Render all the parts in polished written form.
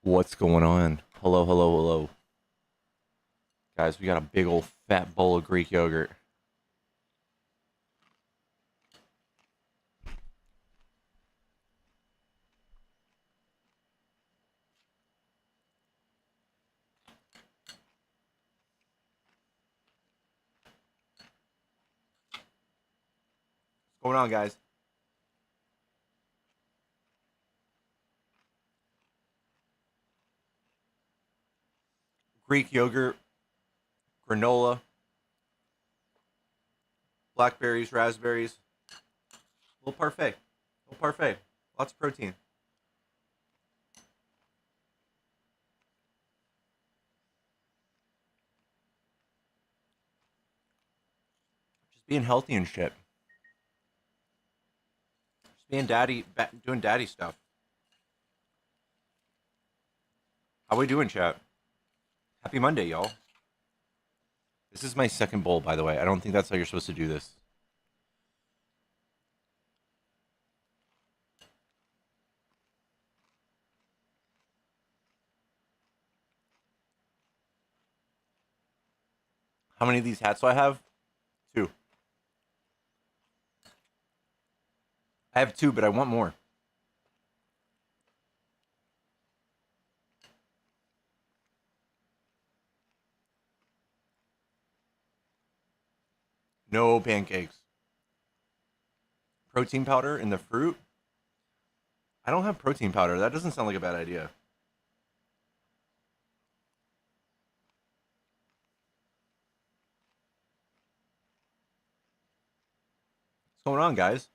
What's going on? Hello, hello, hello. Guys, we got a big old fat bowl of Greek yogurt. What's going on, guys? Greek yogurt, granola, blackberries, raspberries. Little parfait. Little parfait. Lots of protein. Just being healthy and shit. Just being daddy, doing daddy stuff. How we doing, chat? Happy Monday, y'all. This is my second bowl, by the way. I don't think that's how you're supposed to do this. How many of these hats do I have? Two. I have two, but I want more. No pancakes. Protein powder in the fruit? I don't have protein powder. That doesn't sound like a bad idea. What's going on, guys?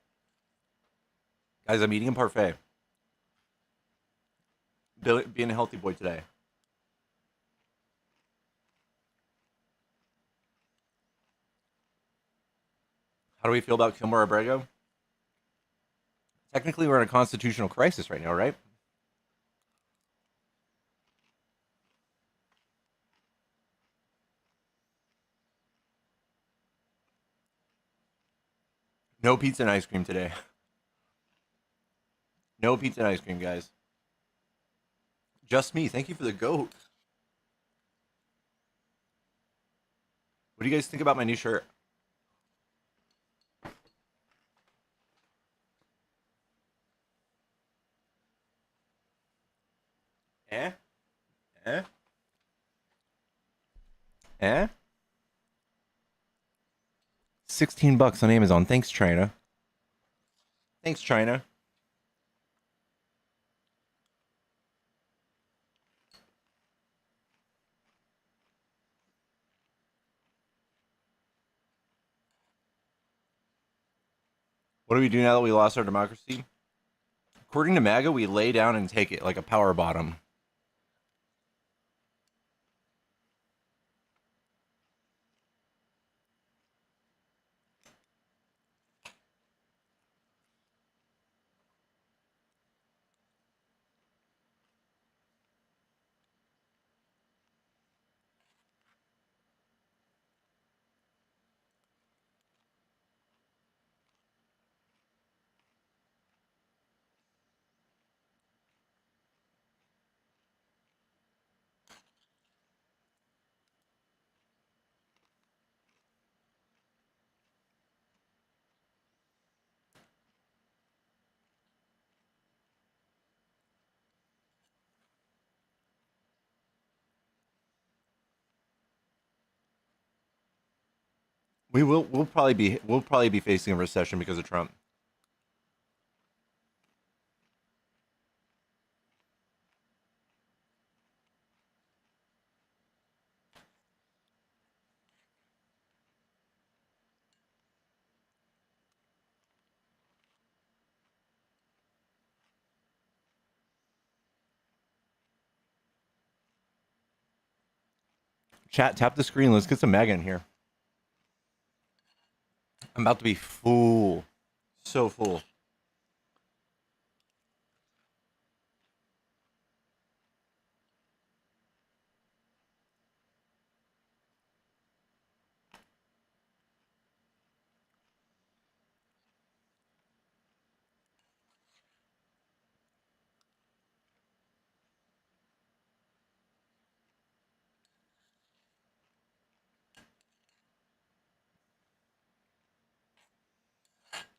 Guys, I'm eating a parfait. Being a healthy boy today. How do we feel about Kilmore Abrego? Technically, we're in a constitutional crisis right now, right? No pizza and ice cream today. No pizza and ice cream, guys. Just me. Thank you for the goat. What do you guys think about my new shirt? Eh? Eh? Eh? $16 on Amazon. Thanks, China. Thanks, China. What do we do now that we lost our democracy? According to MAGA, we lay down and take it like a power bottom. We'll probably be facing a recession because of Trump. Chat, tap the screen. Let's get some MAGA in here. I'm about to be full. So full.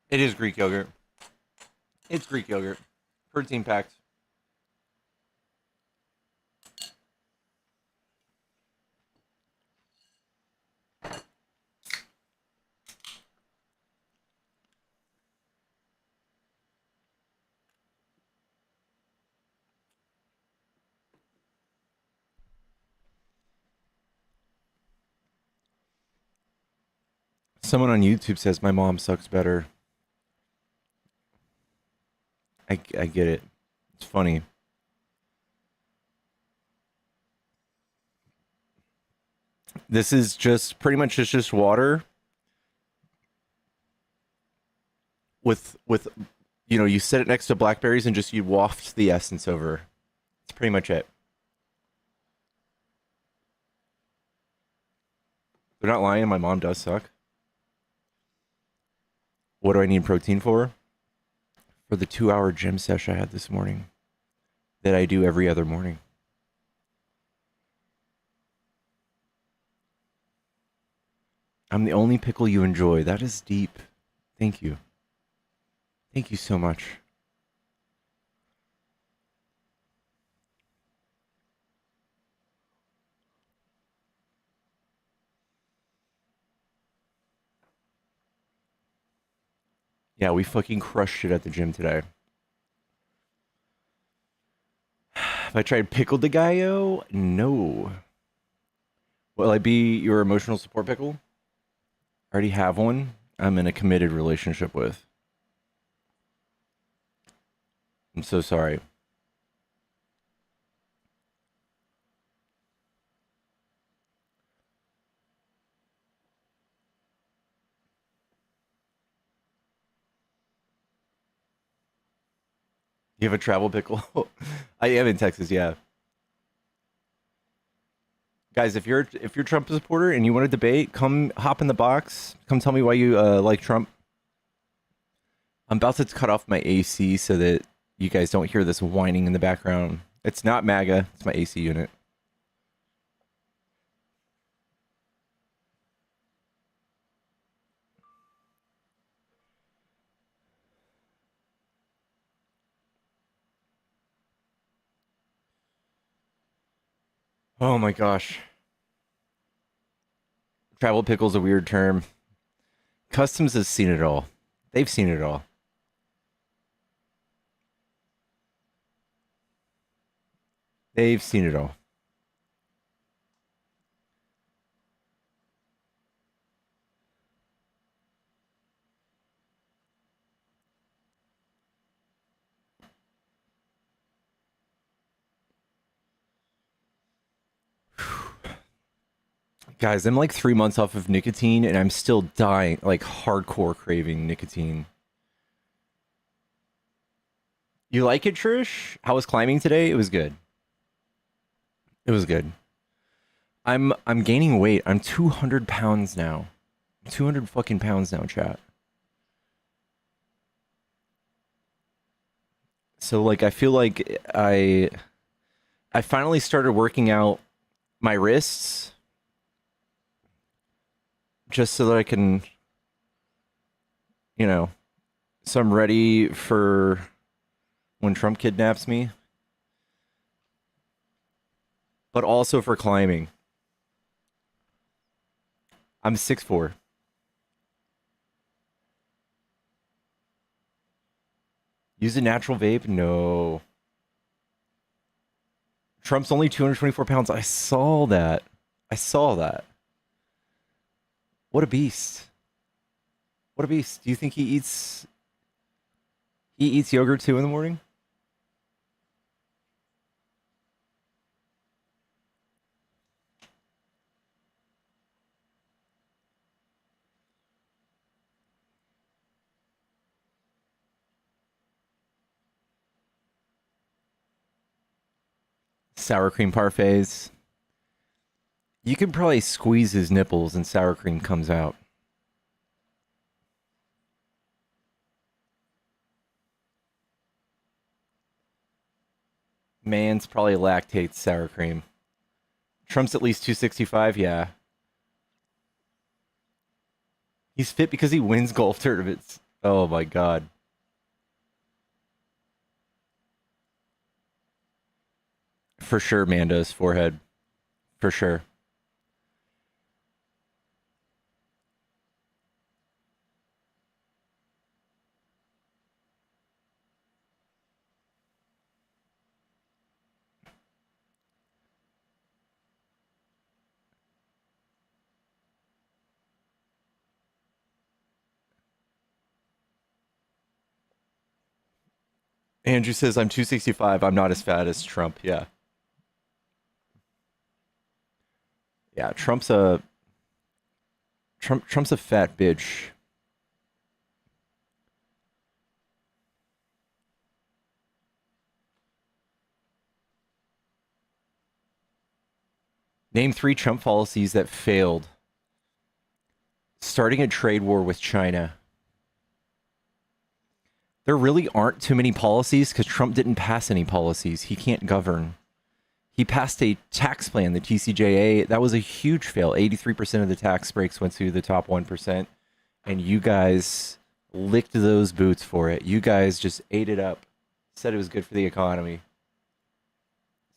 It is Greek yogurt. It's Greek yogurt. Protein packed. Someone on YouTube says my mom sucks better. I get it. It's funny. This is just pretty much just water with you set it next to blackberries and just you waft the essence over. That's pretty much it. They're not lying. My mom does suck. What do I need protein for? For the 2-hour gym session I had this morning that I do every other morning. I'm the only pickle you enjoy. That is deep. Thank you. Thank you so much. Yeah, we fucking crushed it at the gym today. Have I tried pickled de gallo? No. Will I be your emotional support pickle? I already have one. I'm in a committed relationship with. I'm so sorry. You have a travel pickle? I am in Texas, yeah. Guys, if you're Trump supporter and you want to debate, come hop in the box. Come tell me why you like Trump. I'm about to cut off my AC so that you guys don't hear this whining in the background. It's not MAGA. It's my AC unit. Oh my gosh. Travel pickle's a weird term. Customs has seen it all. They've seen it all. They've seen it all. Guys, I'm like 3 months off of nicotine and I'm still dying, like hardcore craving nicotine. You like it, Trish? How was climbing today? It was good. It was good. I'm gaining weight. I'm 200 pounds now. 200 fucking pounds now, chat. So like I feel like I finally started working out my wrists just so that I can, so I'm ready for when Trump kidnaps me, but also for climbing. I'm 6'4". Use a natural vape? No. Trump's only 224 pounds. I saw that. I saw that. What a beast. What a beast. Do you think he eats yogurt too in the morning? Sour cream parfaits. You could probably squeeze his nipples and sour cream comes out. Man's probably lactates sour cream. Trump's at least 265, yeah. He's fit because he wins golf tournaments. Oh my God. For sure, Mando's forehead. For sure. Andrew says I'm 265. I'm not as fat as Trump. Yeah. Yeah, Trump's a fat bitch. Name 3 Trump policies that failed. Starting a trade war with China. There really aren't too many policies because Trump didn't pass any policies. He can't govern. He passed a tax plan, the TCJA. That was a huge fail. 83% of the tax breaks went to the top 1%. And you guys licked those boots for it. You guys just ate it up. Said it was good for the economy.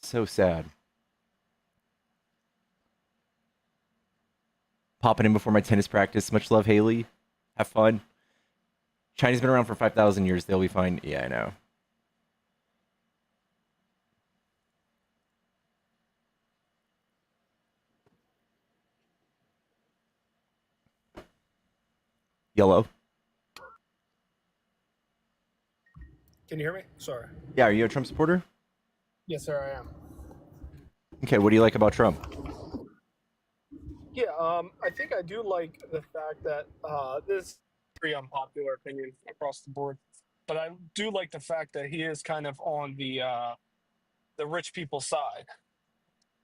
So sad. Popping in before my tennis practice. Much love, Haley. Have fun. China's been around for 5,000 years. They'll be fine. Yeah, I know. Yellow. Can you hear me? Sorry. Yeah, are you a Trump supporter? Yes, sir, I am. Okay, what do you like about Trump? Yeah, I think I do like the fact that this is a pretty unpopular opinion across the board, but I do like the fact that he is kind of on the rich people's side.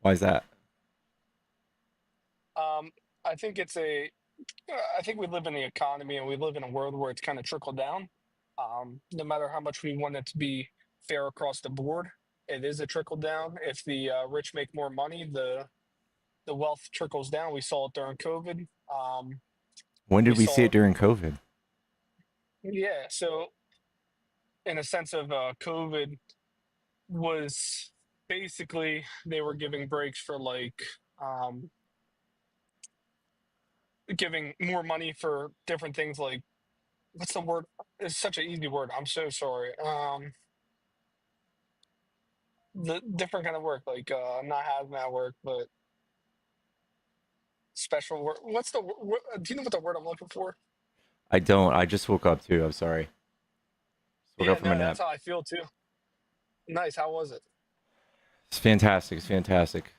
Why is that? Um, I think I think we live in the economy and we live in a world where it's kind of trickled down. No matter how much we want it to be fair across the board, it is a trickle down. If the rich make more money, the wealth trickles down. We saw it during COVID. When We did we see saw it during COVID? Yeah, so in a sense of COVID was basically they were giving breaks for like um, giving more money for different things like what's the word? It's such an easy word. I'm so sorry. The different kind of work like not hazmat work, but special work. What's the do you know what the word I'm looking for? I don't. I just woke up too. I'm sorry. Just woke up Yeah, from a no, nap. that's how I feel too. Nice. How was it? It's fantastic. It's fantastic.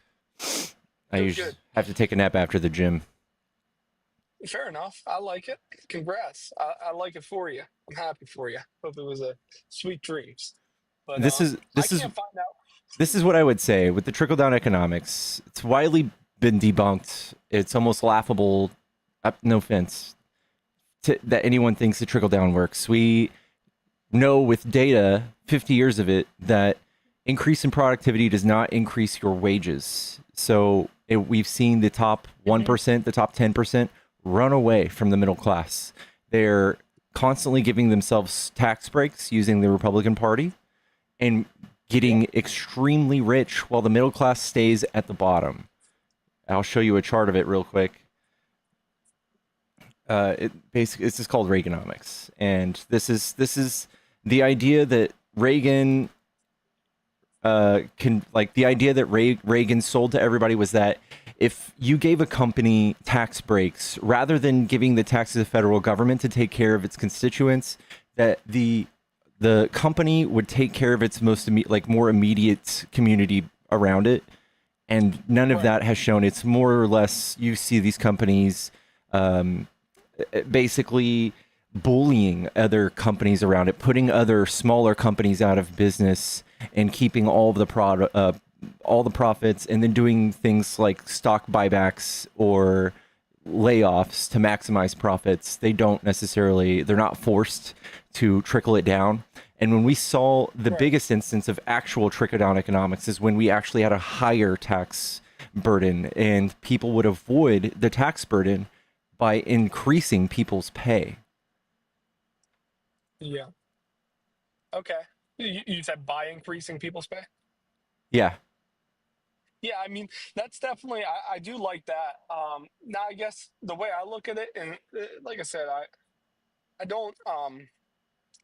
I Good, usually good. have to take a nap after the gym. Fair enough. I like it. Congrats. I like it for you. I'm happy for you. Hope it was a sweet dreams. But This is I this is can't find out. this is what I would say with the trickle down economics. It's widely been debunked. It's almost laughable. No offense that anyone thinks the trickle down works. We know with data, 50 years of it, that increase in productivity does not increase your wages. So we've seen the top Mhm. 1%, the top 10% run away from the middle class. They're constantly giving themselves tax breaks using the Republican Party and Yeah. getting extremely rich while the middle class stays at the bottom. I'll show you a chart of it real quick. This is called Reaganomics, and this is the idea that Reagan can like the idea that Reagan sold to everybody was that if you gave a company tax breaks rather than giving the tax to the federal government to take care of its constituents, that the company would take care of its more immediate community around it, and none of Right. that has shown. It's more or less you see these companies um, basically bullying other companies around it, putting other smaller companies out of business, and keeping all the profits, and then doing things like stock buybacks or layoffs to maximize profits. They're not forced to trickle it down. And when we saw the Right. biggest instance of actual trickle down economics is when we actually had a higher tax burden, and people would avoid the tax burden by increasing people's pay. Yeah. Okay. You said by increasing people's pay? Yeah. Yeah, I mean, that's definitely, I do like that. Now, I guess the way I look at it, and like I said, I don't,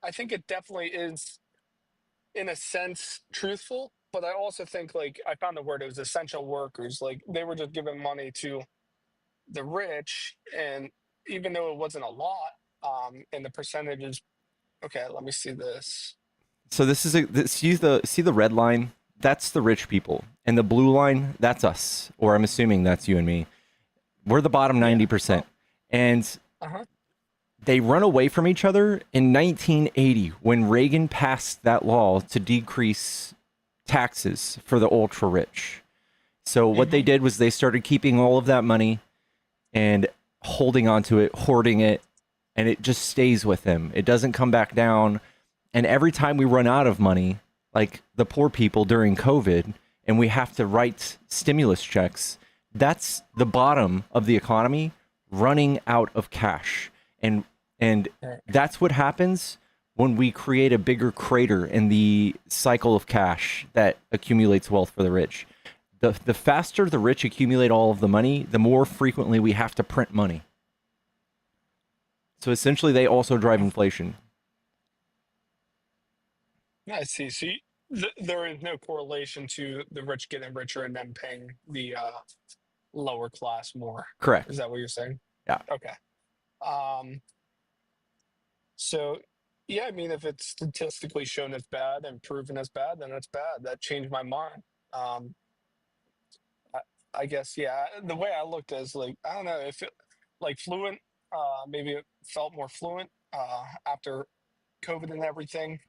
I think it definitely is, in a sense, truthful, but I also think, like, I found the word, it was essential workers. Like, they were just giving money to the rich, and even though it wasn't a lot, and the percentages, okay, let me see this. So this is see the red line? That's the rich people. And the blue line, that's us. Or I'm assuming that's you and me. We're the bottom Yeah. 90%. Oh, And uh-huh. they run away from each other in 1980 when Reagan passed that law to decrease taxes for the ultra rich. So what they Hmm. did was they started keeping all of that money and holding onto it, hoarding it, and it just stays with them. It doesn't come back down. And every time we run out of money, like the poor people during COVID, and we have to write stimulus checks, that's the bottom of the economy running out of cash. And that's what happens when we create a bigger crater in the cycle of cash that accumulates wealth for the rich. The faster the rich accumulate all of the money, the more frequently we have to print money. So essentially, they also drive inflation. I see. So there is no correlation to the rich getting richer and then paying the lower class more. Is Correct. that what you're saying? Yeah. Okay. Um, so yeah, I mean, if it's statistically shown as bad and proven as bad, then it's bad. That changed my mind. Um, I, I guess yeah. The way I looked is like I don't know if it like fluent. Maybe it felt more fluent after COVID and everything.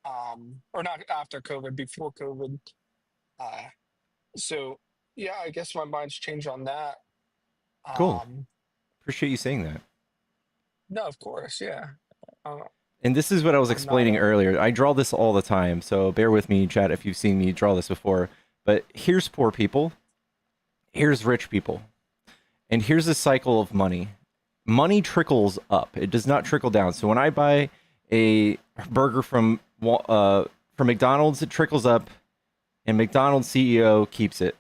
Or not after COVID, before COVID. Uh, So yeah, I guess my mind's changed on that. Cool. Um, Appreciate you saying that. no, of course, yeah. Uh, And this is what I was I'm not explaining a earlier. I draw this all the time, so bear with me, chat, if you've seen me draw this before. But here's poor people, here's rich people, and here's a cycle of money. Money trickles up; it does not trickle down. So when I buy a burger from McDonald's, it trickles up, and McDonald's CEO keeps it.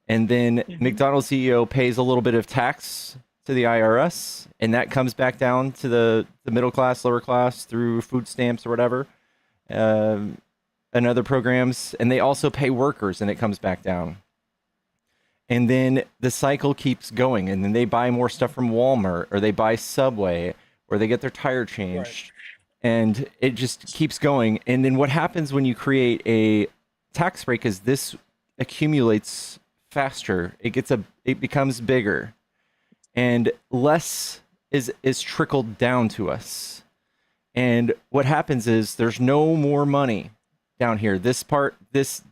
And then Mhm. McDonald's CEO pays a little bit of tax to the IRS, and that comes back down to the middle class, lower class through food stamps or whatever, um, and other programs. And they also pay workers, and it comes back down. And then the cycle keeps going, and then they buy more stuff from Walmart, or they buy Subway, or they get their tire Right. changed, and it just keeps going. And then what happens when you create a tax break is this accumulates faster. It becomes bigger, and less is trickled down to us. And what happens is there's no more money down here. This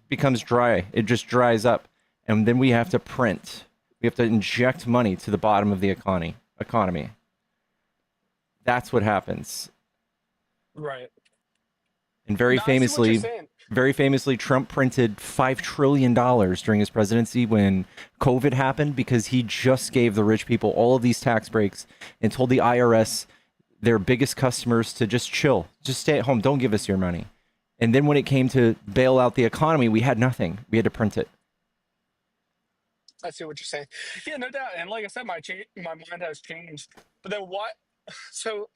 becomes dry. It just dries up, and then we have to print. We have to inject money to the bottom of the economy. That's what happens. Right. And No, I see what you're saying. very famously, Trump printed $5 trillion during his presidency when COVID happened because he just gave the rich people all of these tax breaks and told the IRS, their biggest customers, to just chill, just stay at home, don't give us your money. And then when it came to bail out the economy, we had nothing. We had to print it. I see what you're saying. Yeah, no doubt. And like I said, my mind has changed. But then what? So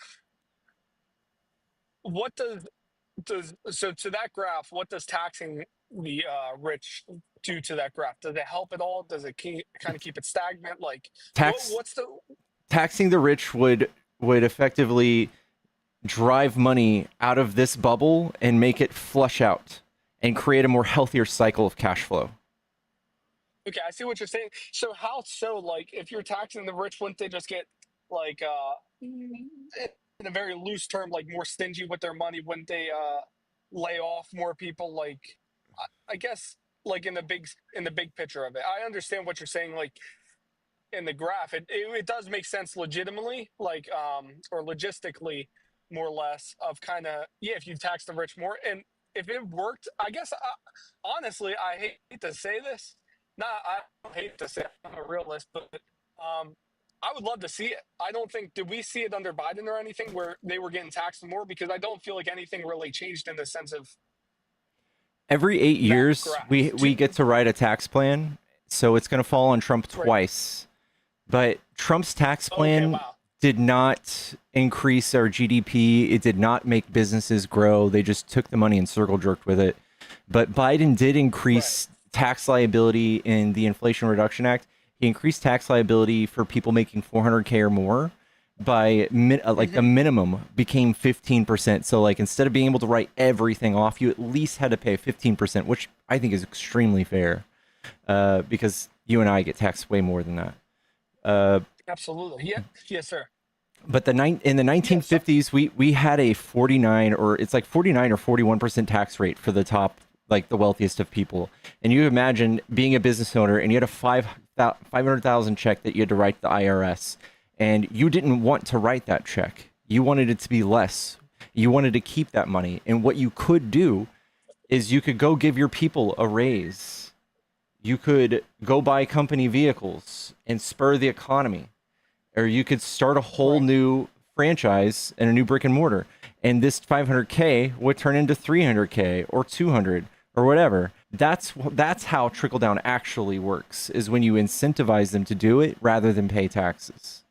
what does so to that graph? What does taxing the rich do to that graph? Does it help at all? Does it kind of keep it stagnant? Like Tax what's the taxing the rich would effectively drive money out of this bubble and make it flush out and create a more healthier cycle of cash flow. Okay, I see what you're saying. So how so? Like, if you're taxing the rich, wouldn't they just get like in a very loose term, like more stingy with their money? Wouldn't they lay off more people? Like, I guess like in the big picture of it, I understand what you're saying. Like in the graph, it does make sense legitimately, like or logistically, more or less of kind of yeah. If you tax the rich more, and if it worked, I guess honestly, I hate to say this. Nah, I don't hate to say it, I'm a realist, but um, I would love to see it. I don't think, did we see it under Biden or anything where they were getting taxed more? Because I don't feel like anything really changed in the sense of Every 8 years, we graph. we get to write a tax plan, so it's going to fall on Trump Right. twice. But Trump's tax Okay, plan wow. did not increase our GDP. It did not make businesses grow. They just took the money and circle jerked with it. But Biden did Right. increase tax liability in the Inflation Reduction Act. He increased tax liability for people making 400K or more by like the Hmm. minimum became 15%. So like instead of being able to write everything off, you at least had to pay 15%, which I think is extremely fair because you and I get taxed way more than that. Uh, Absolutely. Yeah. Yes, sir. but in the Yeah. So, 1950s, we had a 49 or it's like 49 or 41% tax rate for the top, like the wealthiest of people. And you imagine being a business owner and you had a 500,000 check that you had to write to the IRS, and you didn't want to write that check. You wanted it to be less. You wanted to keep that money. And what you could do is you could go give your people a raise. You could go buy company vehicles and spur the economy, or you could start a whole right. new franchise and a new brick and mortar. And this 500K would turn into 300K or 200 or whatever. That's how trickle down actually works, is when you incentivize them to do it rather than pay taxes.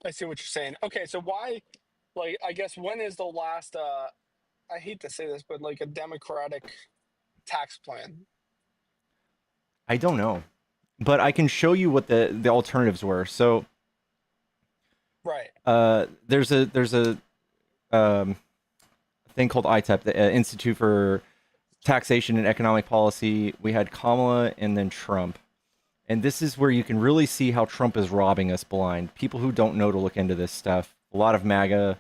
I see what you're saying. Okay. So why, like, I guess when is the last, I hate to say this, but like a Democratic tax plan? I don't know, but I can show you what the alternatives were. So Right. there's a thing called ITEP, the Institute for Taxation and Economic Policy. We had Kamala and then Trump. And this is where you can really see how Trump is robbing us blind. People who don't know to look into this stuff, a lot of MAGA,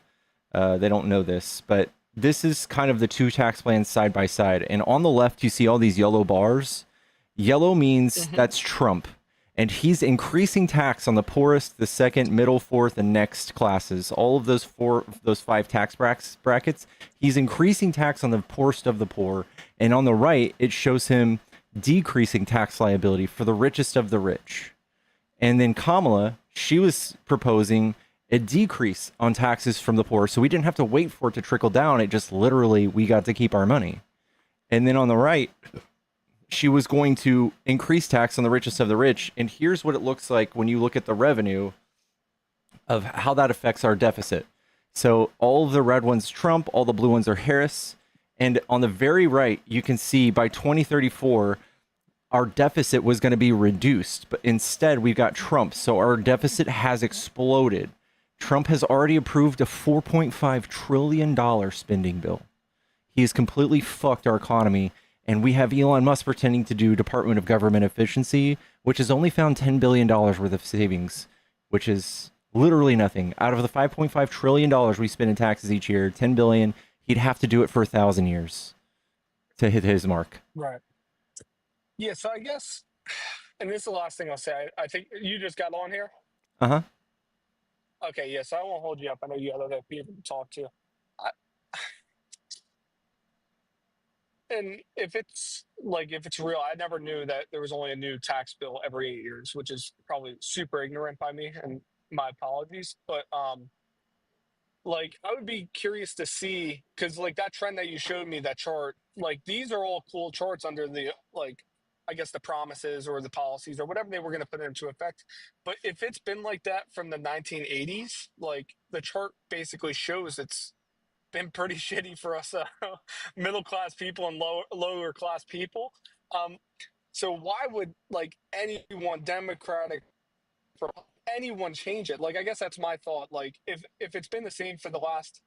they don't know this, but this is kind of the two tax plans side by side. And on the left, you see all these yellow bars. Yellow means Hmm. that's Trump. And he's increasing tax on the poorest, the second, middle, fourth, and next classes. All of those five tax brackets. He's increasing tax on the poorest of the poor. And on the right, it shows him decreasing tax liability for the richest of the rich. And then Kamala, she was proposing a decrease on taxes from the poor. So we didn't have to wait for it to trickle down. It just literally, we got to keep our money. And then on the right, she was going to increase tax on the richest of the rich. And here's what it looks like when you look at the revenue of how that affects our deficit. So all of the red ones, Trump, all the blue ones are Harris. And on the very right, you can see by 2034, our deficit was going to be reduced, but instead we've got Trump. So our deficit has exploded. Trump has already approved a $4.5 trillion spending bill. He has completely fucked our economy. And we have Elon Musk pretending to do Department of Government Efficiency, which has only found $10 billion worth of savings, which is literally nothing. Out of the $5.5 trillion we spend in taxes each year, 10 billion, he'd have to do it for 1,000 years to hit his mark. Right. Yeah. So I guess, and this is the last thing I'll say. I think you just got on here. Uh-huh. Okay. Yeah. So I won't hold you up. I know you got other people to talk to. I, and if it's real, I never knew that there was only a new tax bill every 8 years, which is probably super ignorant by me, and my apologies. But like I would be curious to see, because like that trend that you showed me, that chart, like these are all cool charts under the, like, I guess the promises or the policies or whatever they were going to put into effect. But if it's been like that from the 1980s, like the chart basically shows it's been pretty shitty for us, middle class people and lower class people. Um, so why would like anyone, Democratic, for anyone, change it? Like I guess that's my thought. Like if it's been the same for the last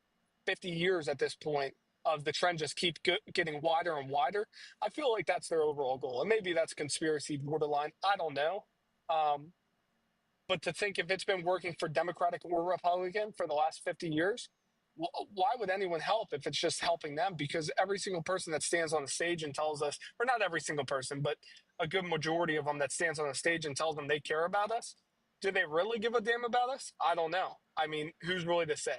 50 years at this point, of the trend just keep getting wider and wider, I feel like that's their overall goal. And maybe that's conspiracy borderline. I don't know. Um, but to think if it's been working for Democratic or Republican for the last 50 years, why would anyone help if it's just helping them? Because every single person that stands on the stage and tells us, or not every single person, but a good majority of them that stands on the stage and tells them they care about us, do they really give a damn about us? I don't know. I mean, who's really to say?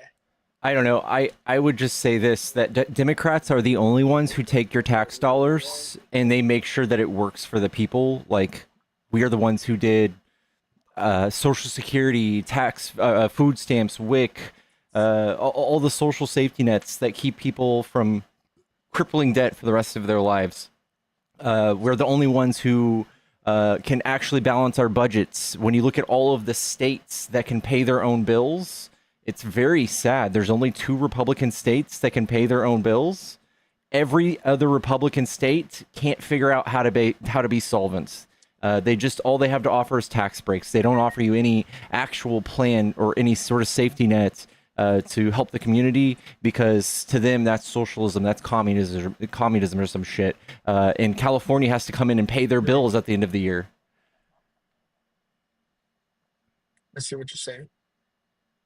I don't know. I would just say this, that Democrats are the only ones who take your tax dollars and they make sure that it works for the people. Like, we are the ones who did Social Security, tax, food stamps, WIC, all the social safety nets that keep people from crippling debt for the rest of their lives. We're the only ones who can actually balance our budgets. When you look at all of the states that can pay their own bills, it's very sad. There's only 2 Republican states that can pay their own bills. Every other Republican state can't figure out how to be solvent. They just all they have to offer is tax breaks. They don't offer you any actual plan or any sort of safety net to help the community, because to them that's socialism, that's communism or some shit. And California has to come in and pay their bills at the end of the year. I see what you're saying.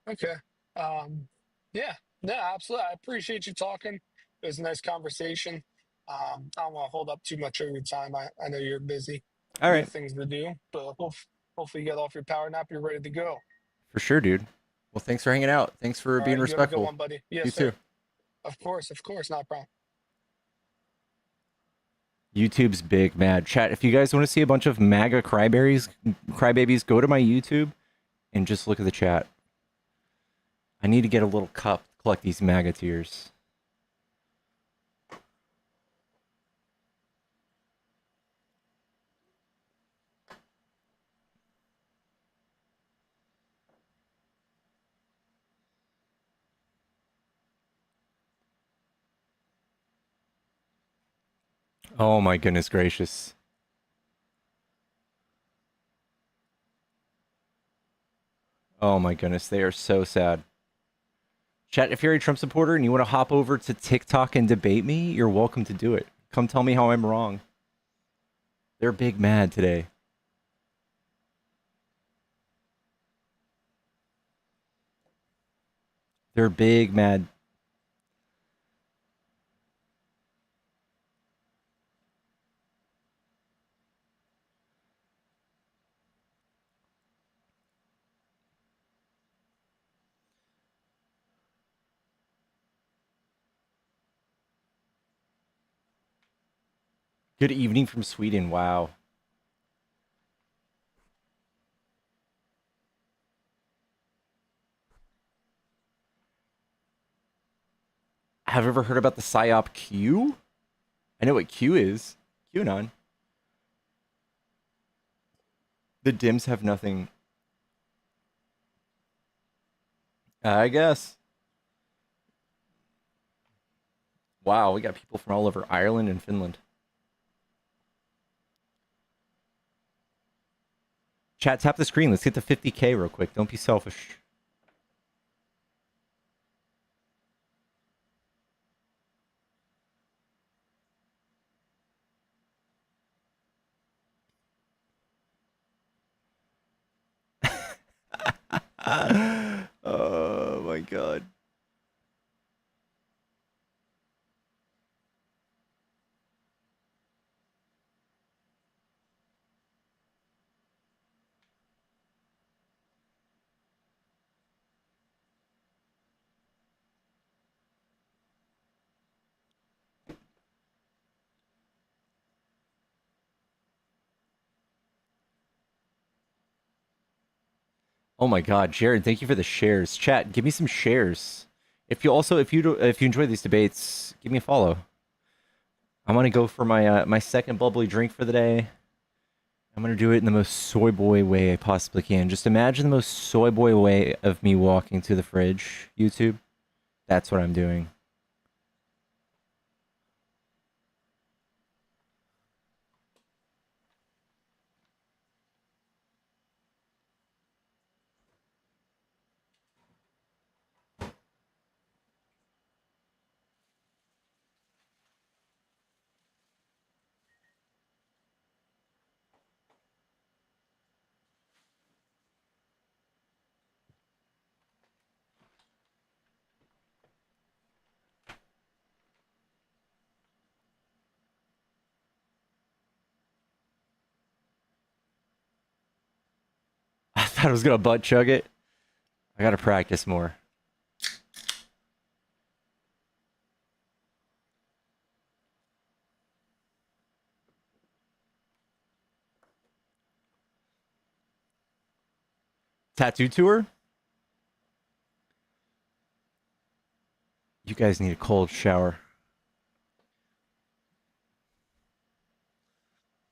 Okay. Um, yeah, no, absolutely. I appreciate you talking. It was a nice conversation. I don't want to hold up too much of your time. I know you're busy. All You right, have things to do, but hopefully you get off your power nap. You're ready to go. for sure, dude. Well, thanks for hanging out. Thanks for All being right. You have a good respectful. one, buddy. You Yes, too. sir. Of course, not a problem. YouTube's big mad. Chat, if you guys want to see a bunch of MAGA crybabies, go to my YouTube and just look at the chat. I need to get a little cup to collect these MAGA tears. Oh my goodness gracious. Oh my goodness, they are so sad. Chat, if you're a Trump supporter and you want to hop over to TikTok and debate me, you're welcome to do it. Come tell me how I'm wrong. They're big mad today. They're big mad. Good evening from Sweden. Wow. Have you ever heard about the PSYOP Q? I know what Q is. QAnon. The Dims have nothing. I guess. Wow, we got people from all over Ireland and Finland. Chat, tap the screen. Let's get to 50K real quick. Don't be selfish. Oh my god. Oh my god, Jared, thank you for the shares. Chat, give me some shares. If you also if you enjoy these debates, give me a follow. I'm gonna go for my my second bubbly drink for the day. I'm gonna do it in the most soy boy way I possibly can. Just imagine the most soy boy way of me walking to the fridge, YouTube. That's what I'm doing. I thought I was gonna butt chug it. I gotta practice more. Tattoo tour? You guys need a cold shower.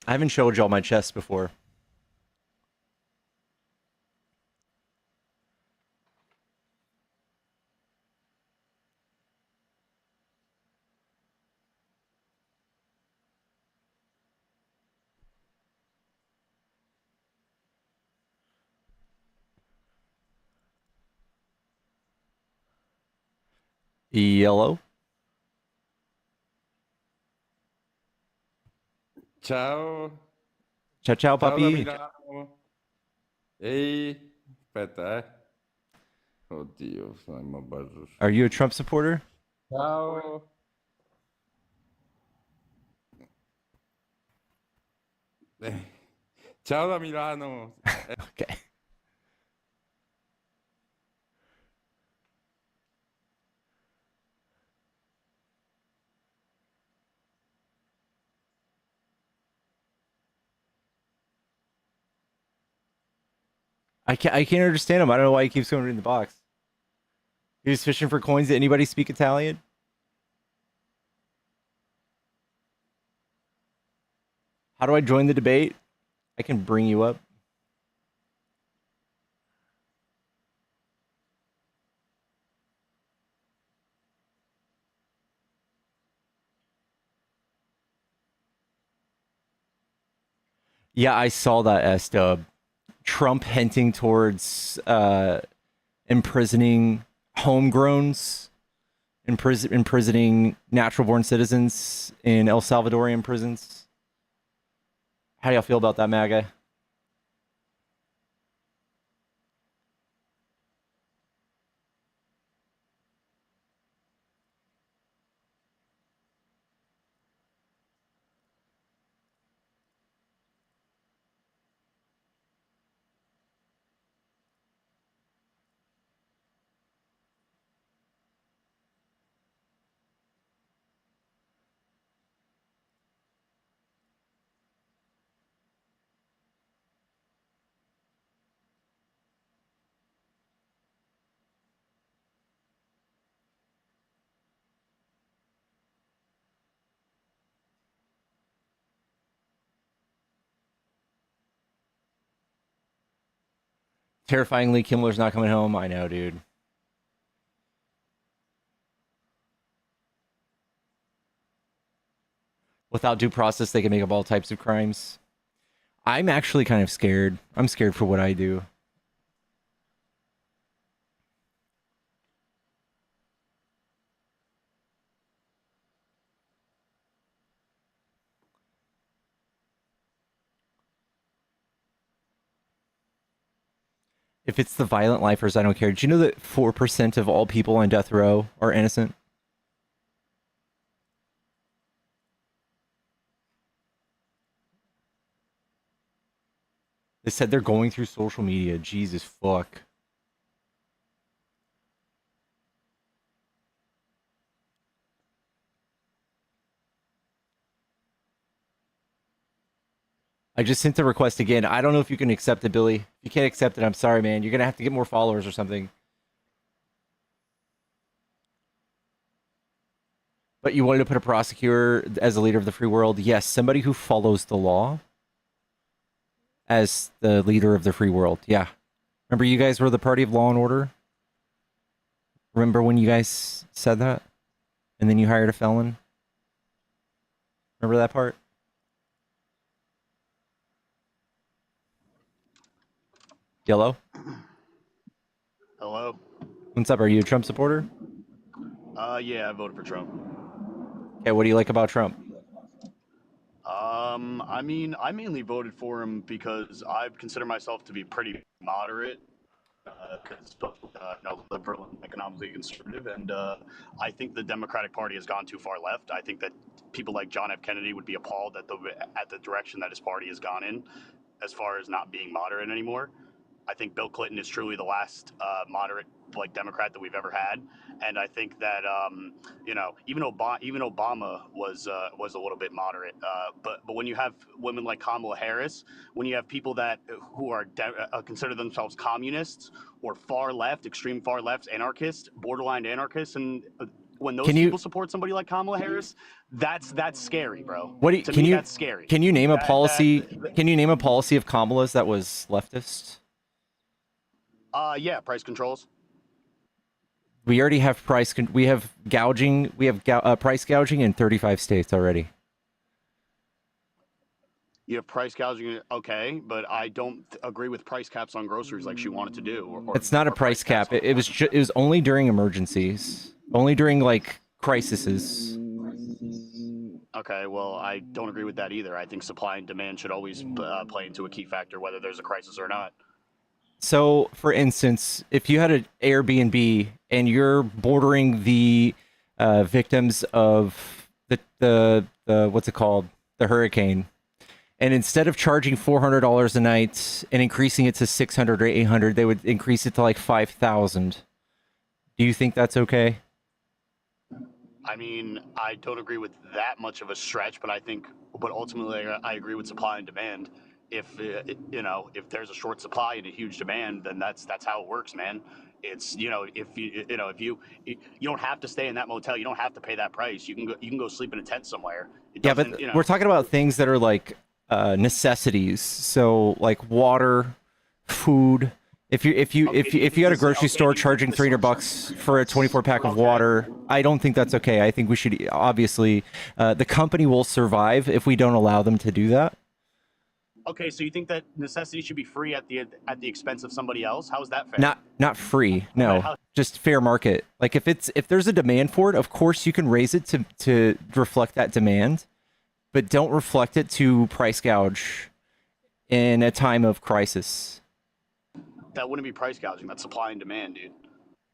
I haven't showed y'all my chest before. Yellow. Ciao. Ciao, ciao, Ciao da papi. Milano. Ehi, aspetta, eh. Oddio, sono barros. Are you a Trump supporter? Ciao. Ciao da Milano. Okay. I can't understand him. I don't know why he keeps going in the box. He was fishing for coins. Did anybody speak Italian? How do I join the debate? I can bring you up. Yeah, I saw that S dub. Trump hinting towards imprisoning homegrowns, imprisoning natural born citizens in El Salvadorian prisons. How do y'all feel about that, MAGA? Terrifyingly, Kimmler's not coming home. I know, dude. Without due process, they can make up all types of crimes. I'm actually kind of scared. I'm scared for what I do. If it's the violent lifers, I don't care. Do you know that 4% of all people on death row are innocent? They said they're going through social media. Jesus fuck. I just sent the request again. I don't know if you can accept it, Billy. If you can't accept it, I'm sorry, man. You're gonna have to get more followers or something. But you wanted to put a prosecutor as a leader of the free world? Yes, somebody who follows the law as the leader of the free world. Yeah. Remember, you guys were the party of law and order? Remember when you guys said that? And then you hired a felon? Remember that part? Yellow? Hello. What's up? Are you a Trump supporter? Yeah, I voted for Trump. Okay, what do you like about Trump? I mean, I mainly voted for him because I consider myself to be pretty moderate, because liberal and economically conservative, and I think the Democratic Party has gone too far left. I think that people like John F. Kennedy would be appalled at the direction that his party has gone in, as far as not being moderate anymore. I think Bill Clinton is truly the last moderate like Democrat that we've ever had, and I think that even Obama was a little bit moderate. But when you have women like Kamala Harris, when you have people that who are consider themselves communists or far left, extreme far left, anarchists, borderline anarchists, and when those people support somebody like Kamala Harris, that's scary, bro. That's scary. Can you name a policy? Can you name a policy of Kamala's that was leftist? Yeah, price controls. We already have we have gouging. We have price gouging in 35 states already. You have price gouging, okay, but I don't agree with price caps on groceries like she wanted to do. It's not a price cap. It was only during emergencies, only during like crises. Okay, well, I don't agree with that either. I think supply and demand should always play into a key factor, whether there's a crisis or not. So, for instance, if you had an Airbnb and you're bordering the victims of the what's it called, the hurricane, and instead of charging $400 a night and increasing it to $600 or $800, they would increase it to like $5,000. Do you think that's okay? I mean, I don't agree with that much of a stretch, but ultimately I agree with supply and demand. If there's a short supply and a huge demand, then that's how it works, man. It's if you don't have to stay in that motel, you don't have to pay that price. You can go sleep in a tent somewhere. Yeah, but we're talking about things that are like necessities. So like water, food. If you had a grocery store charging $300 for a 24 pack of water, I don't think that's okay. I think we should obviously the company will survive if we don't allow them to do that. Okay, so you think that necessity should be free at the expense of somebody else? How is that fair? Not free, no. Just fair market. Like if there's a demand for it, of course you can raise it to reflect that demand, but don't reflect it to price gouge in a time of crisis. That wouldn't be price gouging. That's supply and demand, dude.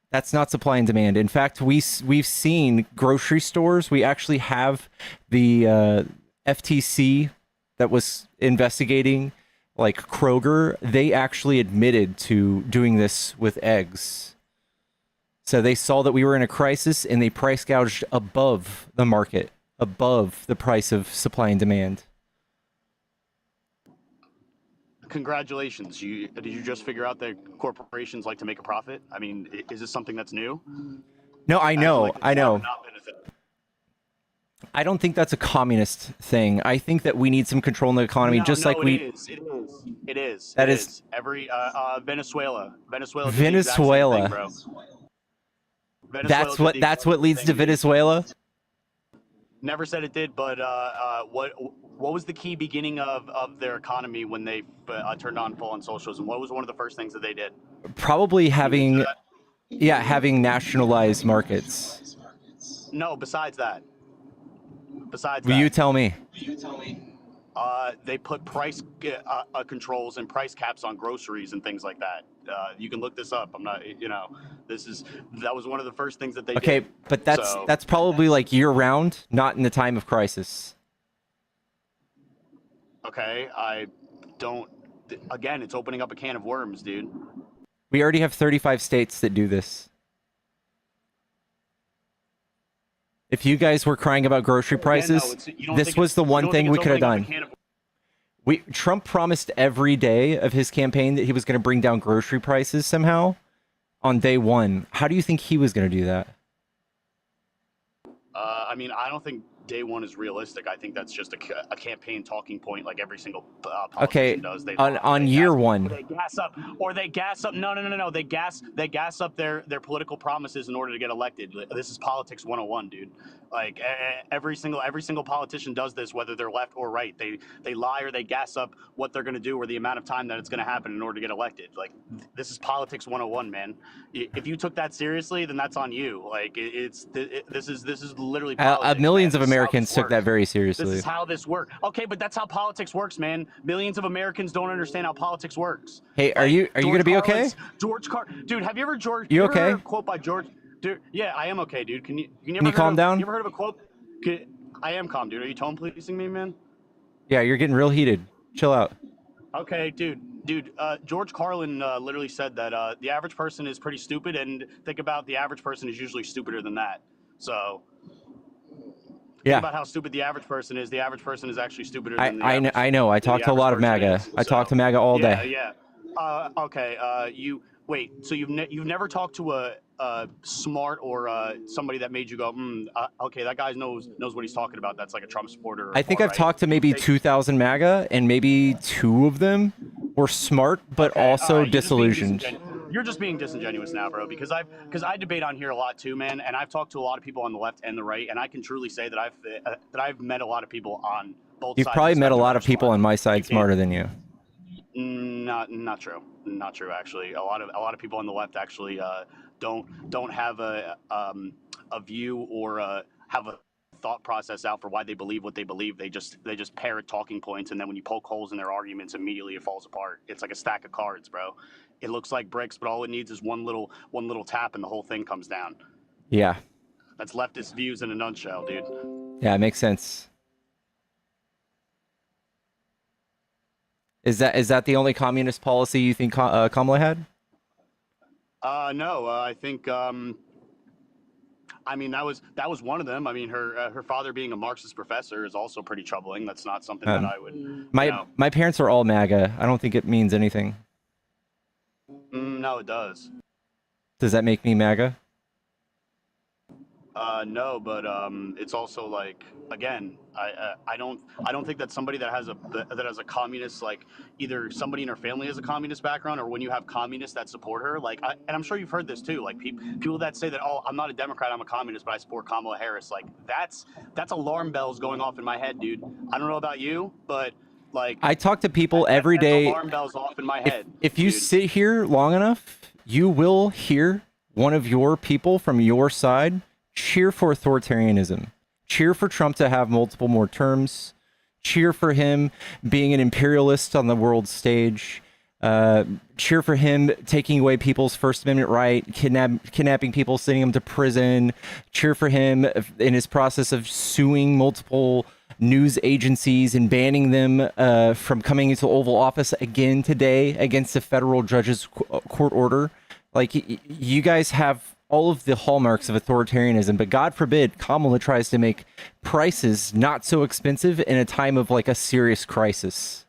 That's not supply and demand. In fact, we've seen grocery stores. We actually have the FTC that was investigating like Kroger. They actually admitted to doing this with eggs. So they saw that we were in a crisis and they price gouged above the market, above the price of supply and demand. Congratulations. Did you just figure out that corporations like to make a profit? I mean, is this something that's new? No, I know. I know. I don't think that's a communist thing. I think that we need some control in the economy, It is. That is every Venezuela. Venezuela. That's what leads to Venezuela. Never said it did, but what was the key beginning of their economy when they turned on full-on socialism? What was one of the first things that they did? Probably having nationalized markets. No, besides that. Will you tell me? They put price controls and price caps on groceries and things like that. You can look this up. I'm not, that was one of the first things that they did. Okay, but that's probably like year round, not in the time of crisis. Okay, again, it's opening up a can of worms, dude. We already have 35 states that do this. If you guys were crying about grocery prices, this was the one thing we could have done. Trump promised every day of his campaign that he was going to bring down grocery prices somehow on day one. How do you think he was going to do that? I mean, I don't think day one is realistic. I think that's just a campaign talking point, like every single politician does. On year one, they gas up. No. They gas up their political promises in order to get elected. This is politics 101, dude. Like every single politician does this, whether they're left or right. They lie or they gas up what they're going to do or the amount of time that it's going to happen in order to get elected. Like this is politics 101, man. If you took that seriously, then that's on you. Like this is literally politics, millions of Americans took that very seriously. This is how this works. Okay, but that's how politics works, man. Millions of Americans don't understand how politics works. Hey, are you going to be okay? Dude, have you ever You okay? heard a quote by George? Dude, yeah, I am okay, dude. Can you calm down? You ever heard of a quote? I am calm, dude. Are you tone policing me, man? Yeah, you're getting real heated. Chill out. Okay, dude. Dude, George Carlin literally said that the average person is pretty stupid, and think about the average person is usually stupider than that. So think Yeah. about how stupid the average person is. The average person is actually stupider than the I know. I than the talk to a average lot of person MAGA. is. I talk to MAGA all yeah, day. yeah. Okay. You wait. So you've never talked to a smart or somebody that made you go, okay, that guy knows what he's talking about. That's like a Trump supporter. Or I think I've far-right. talked to maybe They- 2,000 MAGA, and maybe 2 of them were smart, but Okay, all also right, disillusioned. You're just being disingenuous now, bro. Because I debate on here a lot too, man, and I've talked to a lot of people on the left and the right, and I can truly say that I've met a lot of people on both You've sides. probably of the met a spectrum lot that of are people smart. on my You side can't- smarter than you. Not true. Not true. Actually, a lot of people on the left actually don't have a view or have a thought process out for why they believe what they believe. They just parrot talking points, and then when you poke holes in their arguments, immediately it falls apart. It's like a stack of cards, bro. It looks like bricks, but all it needs is one little tap, and the whole thing comes down. Yeah. That's leftist views in a nutshell, dude. Yeah, it makes sense. Is that the only communist policy you think Kamala had? No, I think. I mean, that was one of them. I mean, her father being a Marxist professor is also pretty troubling. That's not something that I would. My parents are all MAGA. I don't think it means anything. No, it does. Does that make me MAGA? No, but it's also like, again, I don't think that somebody that has a communist, like either somebody in her family has a communist background, or when you have communists that support her, like, and I'm sure you've heard this too, like people that say that, oh, I'm not a Democrat, I'm a communist, but I support Kamala Harris, like that's alarm bells going off in my head, dude. I don't know about you, but like I talk to people every day. Alarm bells off in my head. If you sit here long enough, you will hear one of your people from your side cheer for authoritarianism, cheer for Trump to have multiple more terms, cheer for him being an imperialist on the world stage, cheer for him taking away people's First Amendment right, kidnapping people, sending them to prison, cheer for him in his process of suing multiple news agencies and banning them from coming into Oval Office again today against a federal judge's court order. Like, you guys have all of the hallmarks of authoritarianism, but God forbid Kamala tries to make prices not so expensive in a time of like a serious crisis.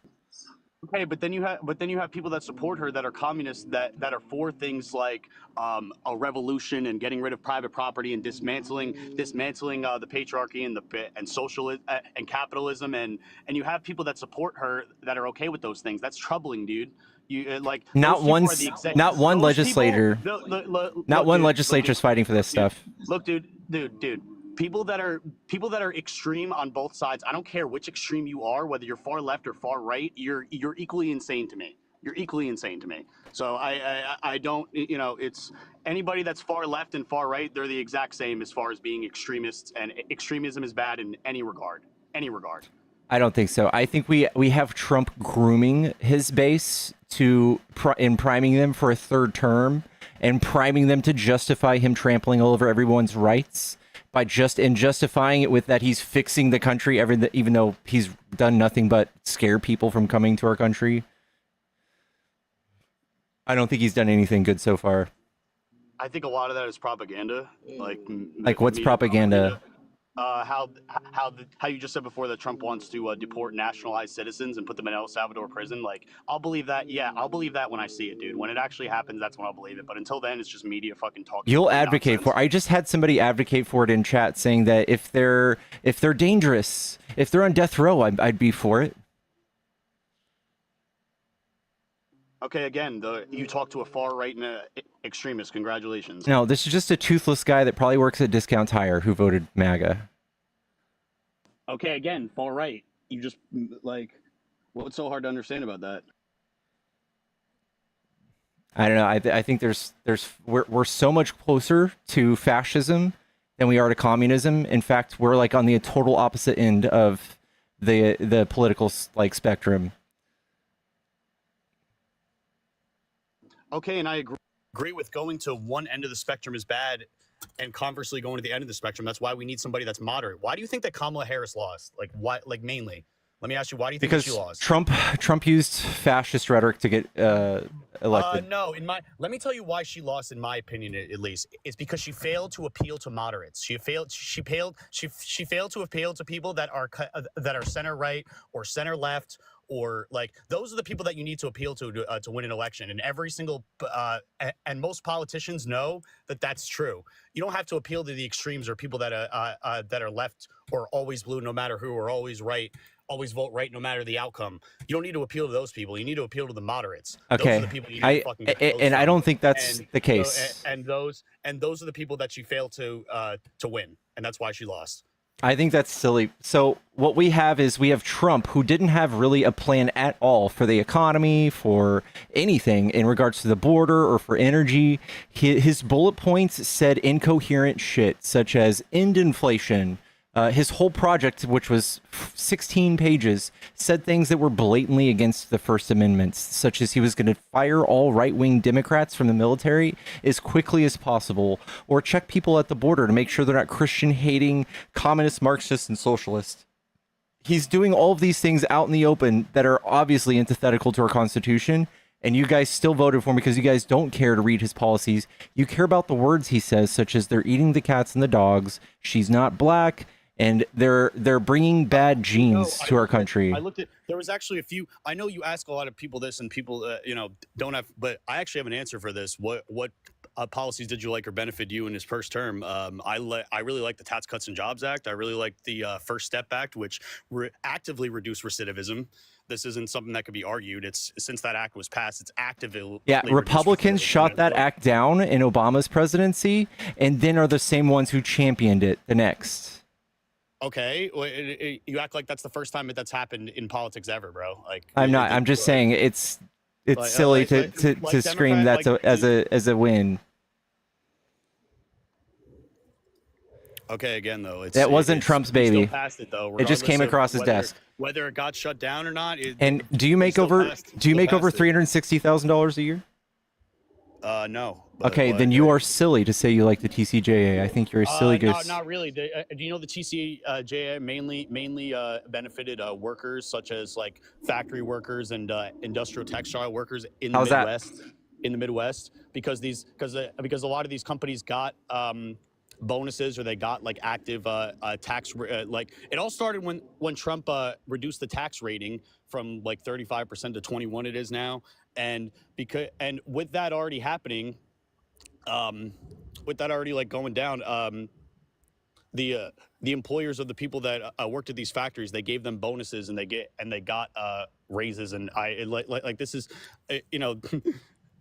Okay, but then you have people that support her that are communists that are for things like a revolution and getting rid of private property and dismantling the patriarchy and socialism and capitalism, and you have people that support her that are okay with those things. That's troubling, dude. You like not one legislator. Not one legislature's fighting for this stuff. Look, dude. People that are extreme on both sides. I don't care which extreme you are, whether you're far left or far right. You're equally insane to me. You're equally insane to me. So I don't, it's anybody that's far left and far right. They're the exact same as far as being extremists, and extremism is bad in any regard. Any regard. I don't think so. I think we have Trump grooming his base in priming them for a third term and priming them to justify him trampling all over everyone's rights by justifying it with that he's fixing the country, even though he's done nothing but scare people from coming to our country. I don't think he's done anything good so far. I think a lot of that is propaganda. Like what's propaganda? How you just said before that Trump wants to deport nationalized citizens and put them in El Salvador prison. Like, I'll believe that. Yeah, I'll believe that when I see it, dude. When it actually happens, that's when I'll believe it. But until then, it's just media fucking talking. You'll advocate for. I just had somebody advocate for it in chat, saying that if they're dangerous, if they're on death row, I'd be for it. Okay, again, you talk to a far right and extremist. Congratulations. No, this is just a toothless guy that probably works at Discount Tire who voted MAGA. Okay, again, far right. You just like, what's so hard to understand about that? I don't know. I think we're so much closer to fascism than we are to communism. In fact, we're like on the total opposite end of the political spectrum. Okay, and I agree with going to one end of the spectrum is bad, and conversely going to the end of the spectrum. That's why we need somebody that's moderate. Why do you think that Kamala Harris lost? Like, why? Like, mainly, Let me ask you, why do you think Because she lost? Trump used fascist rhetoric to get elected. No, let me tell you why she lost. In my opinion, at least, it's because she failed to appeal to moderates. She failed to appeal to people that are center right or center left, or like those are the people that you need to appeal to win an election. And every single and most politicians know that that's true. You don't have to appeal to the extremes or people that are left or always blue, no matter who, or always right. Always vote right no matter the outcome. You don't need to appeal to those people. You need to appeal to the moderates. Those are the people you need to fucking get votes and I from. don't think that's And the case. and those are the people that she failed to win, and that's why she lost. I think that's silly. So what we have Trump, who didn't have really a plan at all for the economy, for anything in regards to the border or for energy. His bullet points said incoherent shit, such as end inflation. His whole project, which was 16 pages, said things that were blatantly against the First Amendment, such as he was going to fire all right-wing Democrats from the military as quickly as possible, or check people at the border to make sure they're not Christian-hating, communist, Marxist, and socialist. He's doing all of these things out in the open that are obviously antithetical to our Constitution, and you guys still voted for him because you guys don't care to read his policies. You care about the words he says, such as they're eating the cats and the dogs, she's not black, and they're bringing bad genes to our country. I looked at. There was actually a few. I know you ask a lot of people this, and people, don't have. But I actually have an answer for this. What policies did you like or benefit you in his first term? I really like the Tax Cuts and Jobs Act. I really like the First Step Act, which actively reduced recidivism. This isn't something that could be argued. It's since that act was passed, it's actively. Yeah, Republicans shot that act down in Obama's presidency, and then are the same ones who championed it the next. Okay, well, you act like that's the first time that's happened in politics ever, bro. Like I'm not. I'm just saying it's silly to scream that's as a win. Okay, again though, that wasn't Trump's baby. Still passed it though. It just came across his desk. Whether it got shut down or not. And do you make over $360,000 a year? No. Okay, then you are silly to say you like the TCJA. I think you're a silly goose. Not really. Do you know the TCJA mainly benefited workers such as like factory workers and industrial textile workers in the Midwest. In the Midwest, because a lot of these companies got bonuses, or they got like active tax. Like it all started when Trump reduced the tax rating from like 35% to 21% it is now, and with that already happening. With that already like going down, the employers of the people that worked at these factories, they gave them bonuses and they got raises, and this is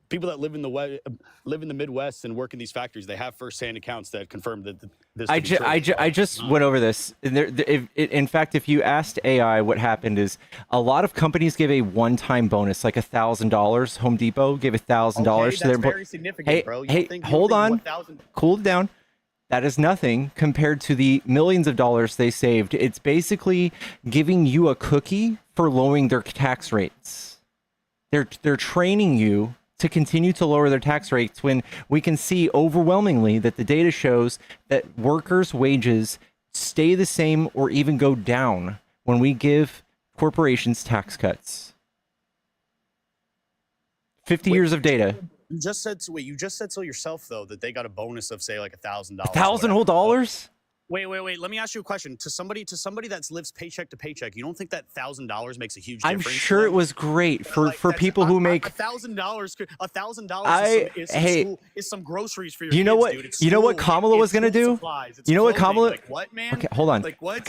people that live in the Midwest and work in these factories, they have firsthand accounts that confirm that this. I just went over this. In fact, if you asked AI, what happened is a lot of companies give a one-time bonus, like $1,000. Home Depot gave $1,000 to their employees. Very significant, bro. Hold on, cool it down. That is nothing compared to the millions of dollars they saved. It's basically giving you a cookie for lowering their tax rates. They're training you to continue to lower their tax rates when we can see overwhelmingly that the data shows that workers' wages stay the same or even go down when we give corporations tax cuts. 50 years of data. You just said so yourself though that they got a bonus of say like $1,000. $1,000 whole dollars? Wait. Let me ask you a question. To somebody that lives paycheck to paycheck, you don't think that $1,000 makes a huge difference? I'm sure it was great for people who make $1,000. $1,000 is some grogroceries for your kids, you know what? Dude. You know what Kamala was gonna do? You know what Kamala? Like what, man? Okay, hold on. Like what?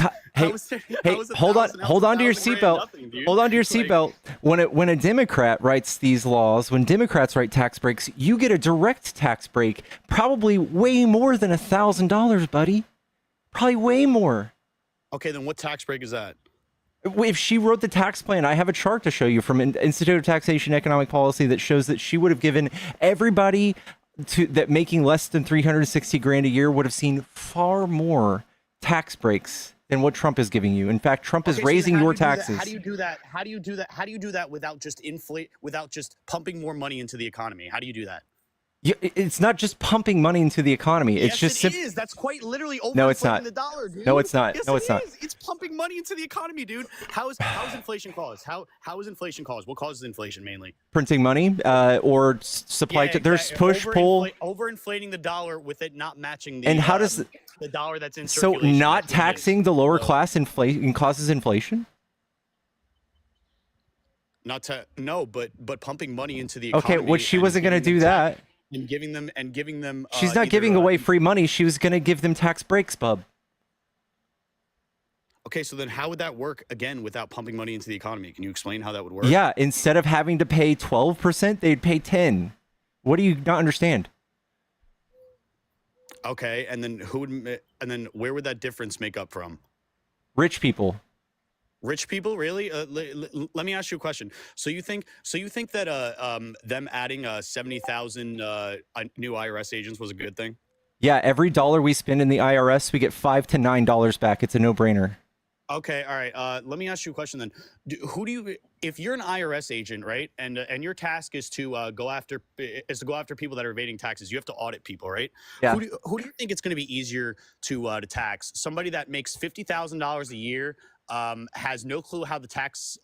Hold on to your seatbelt. Hold on to your seatbelt. When a Democrat writes these laws, when Democrats write tax breaks, you get a direct tax break, probably way more than $1,000, buddy. Probably way more. Okay, then what tax break is that? If she wrote the tax plan, I have a chart to show you from Institute of Taxation Economic Policy that shows that she would have given everybody that making less than $360,000 a year would have seen far more tax breaks than what Trump is giving you. In fact, Trump is raising your taxes. How do you do that? How do you do that without just pumping more money into the economy? How do you do that? It's not just pumping money into the economy. It's Yes, just it is. That's quite literally overinflating No, it's not. the dollar, dude. No, it's not. Yes, No, it's not. It's pumping money into the economy, dude. How is inflation caused? How is inflation caused? What causes inflation mainly? Printing money, or supply. There's push pull. Overinflating the dollar with it not matching the. And how does the dollar that's in so circulation? not That's what it is. taxing the lower So- class inflation causes inflation? No, but pumping money into the Okay, economy. which she and wasn't going to giving do them that. and giving them. She's not either, giving away free money. She was going to give them tax breaks, bub. Okay, so then how would that work again without pumping money into the economy? Can you explain how that would work? Yeah, instead of having to pay 12%, they'd pay 10. What do you not understand? Okay, and then where would that difference make up from? Rich people. Rich people, really? Let me ask you a question. So you think that them adding 70,000 new IRS agents was a good thing? Yeah, every dollar we spend in the IRS, we get $5 to $9 back. It's a no-brainer. Okay, all right. Let me ask you a question then. If you're an IRS agent, right, and your task is to go after people that are evading taxes, you have to audit people, right? Yeah. Who do you think it's going to be easier to tax? Somebody that makes $50,000 a year, has no clue how tax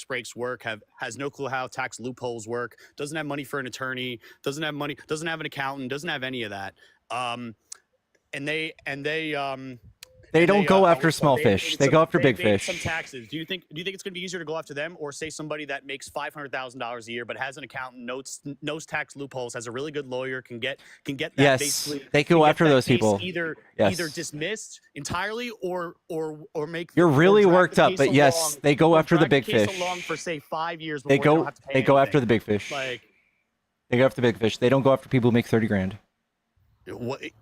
breaks work, has no clue how tax loopholes work, doesn't have money for an attorney, doesn't have an accountant, doesn't have any of that, and They don't go after small fish. They go after big fish. Some taxes. Do you think it's going to be easier to go after them, or say somebody that makes $500,000 a year but has an accountant, knows tax loopholes, has a really good lawyer, can get that? Yes, basically, they go after those people. Either dismissed entirely or make. You're really or drag worked the up, case but yes, along- they go or after the drag big case fish. along for say 5 years. They before go have to pay after anything. the big fish. Like, They go after the big fish. They don't go after people who make 30 grand.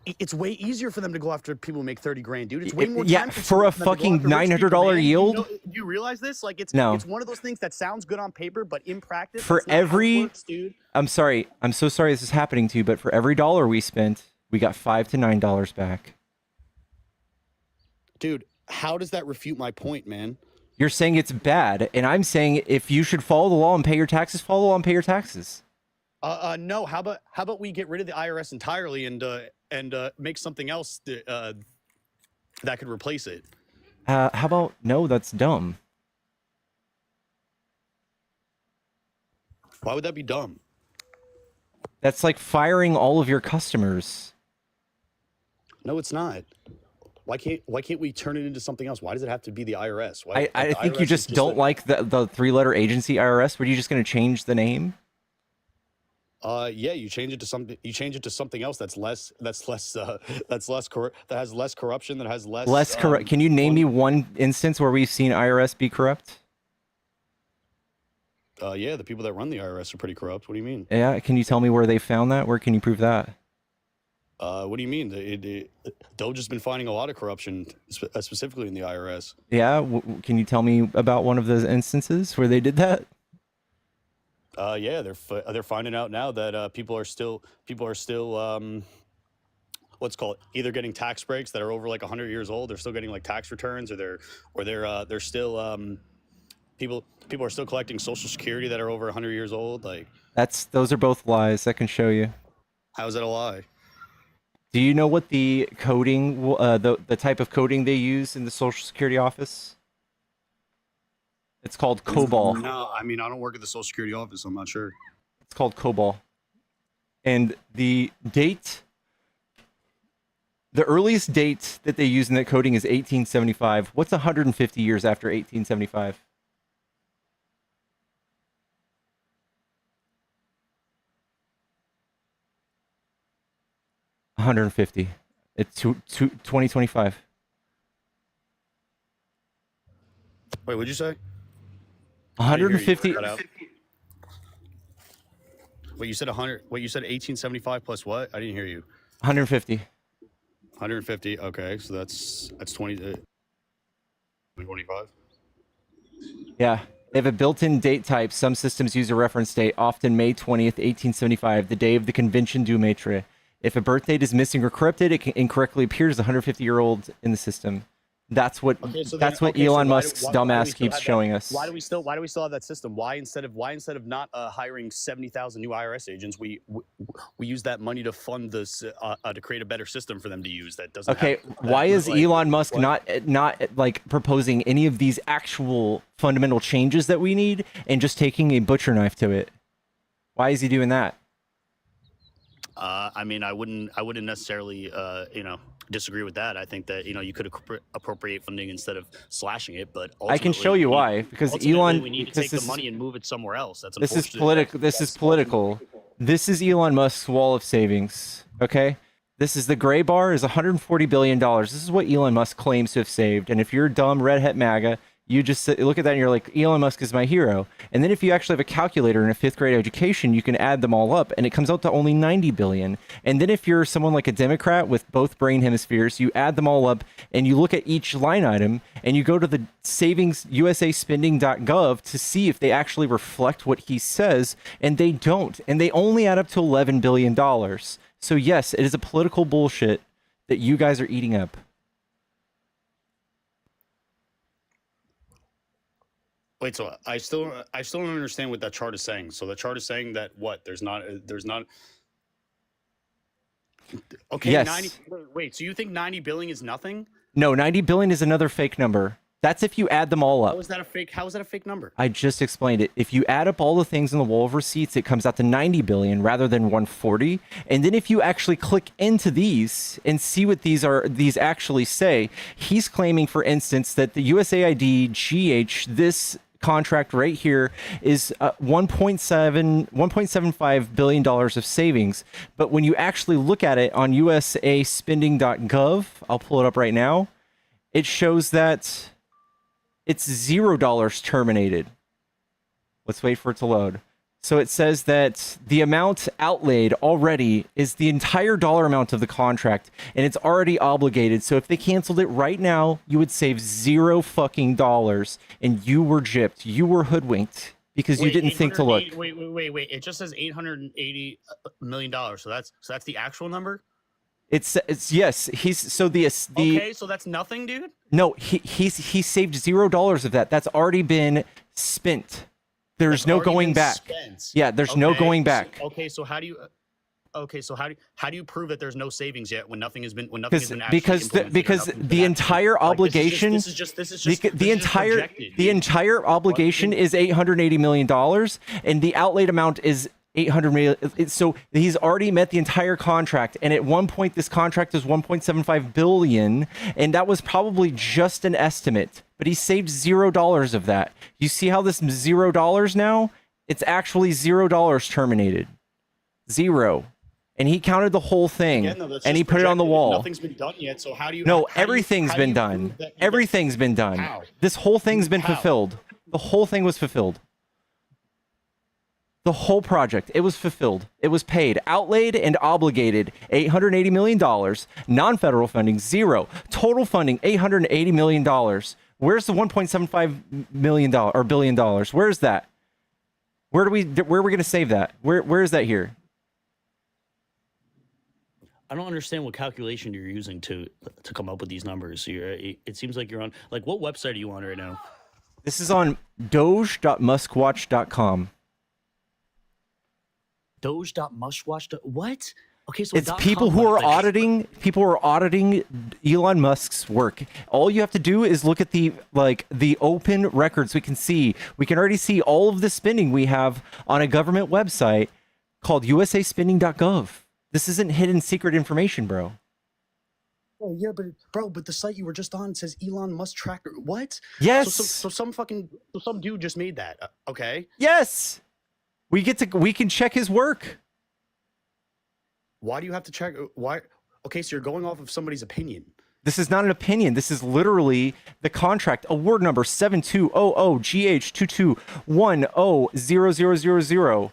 it's way easier for them to go after people who make 30 grand, dude. It's way more Yeah, time for a consuming them to go fucking after rich people, $900 man. yield? Do you realize this? Like, it's No. it's one of those things that sounds good on paper, but in practice, For that's not how it every- works, dude. I'm sorry. I'm so sorry this is happening to you, but for every dollar we spent, we got $5 to $9 back. Dude, how does that refute my point, man? You're saying it's bad, and I'm saying if you should follow the law and pay your taxes, follow the law and pay your taxes. No. How about we get rid of the IRS entirely and make something else that could replace it? How about no? That's dumb. Why would that be dumb? That's like firing all of your customers. No, it's not. Why can't we turn it into something else? Why does it have to be the IRS? Why, I the think IRS you is just don't like the three-letter agency IRS. Were you just going to change the name? Yeah, you change it to something else that has less corruption, that has less Corrupt. Can you name me one instance where we've seen IRS be corrupt? Yeah, the people that run the IRS are pretty corrupt. What do you mean? Yeah, can you tell me where they found that? Where can you prove that? What do you mean? Doge has been finding a lot of corruption, specifically in the IRS. Yeah, can you tell me about one of those instances where they did that? Yeah, they're finding out now that people are still what's called either getting tax breaks that are over like 100 years old. They're still getting like tax returns, or they're still people are still collecting Social Security that are over 100 years old. Like, Those are both lies. I can show you. how is that a lie? Do you know what the coding, the type of coding they use in the Social Security office? It's called COBOL. No, I mean, I don't work at the Social Security office, so I'm not sure. It's called COBOL. And the earliest date that they use in that coding is 1875. What's 150 years after 1875? $150. It's 2025. Wait, what'd you say? 150. Cut out. Wait, you said 100. Wait, you said 1875 plus what? I didn't hear you. 150. 150. Okay, so that's 25. Yeah. They have a built-in date type. Some systems use a reference date, often May 20th, 1875, the day of the Convention du Maitre. If a birth date is missing or corrupted, it incorrectly appears 150-year-old in the system. That's what Okay, so that's then, what okay, so Elon why do- Musk's why do we dumbass still keeps have that? showing us. Why do we still have that system? Why instead of not hiring 70,000 new IRS agents, we use that money to fund this to create a better system for them to use that doesn't. Okay, have, why is like, Elon Musk what? not like proposing any of these actual fundamental changes that we need and just taking a butcher knife to it? Why is he doing that? I mean, I wouldn't necessarily, disagree with that. I think that you could appropriate funding instead of slashing it. But I can show you why. Because Elon, we need to take the money and move it somewhere else. That's this is unfortunate. political. This is political. This is Elon Musk's wall of savings. Okay, this is the gray bar is $140 billion. This is what Elon Musk claims to have saved. And if you're dumb red hat MAGA, you just look at that and you're like, Elon Musk is my hero. And then if you actually have a calculator in a 5th grade education, you can add them all up and it comes out to only 90 billion. And then if you're someone like a Democrat with both brain hemispheres, you add them all up and you look at each line item and you go to the savings usaspending.gov to see if they actually reflect what he says, and they don't. And they only add up to $11 billion. So yes, it is a political bullshit that you guys are eating up. Wait, so I still don't understand what that chart is saying. So the chart is saying that what? There's not. Okay, Yes. 90. Wait, so you think 90 billion is nothing? No, 90 billion is another fake number. That's if you add them all up. How is that a fake number? I just explained it. If you add up all the things in the wall of receipts, it comes out to 90 billion rather than 140. And then if you actually click into these and see what these actually say, he's claiming, for instance, that the USAID GH, this contract right here, is $1.75 billion of savings. But when you actually look at it on usaspending.gov, I'll pull it up right now, it shows that it's $0 terminated. Let's wait for it to load. So it says that the amount outlaid already is the entire dollar amount of the contract, and it's already obligated. So if they canceled it right now, you would save $0, and you were gypped. You were hoodwinked because you didn't think to look. Wait. It just says $880 million. So that's the actual number. It's yes. Okay, so that's nothing, dude. No, he saved $0 of that. That's already been spent. There's no going back. Spent. Yeah, there's no going back. So how do you? Okay, so how do you prove that there's no savings yet when nothing has been actually because the entire obligation the entire obligation is $880 million, and the outlaid amount is 800 million. So he's already met the entire contract, and at one point this contract is 1.75 billion, and that was probably just an estimate, but he saved $0 of that. You see how this $0 now? It's actually $0 terminated. Zero. And he counted the whole thing, and he put it on the wall. Nothing's been done yet, so how do you? No, everything's been done. Everything's been done. How? This whole thing's been fulfilled. The whole thing was fulfilled. The whole project, it was fulfilled. It was paid, outlaid, and obligated. $880 million. Non-federal funding, $0. Total funding, $880 million. Where's the $1.75 million or billion dollars? Where's that? Where are we going to save that? Where is that here? I don't understand what calculation you're using to come up with these numbers. It seems like you're on, like, what website are you on right now? This is on doge.muskwatch.com. Doge.muskwatch. What? Okay, so it's people who are auditing Elon Musk's work. All you have to do is look at the open records. We can already see all of the spending we have on a government website called usaspending.gov. This isn't hidden secret information, bro. Oh yeah, but the site you were just on says Elon Musk tracker. What? Yes. So some dude just made that. Okay. Yes. We can check his work. Why do you have to check? Why? Okay, so you're going off of somebody's opinion. This is not an opinion. This is literally the contract. Award number 7200GH22100000.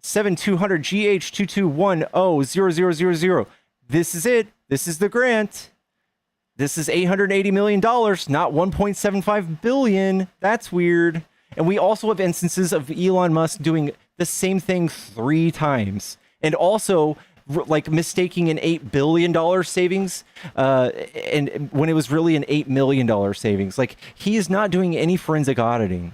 7200GH22100000. This is it. This is the grant. This is $880 million, not $1.75 billion. That's weird. And we also have instances of Elon Musk doing the same thing 3 times. And also like mistaking an $8 billion savings, and when it was really an $8 million savings. Like, he is not doing any forensic auditing.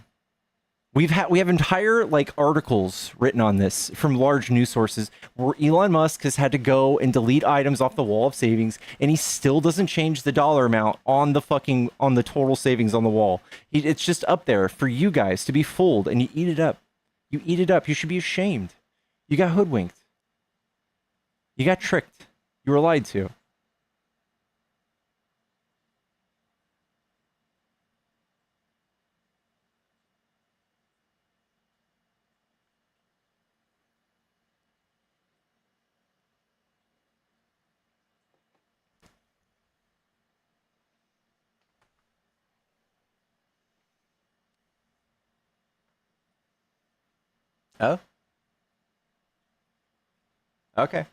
We have entire like articles written on this from large news sources where Elon Musk has had to go and delete items off the wall of savings, and he still doesn't change the dollar amount on the total savings on the wall. It's just up there for you guys to be fooled, and you eat it up. You eat it up. You should be ashamed. You got hoodwinked. You got tricked. You were lied to. Oh? Okay.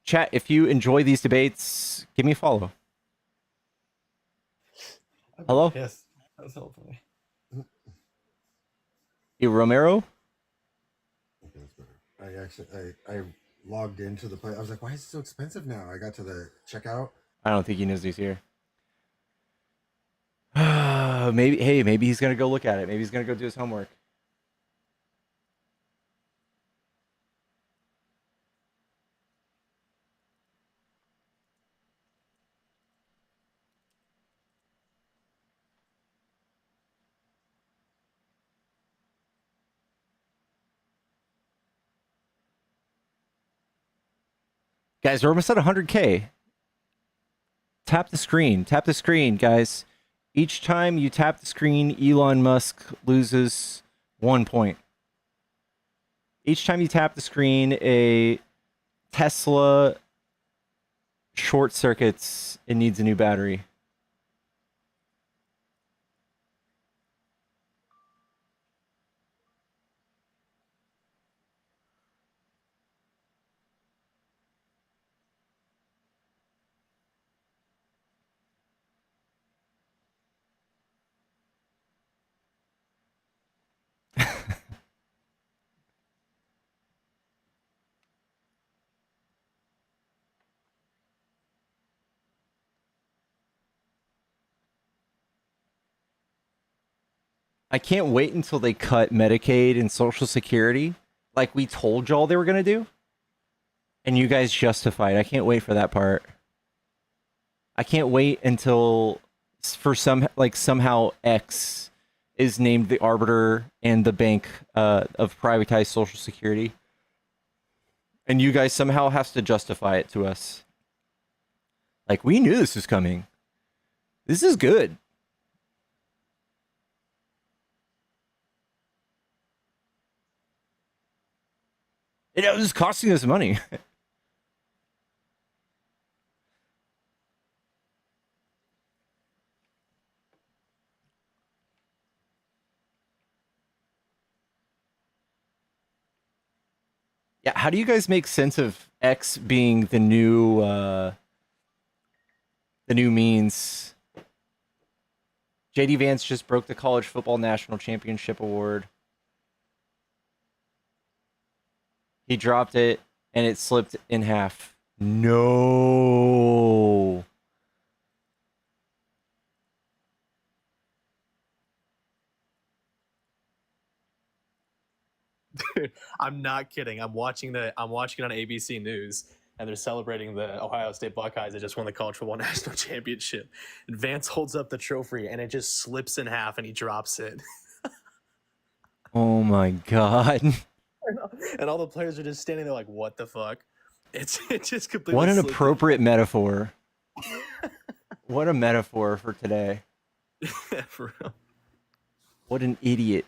Chat, if you enjoy these debates, give me a follow. Hello? Yes, that's helpful. Hey, Romero? Okay, that's better. I logged into the play. I was like, why is it so expensive now? I got to the checkout. I don't think he knows he's here. Maybe he's gonna go look at it. Maybe he's gonna go do his homework. Guys, we're almost at 100K. Tap the screen. Tap the screen, guys. Each time you tap the screen, Elon Musk loses 1 point. Each time you tap the screen, a Tesla short circuits and needs a new battery. I can't wait until they cut Medicaid and Social Security like we told y'all they were going to do. And you guys justified. I can't wait for that part. I can't wait until somehow X is named the arbiter and the bank of privatized Social Security. And you guys somehow has to justify it to us. Like, we knew this was coming. This is good. It was costing us money. Yeah, how do you guys make sense of X being the new means? JD Vance just broke the college football national championship award. He dropped it and it slipped in half. No. I'm not kidding. I'm watching it on ABC News, and they're celebrating the Ohio State Buckeyes that just won the college football national championship. And Vance holds up the trophy, and it just slips in half, and he drops it. Oh my god. And all the players are just standing there like, "What the fuck?" It just completely. What an slipped in appropriate metaphor. What a metaphor for today. half. For real. What an idiot.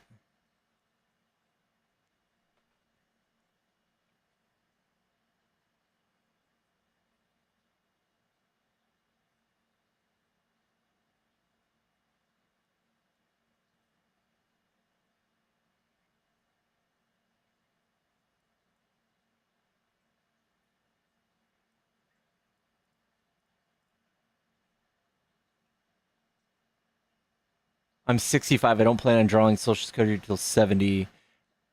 I'm 65. I don't plan on drawing Social Security until 70.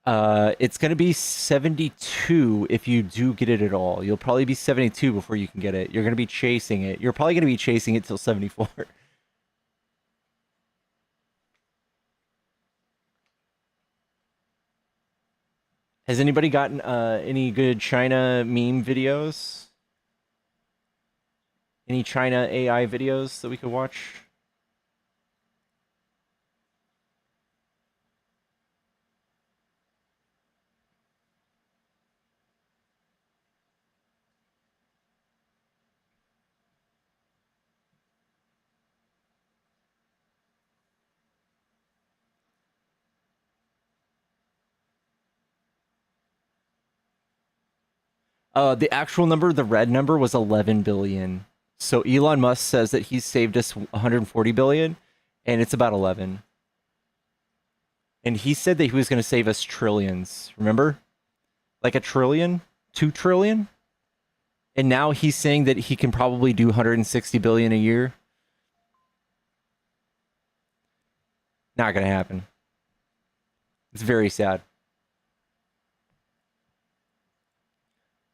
It's gonna be 72 if you do get it at all. You'll probably be 72 before you can get it. You're gonna be chasing it. You're probably gonna be chasing it till 74. Has anybody gotten any good China meme videos? Any China AI videos that we could watch? The actual number, the red number, was 11 billion. So Elon Musk says that he's saved us 140 billion, and it's about 11. And he said that he was going to save us trillions. Remember? Like a trillion? 2 trillion? And now he's saying that he can probably do 160 billion a year. Not going to happen. It's very sad.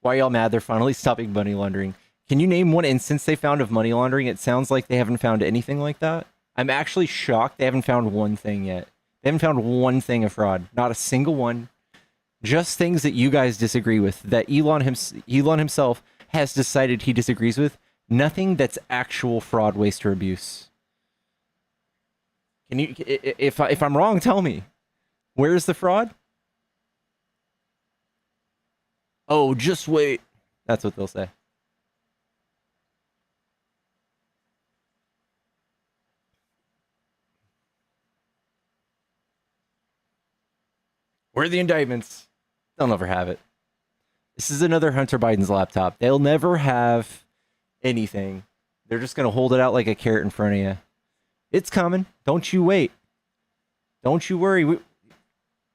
Why are y'all mad? They're finally stopping money laundering. Can you name one instance they found of money laundering? It sounds like they haven't found anything like that. I'm actually shocked they haven't found one thing yet. They haven't found one thing of fraud. Not a single one. Just things that you guys disagree with, that Elon himself has decided he disagrees with. Nothing that's actual fraud, waste, or abuse. Can you, if I'm wrong, tell me. Where's the fraud? Oh, just wait. That's what they'll say. Where are the indictments? They'll never have it. This is another Hunter Biden's laptop. They'll never have anything. They're just going to hold it out like a carrot in front of you. It's coming. Don't you wait. Don't you worry.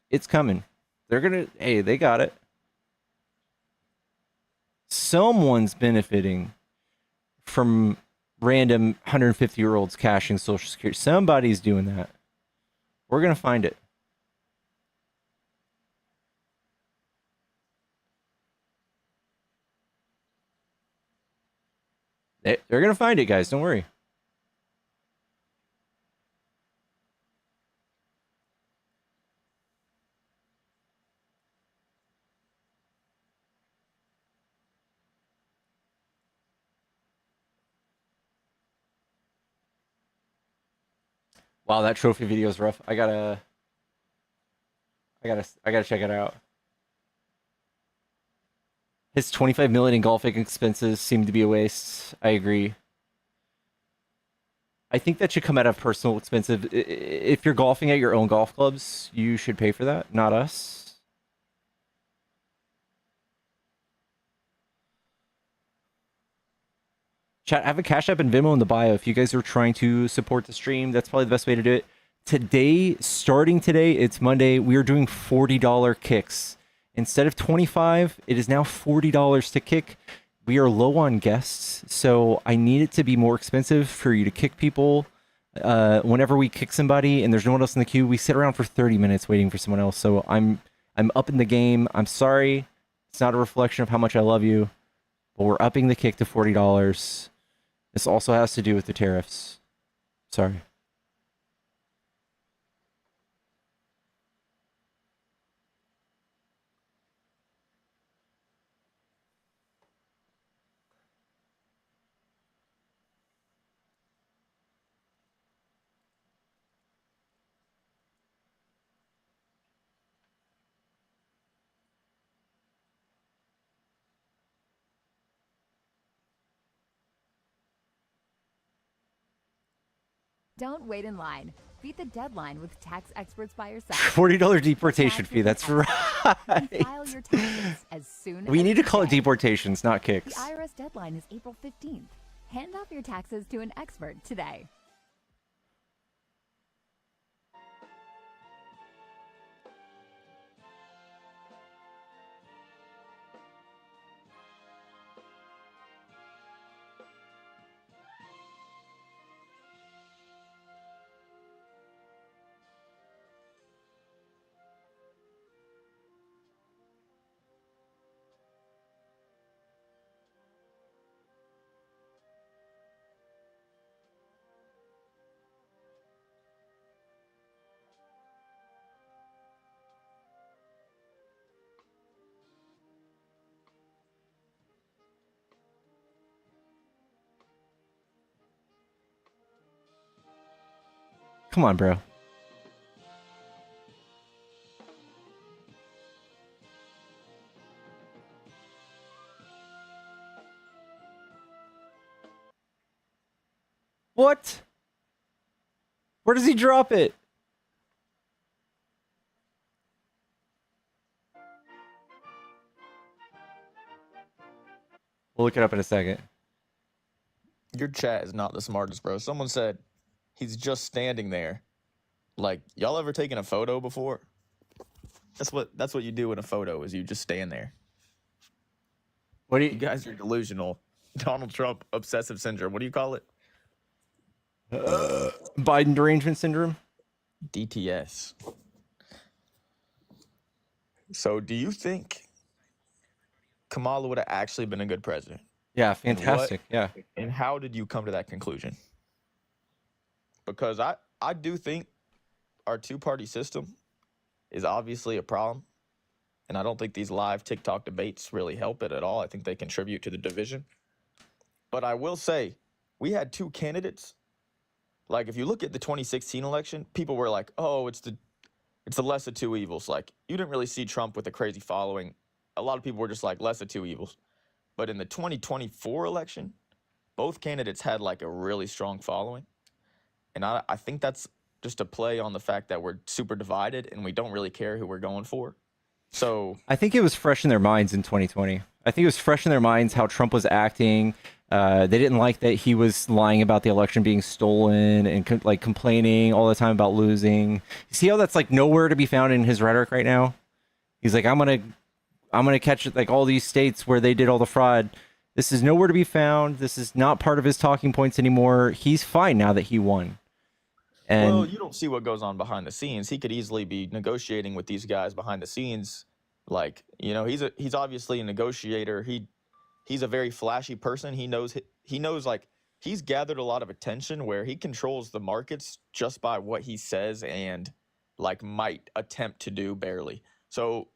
It's coming. They're going to... Hey, they got it. Someone's benefiting from random 150-year-olds cashing Social Security. Somebody's doing that. We're going to find it. They're going to find it, guys. Don't worry. Wow, that trophy video is rough. I gotta check it out. His 25 million in golfing expenses seem to be a waste. I agree. I think that should come out of personal expensive. If you're golfing at your own golf clubs, you should pay for that, not us. Chat, I have a Cash App and Venmo in the bio. If you guys are trying to support the stream, that's probably the best way to do it. Today, starting today, it's Monday, we are doing $40 kicks. Instead of $25, it is now $40 to kick. We are low on guests, so I need it to be more expensive for you to kick people. Whenever we kick somebody and there's no one else in the queue, we sit around for 30 minutes waiting for someone else. So I'm up in the game. I'm sorry. It's not a reflection of how much I love you, but we're upping the kick to $40. This also has to do with the tariffs. Sorry. Don't wait in line. Beat the deadline with tax experts by your side. $40 deportation fee. That's right. File your taxes as soon We as need to call it today. deportations, not The kicks. IRS deadline is April 15th. Hand off your taxes to an expert today. Come on, bro. What? Where does he drop it? We'll look it up in a second. Your chat is not the smartest, bro. Someone said he's just standing there. Like, y'all ever taken a photo before? That's what you do in a photo, is you just stand there. What do You guys are delusional. Donald Trump obsessive syndrome. What do you call it? Biden derangement syndrome? DTS. So do you think Kamala would have actually been a good president? Yeah, fantastic. Yeah. And how did you come to that conclusion? Because I do think our two-party system is obviously a problem. And I don't think these live TikTok debates really help it at all. I think they contribute to the division. But I will say, we had two candidates. Like, if you look at the 2016 election, people were like, oh, it's the less of two evils. Like, you didn't really see Trump with a crazy following. A lot of people were just like, less of two evils. But in the 2024 election, both candidates had like a really strong following. And I think that's just a play on the fact that we're super divided and we don't really care who we're going for. So I think it was fresh in their minds in 2020. I think it was fresh in their minds how Trump was acting. They didn't like that he was lying about the election being stolen and complaining all the time about losing. You see how that's like nowhere to be found in his rhetoric right now? He's like, I'm gonna catch like all these states where they did all the fraud. This is nowhere to be found. This is not part of his talking points anymore. He's fine now that he won. And well, you don't see what goes on behind the scenes. He could easily be negotiating with these guys behind the scenes. Like, you know, he's obviously a negotiator. He's a very flashy person. He knows like he's gathered a lot of attention where he controls the markets just by what he says and like might attempt to do barely. So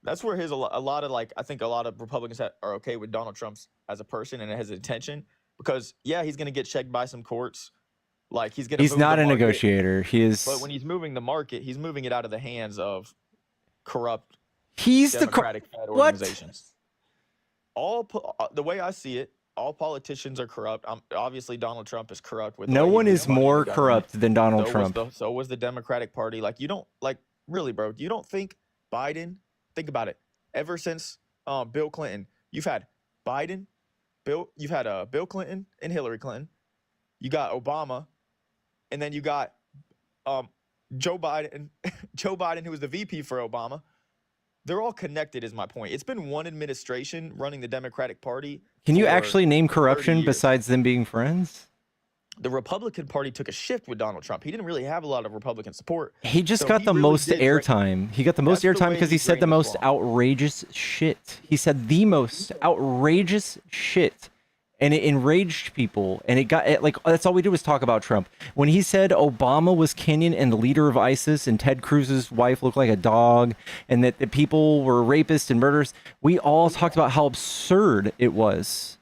that's where a lot of like I think a lot of Republicans are okay with Donald Trump as a person and his attention because yeah, he's going to get checked by some courts. Like he's not a negotiator. He is. But when he's moving the market, he's moving it out of the hands of corrupt He's Democratic fed organizations. The way I see it, all politicians are corrupt. Obviously, Donald Trump is corrupt. No one is more corrupt than Donald Trump. So was the Democratic Party. Like you don't really, bro. You don't think Biden? Think about it. Ever since Bill Clinton, you've had Biden, you've had Bill Clinton and Hillary Clinton. You got Obama. And then you got Joe Biden, who was the VP for Obama. They're all connected, is my point. It's been one administration running the Democratic Party. Can you actually name corruption besides them being friends? The Republican Party took a shift with Donald Trump. He didn't really have a lot of Republican support. He just got the most airtime. He got the most airtime because he said the most outrageous shit. He said the most outrageous shit. And it enraged people, and it got like that's all we did was talk about Trump. When he said Obama was Kenyan and the leader of ISIS, and Ted Cruz's wife looked like a dog, and that the people were rapists and murderers, we all talked about how absurd it was.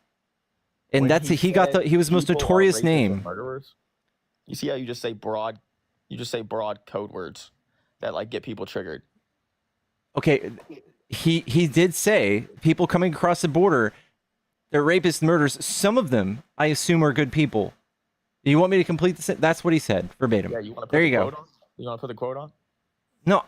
And he was the most notorious name. Murderers. You see how you just say broad code words that like get people triggered. Okay, he did say people coming across the border. They're rapists and murderers. Some of them, I assume, are good people. You want me to complete this? That's what he said, verbatim. Yeah, you want to put there the you quote go. On? You want to put the quote on? No,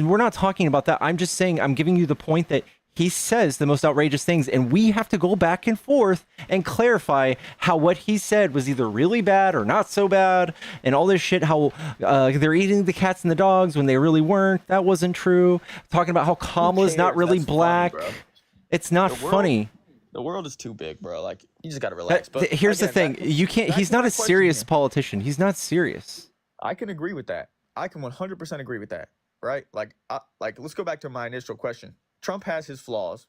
we're not talking about that. I'm just saying, I'm giving you the point that he says the most outrageous things, and we have to go back and forth and clarify how what he said was either really bad or not so bad, and all this shit, how they're eating the cats and the dogs when they really weren't. That wasn't true. Talking about how Kamala's not really That's black. funny, it's not funny. The world is too big, bro. Like, you just got to relax. But here's the thing. You can't. He's not a serious politician. He's not serious. I can agree with that. I can 100% agree with that, right? Like, let's go back to my initial question. Trump has his flaws,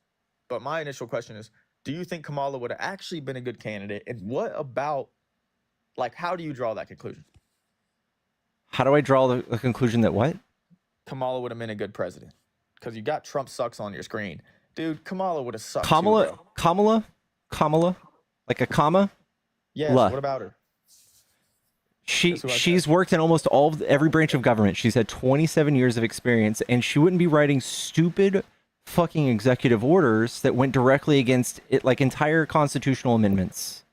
but my initial question is, do you think Kamala would have actually been a good candidate? And what about, like, how do you draw that conclusion? How do I draw the conclusion that what? Kamala would have been a good president. Because you got Trump sucks on your screen. Dude, Kamala would have sucked Kamala, too, bro. Kamala, like a comma? Yes, La. what about her? That's who I She's said. worked in almost every branch of government. She's had 27 years of experience, and she wouldn't be writing stupid fucking executive orders that went directly against it, like entire constitutional amendments.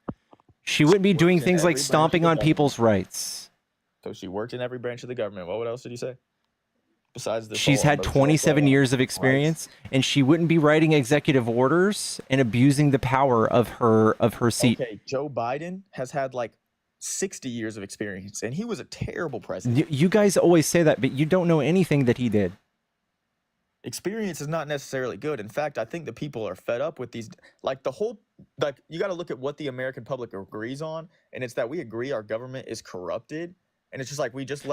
She wouldn't be doing worked in things like every branch of stomping the on government. people's rights. So she worked in every branch of the government. What else did you say? Besides this, She's whole had emotional 27 play on years of rights? experience, and she wouldn't be writing executive orders and abusing the power of her seat. Okay, Joe Biden has had like 60 years of experience, and he was a terrible president. You guys always say that, but you don't know anything that he did. Experience is not necessarily good. In fact, I think the people are fed up with these. Like you got to look at what the American public agrees on, and it's that we agree our government is corrupted, and it's just like we just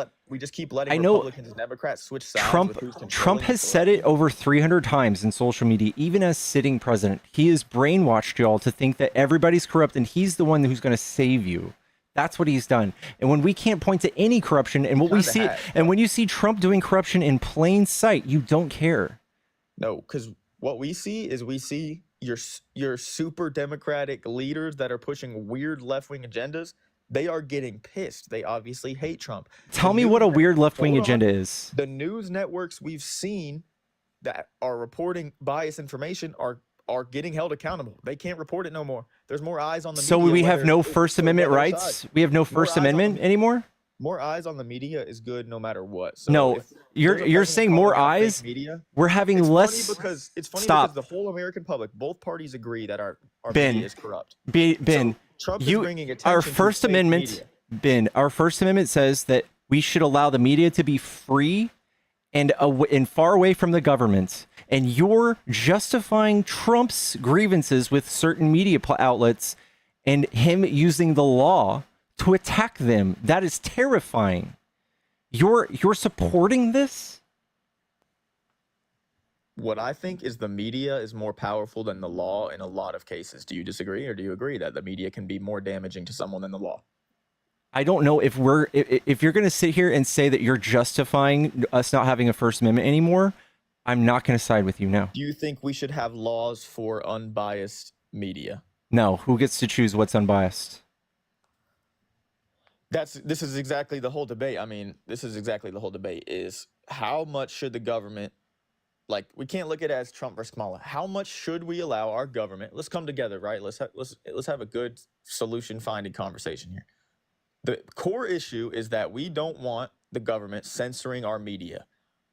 keep letting I know Republicans and Democrats switch sides. Trump with who's controlling Trump the has said it corruption. over 300 times in social media, even as sitting president. He has brainwashed y'all to think that everybody's corrupt and he's the one who's going to save you. That's what he's done. And when we can't point to any corruption, and what we Kinda see, has, and when you see Trump doing corruption in plain sight, you don't care. No, because what we see is your super democratic leaders that are pushing weird left-wing agendas. They are getting pissed. They obviously hate Trump. Tell The me what a news net- weird left-wing hold on. agenda is. The news networks we've seen that are reporting biased information are getting held accountable. They can't report it no more. There's more eyes on the So media. we have whether no it's First good or Amendment the other rights? side. We have no More First eyes on the Amendment media. anymore? More eyes on the media is good no matter what. So No, if you're there's a you're president saying calling more out fake eyes? media, We're having it's less. funny because Stop. the whole American public, both parties agree that our Ben, media is corrupt. Ben, So Trump is you, bringing attention our to First fake Amendment, media. Ben, our First Amendment says that we should allow the media to be free and far away from the government. And you're justifying Trump's grievances with certain media outlets and him using the law to attack them. That is terrifying. You're supporting this? What I think is the media is more powerful than the law in a lot of cases. Do you disagree, or do you agree that the media can be more damaging to someone than the law? I don't know if you're going to sit here and say that you're justifying us not having a First Amendment anymore. I'm not going to side with you now. Do you think we should have laws for unbiased media? No, who gets to choose what's unbiased? This is exactly the whole debate. I mean, this is exactly the whole debate is how much should the government, like, we can't look at it as Trump versus Kamala. How much should we allow our government? Let's come together, right? Let's have a good solution finding conversation here. The core issue is that we don't want the government censoring our media,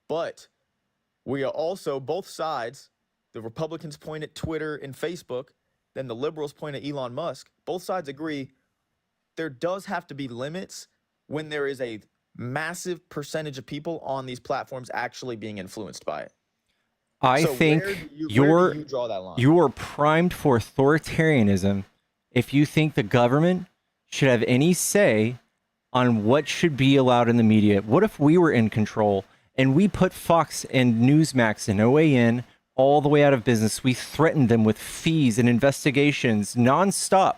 but we are also both sides. The Republicans point at Twitter and Facebook, then the liberals point at Elon Musk. Both sides agree there does have to be limits when there is a massive percentage of people on these platforms actually being influenced by it. I So think where do you draw that line? you're primed for authoritarianism if you think the government should have any say on what should be allowed in the media. What if we were in control and we put Fox and Newsmax and OAN all the way out of business? We threatened them with fees and investigations nonstop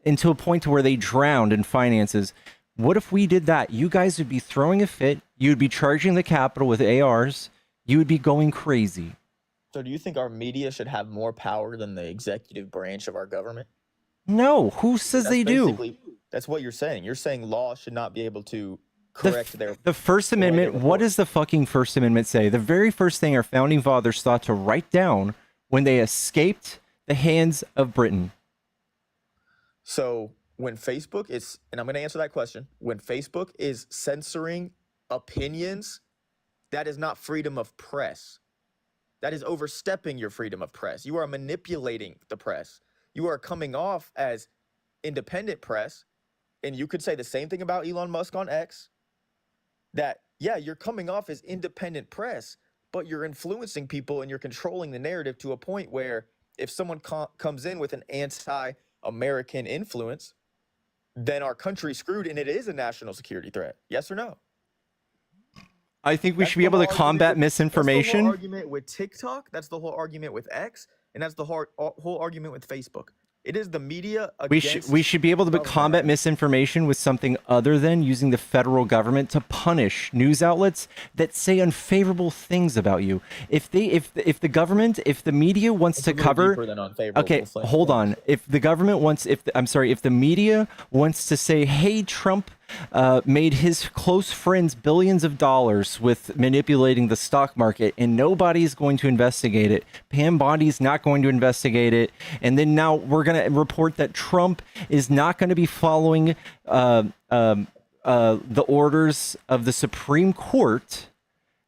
into a point to where they drowned in finances. What if we did that? You guys would be throwing a fit. You would be charging the Capitol with ARs. You would be going crazy. So do you think our media should have more power than the executive branch of our government? No, who says they do? Basically, that's what you're saying. You're saying law should not be able to correct their... The First Amendment, what does the fucking First Amendment say? The very first thing our founding fathers thought to write down when they escaped the hands of Britain. So when Facebook is, and I'm going to answer that question, when Facebook is censoring opinions, that is not freedom of press. That is overstepping your freedom of press. You are manipulating the press. You are coming off as independent press, and you could say the same thing about Elon Musk on X, that, yeah, you're coming off as independent press, but you're influencing people and you're controlling the narrative to a point where if someone comes in with an anti-American influence, then our country's screwed and it is a national security threat. Yes or no? I think we That's should be the able to whole combat argument That's the misinformation. whole argument with TikTok. That's the whole argument with X. And that's the whole argument with Facebook. It is the media against... We should be able to government. combat misinformation with something other than using the federal government to punish news outlets that say unfavorable things about you. If the government, if the media wants It's to a little cover, deeper than unfavorable okay, things. hold on. If the government wants, if the media wants to say, hey, Trump made his close friends billions of dollars with manipulating the stock market, and nobody's going to investigate it. Pam Bondi's not going to investigate it. And then now we're going to report that Trump is not going to be following the orders of the Supreme Court,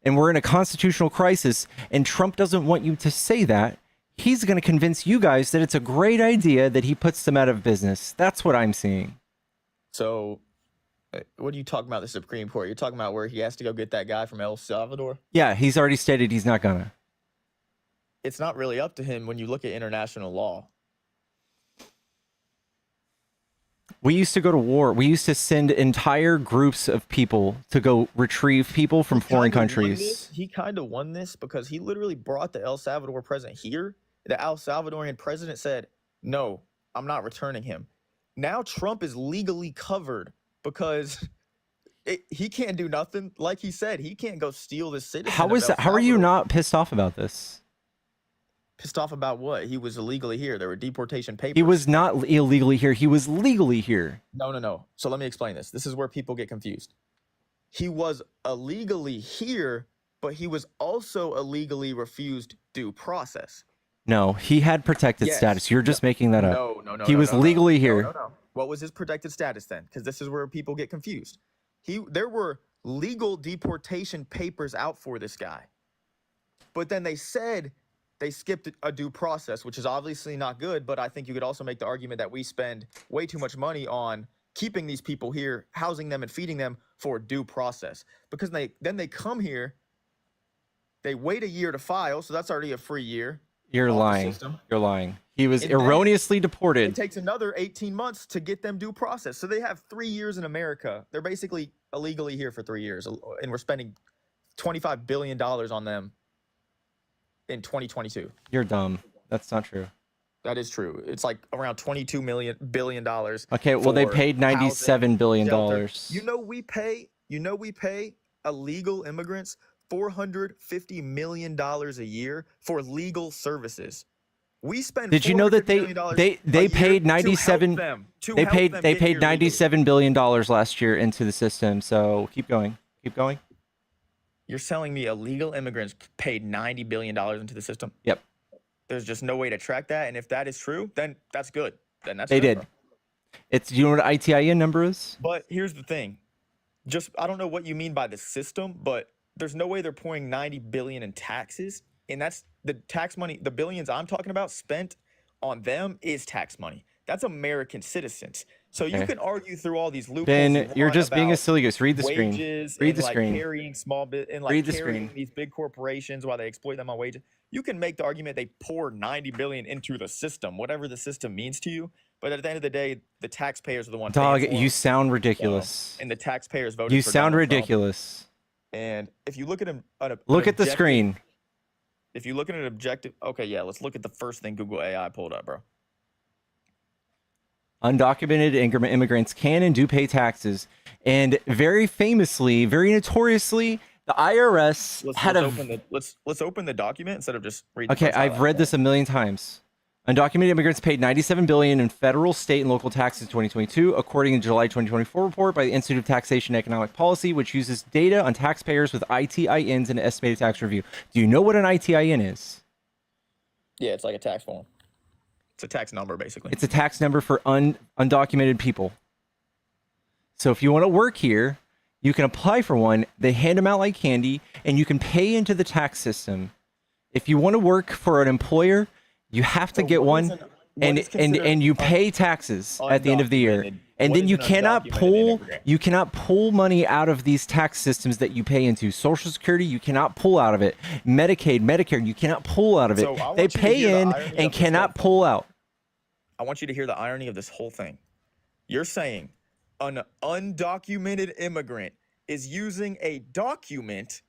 and we're in a constitutional crisis, and Trump doesn't want you to say that. He's going to convince you guys that it's a great idea that he puts them out of business. That's what I'm seeing. So, what are you talking about, the Supreme Court? You're talking about where he has to go get that guy from El Salvador? Yeah, he's already stated he's not gonna. It's not really up to him when you look at international law. We used to go to war. We used to send entire groups of people to go retrieve people from foreign countries. He kind of won this because he literally brought the El Salvador president here. The El Salvadorian president said, no, I'm not returning him. Now Trump is legally covered because he can't do nothing. Like he said, he can't go steal the citizen. How is that? How are you not pissed off about this? Pissed off about what? He was illegally here. There were deportation papers. He was not illegally here. He was legally here. No. So let me explain this. This is where people get confused. He was illegally here, but he was also illegally refused due process. No, he had protected status. You're just making that up. No. He was legally here. No. What was his protected status then? Because this is where people get confused. There were legal deportation papers out for this guy. But then they said they skipped a due process, which is obviously not good, but I think you could also make the argument that we spend way too much money on keeping these people here, housing them and feeding them for due process. Because then they come here, they wait a year to file, so that's already a free year. You're lying. You're lying. He was erroneously deported. It takes another 18 months to get them due process. So they have 3 years in America. They're basically illegally here for 3 years, and we're spending $25 billion on them in 2022. You're dumb. That's not true. That is true. It's like around $22 billion. Okay, well they paid $97 billion. You know we pay illegal immigrants $450 million a year for legal services. We spend. Did you know that they paid 97? They paid $97 billion last year into the system. So keep going. Keep going. You're telling me illegal immigrants paid $90 billion into the system? Yep. There's just no way to track that, and if that is true, then that's good. Then that's they good, did. Bro. It's, you know what ITIN number is? But here's the thing. I don't know what you mean by the system, but there's no way they're pouring $90 billion in taxes, and that's the tax money. The billions I'm talking about spent on them is tax money. That's American citizens. So you can argue through all these loopholes. Ben, you're just being a silly goose. Read the screen. Read the screen. Carrying small bit and like Read the carrying screen. these big corporations while they exploit them on wages. You can make the argument they pour $90 billion into the system, whatever the system means to you. But at the end of the day, the taxpayers are the ones. Dog, paying for you it. sound ridiculous. And the taxpayers voted. You for sound Donald Trump. ridiculous. And if you look at look at the screen. If you look at an objective, okay, yeah, let's look at the first thing Google AI pulled up, bro. Undocumented immigrants can and do pay taxes. And very famously, very notoriously, the IRS let's open the document instead of just reading. Okay, I've read this a million times. Undocumented immigrants paid $97 billion in federal, state, and local taxes in 2022, according to July 2024 report by the Institute of Taxation and Economic Policy, which uses data on taxpayers with ITINs and estimated tax review. Do you know what an ITIN is? Yeah, it's like a tax form. It's a tax number, basically. It's a tax number for undocumented people. So if you want to work here, you can apply for one. They hand them out like candy, and you can pay into the tax system. If you want to work for an employer, you have to get one, and you pay taxes at the end of the year. And then you cannot pull money out of these tax systems that you pay into. Social Security, you cannot pull out of it. Medicaid, Medicare, you cannot pull out of it. They pay in and cannot pull out. I want you to hear the irony of this whole thing. You're saying an undocumented immigrant is using a document.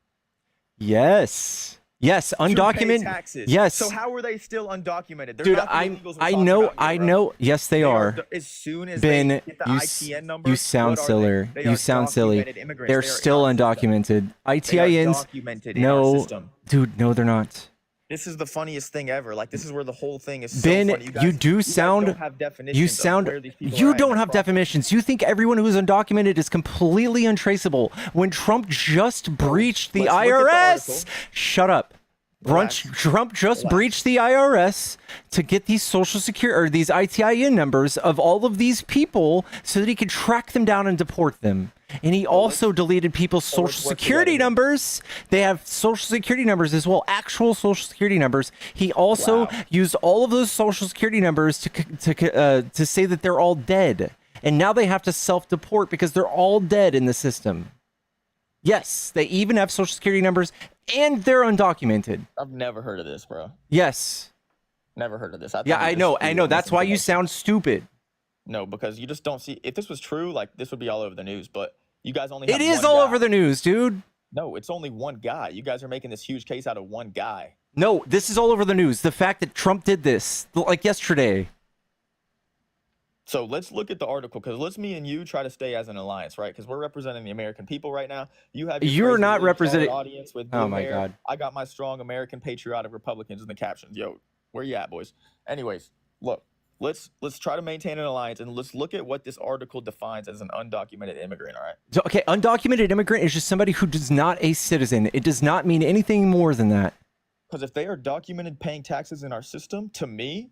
Yes. Yes, undocumented taxes. Yes. So how are they still undocumented? They're Dude, not the I know. Yes, they are. As soon as Ben, they get the ITN number, you sound silly. You sound silly. They're still undocumented. ITINs. Documented in our system. Dude, no, they're not. This is the funniest thing ever. Like, this is where the whole thing is so Ben, funny. you do sound. don't have definitions You of sound. where these people You are at in don't their have process. definitions. You think everyone who's undocumented is completely untraceable when Trump just breached the let's look at the IRS. article. Shut up. Relax. Trump just Relax. breached the IRS to get these social security or these ITIN numbers of all of these people so that he could track them down and deport them. And he also deleted people's let's social work security together. numbers. They have social security numbers as well, actual social security numbers. He also Wow. used all of those social security numbers to say that they're all dead. And now they have to self-deport because they're all dead in the system. Yes, they even have social security numbers and they're undocumented. I've never heard of this, bro. Yes. Never heard of this. Yeah, I know. That's why you sound stupid. No, because you just don't see. If this was true, like, this would be all over the news. But you guys only have It is one all guy. over the news, dude. No, it's only one guy. You guys are making this huge case out of one guy. No, this is all over the news. The fact that Trump did this, like yesterday. So let's look at the article, because let's me and you try to stay as an alliance, right? Because we're representing the American people right now. You have your You're crazy not blue representing- collar audience with Oh blue my hair. God. I got my strong American patriotic Republicans in the captions. Yo, where you at, boys? Anyways, look, let's try to maintain an alliance, and let's look at what this article defines as an undocumented immigrant. All right. So, okay, undocumented immigrant is just somebody who is not a citizen. It does not mean anything more than that. Because if they are documented paying taxes in our system, to me,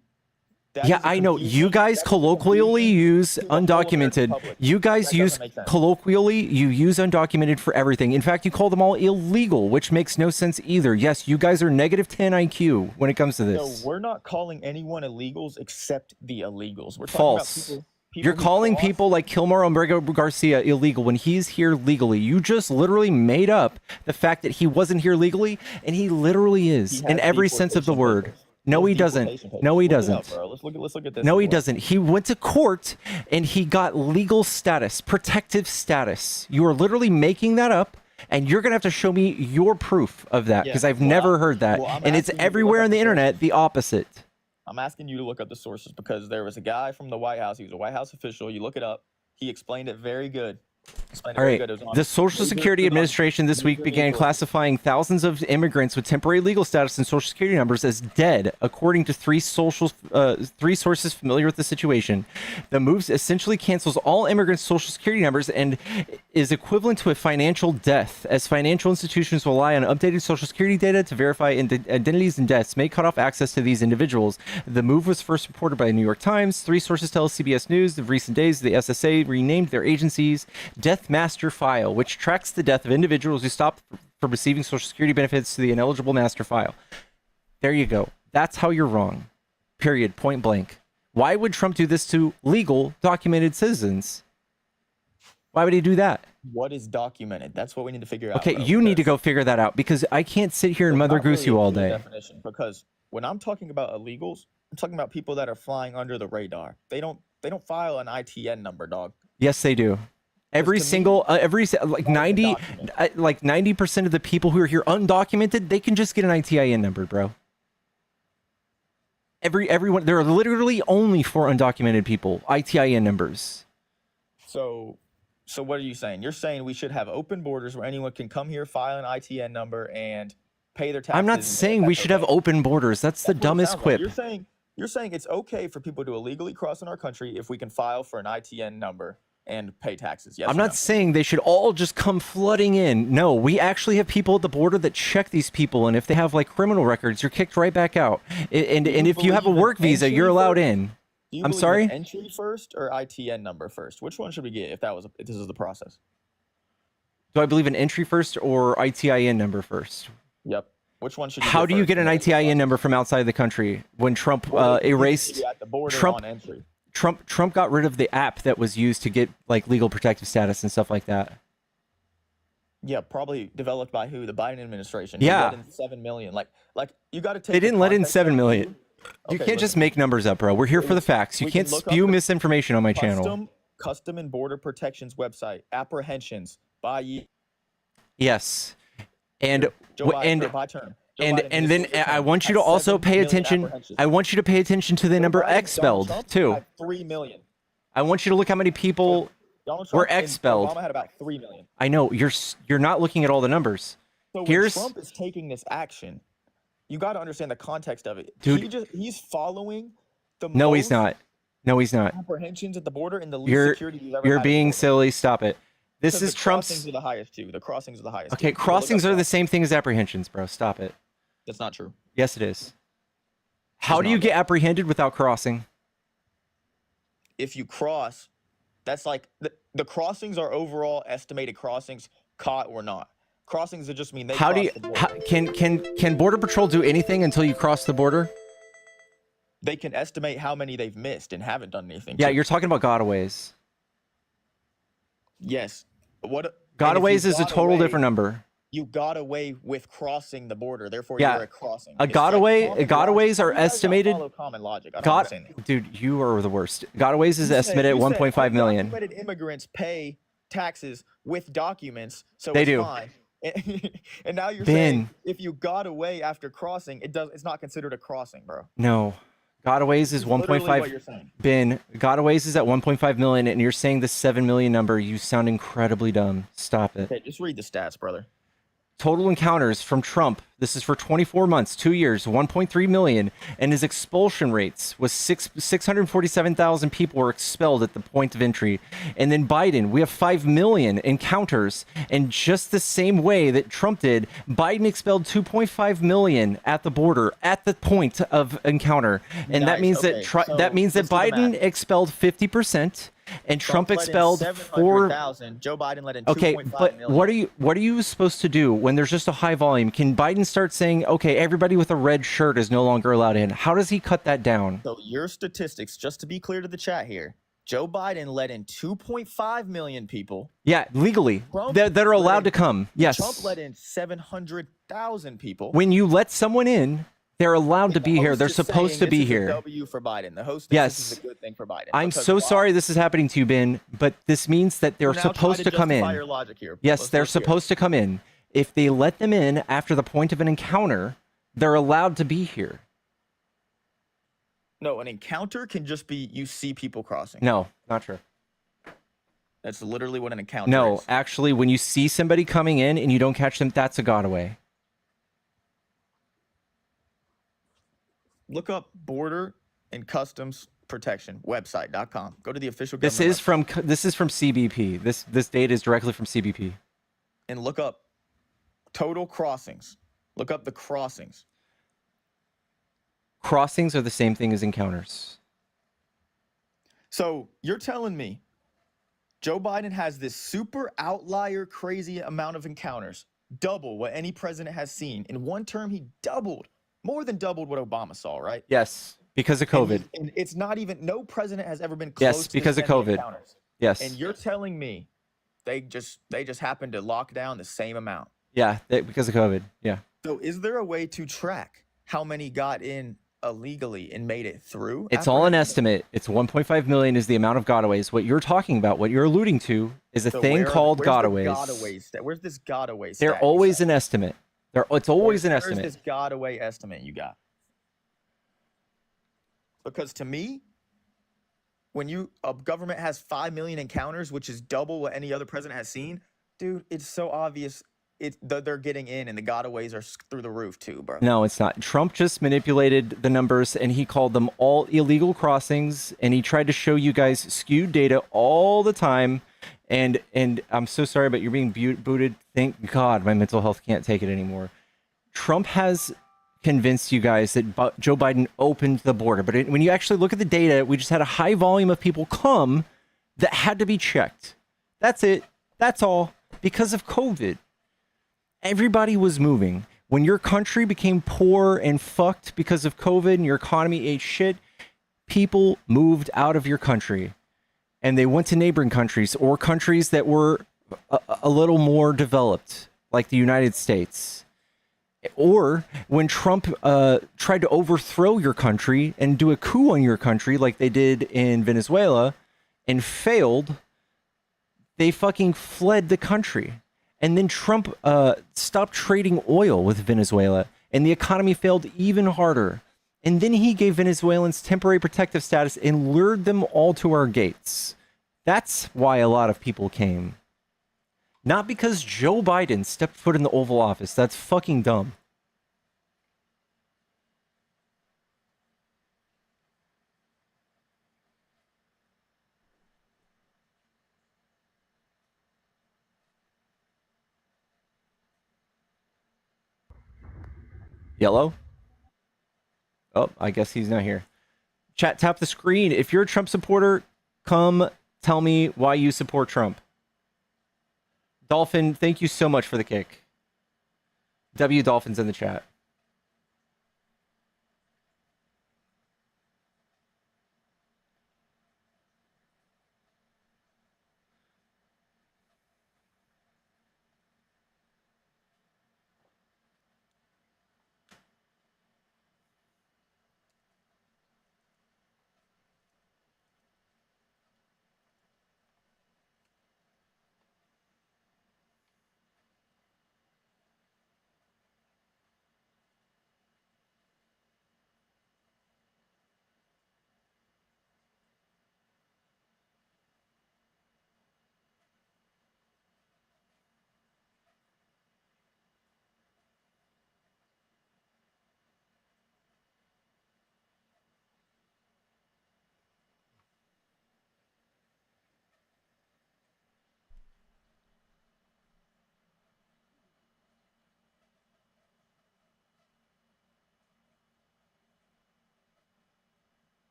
that Yeah, is a I know. confusion- You guys that is a colloquially confusion use to the whole American undocumented. public. You guys That use doesn't make sense. colloquially, you use undocumented for everything. In fact, you call them all illegal, which makes no sense either. Yes, you guys are negative 10 IQ when it comes to this. So we're not calling anyone illegals except the illegals. We're talking False. about people You're who calling cross- people like Kilmar Ombrego Garcia illegal when he's here legally. You just literally made up the fact that he wasn't here legally, and he literally is He in has every sense of the deportation word. papers. No, He he has doesn't. deportation papers. No, he Look it up, doesn't. bro. Let's look at this. No, he more. doesn't. He went to court and he got legal status, protective status. You are literally making that up, and you're going to have to show me your proof of that Yeah, because I've well, never heard that. well, I'm And it's asking you to look everywhere up on the the internet, the opposite. I'm asking you to look up the sources because there was a guy from the White House. He was a White House official. You look it up. He explained it very good. Explained it All very right. good. It was on The Social major- Security it was on Administration this week major began news classifying thousands of immigrants with temporary legal status and Social Security numbers as dead, according to three sources familiar with the situation. The move essentially cancels all immigrants' Social Security numbers and is equivalent to a financial death, as financial institutions rely on updated Social Security data to verify identities and deaths may cut off access to these individuals. The move was first reported by the New York Times. Three sources tell CBS News of recent days the SSA renamed their agency's Death Master File, which tracks the death of individuals who stopped from receiving Social Security benefits to the ineligible master file. There you go. That's how you're wrong. Period. Point blank. Why would Trump do this to legal, documented citizens? Why would he do that? What is documented? That's what we need to figure out. Okay, bro, you need to because go figure that out because I can't sit here and there's mother not goose really you a all clear day. definition, because when I'm talking about illegals, I'm talking about people that are flying under the radar. They don't file an ITN number, dog. Yes, they do. Every to me, single, like 90, undocumented. like 90% of the people who are here undocumented, they can just get an ITIN number, bro. Everyone, there are literally only 4 undocumented people, ITIN numbers. So what are you saying? You're saying we should have open borders where anyone can come here, file an ITN number, and pay their taxes. I'm not and saying we that's should have okay? open borders. That's the That's what it dumbest sounds like. quip. You're saying it's okay for people to illegally cross in our country if we can file for an ITN number and pay taxes. Yes. I'm or not no? saying they should all just come flooding in. No, we actually have people at the border that check these people, and if they have like criminal records, you're kicked right back out. And if you have a believe in work visa, entry you're allowed first? in. Do you I'm believe in sorry? entry first or ITN number first? Which one should we get if this is the process? Do I believe in entry first or ITIN number first? Yep. Which one should you How do you first? get an What is the ITIN process? number from outside the country when Trump Or do you erased? see you at the border Trump- on entry? Trump got rid of the app that was used to get like legal protective status and stuff like that. Yeah, probably developed by who? The Biden administration. Yeah. Who let in 7 million. Like you got to take. They the didn't let in context 7 of million. who- You Okay, can't just listen. make numbers up, bro. We're here for the facts. You We can can't look up spew the misinformation on my channel. Custom and Border Protection's website. Apprehensions by ye. Yes. And Joe Biden, and by turn. Joe and Biden, and his then Twitter I account want you to has also 7 pay million attention. apprehensions. I want you to pay attention to the Joe number Biden, expelled Donald Trump too. had 3 million. I want you to look how many people Donald were Trump and expelled. Obama had about 3 million. I know you're not looking at all the numbers. So when Here's- Trump is taking this action, you got to understand the context of it. Dude. He's following the No, he's most not. No, he's not. apprehensions at the border and the least You're security we've ever you're had at the being border. silly. Stop it. This Because is the crossings Trump's. are the highest too. The crossings are the highest. Okay, too. You can look up crossings are the crossings. same thing as apprehensions, bro. Stop it. That's not true. Yes, it is. How It's do you not, get bro. apprehended without crossing? If you cross, that's like the crossings are overall estimated crossings, caught or not. Crossings that just mean they How do cross you the border. can Border Patrol do anything until you cross the border? They can estimate how many they've missed and haven't done anything. Yeah, to. you're talking about gotaways. Yes. What? And if Gotaways you is a got total away, different number. You got away with crossing the border, therefore Yeah. you're a crossing. A It's like gotaway, common gotaways logic. are You guys don't estimated. follow common logic. I don't Got, understand that. dude, you are the worst. Gotaways is You estimated at said 1.5 million. undocumented immigrants pay taxes with documents, so They it's do. fine. And now you're Ben. saying if you got away after crossing, it's not considered a crossing, bro. No, gotaways is Literally what 1.5. you're saying. Ben, gotaways is at 1.5 million, and you're saying the 7 million number. You sound incredibly dumb. Stop it. Okay, just read the stats, brother. Total encounters from Trump. This is for 24 months, 2 years, 1.3 million, and his expulsion rates was 647,000 people were expelled at the point of entry. And then Biden, we have 5 million encounters, and just the same way that Trump did, Biden expelled 2.5 million at the border at the point of encounter, and that Nice, means okay, so that means that let's do the Biden math. expelled 50%, and Trump let in expelled 700,000. Joe Biden let in 2.5 Okay, but million. what are you supposed to do when there's just a high volume? Can Biden start saying, okay, everybody with a red shirt is no longer allowed in? How does he cut that down? So your statistics, just to be clear to the chat here, Joe Biden let in 2.5 million people. Yeah, legally, Trump that are let allowed in- to come. Yes. Trump let in 700,000 people. When you let someone in, they're allowed to The be here. host They're is supposed saying to this be is a here. W for Biden. The host thinks Yes. this is a good thing for Biden. I'm Because so why? sorry this is happening to you, Ben, but this means that they're So now try supposed to come justify in. your logic here. Yes, Let's they're hear it. supposed to come in. If they let them in after the point of an encounter, they're allowed to be here. No, an encounter can just be you see people crossing. No, not true. That's literally what an encounter No, is. actually, when you see somebody coming in and you don't catch them, that's a gotaway. Look up border and customs protection website.com. Go to the official This government is from CBP. This data is directly from CBP. and look up total crossings. Look up the crossings. Crossings are the same thing as encounters. So you're telling me Joe Biden has this super outlier crazy amount of encounters, double what any president has seen. In one term, he more than doubled what Obama saw, right? Yes, because of And COVID. and it's not even, no president has ever been close Yes, to because this of many COVID. encounters. Yes. And you're telling me they just happened to lock down the same amount. Yeah, because of COVID. Yeah. So is there a way to track how many got in illegally and made it through? It's all an apprehension? estimate. It's 1.5 million is the amount of gotaways. What you're talking about, what you're alluding to, is a So thing called where's the gotaways. gotaways? Where's this gotaway stat? They're you always said? an estimate. It's always an Where's estimate. this gotaway estimate you got? Because to me, when a government has 5 million encounters, which is double what any other president has seen, dude, it's so obvious they're getting in and the gotaways are through the roof too, bro. No, it's not. Trump just manipulated the numbers and he called them all illegal crossings and he tried to show you guys skewed data all the time. And I'm so sorry, but you're being booted. Thank God my mental health can't take it anymore. Trump has convinced you guys that Joe Biden opened the border. But when you actually look at the data, we just had a high volume of people come that had to be checked. That's it. That's all. Because of COVID. Everybody was moving. When your country became poor and fucked because of COVID and your economy ate shit, people moved out of your country and they went to neighboring countries or countries that were a little more developed, like the United States. Or when Trump tried to overthrow your country and do a coup on your country like they did in Venezuela and failed, they fucking fled the country. And then Trump stopped trading oil with Venezuela, and the economy failed even harder. And then he gave Venezuelans temporary protective status and lured them all to our gates. That's why a lot of people came. Not because Joe Biden stepped foot in the Oval Office. That's fucking dumb. Yellow? Oh, I guess he's not here. Chat, tap the screen. If you're a Trump supporter, come tell me why you support Trump. Dolphin, thank you so much for the kick. W Dolphin's in the chat.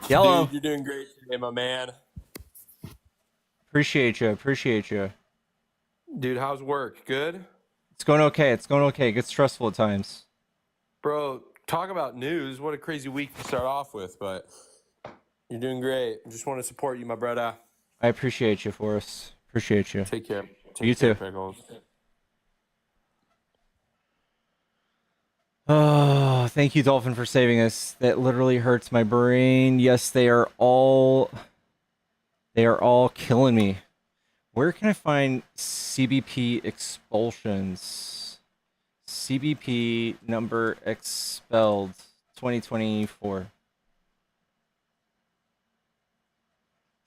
Yellow. Dude, you're doing great today, my man. Appreciate you. Appreciate you. Dude, how's work? Good? It's going okay. It's going okay. It gets stressful at times. Bro, talk about news. What a crazy week to start off with, but you're doing great. Just want to support you, my brother. I appreciate you, Forrest. Appreciate you. Take care. You Take care, too. Pickles. Oh, thank you, Dolphin, for saving us. That literally hurts my brain. Yes, they are all killing me. Where can I find CBP expulsions? CBP number expelled 2024.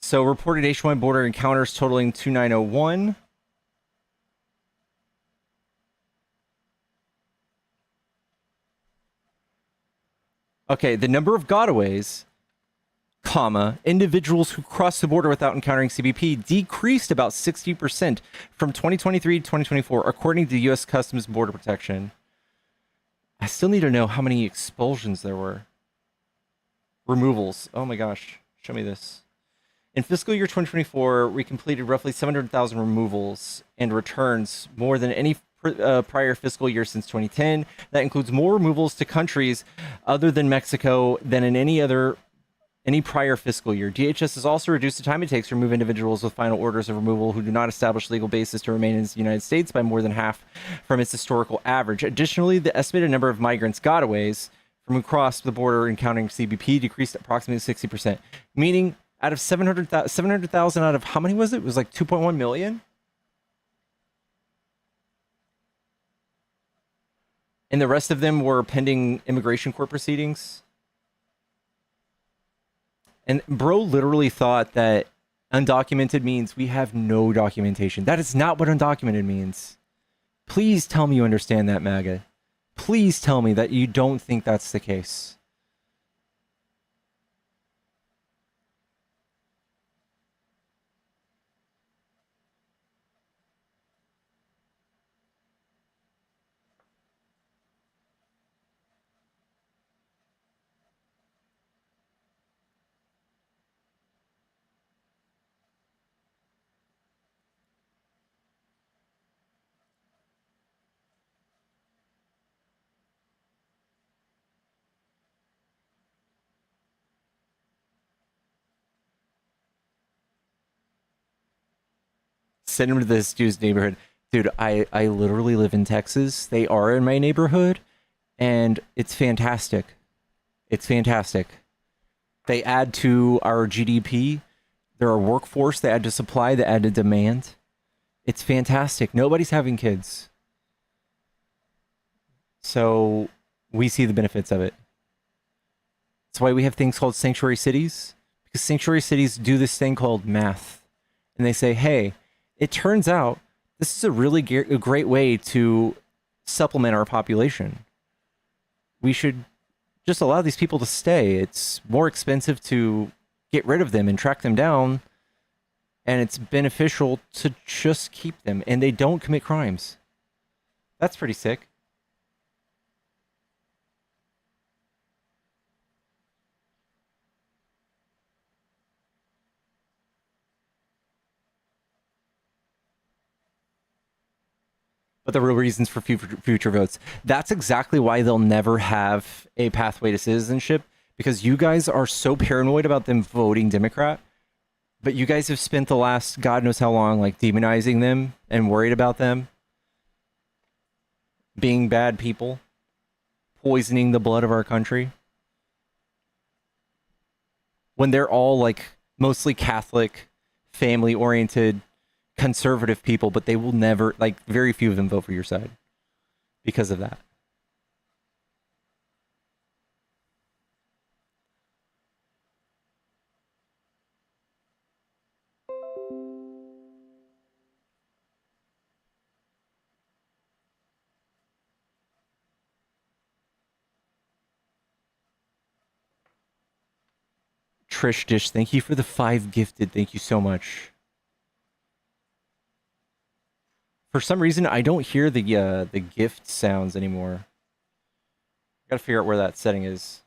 So reported nationwide border encounters totaling 2901. Okay, the number of gotaways, comma, individuals who crossed the border without encountering CBP decreased about 60% from 2023 to 2024, according to U.S. Customs Border Protection. I still need to know how many expulsions there were. Removals. Oh my gosh. Show me this. In fiscal year 2024, we completed roughly 700,000 removals and returns, more than any prior fiscal year since 2010. That includes more removals to countries other than Mexico than in any prior fiscal year. DHS has also reduced the time it takes to remove individuals with final orders of removal who do not establish legal basis to remain in the United States by more than half from its historical average. Additionally, the estimated number of migrants gotaways from who crossed the border encountering CBP decreased approximately 60%, meaning out of 700,000 out of how many was it? It was like 2.1 million? And the rest of them were pending immigration court proceedings. And bro literally thought that undocumented means we have no documentation. That is not what undocumented means. Please tell me you understand that, MAGA. Please tell me that you don't think that's the case. Send him to this dude's neighborhood. Dude, I literally live in Texas. They are in my neighborhood, and it's fantastic. It's fantastic. They add to our GDP. They're a workforce. They add to supply. They add to demand. It's fantastic. Nobody's having kids. So we see the benefits of it. That's why we have things called sanctuary cities, because sanctuary cities do this thing called math. And they say, hey, it turns out this is a really great way to supplement our population. We should just allow these people to stay. It's more expensive to get rid of them and track them down, and it's beneficial to just keep them, and they don't commit crimes. That's pretty sick. But the real reasons for future votes. That's exactly why they'll never have a pathway to citizenship, because you guys are so paranoid about them voting Democrat. But you guys have spent the last God knows how long like demonizing them and worried about them being bad people, poisoning the blood of our country. When they're all like mostly Catholic, family-oriented, conservative people, but they will never, like, very few of them vote for your side because of that. Trish Dish, thank you for the 5 gifted. Thank you so much. For some reason, I don't hear the gift sounds anymore. Gotta figure out where that setting is.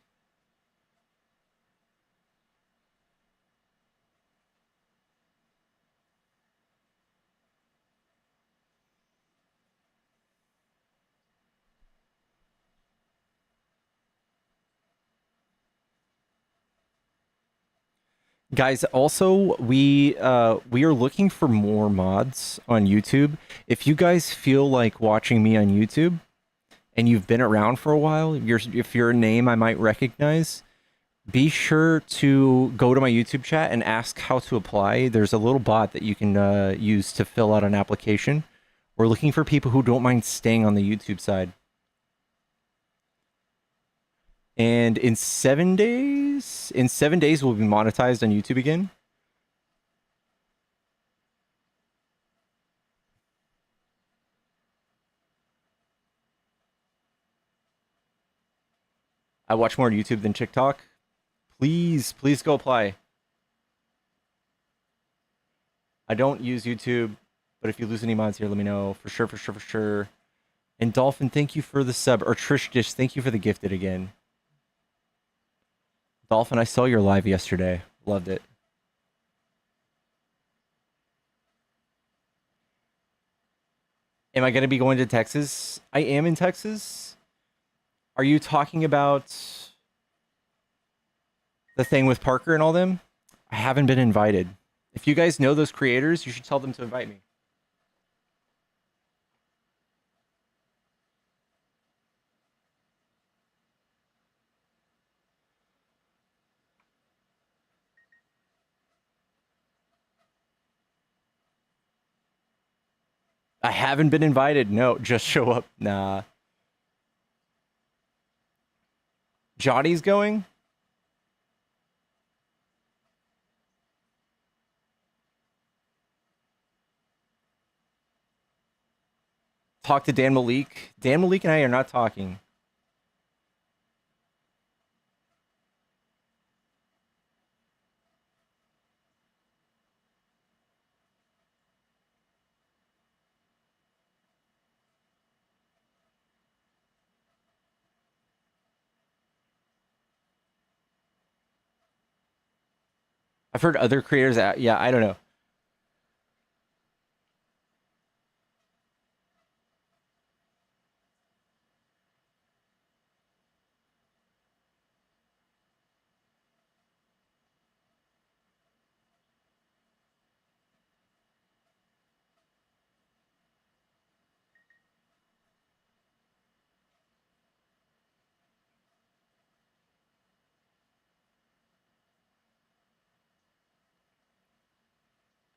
Guys, also we are looking for more mods on YouTube. If you guys feel like watching me on YouTube and you've been around for a while, if you're a name I might recognize, be sure to go to my YouTube chat and ask how to apply. There's a little bot that you can use to fill out an application. We're looking for people who don't mind staying on the YouTube side. And in 7 days, we'll be monetized on YouTube again. I watch more YouTube than TikTok. Please go apply. I don't use YouTube, but if you lose any mods here, let me know. For sure. And Dolphin, thank you for the sub. Or Trish Dish, thank you for the gifted again. Dolphin, I saw your live yesterday. Loved it. Am I going to be going to Texas? I am in Texas. Are you talking about the thing with Parker and all them? I haven't been invited. If you guys know those creators, you should tell them to invite me. I haven't been invited. No, just show up. Nah. Johnny's going? Talk to Dan Malik. Dan Malik and I are not talking. I've heard other creators. Yeah, I don't know.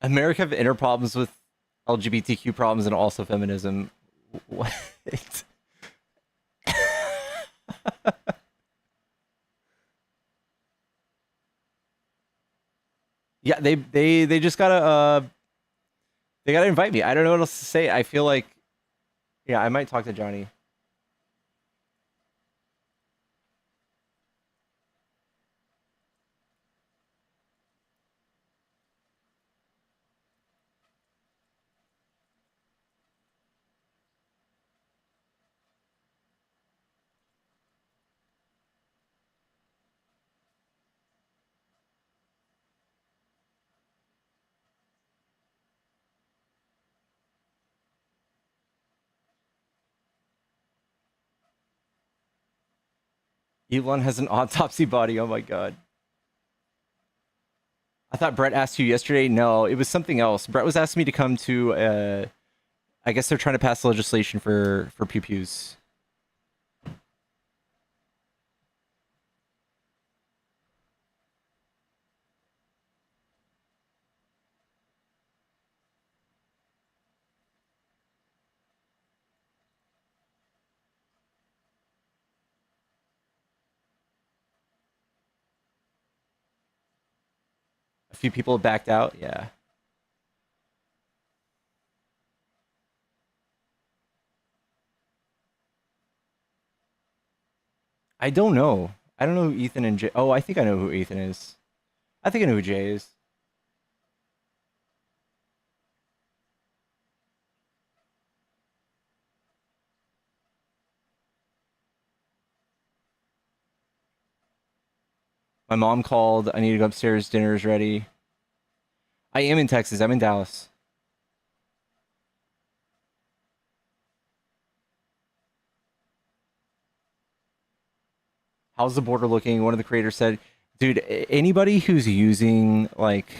America have inner problems with LGBTQ problems and also feminism. What? Yeah, they just gotta they gotta invite me. I don't know what else to say. I feel like Yeah, I might talk to Johnny. Elon has an autopsy body. Oh my god. I thought Brett asked you yesterday. No, it was something else. Brett was asking me to come to. I guess they're trying to pass legislation for pew pews. A few people have backed out. Yeah. I don't know. I don't know who Ethan and Jay. Oh, I think I know who Ethan is. I think I know who Jay is. My mom called. I need to go upstairs. Dinner is ready. I am in Texas. I'm in Dallas. How's the border looking? One of the creators said, dude, anybody who's using like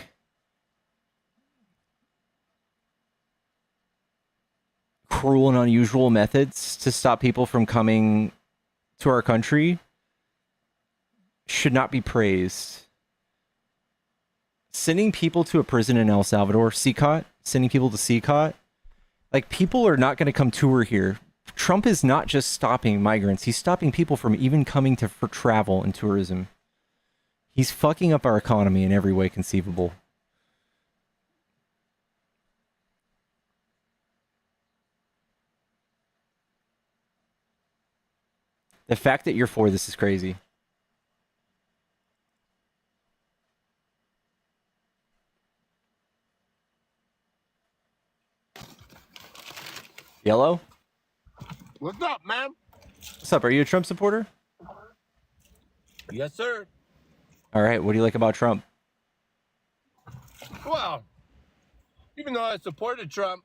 cruel and unusual methods to stop people from coming to our country should not be praised. Sending people to a prison in El Salvador, CCOT, sending people to CCOT, like people are not going to come tour here. Trump is not just stopping migrants. He's stopping people from even coming to for travel and tourism. He's fucking up our economy in every way conceivable. The fact that you're for this is crazy. Yellow? What's up, man? What's up? Are you a Trump supporter? Yes, sir. All right. What do you like about Trump? Well, even though I supported Trump,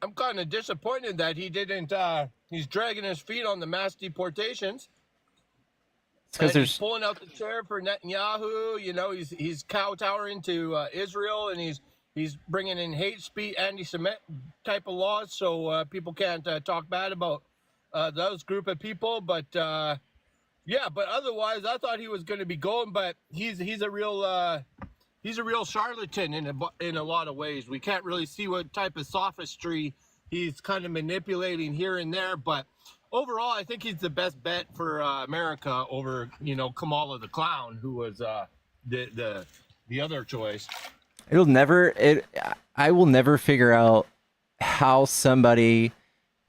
I'm kind of disappointed that he didn't. He's dragging his feet on the mass deportations. It's because He's there's pulling out the chair for Netanyahu. You know, he's kowtowing to Israel, and he's bringing in hate speech, anti-Semitic type of laws, so people can't talk bad about those group of people. But yeah, but otherwise, I thought he was going to be going. But he's a real charlatan in a lot of ways. We can't really see what type of sophistry he's kind of manipulating here and there, but overall, I think he's the best bet for America over, Kamala the clown, who was the other choice. I will never figure out how somebody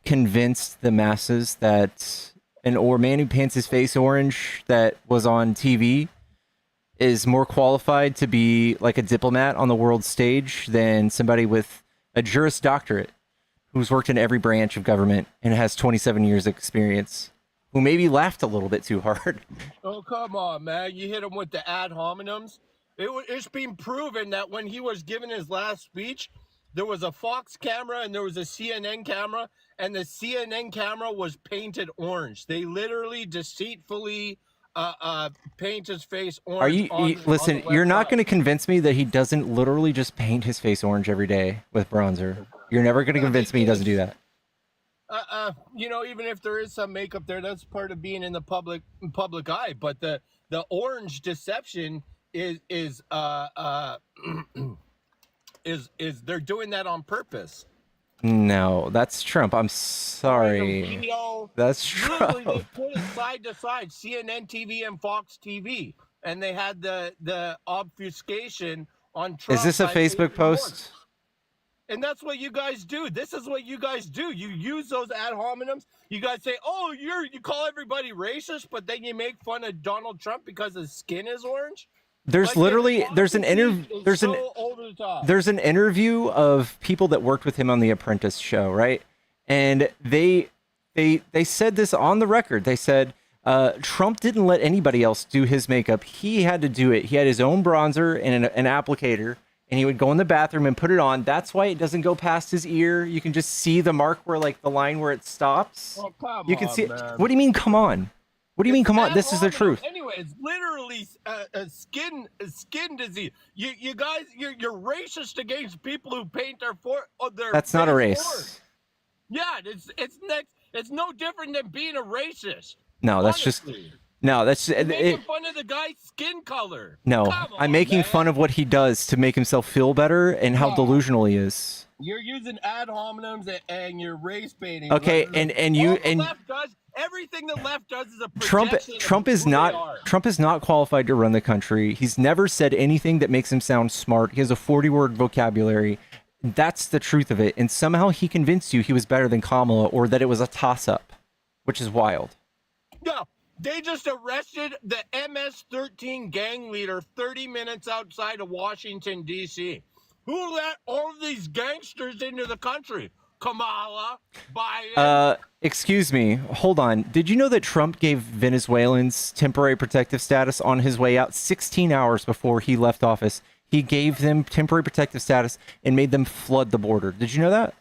convinced the masses that man who paints his face orange that was on TV is more qualified to be like a diplomat on the world stage than somebody with a Juris Doctorate who's worked in every branch of government and has 27 years of experience, who maybe laughed a little bit too hard. Oh, come on, man. You hit him with the ad hominems. It's been proven that when he was giving his last speech, there was a Fox camera and there was a CNN camera, and the CNN camera was painted orange. They literally deceitfully paint his face orange. Listen, you're not going to convince me that he doesn't literally just paint his face orange every day with bronzer. You're never going to convince me he doesn't do that. Even if there is some makeup there, that's part of being in the public eye. But the orange deception is they're doing that on purpose. No, that's Trump. I'm sorry. That's Trump. Literally, they put it side to side, CNN TV and Fox TV, and they had the obfuscation on Trump. Is this a Facebook post? And that's what you guys do. This is what you guys do. You use those ad hominems. You guys say, "Oh, you call everybody racist," but then you make fun of Donald Trump because his skin is orange. There's Like, literally the there's an hypocrisy interview is so over the top. there's an interview of people that worked with him on the Apprentice show, right? And they said this on the record. They said Trump didn't let anybody else do his makeup. He had to do it. He had his own bronzer and an applicator, and he would go in the bathroom and put it on. That's why it doesn't go past his ear. You can just see the mark where, like, the line where it stops. Oh, come You can on, see it. man. What do you mean, come on? What do you mean, come on? Ad This is the hominem. truth. Anyway, it's literally a skin disease. You guys, you're racist against people who paint their That's not a face race. orange. Yeah, it's no different than being a racist. No, that's just honestly. no. That's You're making it. fun of the guy's skin color. No, Come I'm on, making man. fun of what he does to make himself feel better and how Yeah. delusional he is. You're using ad hominems and you're race baiting. Okay, All and the you and left does, everything the left does is a Trump projection of Trump is who they not are. Trump is not qualified to run the country. He's never said anything that makes him sound smart. He has a 40-word vocabulary. That's the truth of it. And somehow he convinced you he was better than Kamala, or that it was a toss-up, which is wild. No, they just arrested the MS-13 gang leader 30 minutes outside of Washington, D.C. Who let all of these gangsters into the country? Kamala, Biden. Excuse me. Hold on. Did you know that Trump gave Venezuelans temporary protective status on his way out 16 hours before he left office? He gave them temporary protective status and made them flood the border. Did you know that?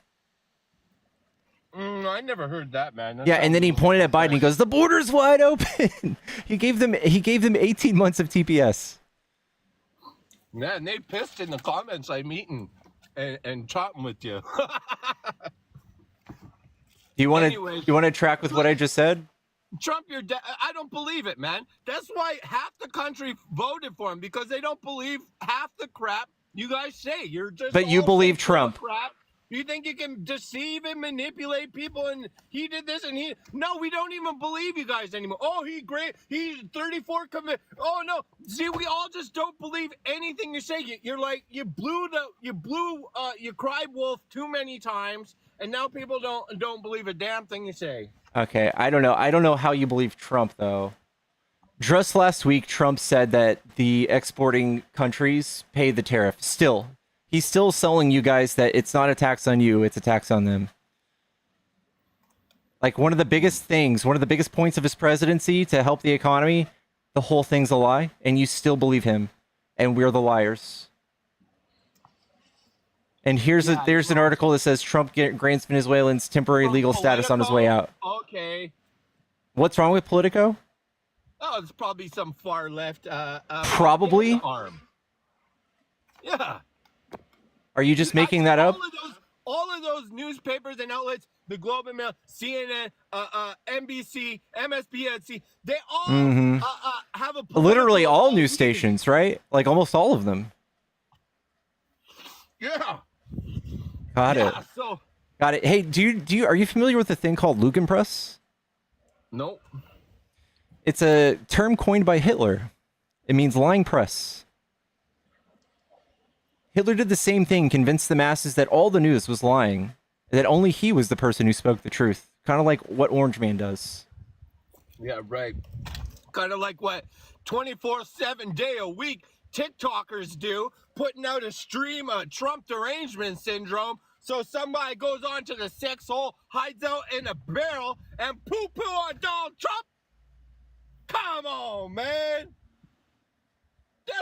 I never heard that, man. That Yeah, and then he sounds pointed at Biden and he goes, "The border's wide open." He gave them 18 months of TPS. Yeah, and they pissed in the comments I'm eating and chatting with you. Do you want to Anyways. track with what I just said? Trump, I don't believe it, man. That's why half the country voted for him, because they don't believe half the crap you guys say. You're just. But you all believe full of Trump. Crap. You think you can deceive and manipulate people, and he did this, and he. No, we don't even believe you guys anymore. Oh, he's 34 commit. Oh no, see, we all just don't believe anything you say. You're like you cried wolf too many times, and now people don't believe a damn thing you say. Okay, I don't know. I don't know how you believe Trump, though. Just last week, Trump said that the exporting countries pay the tariff. Still, he's still selling you guys that it's not a tax on you, it's a tax on them. Like, one of the biggest points of his presidency to help the economy, the whole thing's a lie, and you still believe him, and we're the liars. And there's an article that says Trump grants Venezuelans temporary legal status on his way out. Okay. What's wrong with Politico? Oh, it's probably some far left. Probably? Arm. Yeah. Are you just making that up? All of those newspapers and outlets, the Globe and Mail, CNN, NBC, MSNBC, they all have a Literally political all news opinion. stations, right? Like almost all of them. Yeah. Got it. So Got it. Hey, are you familiar with a thing called Lugenpress? nope. It's a term coined by Hitler. It means lying press. Hitler did the same thing, convinced the masses that all the news was lying, that only he was the person who spoke the truth. Kind of like what Orange Man does. Yeah, right. Kind of like what 24/7 day a week TikTokers do, putting out a stream of Trump derangement syndrome. So somebody goes onto the sex hole, hides out in a barrel, and poo-poo on Donald Trump. Come on, man. This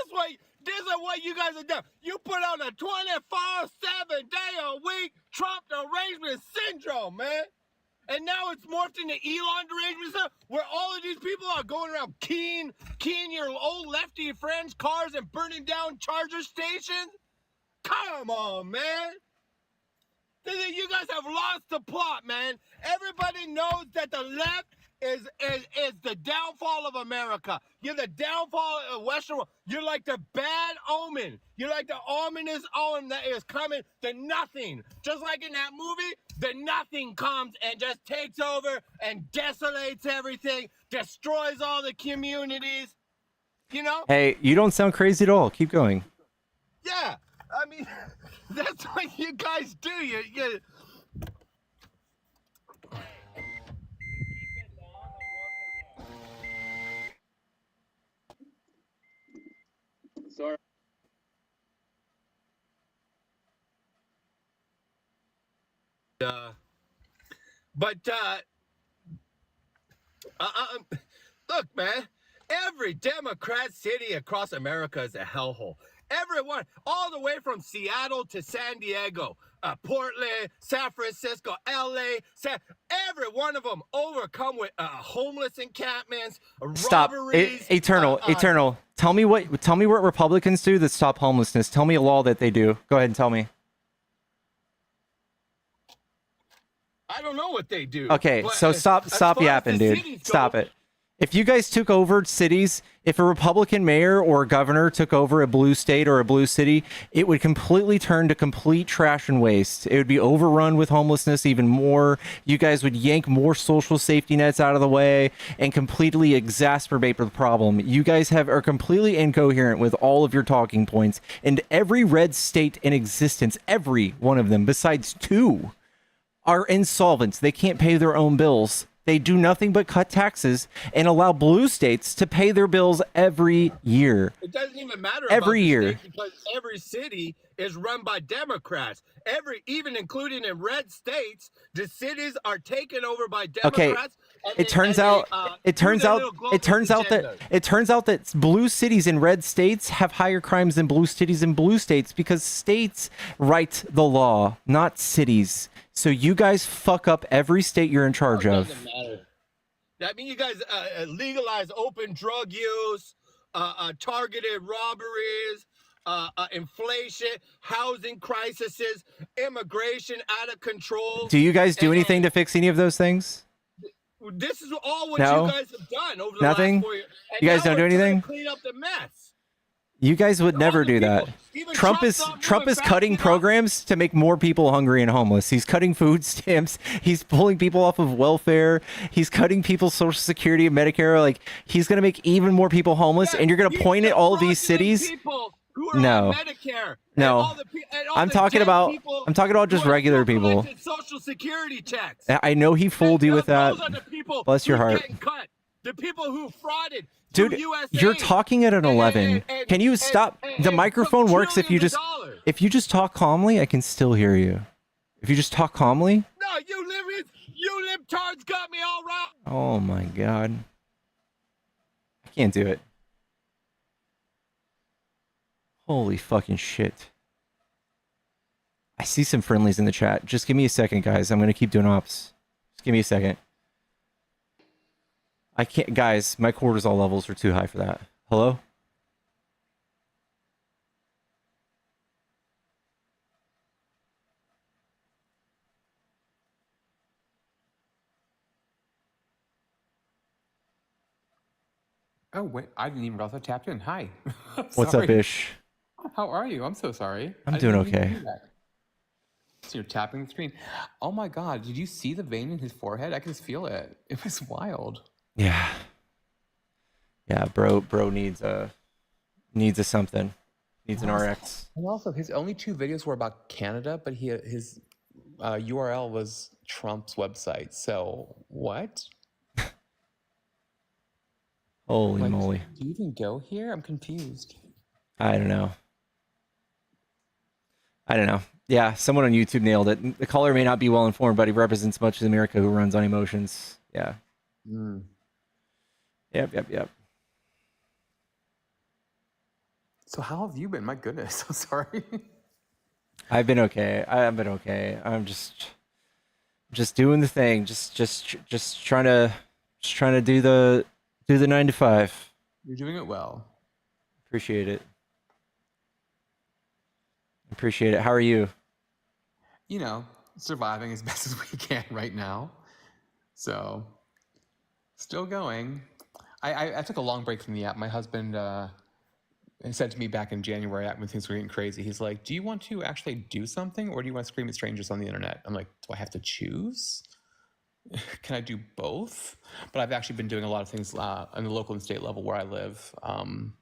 is what you guys have done. You put out a 24/7 day a week Trump derangement syndrome, man. And now it's morphed into Elon derangement syndrome, where all of these people are going around keying your old lefty friends' cars and burning down charger stations. Come on, man. You guys have lost the plot, man. Everybody knows that the left is the downfall of America. You're the downfall of Western world. You're like the bad omen. You're like the ominous omen that is coming to nothing. Just like in that movie, the nothing comes and just takes over and desolates everything, destroys all the communities. You know? Hey, you don't sound crazy at all. Keep going. Yeah. I mean, That's what you guys do. You Sorry. but look, man, every Democrat city across America is a hellhole. Everyone, all the way from Seattle to San Diego, Portland, San Francisco, LA, every one of them overcome with homeless encampments, Stop. robberies. Eternal. Tell me what Republicans do that stop homelessness. Tell me a law that they do. Go ahead and tell me. I don't know what they do. Okay, but so as stop far as yapping, the dude. cities go, Stop it. If you guys took over cities, if a Republican mayor or governor took over a blue state or a blue city, it would completely turn to complete trash and waste. It would be overrun with homelessness even more. You guys would yank more social safety nets out of the way and completely exacerbate the problem. You guys are completely incoherent with all of your talking points. And every red state in existence, every one of them, besides 2, are insolvent. They can't pay their own bills. They do nothing but cut taxes and allow blue states to pay their bills every year. It doesn't even matter Every about the year. state because every city is run by Democrats. Even including in red states, the cities are taken over by Democrats. Okay. It turns out that blue cities in red states have higher crimes than blue cities in blue states because states write the law, not cities. So you guys fuck up every state you're in charge of. Doesn't matter. I mean, you guys legalize open drug use, targeted robberies, inflation, housing crises, immigration out of control. Do you guys do anything to fix any of those things? This is all what No? you guys have done over the Nothing? last 4 years. And You guys now don't do we're trying to anything? Clean up the mess. You guys would never do that. Even Trump is cutting programs to make more people hungry and homeless. He's cutting food stamps. He's pulling people off of welfare. He's cutting people's Social Security and Medicare. Like he's gonna make even more people homeless. And you're gonna point at all of these cities. No. No. I'm talking about just regular people. Social Security checks. I know he fooled you with that. Those are the people Bless your who are heart. getting cut. The people who frauded. Dude, you're talking at an 11. Can you stop? The microphone works if you just talk calmly. I can still hear you. If you just talk calmly. No, you libtards got me all wrong. Oh my god. I can't do it. Holy fucking shit. I see some friendlies in the chat. Just give me a second, guys. I'm gonna keep doing ops. Just give me a second. I can't, guys, my cortisol levels are too high for that. Hello? Oh, wait, I didn't even realize I tapped in. Hi. What's up, Ish? How are you? I'm so sorry. I'm doing okay. So you're tapping the screen. Oh my God, did you see the vein in his forehead? I could just feel it. It was wild. Yeah. Yeah, bro needs a something. Needs an RX. And also, his only 2 videos were about Canada, but his URL was Trump's website. So what? Holy moly. Do you even go here? I'm confused. I don't know. Yeah, someone on YouTube nailed it. The caller may not be well informed, but he represents much of America who runs on emotions. Yeah. Yep. So how have you been? My goodness, I'm sorry. I've been okay. I'm just doing the thing. Just trying to do the 9 to 5. You're doing it well. Appreciate it. How are you? You know, surviving as best as we can right now. So, still going. I took a long break from the app. My husband said to me back in January when things were getting crazy, he's like, do you want to actually do something or do you want to scream at strangers on the internet? I'm like, do I have to choose? Can I do both? But I've actually been doing a lot of things on the local and state level where I live and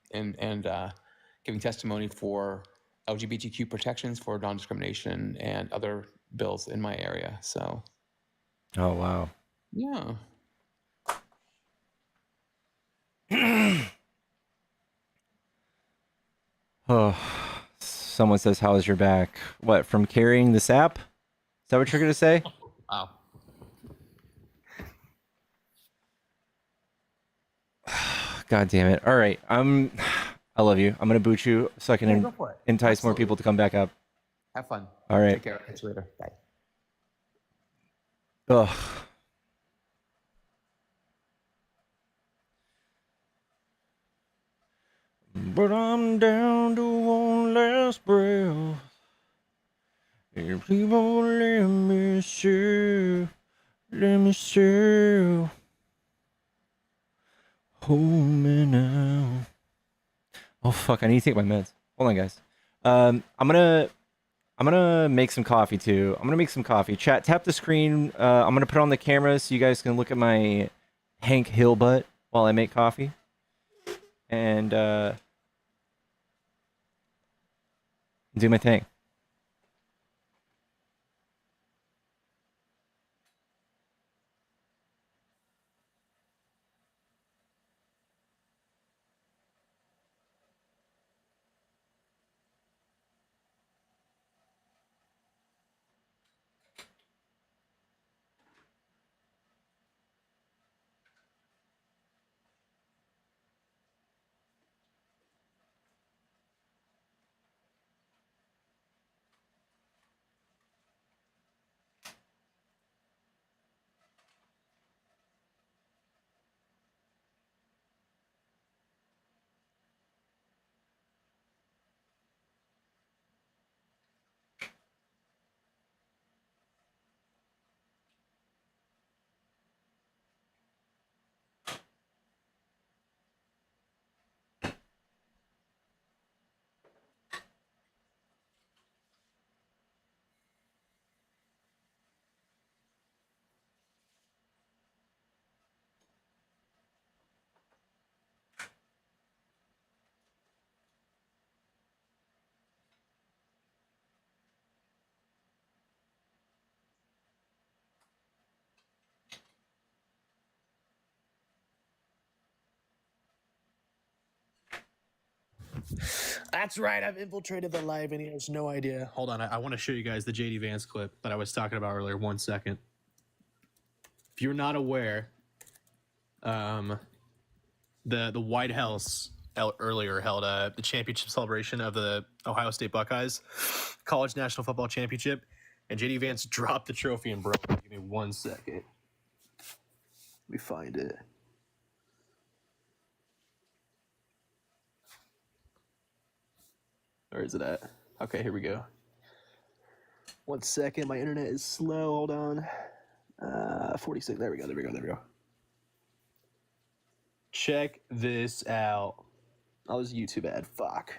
giving testimony for LGBTQ protections for non-discrimination and other bills in my area. So, Oh wow. yeah. Oh, someone says, "How's your back?" What, from carrying the sap? Is that what you're gonna say? Wow. God damn it! All right, I love you. I'm gonna boot you so I can Go for it. entice more people to come back up. Have fun. All right. Take care. Catch you later. Bye. Ugh. But I'm down to one last breath. If you won't let me see, let me see. Hold me now. Oh fuck! I need to take my meds. Hold on, guys. I'm gonna make some coffee too. I'm gonna make some coffee. Chat, tap the screen. I'm gonna put on the camera so you guys can look at my Hank Hill butt while I make coffee. And do my thing. That's right. I've infiltrated the live and he has no idea. Hold on. I want to show you guys the JD Vance clip that I was talking about earlier. 1 second. If you're not aware, the White House earlier held the championship celebration of the Ohio State Buckeyes College National Football Championship, and JD Vance dropped the trophy and broke it. Give me 1 second. Let me find it. Where is it at? Okay, here we go. 1 second. My internet is slow. Hold on. 46. There we go. Check this out. Oh, this YouTube ad. Fuck.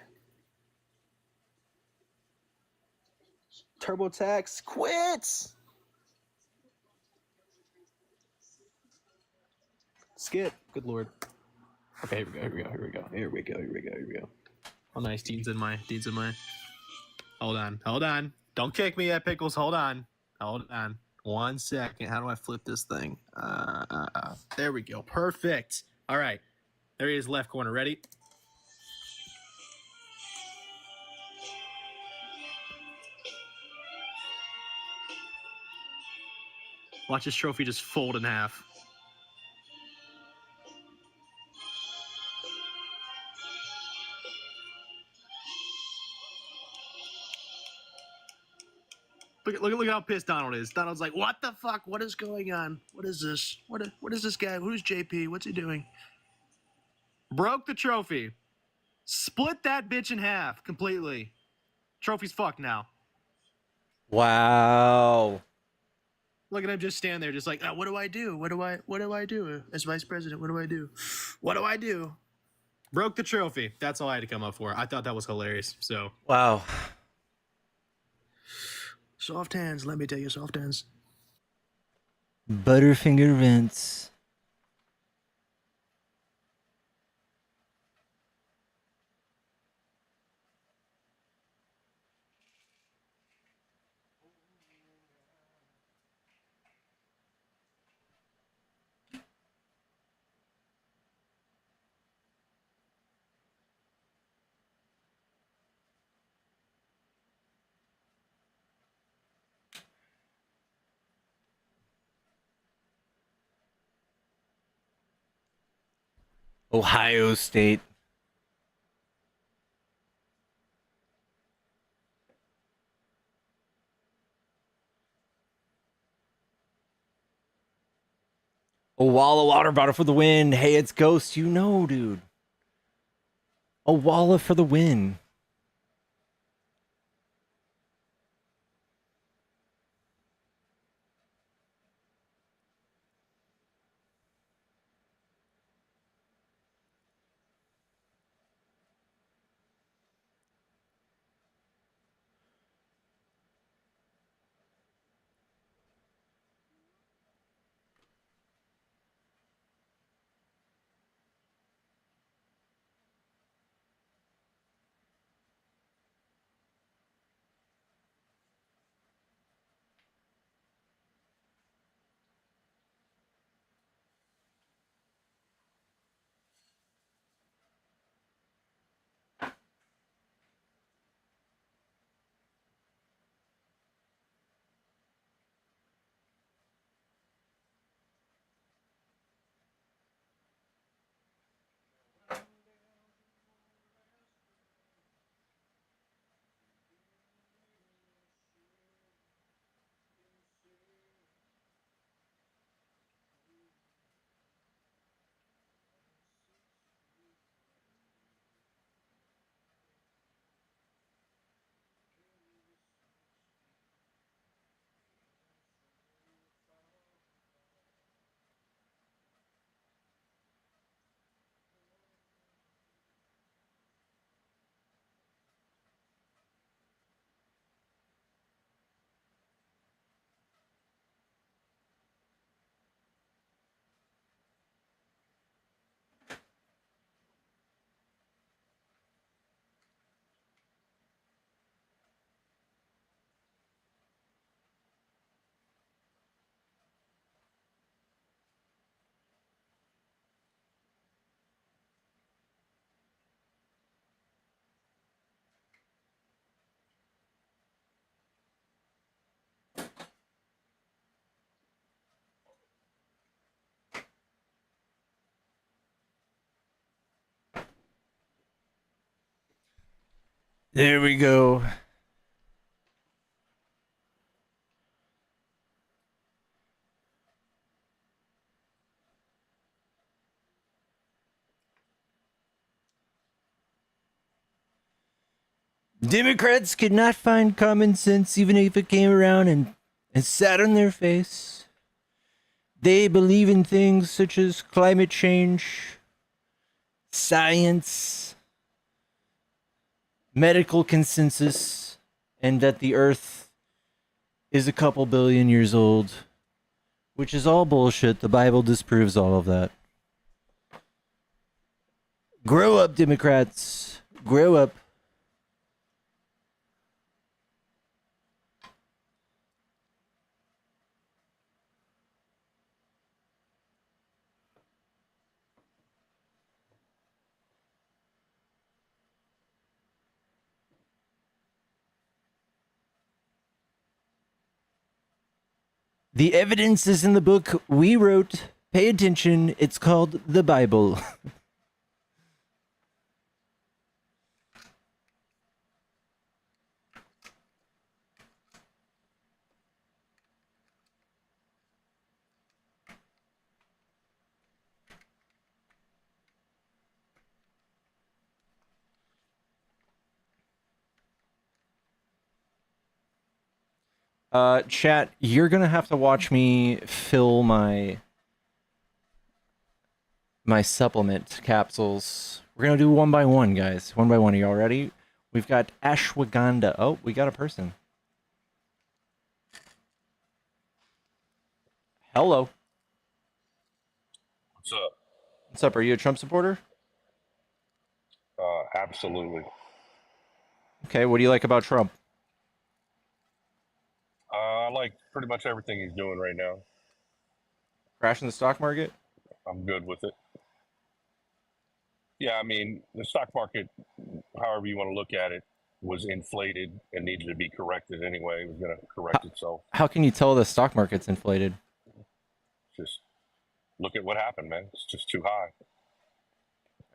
TurboTax quits. Skip. Good lord. Okay, here we go. Oh, nice. Dean's in my. Hold on. Don't kick me yet, Pickles. Hold on. 1 second. How do I flip this thing? There we go. Perfect. All right. There he is, left corner. Ready? Watch this trophy just fold in half. Look how pissed Donald is. Donald's like, what the fuck? What is going on? What is this? What is this guy? Who's JP? What's he doing? Broke the trophy. Split that bitch in half completely. Trophy's fucked now. Wow. Look at him just stand there, just like, oh, what do I do? What do I do as vice president? What do I do? What do I do? Broke the trophy. That's all I had to come up for. I thought that was hilarious. So Wow. soft hands. Let me tell you, soft hands. Butterfinger Vince. Ohio State. A wall of water bottle for the win. Hey, it's Ghost. You know, dude. A walla for the win. There we go. Democrats could not find common sense even if it came around and sat on their face. They believe in things such as climate change, science, medical consensus, and that the earth is a couple billion years old, which is all bullshit. The Bible disproves all of that. Grow up, Democrats. Grow up. The evidence is in the book we wrote. Pay attention. It's called the Bible. Chat, you're gonna have to watch me fill my supplement capsules. We're gonna do one by one, guys. One by one. Are y'all ready? We've got ashwagandha. Oh, we got a person. Hello. What's up? What's up? Are you a Trump supporter? Absolutely. Okay. What do you like about Trump? I like pretty much everything he's doing right now. Crashing the stock market? I'm good with it. Yeah, I mean, the stock market, however you want to look at it, was inflated and needed to be corrected anyway. It was going to correct itself. How can you tell the stock market's inflated? Just look at what happened, man. It's just too high.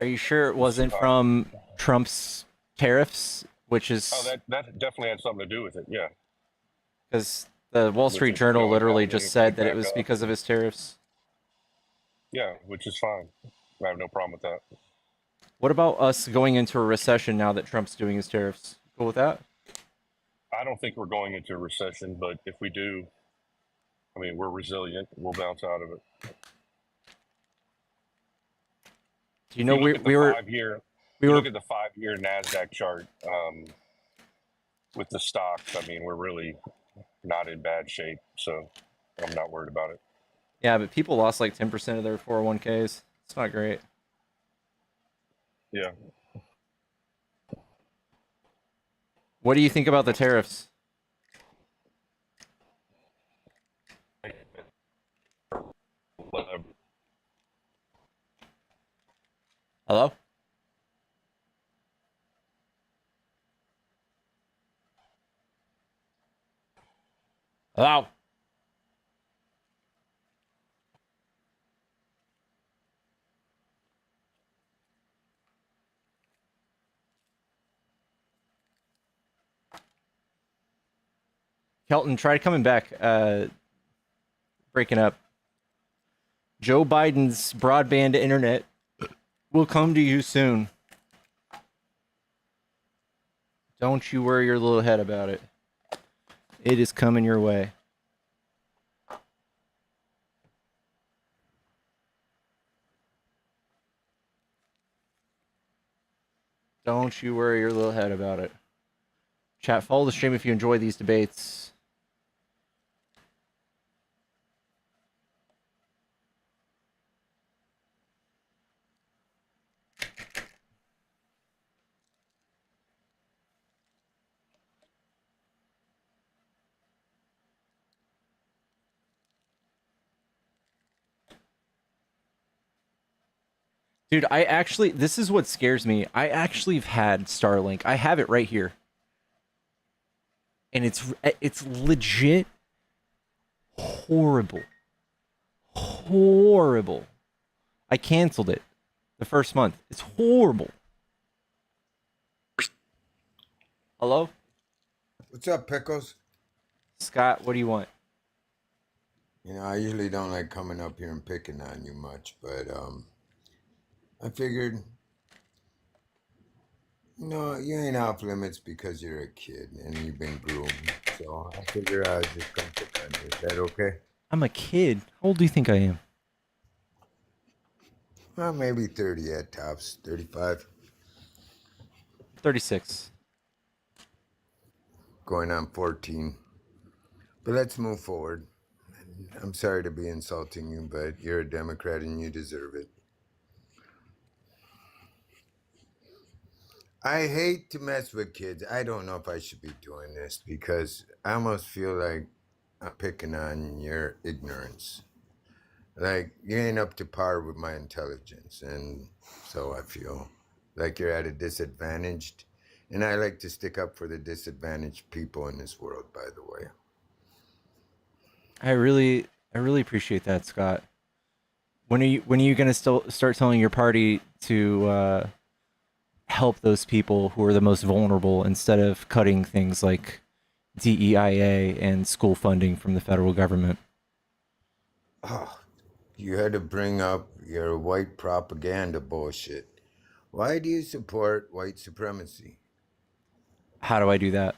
Are you sure it wasn't from Trump's tariffs, which is Oh, that definitely had something to do with it. Yeah. because the Wall Which Street is Journal going literally down, then just it said picked that it back was up. because of his tariffs. Yeah, which is fine. I have no problem with that. What about us going into a recession now that Trump's doing his tariffs? Cool with that? I don't think we're going into a recession, but if we do, I mean, we're resilient. We'll bounce out of it. Do you know we look were at the 5-year Nasdaq chart with the stocks. I mean, we're really not in bad shape, so I'm not worried about it. yeah, but people lost like 10% of their 401ks. It's not great. Yeah. What do you think about the tariffs? Hello? Hello? Kelton, try coming back. Breaking up. Joe Biden's broadband internet will come to you soon. Don't you worry your little head about it. It is coming your way. Don't you worry your little head about it. Chat, follow the stream if you enjoy these debates. Dude, this is what scares me. I actually have had Starlink. I have it right here. And it's legit horrible. Horrible. I canceled it the first month. It's horrible. Hello? What's up, Pickles? Scott, what do you want? You know, I usually don't like coming up here and picking on you much, but I figured, you know, you ain't off limits because you're a kid and you've been groomed. So I figured I'd just come pick on you. Is that okay? I'm a kid. How old do you think I am? Well, maybe 30 at tops, 35. 36. Going on 14. But let's move forward. I'm sorry to be insulting you, but you're a Democrat and you deserve it. I hate to mess with kids. I don't know if I should be doing this because I almost feel like I'm picking on your ignorance. Like, you ain't up to par with my intelligence, and so I feel like you're at a disadvantage. And I like to stick up for the disadvantaged people in this world, by the way. I really appreciate that, Scott. When are you gonna start telling your party to help those people who are the most vulnerable instead of cutting things like DEIA and school funding from the federal government? Oh, you had to bring up your white propaganda bullshit. Why do you support white supremacy? How do I do that?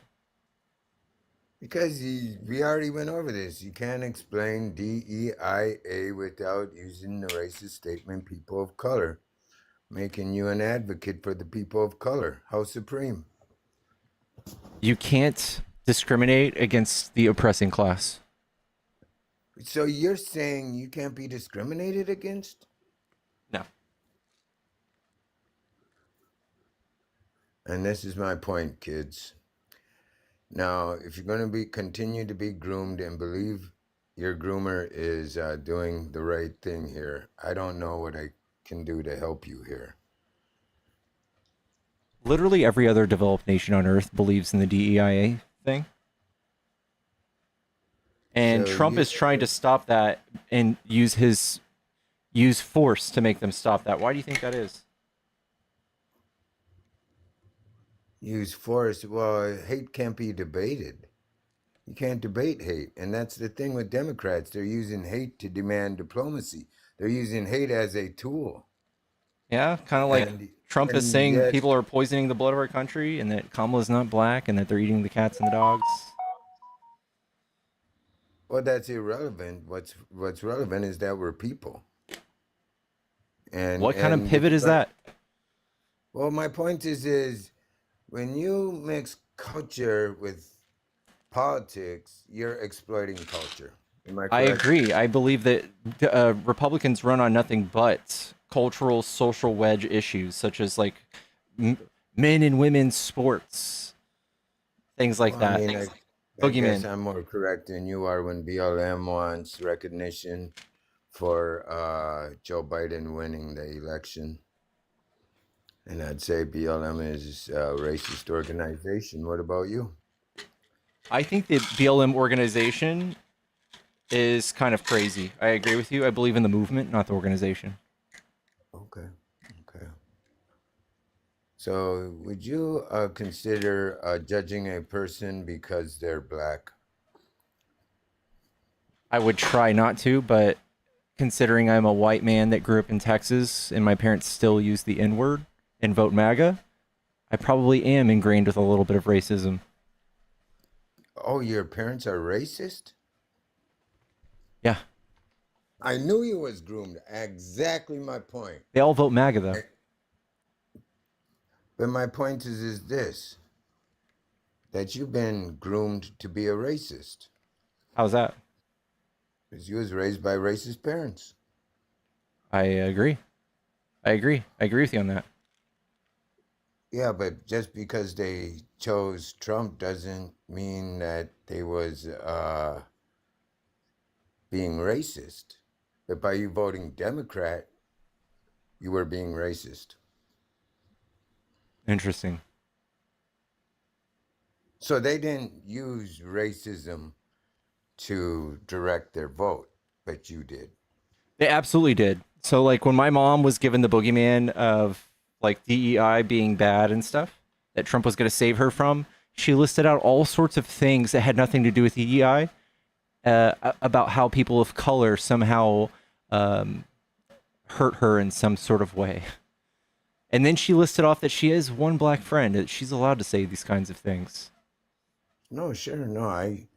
Because we already went over this. You can't explain DEIA without using the racist statement people of color, making you an advocate for the people of color. How supreme. You can't discriminate against the oppressing class. So you're saying you can't be discriminated against? No. And this is my point, kids. Now, if you're going to continue to be groomed and believe your groomer is doing the right thing here, I don't know what I can do to help you here. Literally every other developed nation on Earth believes in the DEIA thing. And So Trump you- is trying to stop that and use force to make them stop that. Why do you think that is? use force. Well, hate can't be debated. You can't debate hate. And that's the thing with Democrats. They're using hate to demand diplomacy. They're using hate as a tool. Yeah, kind of like Trump is saying yet, people are poisoning the blood of our country, and that Kamala's not black, and that they're eating the cats and the dogs. well, that's irrelevant. What's relevant is that we're people. And What kind of if pivot you're is gonna- that? Well, my point is when you mix culture with politics, you're exploiting culture. Am I correct? I agree. I believe that Republicans run on nothing but cultural, social wedge issues, such as like men and women's sports, things like Well, that. I guess Boogeyman. I'm more correct than you are when BLM wants recognition for Joe Biden winning the election. And I'd say BLM is a racist organization. What about you? I think the BLM organization is kind of crazy. I agree with you. I believe in the movement, not the organization. Okay. So would you consider judging a person because they're black? I would try not to, but considering I'm a white man that grew up in Texas and my parents still use the N-word and vote MAGA, I probably am ingrained with a little bit of racism. Oh, your parents are racist? Yeah. I knew he was groomed. Exactly my point. They all vote MAGA, though. But my point is this, that you've been groomed to be a racist. How's that? Because you was raised by racist parents. I agree. I agree with you on that. Yeah, but just because they chose Trump doesn't mean that they was being racist. But by you voting Democrat, you were being racist. Interesting. So they didn't use racism to direct their vote, but you did. They absolutely did. So, like, when my mom was given the boogeyman of, like, DEI being bad and stuff that Trump was going to save her from, she listed out all sorts of things that had nothing to do with DEI about how people of color somehow hurt her in some sort of way. And then she listed off that she has one black friend, that she's allowed to say these kinds of things. No, sure. No, I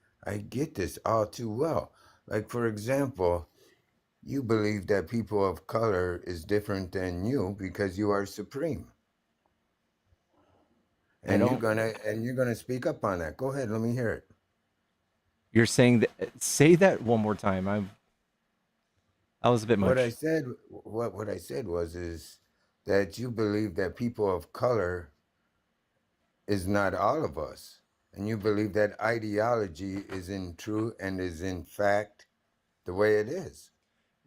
get this all too well. Like, for example, you believe that people of color is different than you because you are supreme. And you're gonna speak up on that. Go ahead, let me hear it. You're saying that, say that one more time. That was a bit much. What I said is that you believe that people of color is not all of us. And you believe that ideology is in fact the way it is.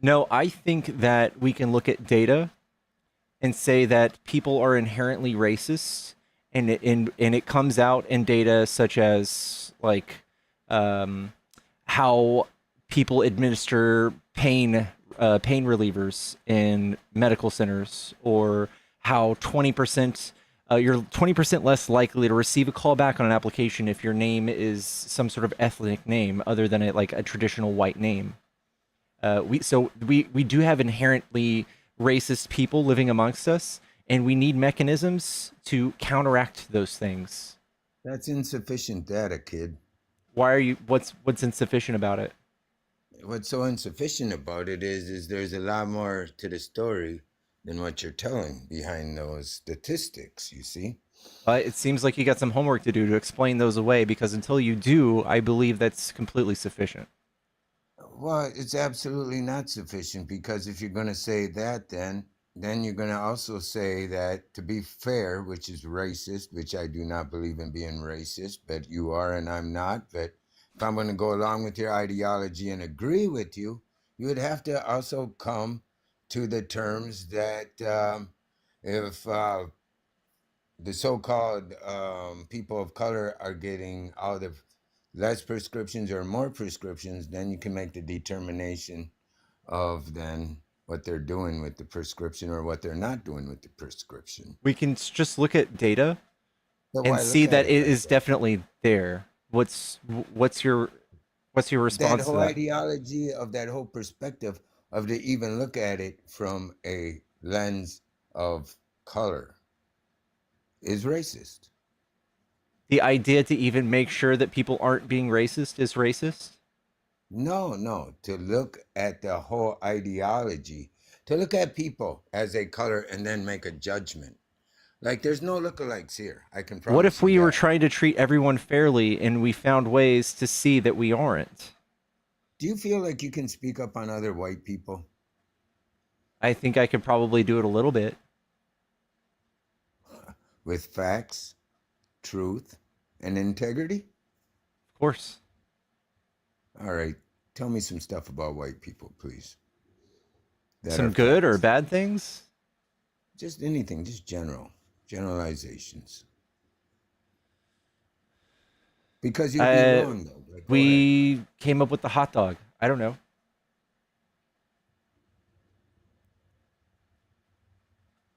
No, I think that we can look at data and say that people are inherently racist, and it comes out in data such as like how people administer pain relievers in medical centers, or how 20% you're 20% less likely to receive a call back on an application if your name is some sort of ethnic name other than a traditional white name. We do have inherently racist people living amongst us, and we need mechanisms to counteract those things. That's insufficient data, kid. What's insufficient about it? What's so insufficient about it is there's a lot more to the story than what you're telling behind those statistics, you see? It seems like you got some homework to do to explain those away, because until you do, I believe that's completely sufficient. Well, it's absolutely not sufficient, because if you're going to say that, then you're going to also say that, to be fair, which is racist, which I do not believe in being racist, but you are and I'm not. But if I'm going to go along with your ideology and agree with you, you would have to also come to the terms that if the so-called people of color are getting out of less prescriptions or more prescriptions, then you can make the determination of then what they're doing with the prescription or what they're not doing with the prescription. We can just look at data So and why see look at that it it like is that? definitely there. What's your That response to whole that? ideology of that whole perspective of to even look at it from a lens of color is racist. The idea to even make sure that people aren't being racist is racist? No, no. To look at the whole ideology, to look at people as a color and then make a judgment. Like there's no lookalikes here. I can What promise if you we were that. trying to treat everyone fairly and we found ways to see that we aren't? Do you feel like you can speak up on other white people? I think I could probably do it a little bit. With facts, truth, and integrity? Of course. All right. Tell me some stuff about white people, please. That are Some good or facts. bad things? Just anything, just generalizations. Because you'll be wrong, though. But go ahead. We came up with the hot dog. I don't know.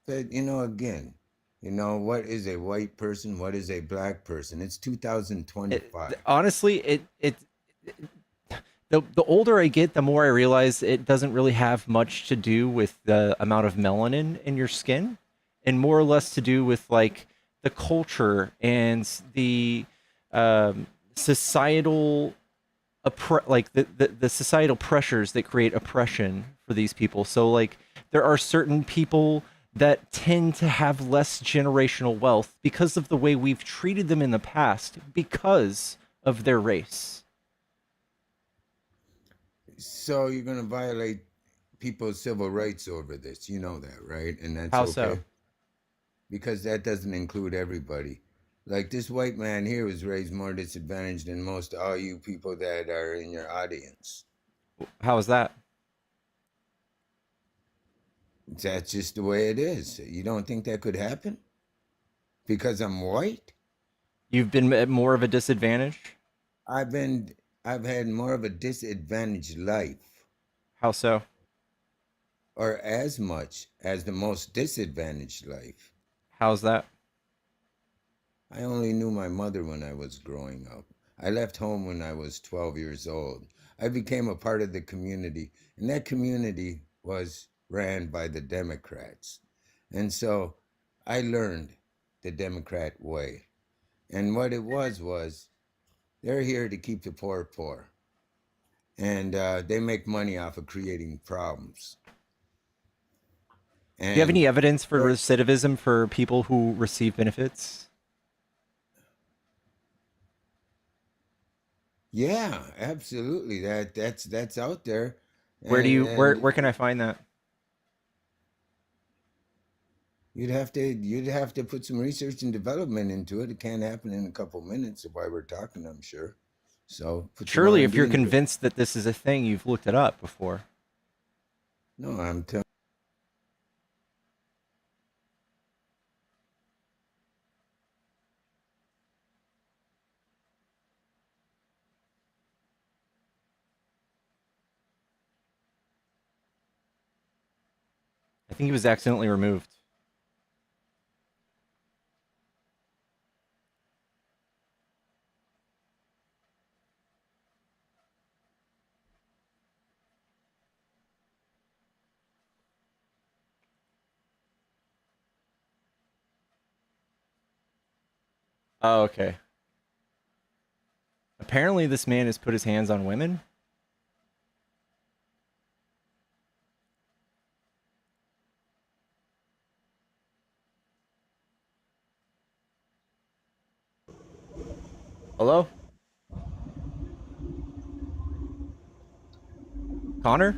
But, again, what is a white person? What is a black person? It's 2025. Honestly, the older I get, the more I realize it doesn't really have much to do with the amount of melanin in your skin, and more or less to do with like the culture and the societal the societal pressures that create oppression for these people. So like there are certain people that tend to have less generational wealth because of the way we've treated them in the past because of their race. So you're going to violate people's civil rights over this. You know that, right? And that's How okay. so? Because that doesn't include everybody. Like this white man here was raised more disadvantaged than most all you people that are in your audience. How is that? That's just the way it is. You don't think that could happen? Because I'm white? You've been at more of a disadvantage? I've had more of a disadvantaged life. How so? Or as much as the most disadvantaged life. How's that? I only knew my mother when I was growing up. I left home when I was 12 years old. I became a part of the community, and that community was ran by the Democrats. And so I learned the Democrat way. And what it was they're here to keep the poor poor. And they make money off of creating problems. Do you have any evidence for recidivism for people who receive benefits? Yeah, absolutely. That's out there. Where can I find that? You'd have to put some research and development into it. It can't happen in a couple minutes of why we're talking, I'm sure. So surely if you're convinced that this is a thing, you've looked it up before. No, I'm telling. I think he was accidentally removed. Oh, okay. Apparently this man has put his hands on women. Hello? Connor?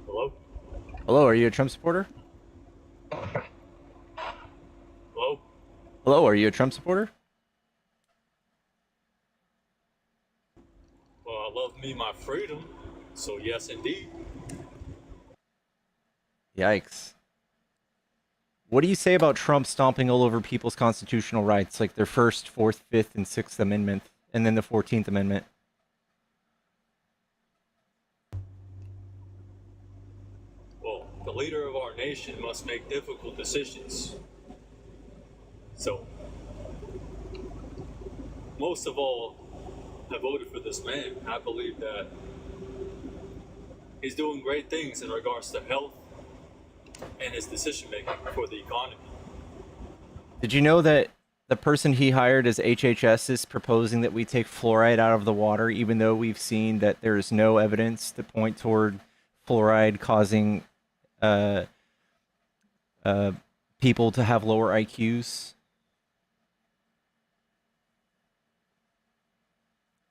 Hello? Hello, are you a Trump supporter? Hello? Hello, are you a Trump supporter? Well, I love me my freedom, so yes, indeed. Yikes. What do you say about Trump stomping all over people's constitutional rights, like their First, Fourth, Fifth, and Sixth Amendment, and then the 14th Amendment? Well, the leader of our nation must make difficult decisions. So, most of all, I voted for this man. I believe that he's doing great things in regards to health and his decision making for the economy. Did you know that the person he hired as HHS is proposing that we take fluoride out of the water, even though we've seen that there is no evidence to point toward fluoride causing people to have lower IQs?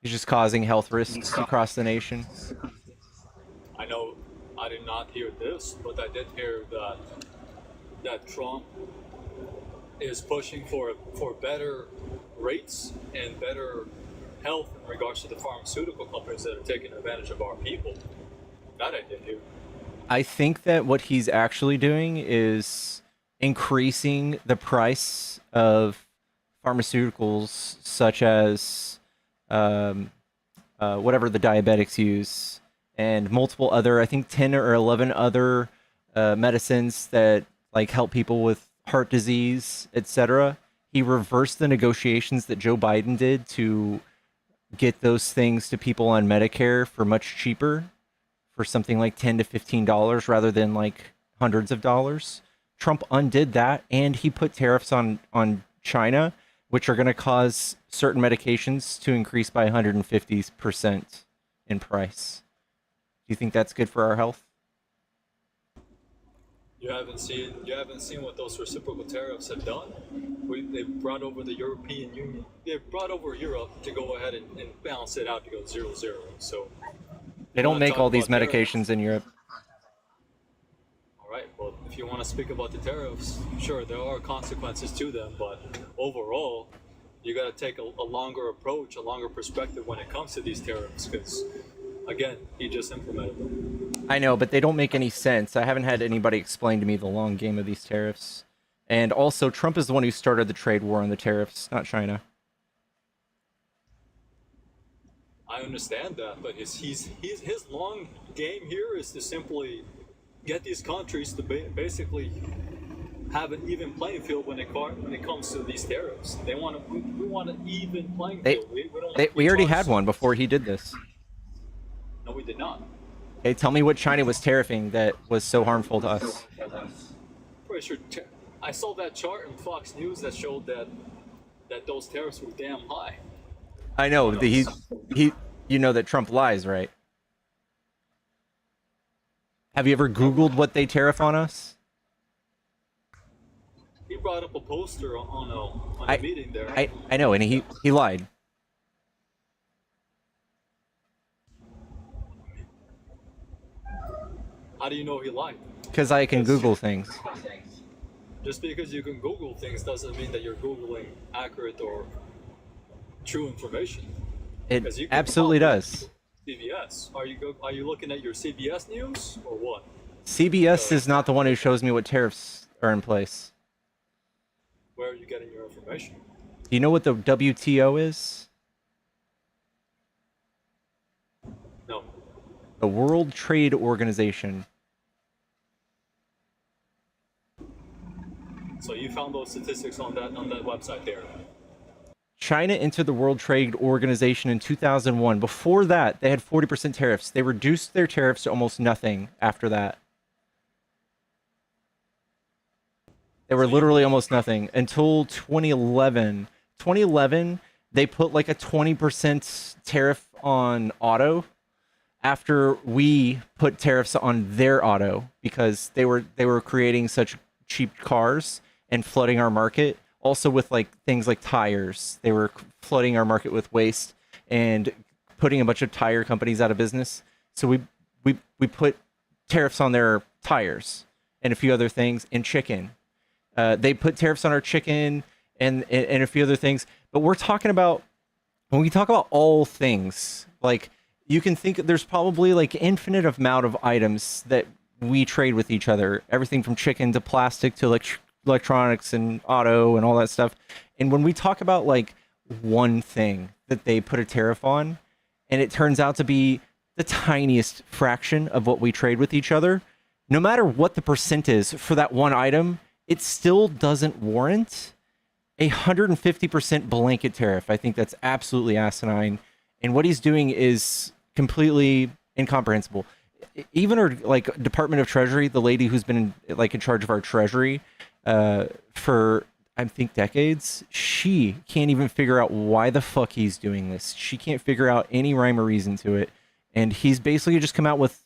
He's just causing health risks across the nation. I know I did not hear this, but I did hear that Trump is pushing for better rates and better health in regards to the pharmaceutical companies that are taking advantage of our people. That I did hear. I think that what he's actually doing is increasing the price of pharmaceuticals, such as whatever the diabetics use, and multiple other, I think 10 or 11 other medicines that like help people with heart disease, etc. He reversed the negotiations that Joe Biden did to get those things to people on Medicare for much cheaper, for something like $10 to $15 rather than like hundreds of dollars. Trump undid that, and he put tariffs on China, which are going to cause certain medications to increase by 150% in price. Do you think that's good for our health? You haven't seen what those reciprocal tariffs have done. They brought over the European Union. They brought over Europe to go ahead and balance it out to go 0-0. So they don't make all these medications in Europe. All right. Well, if you want to speak about the tariffs, sure, there are consequences to them, but overall, you got to take a longer approach, a longer perspective when it comes to these tariffs, because again, he just implemented them. I know, but they don't make any sense. I haven't had anybody explain to me the long game of these tariffs. And also, Trump is the one who started the trade war on the tariffs, not China. I understand that, but his long game here is to simply get these countries to basically have an even playing field when it comes to these tariffs. We want an even playing field. We already had one before he did this. No, we did not. Hey, tell me what China was tariffing that was so harmful to us. Pretty sure I saw that chart in Fox News that showed that those tariffs were damn high. I know. You know that Trump lies, right? Have you ever Googled what they tariff on us? He brought up a poster on a meeting there. I know, and he lied. How do you know he lied? Because I can Google things. Just because you can Google things doesn't mean that you're Googling accurate or true information. It absolutely does. CBS. Are you looking at your CBS news or what? CBS is not the one who shows me what tariffs are in place. Where are you getting your information? Do you know what the WTO is? No. The World Trade Organization. So you found those statistics on that website there. China entered the World Trade Organization in 2001. Before that, they had 40% tariffs. They reduced their tariffs to almost nothing after that. They were literally almost nothing until 2011. 2011, they put like a 20% tariff on auto after we put tariffs on their auto because they were creating such cheap cars and flooding our market. Also with like things like tires, they were flooding our market with waste and putting a bunch of tire companies out of business. So we put tariffs on their tires and a few other things, and chicken. They put tariffs on our chicken and a few other things. But we're talking about, when we talk about all things, like you can think there's probably like infinite amount of items that we trade with each other. Everything from chicken to plastic to electronics and auto and all that stuff. And when we talk about like one thing that they put a tariff on, and it turns out to be the tiniest fraction of what we trade with each other, no matter what the percent is for that one item, it still doesn't warrant 150% blanket tariff. I think that's absolutely asinine. And what he's doing is completely incomprehensible. Even our like Department of Treasury, the lady who's been in charge of our treasury for I think decades, she can't even figure out why the fuck he's doing this. She can't figure out any rhyme or reason to it. And he's basically just come out with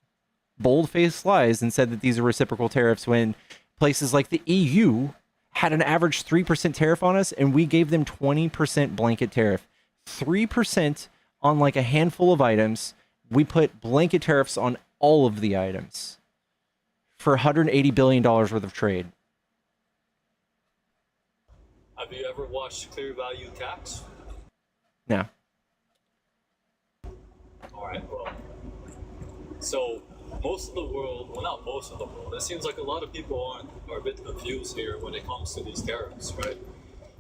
bold-faced lies and said that these are reciprocal tariffs when places like the EU had an average 3% tariff on us, and we gave them 20% blanket tariff. 3% on like a handful of items. We put blanket tariffs on all of the items for $180 billion worth of trade. Have you ever watched Clear Value Tax? No. All right, well, so most of the world, well, not most of the world, it seems like a lot of people are a bit confused here when it comes to these tariffs, right?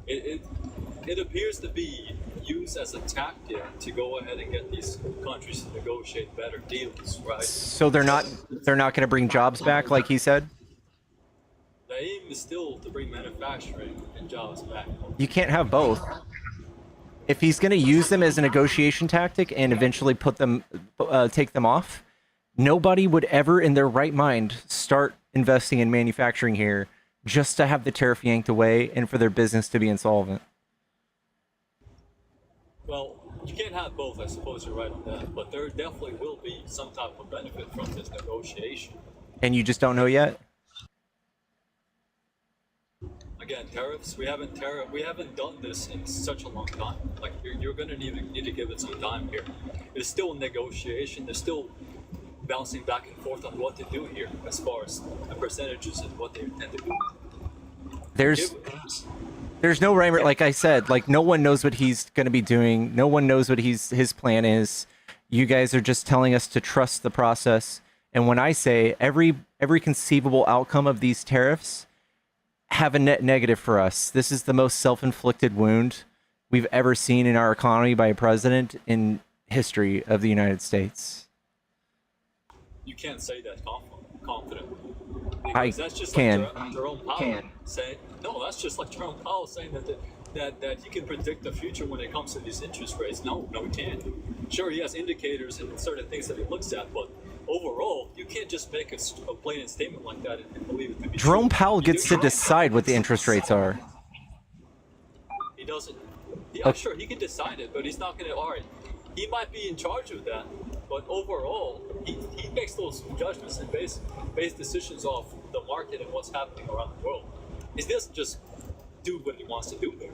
It appears to be used as a tactic to go ahead and get these countries to negotiate better deals, right? So they're not going to bring jobs back like he said? The aim is still to bring manufacturing and jobs back. You can't have both. If he's going to use them as a negotiation tactic and eventually put them, take them off, nobody would ever in their right mind start investing in manufacturing here just to have the tariff yanked away and for their business to be insolvent. Well, you can't have both, I suppose you're right on that, but there definitely will be some type of benefit from this negotiation. And you just don't know yet? Again, tariffs, we haven't done this in such a long time. Like, you're going to need to give it some time here. It's still a negotiation. They're still bouncing back and forth on what to do here as far as the percentages and what they intend to do. There's no rhyme, like I said, like no one knows what he's going to be doing. No one knows what his plan is. You guys are just telling us to trust the process. And when I say every conceivable outcome of these tariffs have a net negative for us, this is the most self-inflicted wound we've ever seen in our economy by a president in history of the United States. You can't say that confidently. I That's just can. Like Jerome Powell saying, no, that's just like Jerome Powell saying that he can predict the future when it comes to these interest rates. No, he can't. Sure, he has indicators and certain things that he looks at, but overall, you can't just make a blatant statement like that and believe it to be Jerome true. Powell gets to decide what the interest rates are. He doesn't. Yeah, sure, he can decide it, but he's not going to. All right, he might be in charge of that, but overall, he makes those judgments and base decisions off the market and what's happening around the world. He doesn't just do what he wants to do there.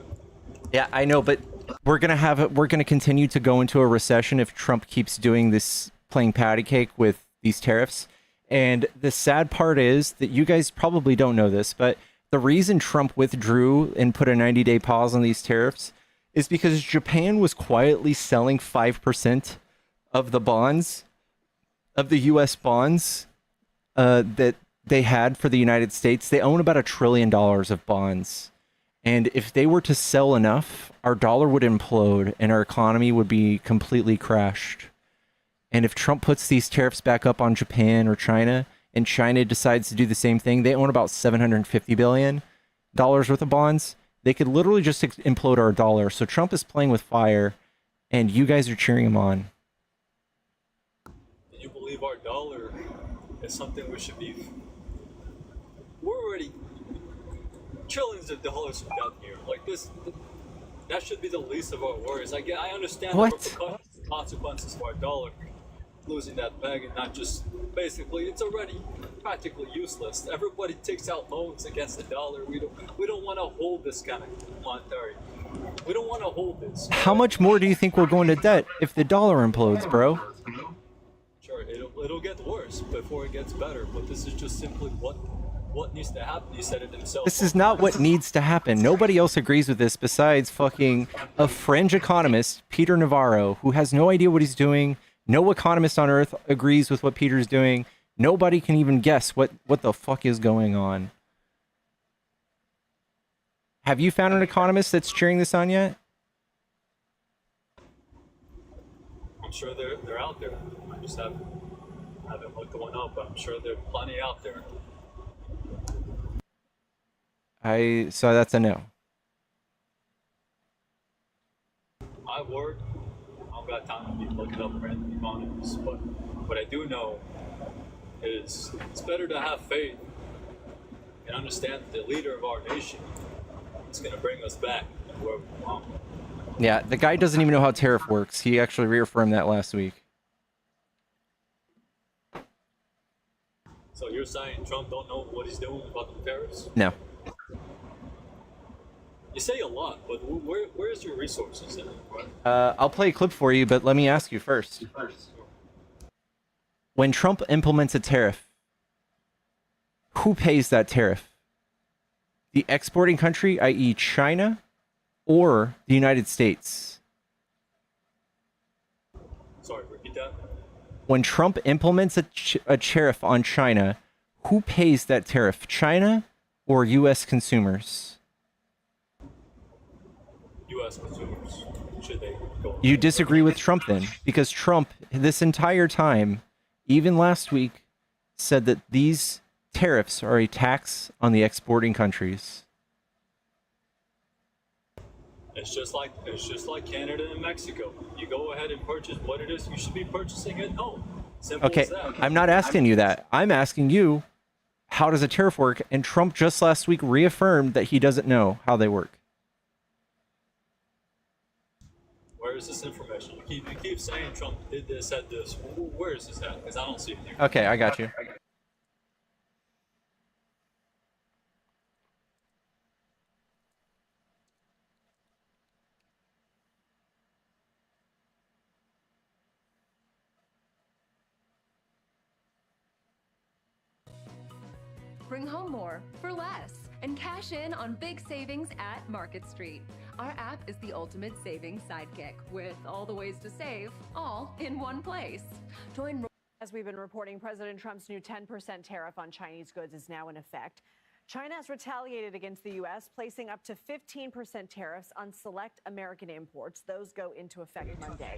Yeah, I know, but we're gonna continue to go into a recession if Trump keeps doing this, playing patty cake with these tariffs. And the sad part is that you guys probably don't know this, but the reason Trump withdrew and put a 90-day pause on these tariffs is because Japan was quietly selling 5% of the bonds, of the U.S. bonds that they had for the United States. They own about $1 trillion of bonds. And if they were to sell enough, our dollar would implode and our economy would be completely crashed. And if Trump puts these tariffs back up on Japan or China, and China decides to do the same thing, they own about $750 billion worth of bonds. They could literally just implode our dollar. So Trump is playing with fire, and you guys are cheering him on. You believe our dollar is something we should be? We're already trillions of dollars from down here. Like this, that should be the least of our worries. I understand the repercussions and consequences of our dollar losing that peg, and not just basically it's already practically useless. Everybody takes out loans against the dollar. We don't want to hold this kind of monetary. We don't want to hold this. How much more do you think we'll go into debt if the dollar implodes, bro? Sure, it'll get worse before it gets better. But this is just simply what needs to happen. He said it himself. This is not what needs to happen. Nobody else agrees with this besides fucking a fringe economist, Peter Navarro, who has no idea what he's doing. No economist on earth agrees with what Peter's doing. Nobody can even guess what the fuck is going on. Have you found an economist that's cheering this on yet? I'm sure they're out there. I just haven't looked one up, but I'm sure there's plenty out there. So that's a no. I work. I don't got time to be looking up random economists, but what I do know is it's better to have faith and understand that the leader of our nation is going to bring us back to where we belong. Yeah, the guy doesn't even know how tariff works. He actually reaffirmed that last week. So you're saying Trump don't know what he's doing about the tariffs? No. You say a lot, but where's your resources in it? Right? I'll play a clip for you, but let me ask you first. When Trump implements a tariff, who pays that tariff? The exporting country, i.e. China, or the United States? Sorry, repeat that. When Trump implements a tariff on China, who pays that tariff? China or U.S. consumers? U.S. consumers. Should they go? You disagree with Trump then? Because Trump, this entire time, even last week, said that these tariffs are a tax on the exporting countries. It's just like Canada and Mexico. You go ahead and purchase what it is you should be purchasing at home. Simple Okay, as that. I'm not asking you that. I'm asking you, how does a tariff work? And Trump just last week reaffirmed that he doesn't know how they work. Where is this information? You keep saying Trump did this, said this. Where is this at? Because I don't see it here. Okay, I got you. Bring home more for less and cash in on big savings at Market Street. Our app is the ultimate savings sidekick with all the ways to save, all in one place. Join. As we've been reporting, President Trump's new 10% tariff on Chinese goods is now in effect. China has retaliated against the U.S., placing up to 15% tariffs on select American imports. Those go into effect Monday.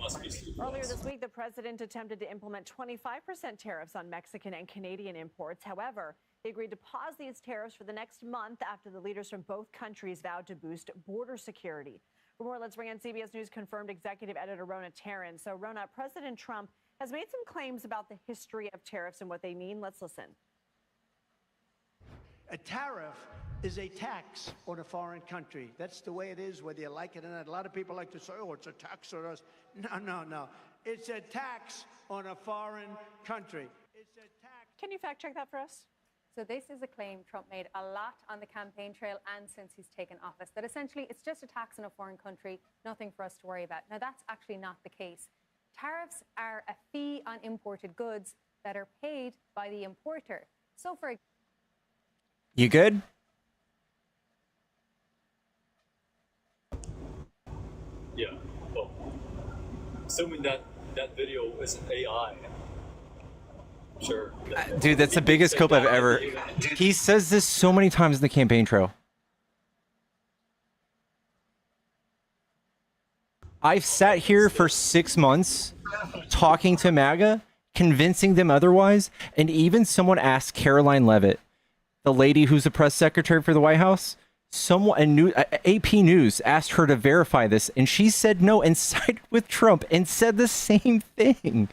Earlier this week, the president attempted to implement 25% tariffs on Mexican and Canadian imports. However, he agreed to pause these tariffs for the next month after the leaders from both countries vowed to boost border security. For more, let's bring in CBS News confirmed executive editor Rona Taran. So, Rona, President Trump has made some claims about the history of tariffs and what they mean. Let's listen. A tariff is a tax on a foreign country. That's the way it is, whether you like it or not. A lot of people like to say, oh, it's a tax on us. No. It's a tax on a foreign country. It's a tax. Can you fact check that for us? So this is a claim Trump made a lot on the campaign trail and since he's taken office, that essentially it's just a tax on a foreign country, nothing for us to worry about. Now, that's actually not the case. Tariffs are a fee on imported goods that are paid by the importer. So for You good? Yeah. Well, assuming that video isn't AI. Sure. Dude, that's the biggest clip I've ever. He says this so many times in the campaign trail. I've sat here for 6 months talking to MAGA, convincing them otherwise, and even someone asked Caroline Leavitt, the lady who's the press secretary for the White House, AP News asked her to verify this, and she said no and sided with Trump and said the same thing.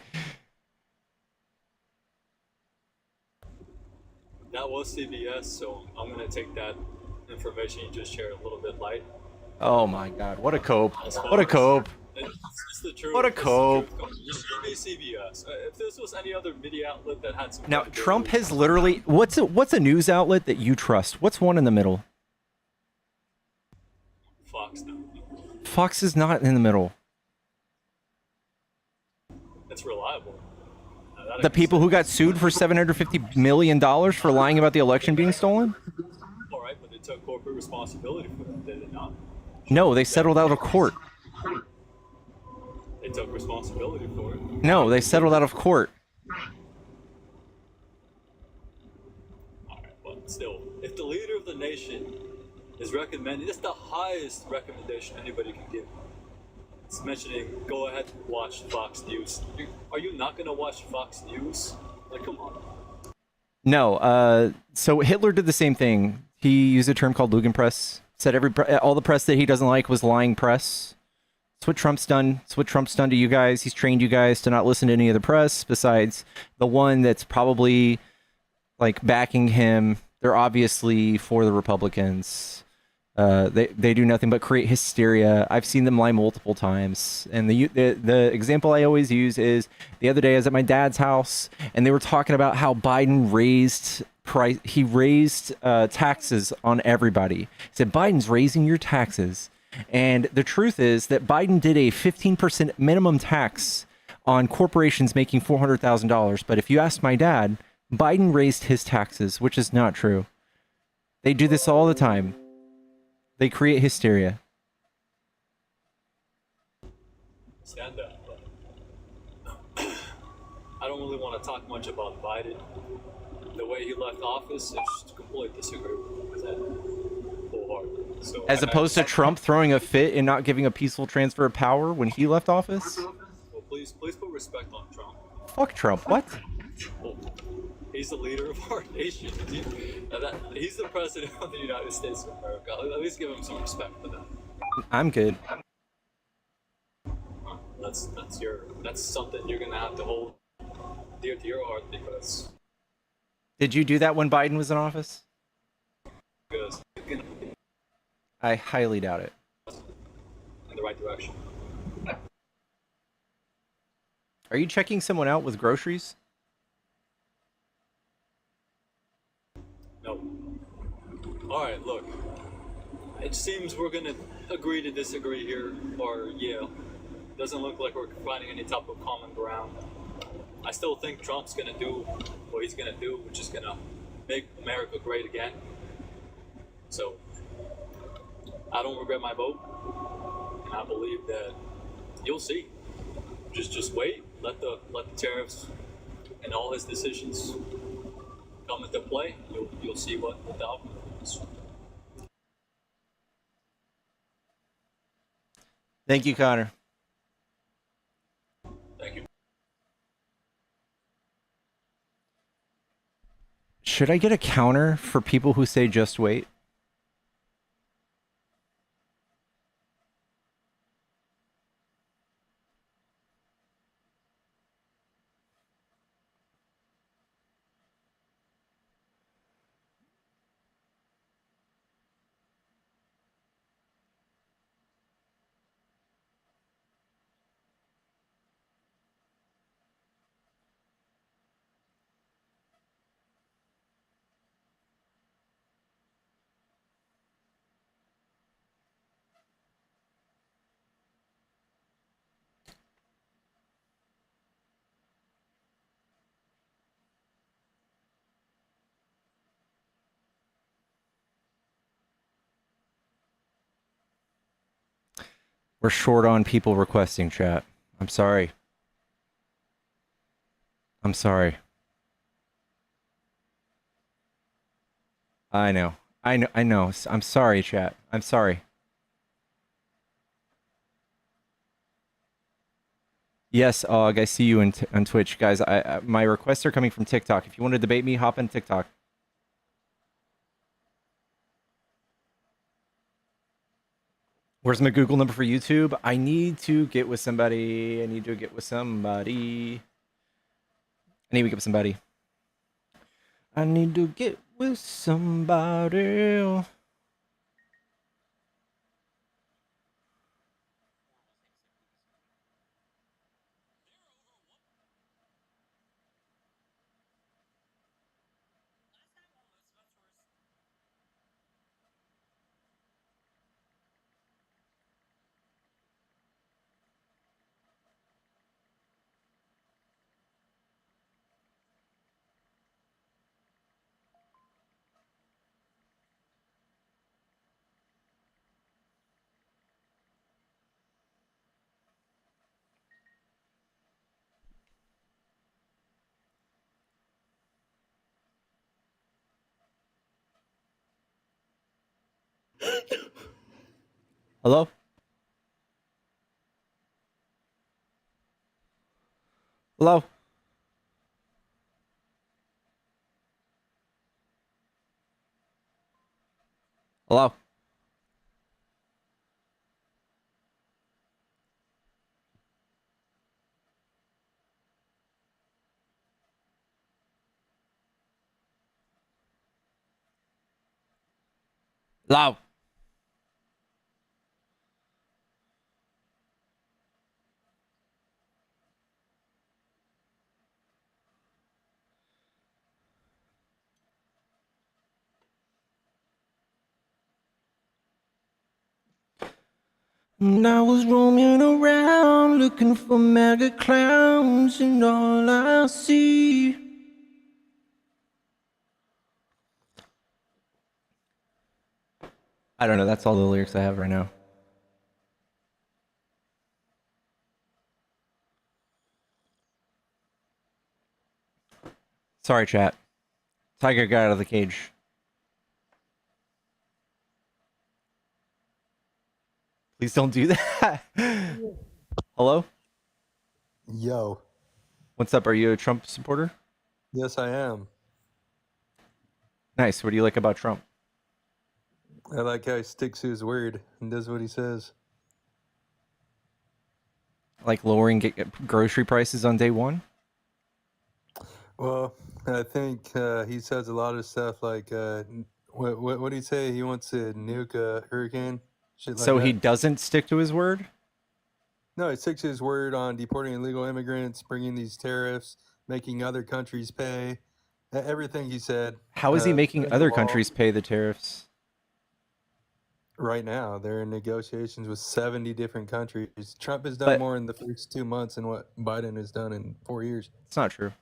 That was CBS, so I'm going to take that information you just shared a little bit light. Oh my God, what a cope. What a cope. It's the truth. What a cope. Just give me CBS. If this was any other media outlet that had some... Now, Trump has literally... What's a news outlet that you trust? What's one in the middle? Fox now. Fox is not in the middle. It's reliable. The people who got sued for $750 million for lying about the election being stolen? All right, but they took corporate responsibility for that, did they not? No, they settled out of court. They took responsibility for it. No, they settled out of court. All right, but still, if the leader of the nation is recommending. That's the highest recommendation anybody can give. It's mentioning, go ahead and watch Fox News. Are you not gonna watch Fox News? Like, come on. No, so Hitler did the same thing. He used a term called Lugenpress. Said all the press that he doesn't like was lying press. It's what Trump's done. It's what Trump's done to you guys. He's trained you guys to not listen to any of the press besides the one that's probably like backing him. They're obviously for the Republicans. They do nothing but create hysteria. I've seen them lie multiple times. And the example I always use is the other day I was at my dad's house and they were talking about how Biden raised taxes on everybody. He said Biden's raising your taxes. And the truth is that Biden did a 15% minimum tax on corporations making $400,000. But if you ask my dad, Biden raised his taxes, which is not true. They do this all the time. They create hysteria. Stand that. But I don't really want to talk much about Biden. The way he left office, I just completely disagree with that wholeheartedly. So As opposed to Trump throwing a fit and not giving a peaceful transfer of power when he left office? Well, please put respect on Trump. Fuck Trump. What? Well, he's the leader of our nation. He's the president of the United States of America. At least give him some respect for that. I'm good. That's something you're gonna have to hold dear to your heart because Did you do that when Biden was in office? it's I highly doubt it. in the right direction. Are you checking someone out with groceries? No. All right, look. It seems we're gonna agree to disagree here, or yeah, doesn't look like we're finding any type of common ground. I still think Trump's gonna do what he's gonna do, which is gonna make America great again. So I don't regret my vote, and I believe that you'll see. Just wait. Let the tariffs and all his decisions come into play. You'll see what the outcome is. Thank you, Connor. Thank you. Should I get a counter for people who say just wait? We're short on people requesting chat. I'm sorry. I'm sorry. I know. I know. I'm sorry, chat. I'm sorry. Yes, Og, I see you on Twitch. Guys, my requests are coming from TikTok. If you want to debate me, hop on TikTok. Where's my Google number for YouTube? I need to get with somebody. I need to get with somebody. I need to get with somebody. I need to get with somebody. Hello? Hello? Hello? Hello? And I was roaming around looking for MAGA clowns, and all I see. I don't know. That's all the lyrics I have right now. Sorry, chat. Tiger got out of the cage. Please don't do that. Hello? Yo. What's up? Are you a Trump supporter? Yes, I am. Nice. What do you like about Trump? I like how he sticks to his word and does what he says. Like lowering grocery prices on day one? Well, I think he says a lot of stuff like, what do you say? He wants to nuke a hurricane? Shit like So that. he doesn't stick to his word? No, he sticks to his word on deporting illegal immigrants, bringing these tariffs, making other countries pay. Everything he said. How is he making setting the other wall. countries pay the tariffs? Right now, they're in negotiations with 70 different countries. Trump has done But- more in the first 2 months than what Biden has done in 4 years. It's not true.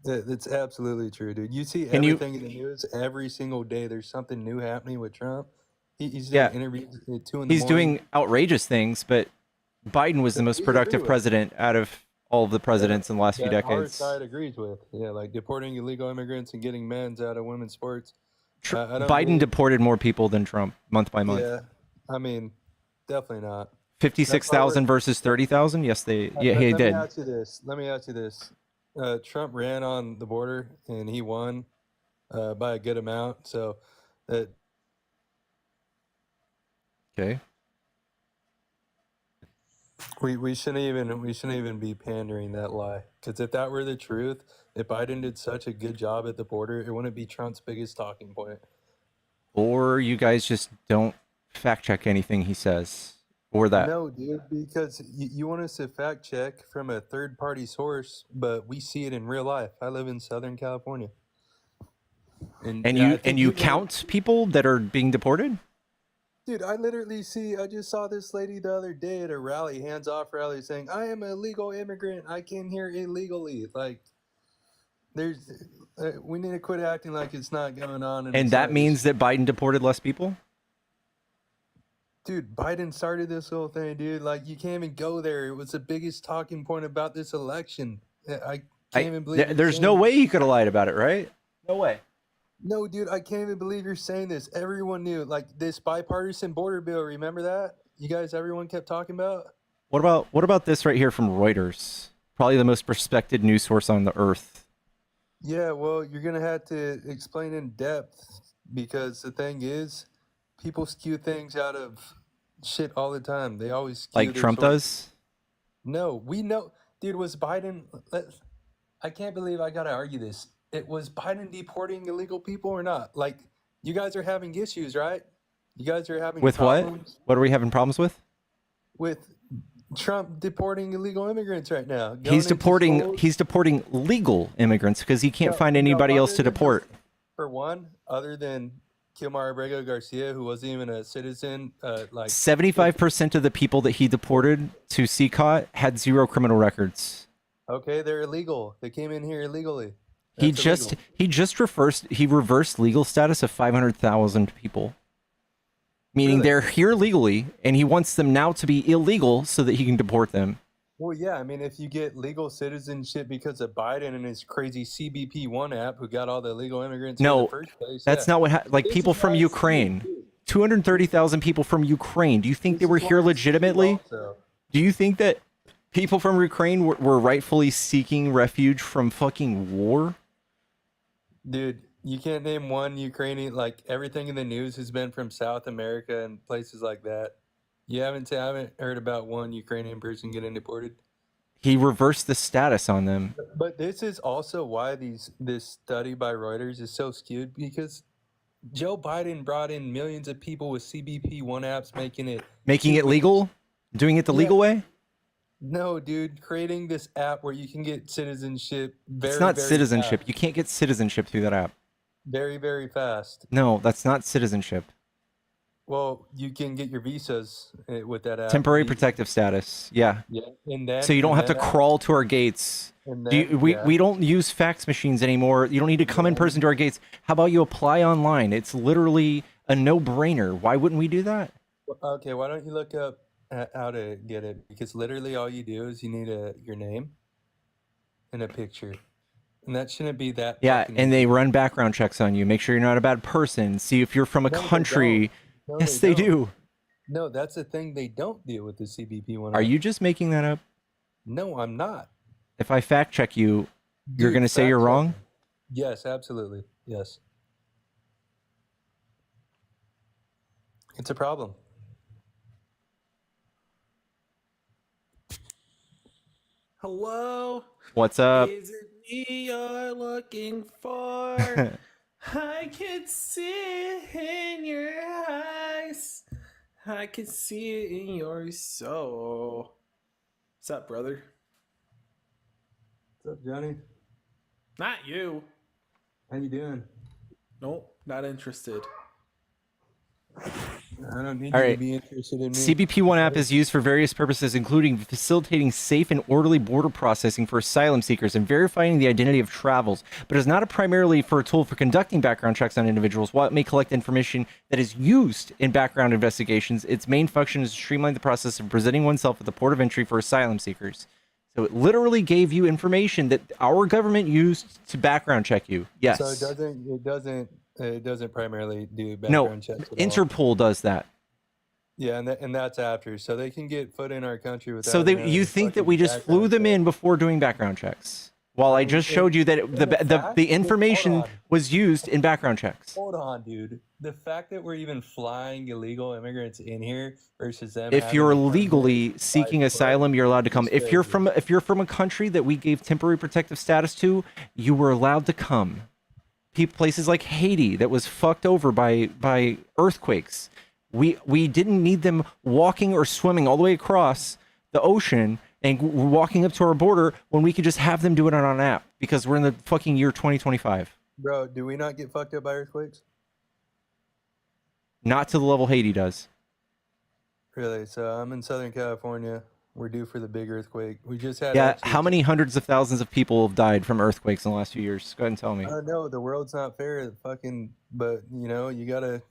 It's absolutely true, dude. You see Can you- everything in the news every single day. There's something new happening with Trump. He's doing Yeah. interviews at 2 in the He's morning. doing outrageous things, but Biden was the most We agree productive with. president out of all of the presidents in the last few That our decades. side agrees with. Yeah, like deporting illegal immigrants and getting men's out of women's sports. I don't Biden believe- deported more people than Trump month by month. Yeah, I mean, definitely not. 56,000 versus 30,000? Yes, he Let me did. ask you this. Trump ran on the border and he won by a good amount. So that Okay. we shouldn't even be pandering that lie. Because if that were the truth, if Biden did such a good job at the border, it wouldn't be Trump's biggest talking point. Or you guys just don't fact check anything he says. Or that. No, dude, because you want us to fact check from a third party source, but we see it in real life. I live in Southern California. And yeah, I you think you count people that are being deported? Dude, I just saw this lady the other day at a rally, hands off rally, saying, I am a legal immigrant. I came here illegally. Like, we need to quit acting like it's not going on. And it's that not means that Biden deported less people? Dude, Biden started this whole thing, dude. Like, you can't even go there. It was the biggest talking point about this election. I can't even believe you're There's saying no this. way he could have lied about it, right? No way. No, dude, I can't even believe you're saying this. Everyone knew. Like, this bipartisan border bill, remember that? Everyone kept talking about? What about this right here from Reuters? Probably the most respected news source on the earth. Yeah, well, you're going to have to explain in depth because the thing is, people skew things out of shit all the time. They always skew Like their Trump sources. does? No, we know. Dude, was Biden... I can't believe I got to argue this. Was Biden deporting illegal people or not? Like, you guys are having issues, right? You guys are having With what? problems What are we having problems with? with Trump deporting illegal immigrants right now. He's deporting legal immigrants because he can't find anybody else to deport. For one, other than Kilmar Abrego Garcia, who wasn't even a citizen, 75% of the people that he deported to CCOT had zero criminal records. Okay, they're illegal. They came in here illegally. He That's illegal. reversed legal status of 500,000 people. Meaning Really? they're here legally, and he wants them now to be illegal so that he can deport them. Well, yeah, I mean, if you get legal citizenship because of Biden and his crazy CBP One app, who got all the illegal immigrants here in No, the first place, that's yeah. not what This people is from why it's Ukraine. stupid. 230,000 people from Ukraine. Do you think they were here legitimately? Do you think that people from Ukraine were rightfully seeking refuge from fucking war? Dude, you can't name one Ukrainian. Like everything in the news has been from South America and places like that. You haven't heard about one Ukrainian person getting deported. He reversed the status on them. But this is also why this study by Reuters is so skewed, because Joe Biden brought in millions of people with CBP1 apps, making it legal, doing it the legal way. No, dude, creating this app where you can get citizenship very, It's not very citizenship. fast. You can't get citizenship through that app. Very, very fast. No, that's not citizenship. Well, you can get your visas with that app. Temporary protective status. Yeah. Yeah, and then So you don't and have to then app- crawl to our gates. and Do you, then- we, yeah. we don't use fax machines anymore. You don't need to come in person to our gates. How about you apply online? It's literally a no-brainer. Why wouldn't we do that? Okay, why don't you look up how to get it? Because literally all you do is you need your name and a picture. And that shouldn't be that. Yeah, fucking and they easy. run background checks on you. Make sure you're not a bad person. See if you're from a No, they country. don't. No, Yes, they don't. do. No, that's the thing they don't do with the CBP one. Are you just making that up? No, I'm not. If I fact check you, you're Dude, going to say you're fact check wrong? me. Yes, absolutely. Yes. It's a problem. Hello? What's up? Is it me you're looking for? I can see it in your eyes. I can see it in your soul. What's up, brother? What's up, Johnny? Not you. How you doing? Nope, not interested. I don't need All you to right. be interested in me. CBP1 app is used for various purposes, including facilitating safe and orderly border processing for asylum seekers and verifying the identity of travels, but is not primarily for a tool for conducting background checks on individuals. While it may collect information that is used in background investigations, its main function is to streamline the process of presenting oneself at the port of entry for asylum seekers. So it literally gave you information that our government used to background check you. Yes. So it doesn't primarily do No, background checks at all. Interpol does that. Yeah, and that's after, so they can get foot in our country without. So having you a think that fucking we just background flew them in before doing background checks? While I just showed you that the information hold on. was used in background checks. Hold on, dude. The fact that we're even flying illegal immigrants in here versus them. If having you're to come legally here seeking by asylum, you're allowed to come. It's If you're crazy. from a country that we gave temporary protective status to, you were allowed to come. Places like Haiti that was fucked over by earthquakes. We didn't need them walking or swimming all the way across the ocean and walking up to our border when we could just have them do it on an app because we're in the fucking year 2025. Bro, do we not get fucked up by earthquakes? Not to the level Haiti does. Really? So I'm in Southern California. We're due for the big earthquake. We just had. Yeah, actually- how many hundreds of thousands of people have died from earthquakes in the last few years? Go ahead and tell me. I don't know. The world's not fair. Fucking, but you know, you gotta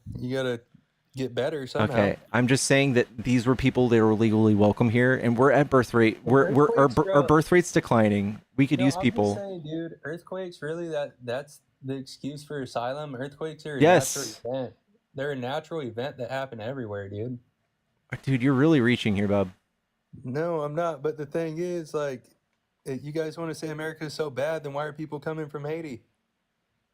get better somehow. Okay, I'm just saying that these were people that were legally welcome here, and we're at birth rate. Our birth rate's declining. We could No, use I'm people. just saying, dude, earthquakes really that's the excuse for asylum. Earthquakes are a Yes. natural event. They're a natural event that happen everywhere, dude. Dude, you're really reaching here, bub. No, I'm not. But the thing is, like, you guys want to say America's so bad, then why are people coming from Haiti?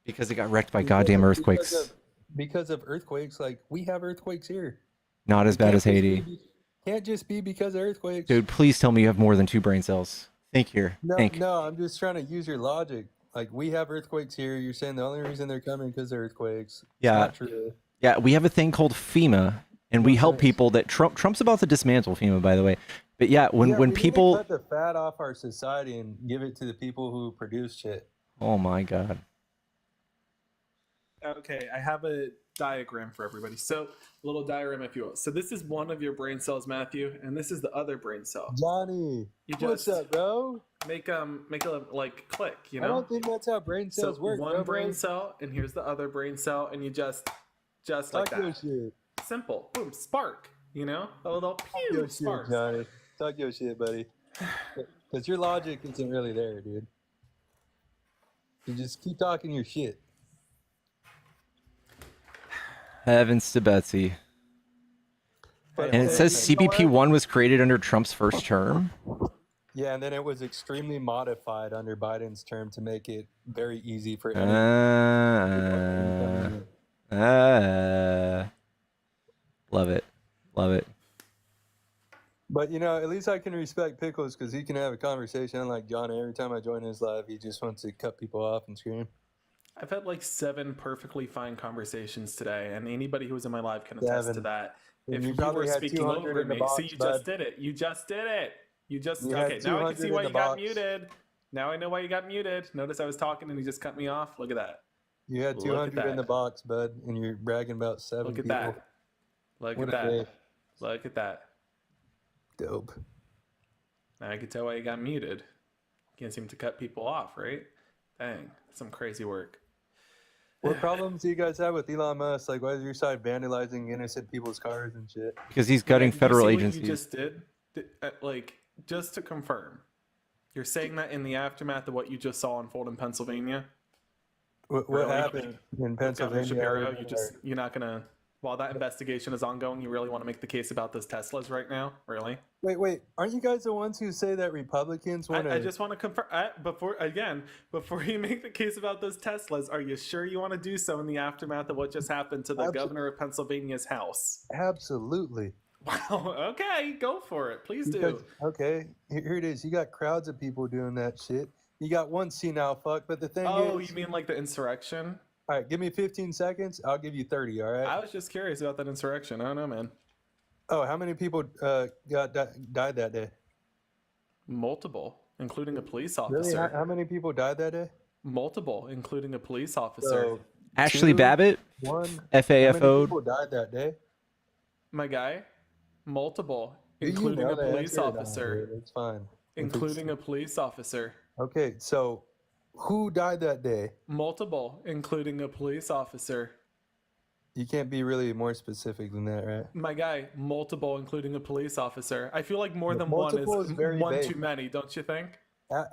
Because it got wrecked by goddamn earthquakes. Because of earthquakes, like we have earthquakes here. Not as bad as Haiti. Can't just be because of earthquakes. Dude, please tell me you have more than 2 brain cells. Think here. No, Think. no, I'm just trying to use your logic. Like we have earthquakes here. You're saying the only reason they're coming because of earthquakes. It's Yeah. not true. Yeah, we have a thing called FEMA, and we help people that Trump's about to dismantle FEMA, by the way. But yeah, when we need to people, cut the fat off our society and give it to the people who produce shit. oh my god, Okay, I have a diagram for everybody. So, a little diagram, if you will. So, this is one of your brain cells, Matthew, and this is the other brain cell. Johnny, You what's just up, bro? make a like click, you I know. don't think that's how brain cells So work. one bro, brain bro. cell, and here's the other brain cell, and you just like Talk your that. shit. Simple. Boom, spark. You know, a little Talk pew your shit, spark. Johnny. Talk your shit, buddy. Because your logic isn't really there, dude. You just keep talking your shit. Heavens to Betsy. But And it says CBP1 was created under Trump's first term. Yeah, and then it was extremely modified under Biden's term to make it very easy for Love it. Love it. But you know, at least I can respect Pickles because he can have a conversation. Unlike John, every time I join his live, he just wants to cut people off and scream. I've had like 7 perfectly fine conversations today, and anybody who was in my live can attest to that. And If you you probably were had speaking 200 over in the me, box, see, you bud. just did it. You just did it. You just You had okay. Now I can 200 see in why the you got box. muted. Now I know why you got muted. Notice I was talking and he just cut me off. Look at that. You had Look at 200 in that. the box, bud, and you're bragging about 7 Look at people. that. Look What at a day. that. Look at that. Dope. Now I can tell why you got muted. Can't seem to cut people off, right? Dang, that's some crazy work. What problems do you guys have with Elon Musk? Like, why is your side vandalizing innocent people's cars and shit? Because he's gutting You federal see agencies. What you just did? Like, just to confirm, you're saying that in the aftermath of what you just saw unfold in Pennsylvania? What Really? happened in With Governor Pennsylvania? Shapiro, you're not gonna, while that investigation is ongoing, you really want to make the case about those Teslas right now? Really? Wait, aren't you guys the ones who say that Republicans want to? I just want to confirm before you make the case about those Teslas. Are you sure you want to do so in the aftermath of what just happened to the governor of Pennsylvania's house? Absolutely. Wow. Okay, go for it. Please do. Because, okay, here it is. You got crowds of people doing that shit. You got one senile fuck, but the thing is... you mean like the insurrection? All right, give me 15 seconds. I'll give you 30, all right? I was just curious about that insurrection. I don't know, man. Oh, how many people died that day? Multiple, including a police Really? officer. How many people died that day? Multiple, including a police officer. So, Ashley 2, Babbitt, 1. FAFO'd. How many people died that day? My guy, multiple, You including know a the police answer to that, officer. dude. It's fine. Including a police officer. Okay, so who died that day? Multiple, including a police officer. You can't be really more specific than that, right? My guy, multiple, including a police officer. I feel like more than Multiple one is very one vague. too many, don't you think?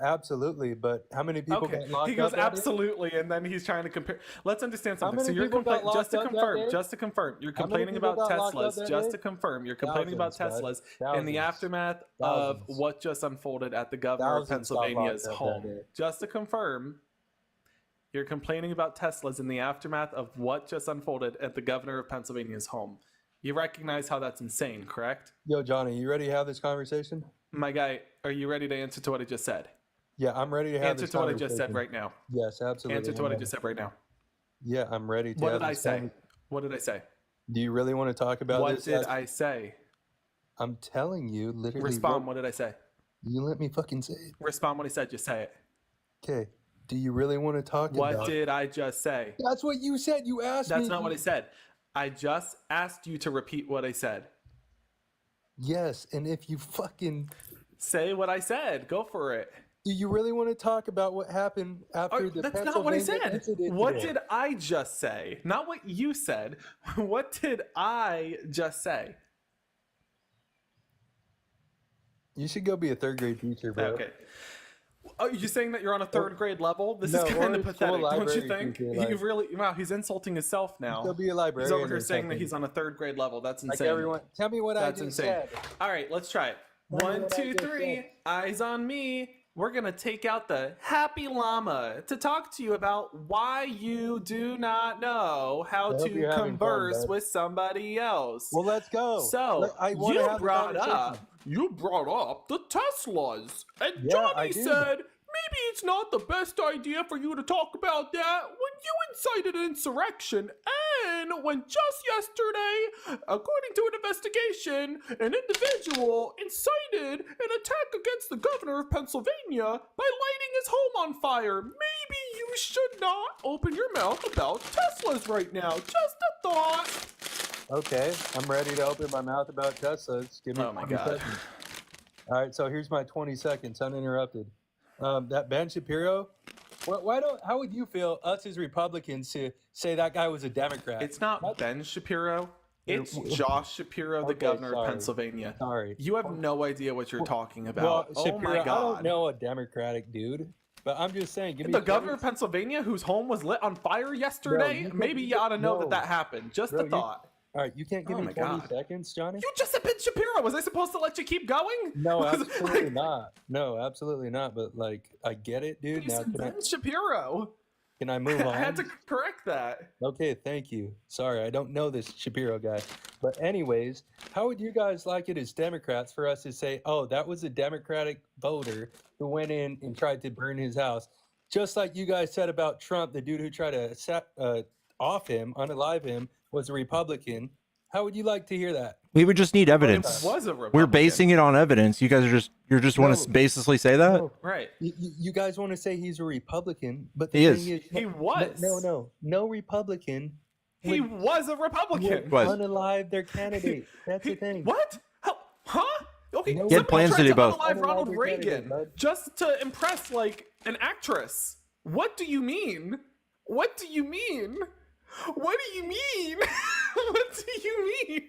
Absolutely, but how many people Okay, got locked he goes up that day? absolutely, and then he's trying to compare. Let's understand How something. So many you're people got complaining. Just to locked up that confirm, day? just to confirm, you're How many complaining people about got locked up Teslas. that Just day? to confirm, you're complaining about Thousands, bud. Teslas in the Thousands. aftermath of Thousands. what just unfolded at the governor of Thousands got locked Pennsylvania's up that home. day. Just to confirm, you're complaining about Teslas in the aftermath of what just unfolded at the governor of Pennsylvania's home. You recognize how that's insane, correct? Yo, Johnny, you ready to have this conversation? My guy, are you ready to answer to what I just said? Yeah, I'm ready to have Answer this to what I conversation. just said right now. Yes, absolutely. Answer to I'm what I ready. just said right now. Yeah, I'm ready to What have did I this say? conver- What did I say? Do you really want to talk about What this? did I say? I'm telling you, literally. Respond. What did I say? You let me fucking say it. Respond what I said. Just say it. Okay. Do you really want to talk about What did I just say? That's what you said. You asked me. That's not what I said. I just asked you to repeat what I said. Yes, and if you fucking... Say what I said. Go for it. Do you really want to talk about what happened after the That's not what I Pennsylvania said. incident What today? did I just say? Not what you said. What did I just say? You should go be a third grade teacher, bro. Okay. Oh, you're saying that you're on a third grade level? This No, is or kind of a school pathetic, don't you library think? teacher, like- You really, wow, he's insulting himself now. Go be a He's librarian over here or saying that something. he's on a third grade level. That's Like insane. everyone, tell me what That's I just insane. said. All right, let's try it. Tell me 1, what I 2, just 3. said. Eyes on me. We're going to take out the happy llama to talk to you about why you do not know how I hope to you're having fun, converse bud. with somebody else. Well, let's go. So, I wanna you have the brought conversation. up the Teslas. And Yeah, I Johnny did. said, maybe it's not the best idea for you to talk about that when you incited an insurrection and when just yesterday, according to an investigation, an individual incited an attack against the governor of Pennsylvania by lighting his home on fire. Maybe you should not open your mouth about Teslas right now. Just a thought. Okay, I'm ready to open my mouth about Teslas. Give me Oh my 20 God. seconds. All right, so here's my 20 seconds uninterrupted. That Ben Shapiro, how would you feel, us as Republicans, to say that guy was a Democrat? It's not Ben Shapiro. It's Josh Shapiro, the Okay, governor of sorry. Pennsylvania. Sorry. You have no idea what you're talking Well, about. Oh Shapiro, my I don't God. know a Democratic dude. But I'm just saying, give me The governor of Pennsylvania, whose home was lit on fire yesterday, maybe you ought to know that happened. Just a thought. All right, you can't give me 20 seconds, Johnny? You just said Ben Shapiro. Was I supposed to let you keep going? No, absolutely not. No, absolutely not. But like, I get it, dude. You Now, said Ben Shapiro. can I move on? I had to correct that. Okay, thank you. Sorry, I don't know this Shapiro guy. But anyways, how would you guys like it as Democrats for us to say, oh, that was a Democratic voter who went in and tried to burn his house? Just like you guys said about Trump, the dude who tried to unalive him, was a Republican. How would you like to hear that? We would just need evidence. Was a We're basing it on evidence. You guys are just want to basically say that? No. Right. You guys want to say he's a Republican, but the He thing is. He was. No Republican. He was a Republican. Would unalive their candidate. That's the thing. What? Huh? Okay. He had plans to do both. Unalive Ronald Unalive their Reagan candidate, bud. just to impress like an actress. What do you mean? What do you mean? What do you mean? What do you mean?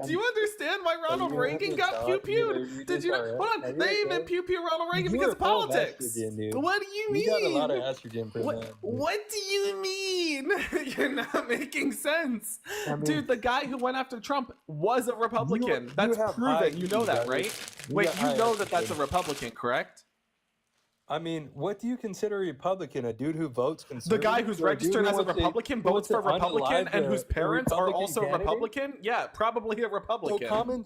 Do you understand why Ronald Reagan got pew-pewed? Did you not? Hold on. They even pew-pew Ronald Reagan because of politics. What do you mean? You got a lot of estrogen for that. What do you mean? You're not making sense. Dude, the guy who went after Trump was a Republican. That's proven. You know that, right? Wait, you know that that's a Republican, correct? I mean, what do you consider a Republican? A dude who votes The conservative? guy who's registered as a Republican votes for Republican and whose parents are also Republican? Yeah, probably a Republican. Common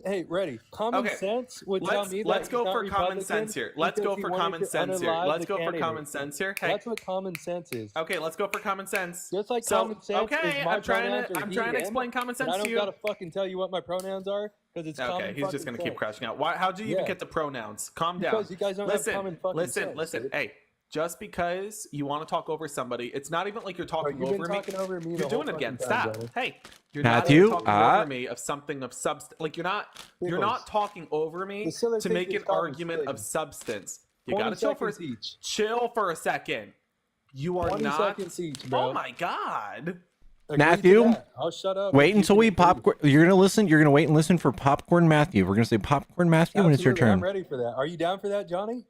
sense would tell me that let's go he's for not common sense here. Let's go for common sense here. Let's go for common sense. sense here. That's what common sense is. Okay, let's go for common sense. Just like common sense okay, is my I'm trying pronouns are to he, him, explain common sense and I to don't you. gotta fucking tell you what my pronouns are because it's common Okay, he's just fucking gonna keep sense. crashing out. Why? How'd you even get the pronouns? Calm down. Because you guys don't have common fucking sense, Listen. dude. Hey, just because you want to talk over somebody, it's not even like you're talking You've been over me. talking over me the You're whole doing it again. fucking time, Stop. Johnny. Hey, you're Matthew, not even talking over me of something of substance. Like you're not talking over me to Facilitate make this an argument of conversation. substance. You 20 gotta chill for seconds each. chill for a second. You are 20 not. seconds each, bro. Oh my god. Agree to Matthew, that. I'll shut up. wait if until you we can popcorn. You're gonna listen. You're gonna wait and listen for popcorn Matthew. We're gonna say popcorn Matthew when it's your Absolutely, I'm turn. ready for that. Are you down for that, Johnny?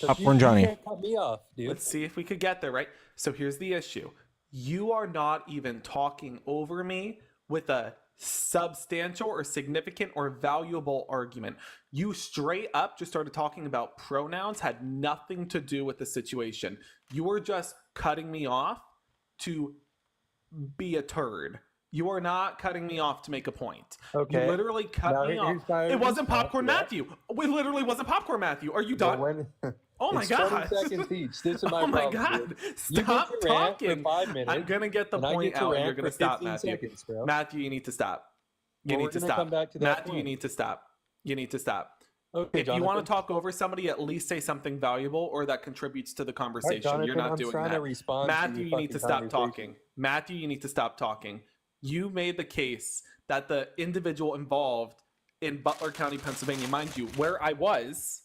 Popcorn Johnny. You can't cut me off, dude. Let's see if we could get there, right? So here's the issue. You are not even talking over me with a substantial or significant or valuable argument. You straight up just started talking about pronouns, had nothing to do with the situation. You were just cutting me off to be a turd. You are not cutting me off to make a point. Okay. You literally cut Now, me here's off. my It wasn't response Popcorn to that. Matthew. We literally wasn't Popcorn Matthew. Are you But done? when- Oh my it's god. 20 seconds each. This is my Oh my problem, god. dude. You Stop get to rant talking. for 5 minutes. I'm gonna get the and I point get to out. rant You're gonna for stop, 15 Matthew. seconds, bro. Matthew, you need to stop. You Well, need we're to gonna stop. come back to that Matthew, you point. need to stop. You need to stop. Okay, If you want Jonathan. to talk over somebody, at least say something valuable or that contributes to the conversation. You're Jonathan, not I'm doing trying that. to respond to Matthew, your you need to fucking stop conversation. talking. Matthew, you need to stop talking. You made the case that the individual involved in Butler County, Pennsylvania, mind you, where I was,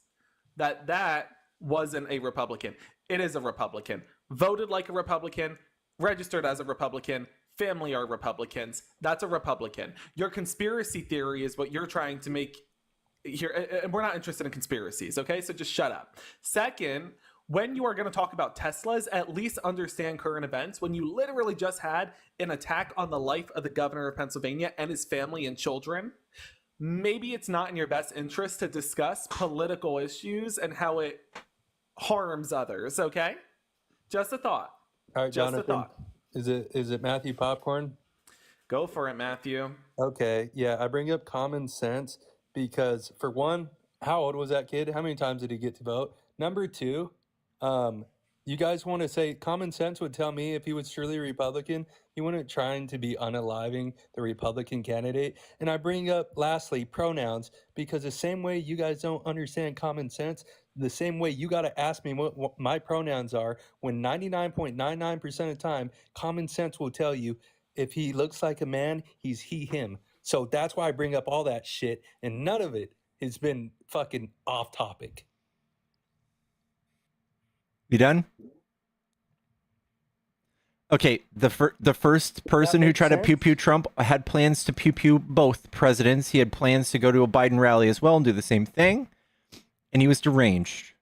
that wasn't a Republican. It is a Republican. Voted like a Republican, registered as a Republican, family are Republicans. That's a Republican. Your conspiracy theory is what you're trying to make here, and we're not interested in conspiracies, okay? So just shut up. Second, when you are going to talk about Teslas, at least understand current events. When you literally just had an attack on the life of the governor of Pennsylvania and his family and children, maybe it's not in your best interest to discuss political issues and how it harms others, okay? Just a thought. All right, Just a Jonathan. thought. Is it Matthew Popcorn? Go for it, Matthew. Okay, yeah, I bring up common sense because, for one, how old was that kid? How many times did he get to vote? Number two, you guys want to say common sense would tell me if he was truly Republican, he wouldn't trying to be unaliving the Republican candidate. And I bring up, lastly, pronouns because the same way you guys don't understand common sense, the same way you got to ask me what my pronouns are when 99.99% of the time, common sense will tell you if he looks like a man, he's he, him. So that's why I bring up all that shit, and none of it has been fucking off topic. You done? Okay, the first person who make tried to sense? pew pew Trump had plans to pew pew both presidents. He had plans to go to a Biden rally as well and do the same thing, and he was deranged.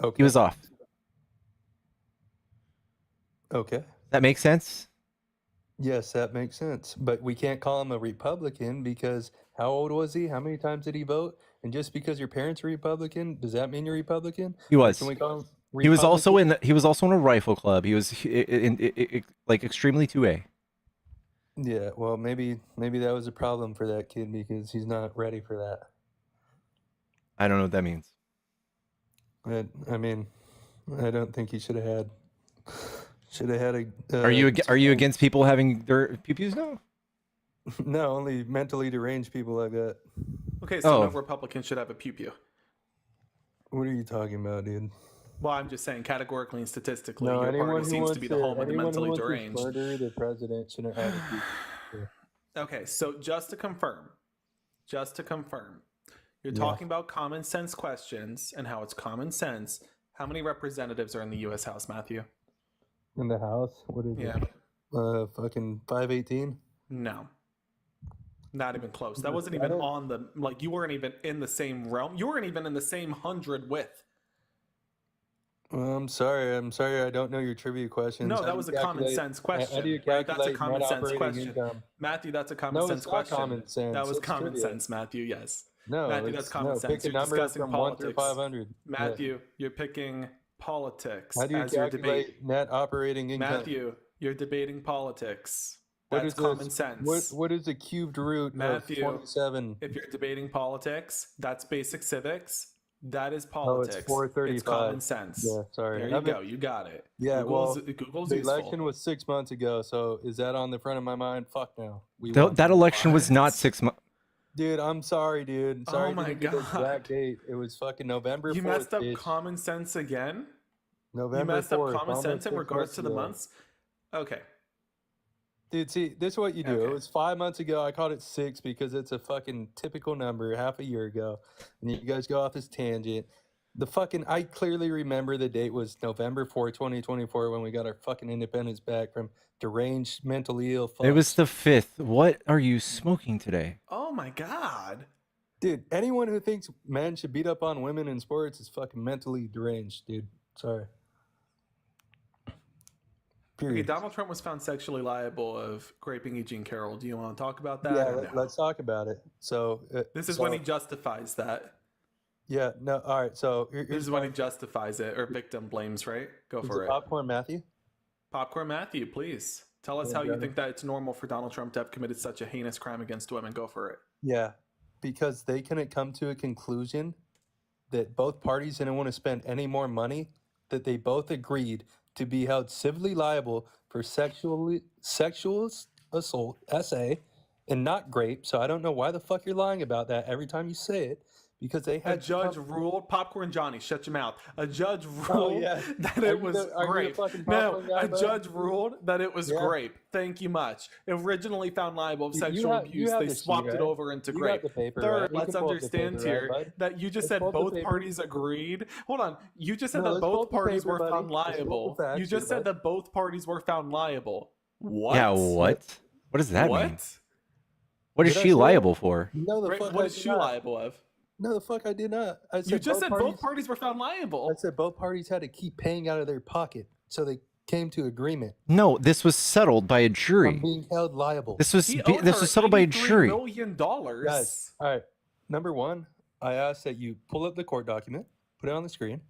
Okay. He was off. Okay. That makes sense? Yes, that makes sense. But we can't call him a Republican because how old was he? How many times did he vote? And just because your parents are Republican, does that mean you're Republican? He Or was. can we call him He was also Republican? he was also in a rifle club. He was like extremely 2A. Yeah, well, maybe that was a problem for that kid because he's not ready for that. I don't know what that means. I mean, I don't think he should have had a. Are you against people having their pew-pews now? No, only mentally deranged people like that. Okay, so no Republican should have a pew pew. What are you talking about, dude? Well, I'm just saying, categorically and statistically, No, your anyone party who seems wants to be the home of the anyone who mentally wants to deranged. murder the president shouldn't have a pew. Okay, so just to confirm, you're Yeah. talking about common sense questions and how it's common sense. How many representatives are in the U.S. House, Matthew? In the house? What is Yeah. it? Fucking 518? No. Not even close. That The wasn't even Senate? on the, like, you weren't even in the same realm. You weren't even in the same 100 with. Well, I'm sorry. I don't know your trivia questions. No, How that do was a you common calculate- sense How question. do you Right? That's a calculate common net sense operating question. income? Matthew, that's a common No, sense it's not question. common sense. That was It's common trivia. sense, Matthew, yes. No, Matthew, that's common sense. Pick a You're number discussing from 1 through politics. 500. Matthew, you're picking politics How do you as your debate. calculate net operating income? Matthew, you're debating politics. What That's is common this- sense. What is the cubed root Matthew, of 27? if you're debating politics, that's basic civics. That is Oh, politics. it's 435. It's common sense. Yeah, sorry. There you go. You got it. Yeah, Google's, well, Google's the useful. election was 6 months ago, so is that on the front of my mind? Fuck no. We Th- won. that election was not 6 months. Dude, I'm sorry, dude. Sorry Oh my I didn't get the God. exact date. It was fucking November 4th. You messed up bitch. common sense again? November You messed 4th, up common almost sense in 6 regards months to the ago. months? Okay. Dude, see, this is what you do. Okay. It was 5 months ago. I called it 6 because it's a fucking typical number, half a year ago. And you guys go off this tangent. I clearly remember the date was November 4th, 2024, when we got our fucking independence back from deranged, mentally ill fucks. It was the 5th. What are you smoking today? Oh my God. Dude, anyone who thinks men should beat up on women in sports is fucking mentally deranged, dude. Sorry. Okay, Period. Donald Trump was found sexually liable of raping E. Jean Carroll. Do you want to talk about that? Yeah, or no? let's talk about it. So This is when he justifies that. Yeah, no, all right. So This is when he justifies it or victim blames, right? Go is for it it. Popcorn Matthew? Popcorn Matthew, please. Tell us Yeah, how you brother. think that it's normal for Donald Trump to have committed such a heinous crime against women. Go for it. Yeah, because they couldn't come to a conclusion that both parties didn't want to spend any more money, that they both agreed to be held civilly liable for sexual assault, SA, and not grape. So I don't know why the fuck you're lying about that every time you say it, because they A had judge ruled, Popcorn Johnny, shut your mouth. A judge ruled Oh, yeah. that Are it you was the- are you the grape. fucking No, popcorn guy, a bud? judge ruled that it was Yeah. grape. Thank you much. Originally found liable of You sexual have- you abuse, have they the sheet, swapped it right? over into You got grape. the paper, Third, right? You let's can pull up the understand paper, right, here bud? that you just Let's said pull up the both paper. parties agreed. Hold on. You just said No, that let's pull both up the parties paper, were buddy. found Let's pull up the liable. facts You just here, said bud. that both parties were found liable. What? Yeah, what? What does that What? mean? What is Did I she say liable that? for? No, the Right, fuck what I is did she not. liable of? No, the fuck I did not. I said You just said both parties. parties were found liable. I said both parties had to keep paying out of their pocket, so they came to agreement No, this was settled by a on jury. being held liable. This was He be- owed this her was settled by a $83 jury. million. Guys, all right. Number one, I asked that you pull up the court document, put it on the screen.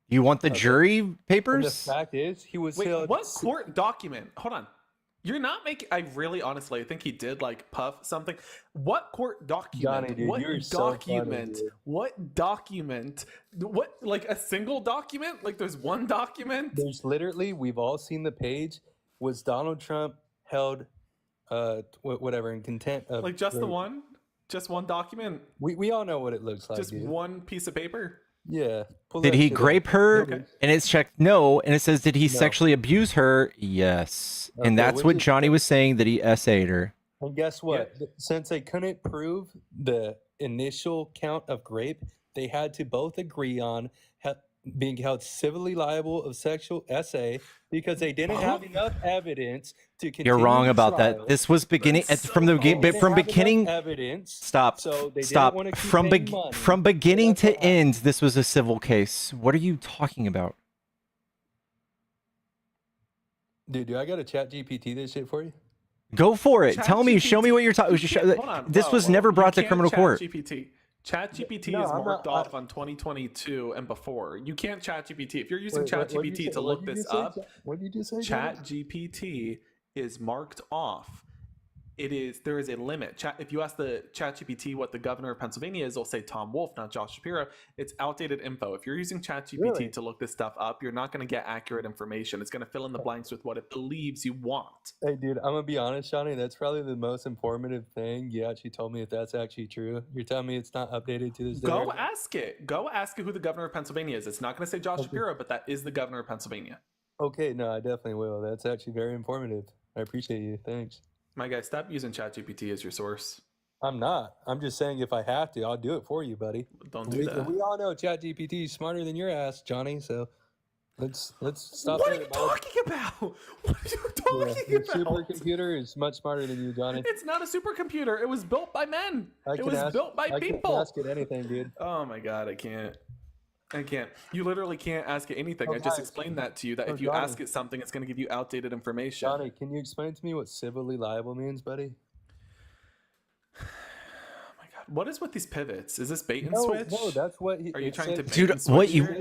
You want the Okay. jury And the papers? fact is, he was Wait, held. what court document? Hold on. You're not making. I really, honestly, I think he did like puff something. What court document? Johnny, dude, what you're so funny, document? dude. What document? What, like a single document? Like there's one document? There's literally, we've all seen the page. Was Donald Trump held, whatever, in contempt of? Like just the rape? one? Just one document? We all know what it looks like, Just dude. one piece of paper? Yeah. pull Did that he shit up. grape her? Okay. And it's checked no. And it says, did he No. sexually abuse her? Yes. Okay, And that's which what is- Johnny was saying, that he SA'd her. And guess what? Since they couldn't prove the initial count of grape, they had to both agree on being held civilly liable of sexual SA because they didn't have enough evidence to continue You're wrong the about trial. that. This was beginning from the They beginning. didn't From have enough beginning. evidence, Stop. so they didn't Stop. want to keep paying money. From beginning to end, this was a civil case. What are you talking about? Dude, do I got to chat GPT this shit for you? Go for it. Tell me. Show me what you're talking. Hold on. This was never brought to criminal court. ChatGPT No, is I'm marked not- off on 2022 and before. You can't ChatGPT. If you're using Wait, what did you ChatGPT say- to what look did you this say, up, what did you say, Johnny? ChatGPT is marked off. There is a limit. If you ask the ChatGPT what the governor of Pennsylvania is, they'll say Tom Wolf, not Josh Shapiro. It's outdated info. If you're using ChatGPT Really? to look this stuff up, you're not going to get accurate information. It's going to fill in the blanks with what it believes you want. Hey, dude, I'm gonna be honest, Johnny. That's probably the most informative thing you actually told me if that's actually true. You're telling me it's not updated to this day. Go right now? ask it. Go ask it who the governor of Pennsylvania is. It's not going to say Josh Shapiro, but that is the governor of Pennsylvania. Okay, no, I definitely will. That's actually very informative. I appreciate you. Thanks. My guy, stop using ChatGPT as your source. I'm not. I'm just saying if I have to, I'll do it for you, buddy. Don't do that. We all know ChatGPT is smarter than your ass, Johnny. So let's stop. What are you talking about? What are you talking Your about? supercomputer is much smarter than you, Johnny. It's not a supercomputer. It was built by men. It was built by I people. can ask it anything, dude. Oh my god, I can't. You literally can't ask it anything. I just guys, explained that to you, that oh, if you Johnny. ask it something, it's going to give you outdated information. Johnny, can you explain to me what civilly liable means, buddy? What is with these pivots? Is this bait and No, switch? no, that's what. Are you trying to bait Dude, and switch here?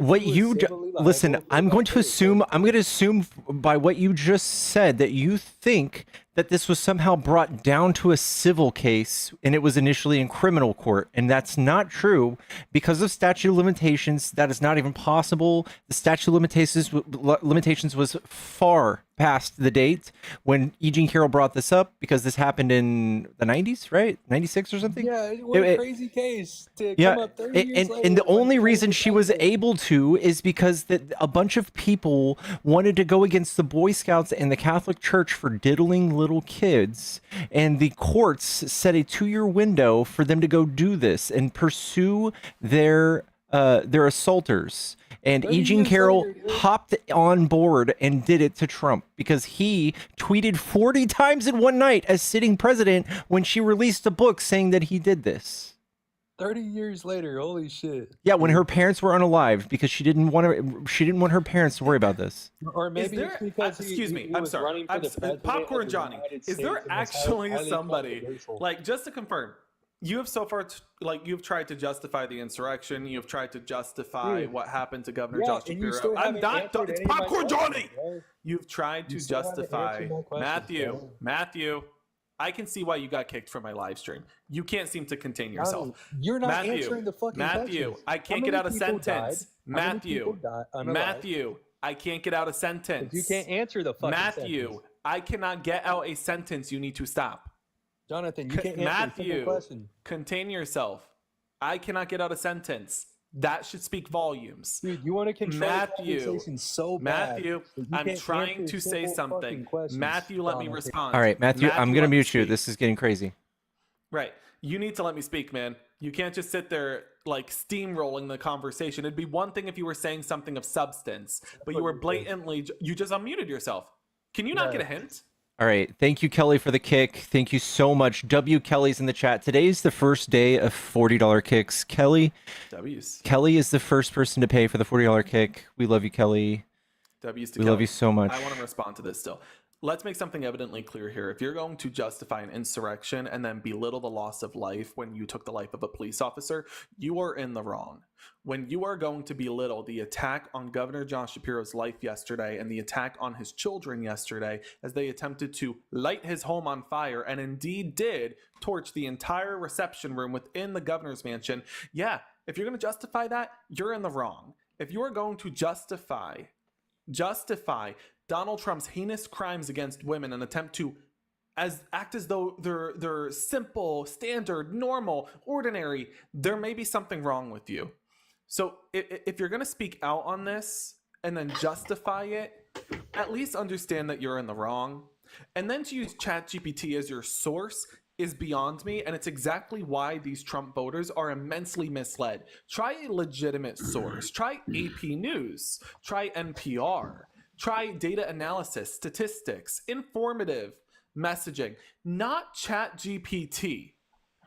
Listen, I'm going to assume by what you just said that you think that this was somehow brought down to a civil case and it was initially in criminal court, and that's not true because of statute of limitations. That is not even possible. The statute of limitations was far past the date when E. Jean Carroll brought this up, because this happened in the 90s, right? 96 or something? Yeah, what a crazy case to come up 30 years and later. the only reason she was able to is because that a bunch of people wanted to go against the Boy Scouts and the Catholic Church for diddling little kids, and the courts set a 2-year window for them to go do this and pursue their assaulters. And E. Jean Carroll hopped on board and did it to Trump because he tweeted 40 times in one night as sitting president when she released a book saying that he did this. 30 years later, holy shit. Yeah, when her parents were unalived, because she didn't want her parents to worry about this. Or maybe it's because excuse me, I'm was sorry. running for the president Popcorn of the Johnny, United is States there and was actually highly somebody, controversial. like, just to confirm, you have so far you've tried to justify the insurrection, you've tried to justify Dude. what happened to Governor Yeah, Josh and you Shapiro. still I'm haven't not answered it's any of my Popcorn questions, Johnny. bro. You've tried to You still haven't justify answered my questions, bro. Matthew. I can see why you got kicked from my live stream. You can't seem to contain yourself. Johnny, you're not answering the fucking Matthew, questions. I How can't many get out a people sentence. died? How many people Matthew, died unalive? Matthew, I can't get out a sentence. You can't answer the fucking Matthew, sentence. I cannot get out a sentence. You need to stop. Jonathan, you can't answer a simple Matthew, question. contain yourself. I cannot get out a sentence. That should speak volumes. Dude, you want to control the conversation so bad. Matthew, that you I'm can't trying answer to say simple something. fucking questions, Matthew, let me Jonathan. respond. All right, Matthew, I'm going to let me mute you. speak. This is getting crazy. Right. You need to let me speak, man. You can't just sit there like steamrolling the conversation. It'd be one thing if you were saying something of substance, but you were blatantly, you just unmuted yourself. Can you not get a hint? All right. Thank you, Kelly, for the kick. Thank you so much. W. Kelly's in the chat. Today is the first day of $40 kicks. Kelly is the first person to pay for the $40 kick. We love you, Kelly. W's to We Kelly. love you so much. I want to respond to this still. Let's make something evidently clear here. If you're going to justify an insurrection and then belittle the loss of life when you took the life of a police officer, you are in the wrong. When you are going to belittle the attack on Governor Josh Shapiro's life yesterday and the attack on his children yesterday as they attempted to light his home on fire and indeed did torch the entire reception room within the governor's mansion, yeah, if you're going to justify that, you're in the wrong. If you are going to justify Donald Trump's heinous crimes against women and attempt to act as though they're simple, standard, normal, ordinary, there may be something wrong with you. So if you're going to speak out on this and then justify it, at least understand that you're in the wrong. And then to use ChatGPT as your source is beyond me, and it's exactly why these Trump voters are immensely misled. Try a legitimate source. Try AP News. Try NPR. Try data analysis, statistics, informative messaging, not ChatGPT.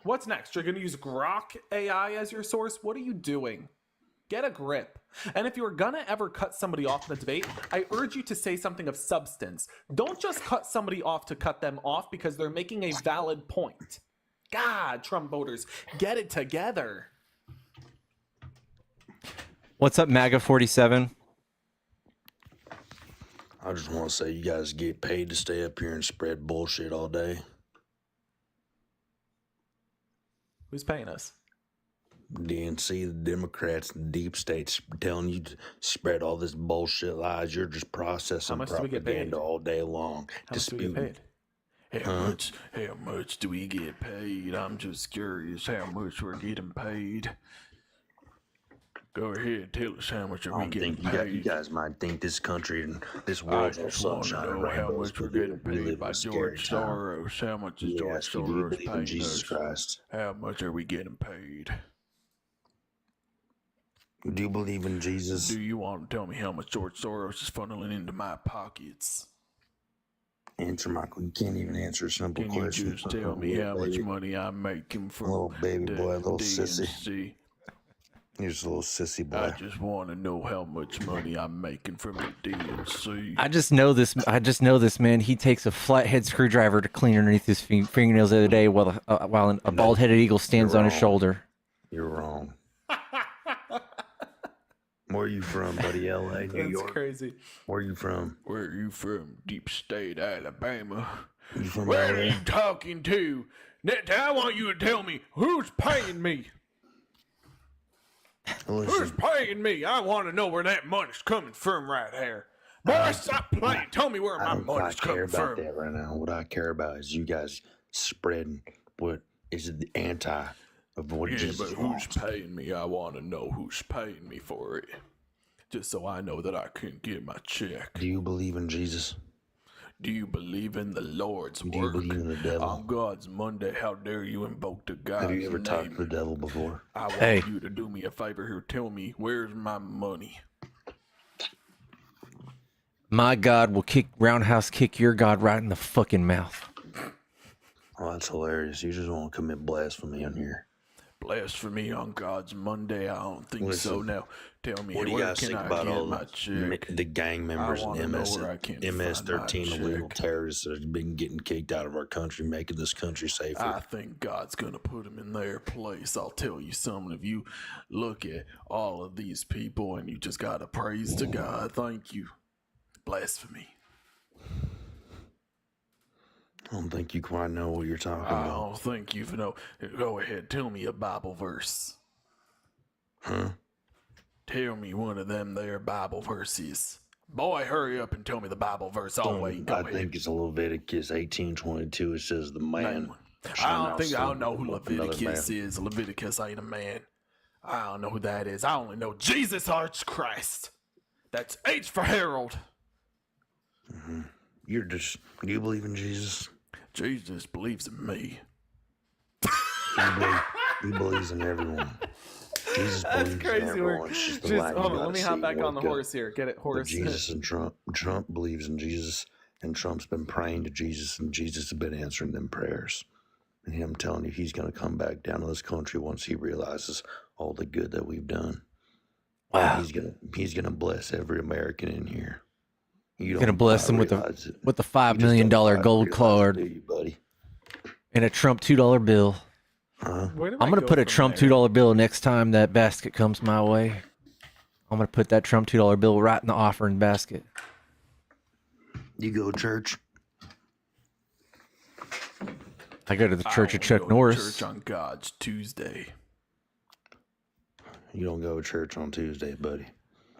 What's next? You're going to use Grok AI as your source? What are you doing? Get a grip. And if you're gonna ever cut somebody off in a debate, I urge you to say something of substance. Don't just cut somebody off to cut them off because they're making a valid point. God, Trump voters, get it together. What's up, MAGA 47? I just want to say you guys get paid to stay up here and spread bullshit all day. Who's paying us? DNC, the Democrats, the deep states telling you to spread all this bullshit lies. You're just processing How much do we get paid? propaganda all day long. How much do we get paid? Huh? How much do we get paid? I'm just curious how much we're getting paid. Go ahead, tell us how much are we getting paid. You guys might think this country and this world's all sunshine and know how rainbows, much we're but getting we live paid in by a scary George time. Soros. How much is George Yes, we do Soros believe in paying Jesus us? Christ. How much are we getting paid? Do you believe in Jesus? Do you want to tell me how much George Soros is funneling into my pockets? Answer, Michael. You can't even answer a simple Can question. you just tell me how much money I'm making from Little baby the boy, little DNC? sissy. You're just a little sissy boy. I just want to know how much money I'm making from the DNC. I just know this man. He takes a flathead screwdriver to clean underneath his fingernails the other day while a bald-headed eagle stands on his shoulder. You're wrong. Where are you from, buddy? LA, New That's York? crazy. Where are you from? Where are you from? Deep state Alabama. You from Where LA? are you talking to? I want you to tell me who's paying me. Who's paying me? I want to know where that money's coming from right here. Boy, stop playing. Tell me where I my don't money's quite care coming about from. that right now. What I care about is you guys spreading what is the anti of what Yeah, Jesus but who's wants. paying me? I want to know who's paying me for it. Just so I know that I can get my check. Do you believe in Jesus? Do you believe in the Lord's Do you work? believe in the devil? On God's Monday, how dare you invoke the God's Have you ever name? talked to the devil before? I want you to do me a favor here. Tell me, where's my money? My God will roundhouse kick your God right in the fucking mouth. Oh, that's hilarious. You just want to commit blasphemy on here. Blasphemy on God's Monday? I don't think so. Listen, Now, tell me, What do you where guys can think I about get all my check? the gang members wanna and know where I can MS-13 find my illegal check. terrorists that have been getting kicked out of our country, making this country safer? I think God's gonna put them in their place. I'll tell you something. If you look at all of these people and you just gotta praise to God, thank you. Blasphemy. I don't think you quite know what you're talking I about. don't think you know. Go ahead, tell me a Bible verse. Huh? Tell me one of them there Bible verses. Boy, hurry up and tell me the Bible verse. I'll wait. Go I ahead. think it's Leviticus 18:22. It says the man. I don't know who Leviticus is. Leviticus ain't a man. I don't know who that is. I only know Jesus Arch Christ. That's H for Harold. You're just. Do you believe in Jesus? Jesus believes in me. He believes in everyone. Jesus That's believes in crazy everyone. work. It's just the Just, line you hold on, gotta let me see hop back where on the it goes. horse here. Get it, But horse. Jesus and Trump believes in Jesus, and Trump's been praying to Jesus, and Jesus has been answering them prayers. And him telling you he's going to come back down to this country once he realizes all the good that we've done. Wow. He's gonna bless every American in here. You Gonna don't bless them with realize it. the $5 million gold card do you, buddy? and a Trump $2 bill. Where do I'm I gonna go put a from Trump there? $2 bill next time that basket comes my way. I'm gonna put that Trump $2 bill right in the offering basket. You go to church? I go to the Church of I Chuck only go to Norris. Church on God's Tuesday. You don't go to church on Tuesday, buddy.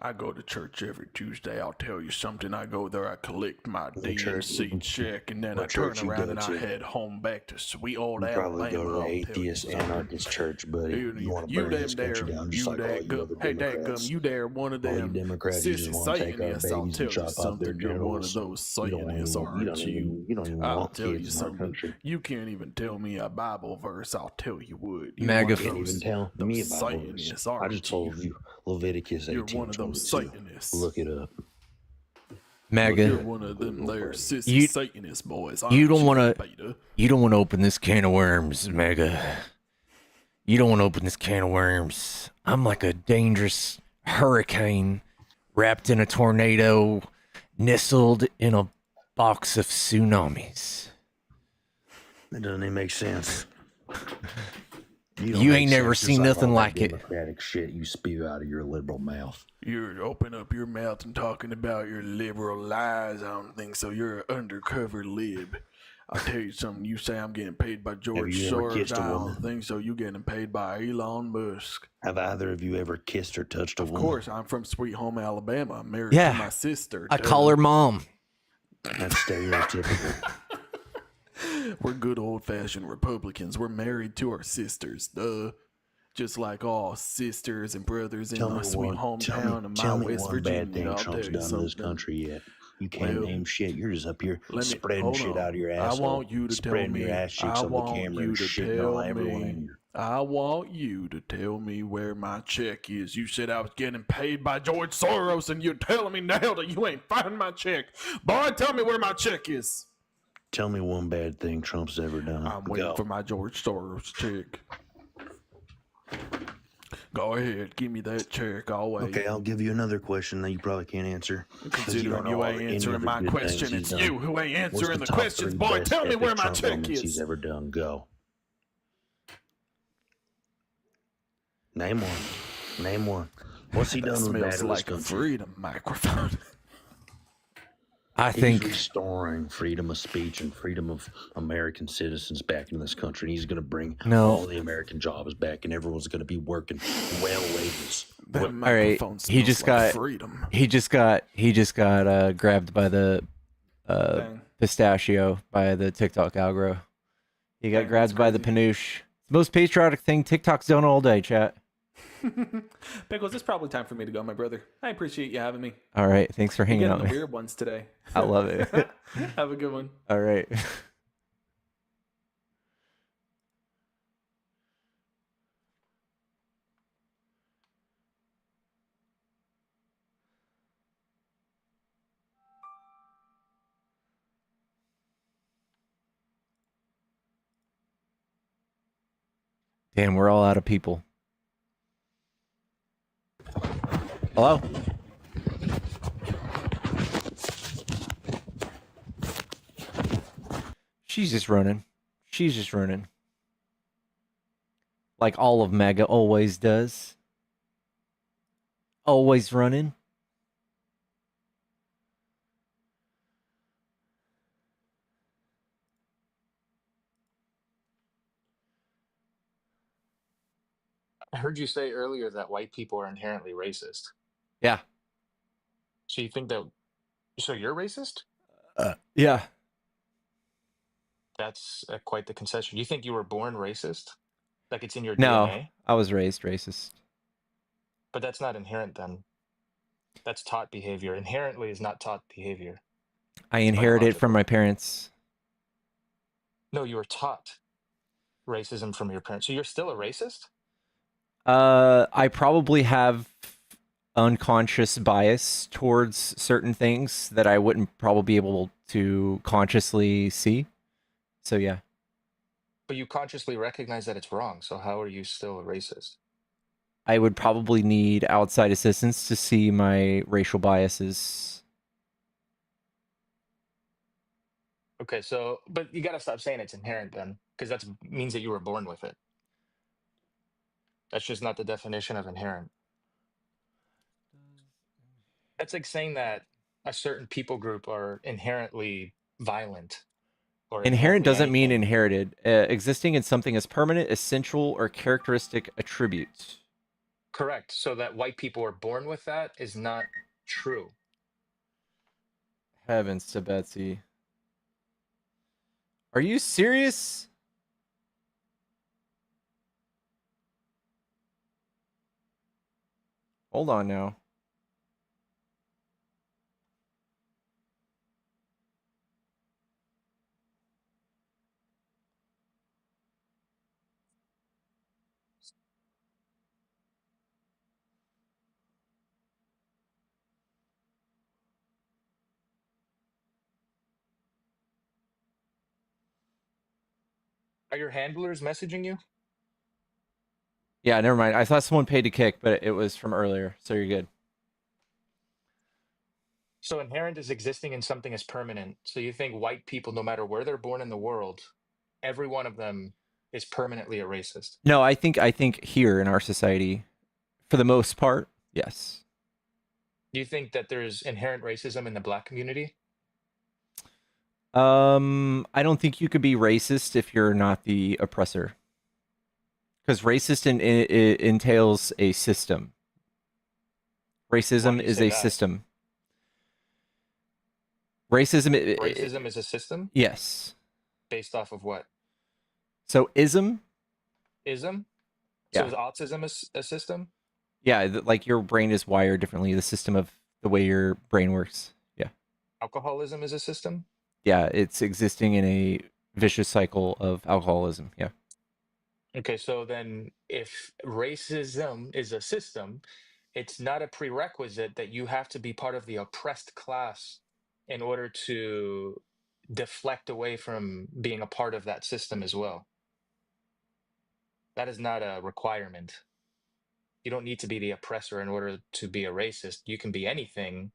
I go to church every Tuesday. I'll tell you something. I go there, I collect my The church- DNC check, and then I what turn church you around go and I to. head home back to sweet old You probably Alabama. go to the I'll tell you atheist something. anarchist church, buddy. You want to You burn them this country there, down just you like all that you gum. other Hey, that Democrats. gum, you there, one of All you them Democrats, you just sissy want to take our Satanists. I'll babies tell and you chop off their something. You're one of genitals. those You don't Satanists, even, aren't you don't even I'll want tell you kids in our something. country. You can't even tell me a Bible verse. I'll tell you what. You MAGA. one of Can't even those, tell me those about Satanists, I aren't just told you Leviticus You're one of those 18:22. Satanists. Look it up. MAGA. You're one of them there sissy You- Satanist boys. You aren't don't want to. beta? You don't want to open this can of worms, MAGA. You don't want to open this can of worms. I'm like a dangerous hurricane wrapped in a tornado, nestled in a box of tsunamis. That doesn't even make sense. You ain't never seen nothing like it. Democratic shit you spew out of your liberal mouth. You're open up your mouth and talking about your liberal lies. I don't think so. You're an undercover lib. I'll tell you something. You say I'm getting paid by George you ever Soros. kissed a I woman? don't think so. You getting paid by Elon Musk. Have either of you ever kissed or touched a Of woman? course, I'm from Sweet Home Alabama. I'm married Yeah. to my sister. I duh. call her mom. That's stereotypical. We're good old-fashioned Republicans. We're married to our sisters. Duh. Just like all sisters and brothers in my sweet hometown of my West one Virginia. bad thing I'll Trump's tell you done to this something. country yet. You can't Well, name shit. You're just up here let me- spreading hold shit on. out of your I asshole. want you to tell spreading me. your ass cheeks I on the want camera you and to shitting tell on everyone me. in here. I want you to tell me where my check is. You said I was getting paid by George Soros, and you're telling me now that you ain't finding my check. Boy, tell me where my check is. Tell me one bad thing Trump's ever done. I'm waiting for my George Soros check. Go ahead, give me that check. I'll wait. Okay, I'll give you another question that you probably can't answer. 'cause Considering don't you know ain't any answering of the my good question, things he's it's done. you who ain't What's answering the top questions. 3 Boy, best tell me epic where my Trump check moments he's is. ever done. Go. Name one. Name one. What's he That done with bad smells in this like a country? freedom microphone. I He's think restoring freedom of speech and freedom of American citizens back in this country. And he's going to bring No. all the American jobs back, and everyone's going to be working well wages. That all right. microphone He smells just like got. freedom. He just got grabbed by the Dang. pistachio by the TikTok algro. He got Dang, grabbed by the panoosh. Most patriotic thing TikTok's done all day, chat. Pickles, it's probably time for me to go, my brother. I appreciate you having me. All right, thanks for You're hanging getting out. the man. weird ones today. I love it. Have a good one. All right. Damn, we're all out of people. Hello? She's just running. She's just running. Like all of MAGA always does. Always running. I heard you say earlier that white people are inherently racist. Yeah. So you think that? So you're racist? Yeah. That's quite the concession. You think you were born racist? Like it's in your No, DNA? I was raised racist. But that's not inherent then. That's taught behavior. Inherently is not taught behavior. I inherited it from my parents. No, you were taught racism from your parents. So you're still a racist? I probably have unconscious bias towards certain things that I wouldn't probably be able to consciously see. So yeah. But you consciously recognize that it's wrong. So how are you still a racist? I would probably need outside assistance to see my racial biases. Okay, so but you got to stop saying it's inherent then, because that means that you were born with it. That's just not the definition of inherent. That's like saying that a certain people group are inherently violent. Or Inherent doesn't mean anything. inherited. Existing in something as permanent, essential, or characteristic attribute. Correct. So that white people are born with that is not true. Heavens to Betsy. Are you serious? Hold on now. Are your handlers messaging you? Yeah, never mind. I thought someone paid to kick, but it was from earlier, so you're good. So inherent is existing in something as permanent. So you think white people, no matter where they're born in the world, every one of them is permanently a racist? No, I think here in our society, for the most part, yes. Do you think that there's inherent racism in the black community? I don't think you could be racist if you're not the oppressor. Because racist entails a system. Racism is a system. Racism is a system? Yes. Based off of what? So ism? Ism? Yeah. So is autism a system? Yeah, like your brain is wired differently, the system of the way your brain works. Yeah. Alcoholism is a system? Yeah, it's existing in a vicious cycle of alcoholism. Yeah. Okay, so then if racism is a system, it's not a prerequisite that you have to be part of the oppressed class in order to deflect away from being a part of that system as well. That is not a requirement. You don't need to be the oppressor in order to be a racist. You can be anything.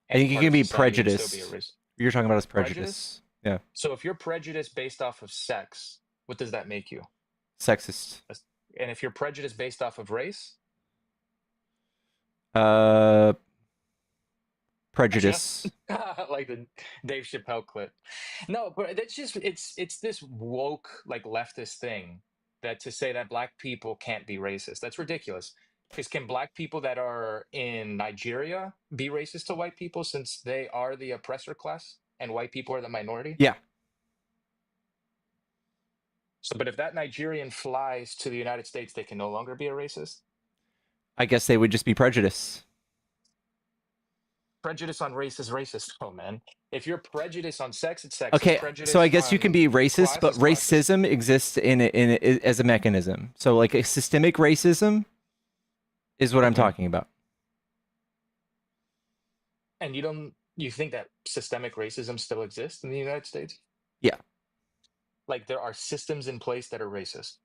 I think you part can of be society and still prejudiced. be a racist. You're talking about as prejudice. Yeah. So if you're prejudiced based off of sex, what does that make you? Sexist. And if you're prejudiced based off of race? Prejudice. Like the Dave Chappelle clip. No, but that's just it's this woke like leftist thing that to say that black people can't be racist. That's ridiculous. Because can black people that are in Nigeria be racist to white people since they are the oppressor class and white people are the minority? Yeah. So, but if that Nigerian flies to the United States, they can no longer be a racist? I guess they would just be prejudiced. Prejudice on race is racist. Oh, man. If you're prejudiced on sex, it's sexist. Okay, Prejudice so I guess you can on be racist, class but is classist. racism exists in as a mechanism. So like a systemic racism is what I'm talking about. And you think that systemic racism still exists in the United States? Yeah. Like there are systems in place that are racist.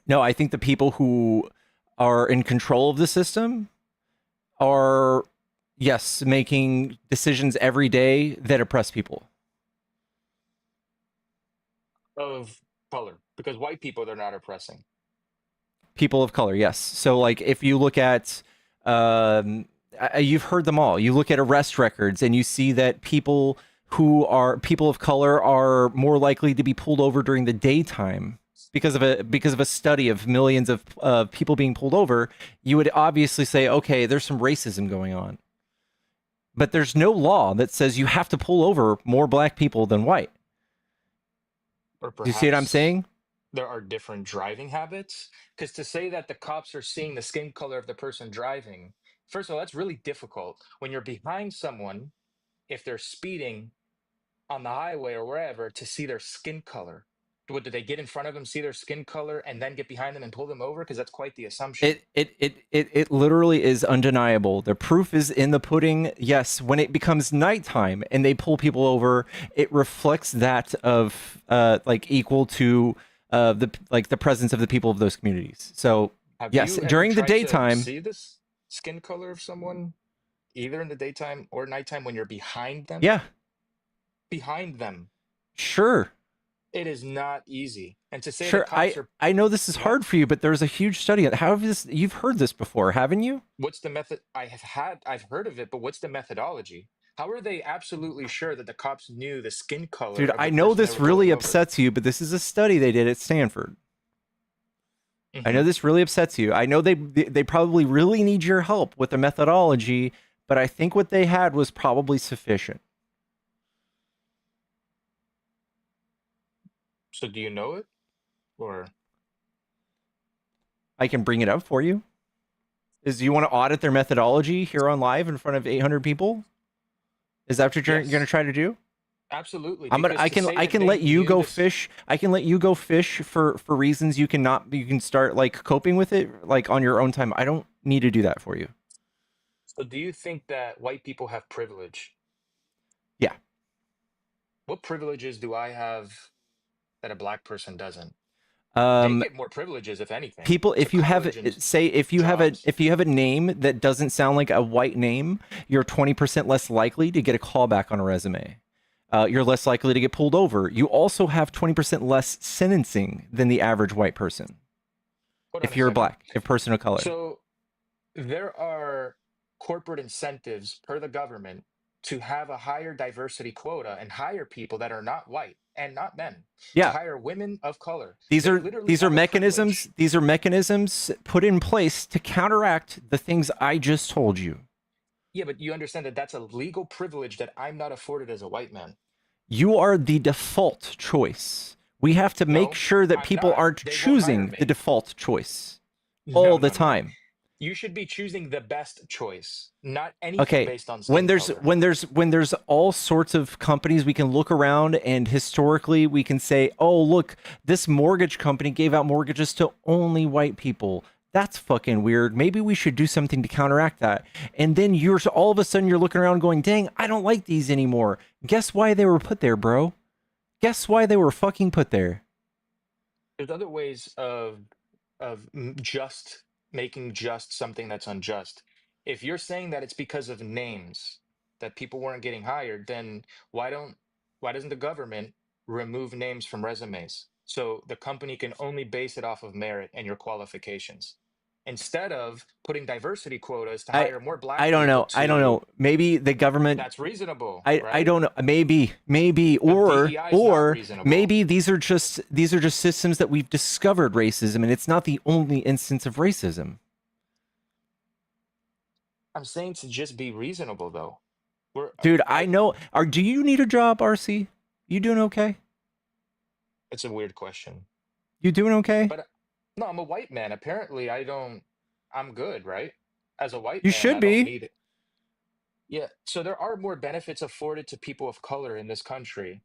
No, I think the people who are in control of the system are, yes, making decisions every day that oppress people. Of color. Because white people, they're not oppressing. People of color, yes. So like if you look at, you've heard them all. You look at arrest records and you see that people who are people of color are more likely to be pulled over during the daytime because of a study of millions of people being pulled over. You would obviously say, okay, there's some racism going on. But there's no law that says you have to pull over more black people than white. Or Do you see what I'm saying? There are different driving habits. Because to say that the cops are seeing the skin color of the person driving, first of all, that's really difficult. When you're behind someone, if they're speeding on the highway or wherever, to see their skin color. What, do they get in front of them, see their skin color, and then get behind them and pull them over? Because that's quite the assumption. It literally is undeniable. The proof is in the pudding. Yes, when it becomes nighttime and they pull people over, it reflects that of like equal to the presence of the people of those communities. So Have yes, you ever during the tried to daytime, see this skin color of someone, either in the daytime or nighttime when you're behind them? yeah, Behind them. sure. It is not easy. And to say Sure, that cops are, I know this is hard for you, but there's a huge study. How have this? You've heard this before, haven't you? what's the method? I've heard of it, but what's the methodology? How are they absolutely sure that the cops knew the skin color? Dude, of the I know person they this were really pulling over? upsets you, but this is a study they did at Stanford. I know this really upsets you. I know they probably really need your help with the methodology, but I think what they had was probably sufficient. So do you know it, or I can bring it up for you. Do you want to audit their methodology here on live in front of 800 people? Is that what you're going to try to do? absolutely? I can let you go fish. I can let you go fish for reasons you can start like coping with it like on your own time. I don't need to do that for you. So do you think that white people have privilege? Yeah. What privileges do I have that a black person doesn't? Um, They get more privileges, if anything. People, to if you have college and if you jobs. have a name that doesn't sound like a white name, you're 20% less likely to get a callback on a resume. You're less likely to get pulled over. You also have 20% less sentencing than the average white person. Hold on If a you're second. black, if person of color. So there are corporate incentives per the government to have a higher diversity quota and hire people that are not white and not men. Yeah. To hire women of color. These They are literally these are have a mechanisms. privilege. These are mechanisms put in place to counteract the things I just told you. Yeah, but you understand that that's a legal privilege that I'm not afforded as a white man. You are the default choice. We have to make No, sure that I'm people not. aren't They won't hire choosing me. the default choice No, all the no, no. time. You should be choosing the best choice, not anything Okay, based on when skin there's color. all sorts of companies, we can look around and historically we can say, oh look, this mortgage company gave out mortgages to only white people. That's fucking weird. Maybe we should do something to counteract that. And then you're all of a sudden you're looking around going, dang, I don't like these anymore. Guess why they were put there, bro? Guess why they were fucking put there? There's other ways of just making just something that's unjust. If you're saying that it's because of names that people weren't getting hired, then why doesn't the government remove names from resumes so the company can only base it off of merit and your qualifications instead of putting diversity quotas to hire more black I don't people know. I don't know. Maybe the government. That's reasonable, I right? don't know. Maybe or DEI is not reasonable. maybe these are just systems that we've discovered racism, and it's not the only instance of racism. I'm saying to just be reasonable though. Dude, I know. Do you need a job, RC? You doing okay? It's a weird question. You doing okay? But no, I'm a white man. Apparently, I'm good, right? As a white You man, should I be. don't need it. Yeah. So there are more benefits afforded to people of color in this country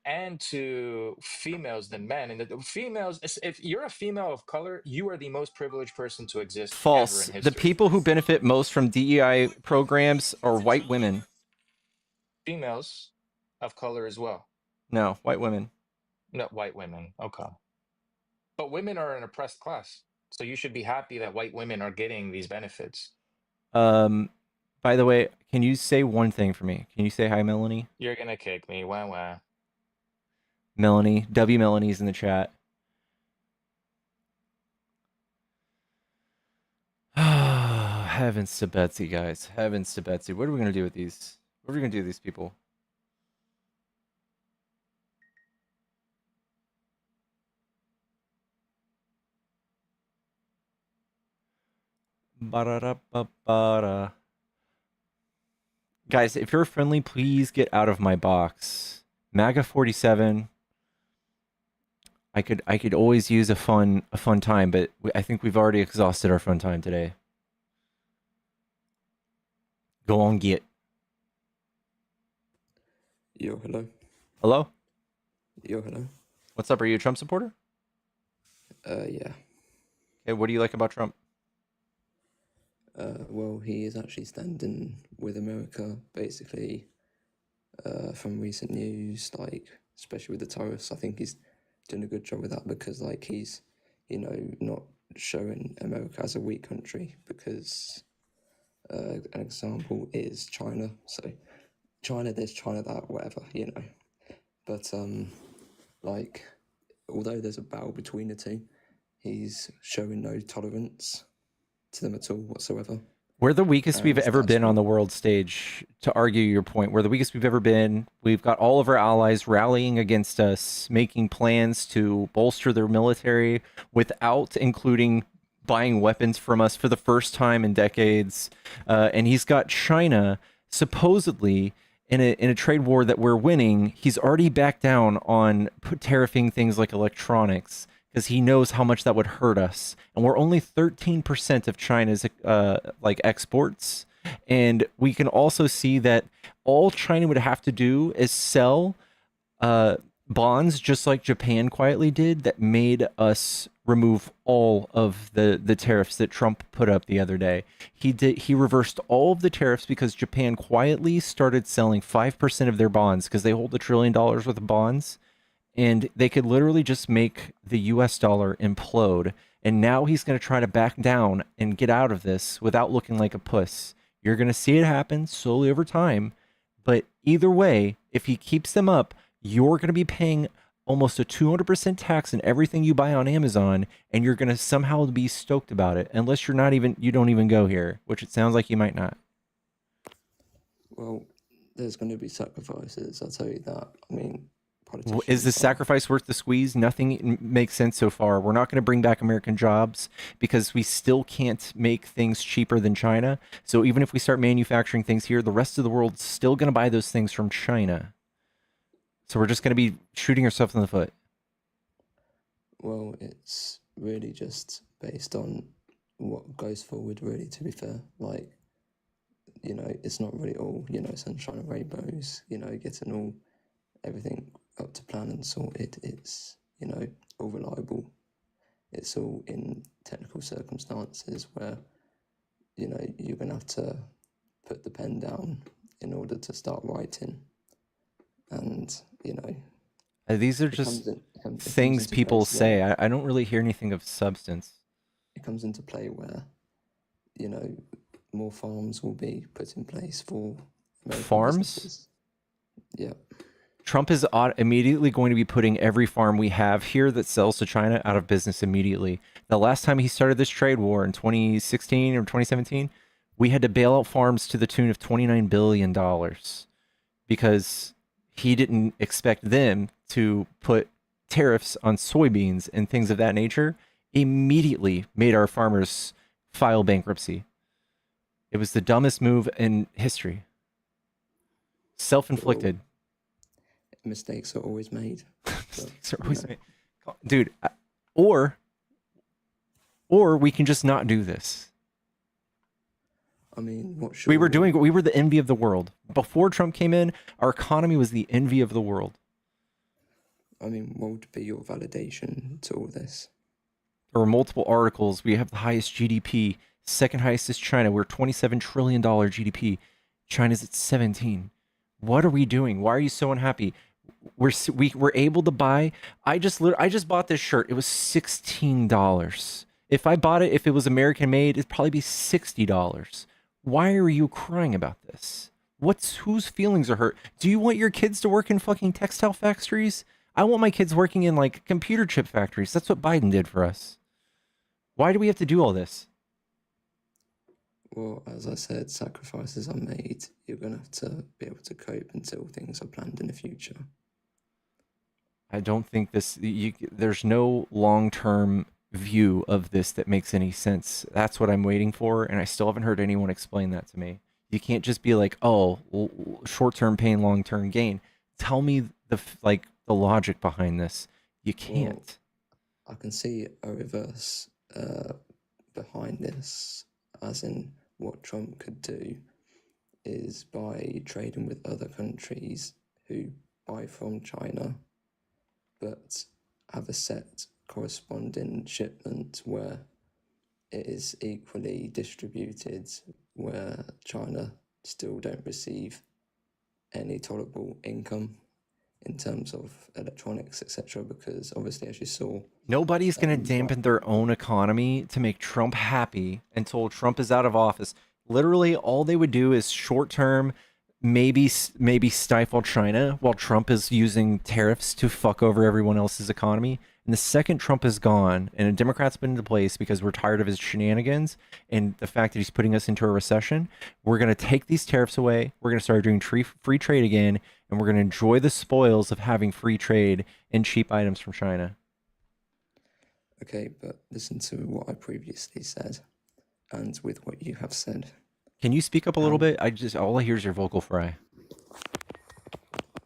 and to females than men. And the females, if you're a female of color, you are the most privileged person to exist ever False. in The history. people who benefit most from DEI programs are white women. Females of color as well. No, white women. No, white women. Okay. But women are an oppressed class. So you should be happy that white women are getting these benefits. By the way, can you say one thing for me? Can you say hi, Melanie? You're gonna kick me. Wah wah. Melanie. W Melanie's in the chat. Heavens to Betsy, guys. Heavens to Betsy. What are we gonna do with these? What are we gonna do with these people? Ba-da-da-ba-ba-da. Guys, if you're friendly, please get out of my box. MAGA 47. I could always use a fun time, but I think we've already exhausted our fun time today. Go on, get. Yo, hello. Hello? Yo, hello. What's up? Are you a Trump supporter? Yeah. Okay, what do you like about Trump? Well, he is actually standing with America, basically, from recent news, like, especially with the tariffs. I think he's doing a good job with that because, like, he's, not showing America as a weak country because an example is China. So, China this, China that, whatever, But, like, although there's a battle between the two, he's showing no tolerance to them at all whatsoever. We're the weakest we've And ever that's been on what, the world stage, to argue your point. We're the weakest we've ever been. We've got all of our allies rallying against us, making plans to bolster their military without including buying weapons from us for the first time in decades. And he's got China supposedly in a trade war that we're winning. He's already backed down on tariffing things like electronics because he knows how much that would hurt us. And we're only 13% of China's like exports. And we can also see that all China would have to do is sell bonds, just like Japan quietly did, that made us remove all of the tariffs that Trump put up the other day. He reversed all of the tariffs because Japan quietly started selling 5% of their bonds because they hold $1 trillion worth of bonds. And they could literally just make the US dollar implode. And now he's going to try to back down and get out of this without looking like a puss. You're going to see it happen slowly over time. But either way, if he keeps them up, you're going to be paying almost a 200% tax on everything you buy on Amazon. And you're going to somehow be stoked about it. Unless you don't even go here, which it sounds like you might not. well, there's going to be sacrifices, I'll tell you that. I mean, Is the sacrifice worth the squeeze? Nothing makes sense so far. We're not going to bring back American jobs because we still can't make things cheaper than China. So even if we start manufacturing things here, the rest of the world's still going to buy those things from China. So we're just going to be shooting ourselves in the foot. Well, it's really just based on what goes forward, really, to be fair. Like, you know, it's not really all, you know, sunshine and rainbows, you know, getting all, everything up to plan and sorted. It's, you know, all reliable. It's all in technical circumstances where, you know, you're going to have to put the pen down in order to start writing. And, you know, these are it just comes in, things people say. I don't really hear anything of substance. It comes into play where, you know, more farms will be put in place for American Farms? businesses. Yeah. Trump is immediately going to be putting every farm we have here that sells to China out of business immediately. The last time he started this trade war in 2016 or 2017, we had to bail out farms to the tune of $29 billion because he didn't expect them to put tariffs on soybeans and things of that nature. Immediately made our farmers file bankruptcy. It was the dumbest move in history. Self-inflicted. Mistakes are always made. Mistakes are always made. Dude, or we can just not do this. I mean, what should we were the envy of the world. Before Trump came in, our economy was the envy of the world. I mean, what would be your validation to all this? There were multiple articles. We have the highest GDP. Second highest is China. We're $27 trillion GDP. China's at 17. What are we doing? Why are you so unhappy? We're able to buy. I just bought this shirt. It was $16. If I bought it, if it was American made, it'd probably be $60. Why are you crying about this? Whose feelings are hurt? Do you want your kids to work in fucking textile factories? I want my kids working in like computer chip factories. That's what Biden did for us. Why do we have to do all this? Well, as I said, sacrifices are made. You're going to have to be able to cope until things are planned in the future. I don't think there's no long-term view of this that makes any sense. That's what I'm waiting for, and I still haven't heard anyone explain that to me. You can't just be like, oh, short-term pain, long-term gain. Tell me the logic behind this. You can't. Well, I can see a reverse behind this, as in what Trump could do is by trading with other countries who buy from China, but have a set corresponding shipment where it is equally distributed, where China still don't receive any tolerable income in terms of electronics, etc. Because obviously, as you saw, nobody's going to dampen their own economy to make Trump happy until Trump is out of office. Literally, all they would do is short-term maybe stifle China while Trump is using tariffs to fuck over everyone else's economy. And the second Trump is gone and a Democrat's been into place because we're tired of his shenanigans and the fact that he's putting us into a recession, we're going to take these tariffs away. We're going to start doing free trade again, and we're going to enjoy the spoils of having free trade and cheap items from China. Okay, but listen to what I previously said and with what you have said. Can you speak up a little bit? All I hear is your vocal fry.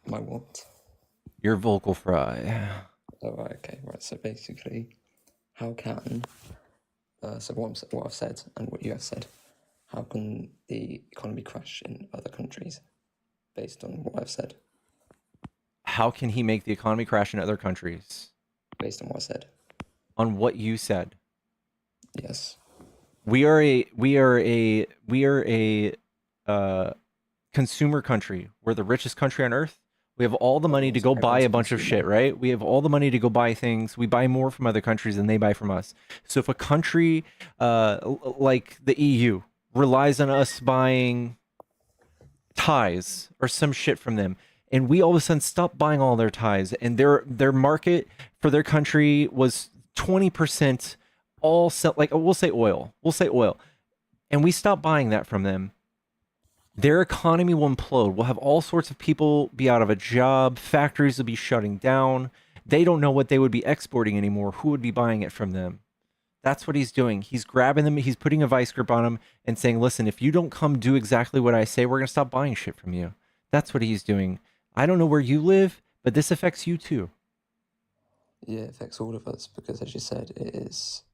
My what? Your vocal fry. Oh, right, okay, right. So basically, how can so what I've said and what you have said, how can the economy crash in other countries based on what I've said? How can he make the economy crash in other countries? Based on what I said. On what you said. Yes. We are a consumer country. We're the richest country on earth. We have all the money to go buy a bunch of shit, right? We have all the money to go buy things. We buy more from other countries than they buy from us. So if a country like the EU relies on us buying ties or some shit from them, and we all of a sudden stop buying all their ties, and their market for their country was 20% all sell, like we'll say oil, and we stop buying that from them, their economy will implode. We'll have all sorts of people be out of a job. Factories will be shutting down. They don't know what they would be exporting anymore. Who would be buying it from them? That's what he's doing. He's grabbing them. He's putting a vice grip on them and saying, listen, if you don't come do exactly what I say, we're going to stop buying shit from you. That's what he's doing. I don't know where you live, but this affects you too. Yeah, it affects all of us because, as you said, it is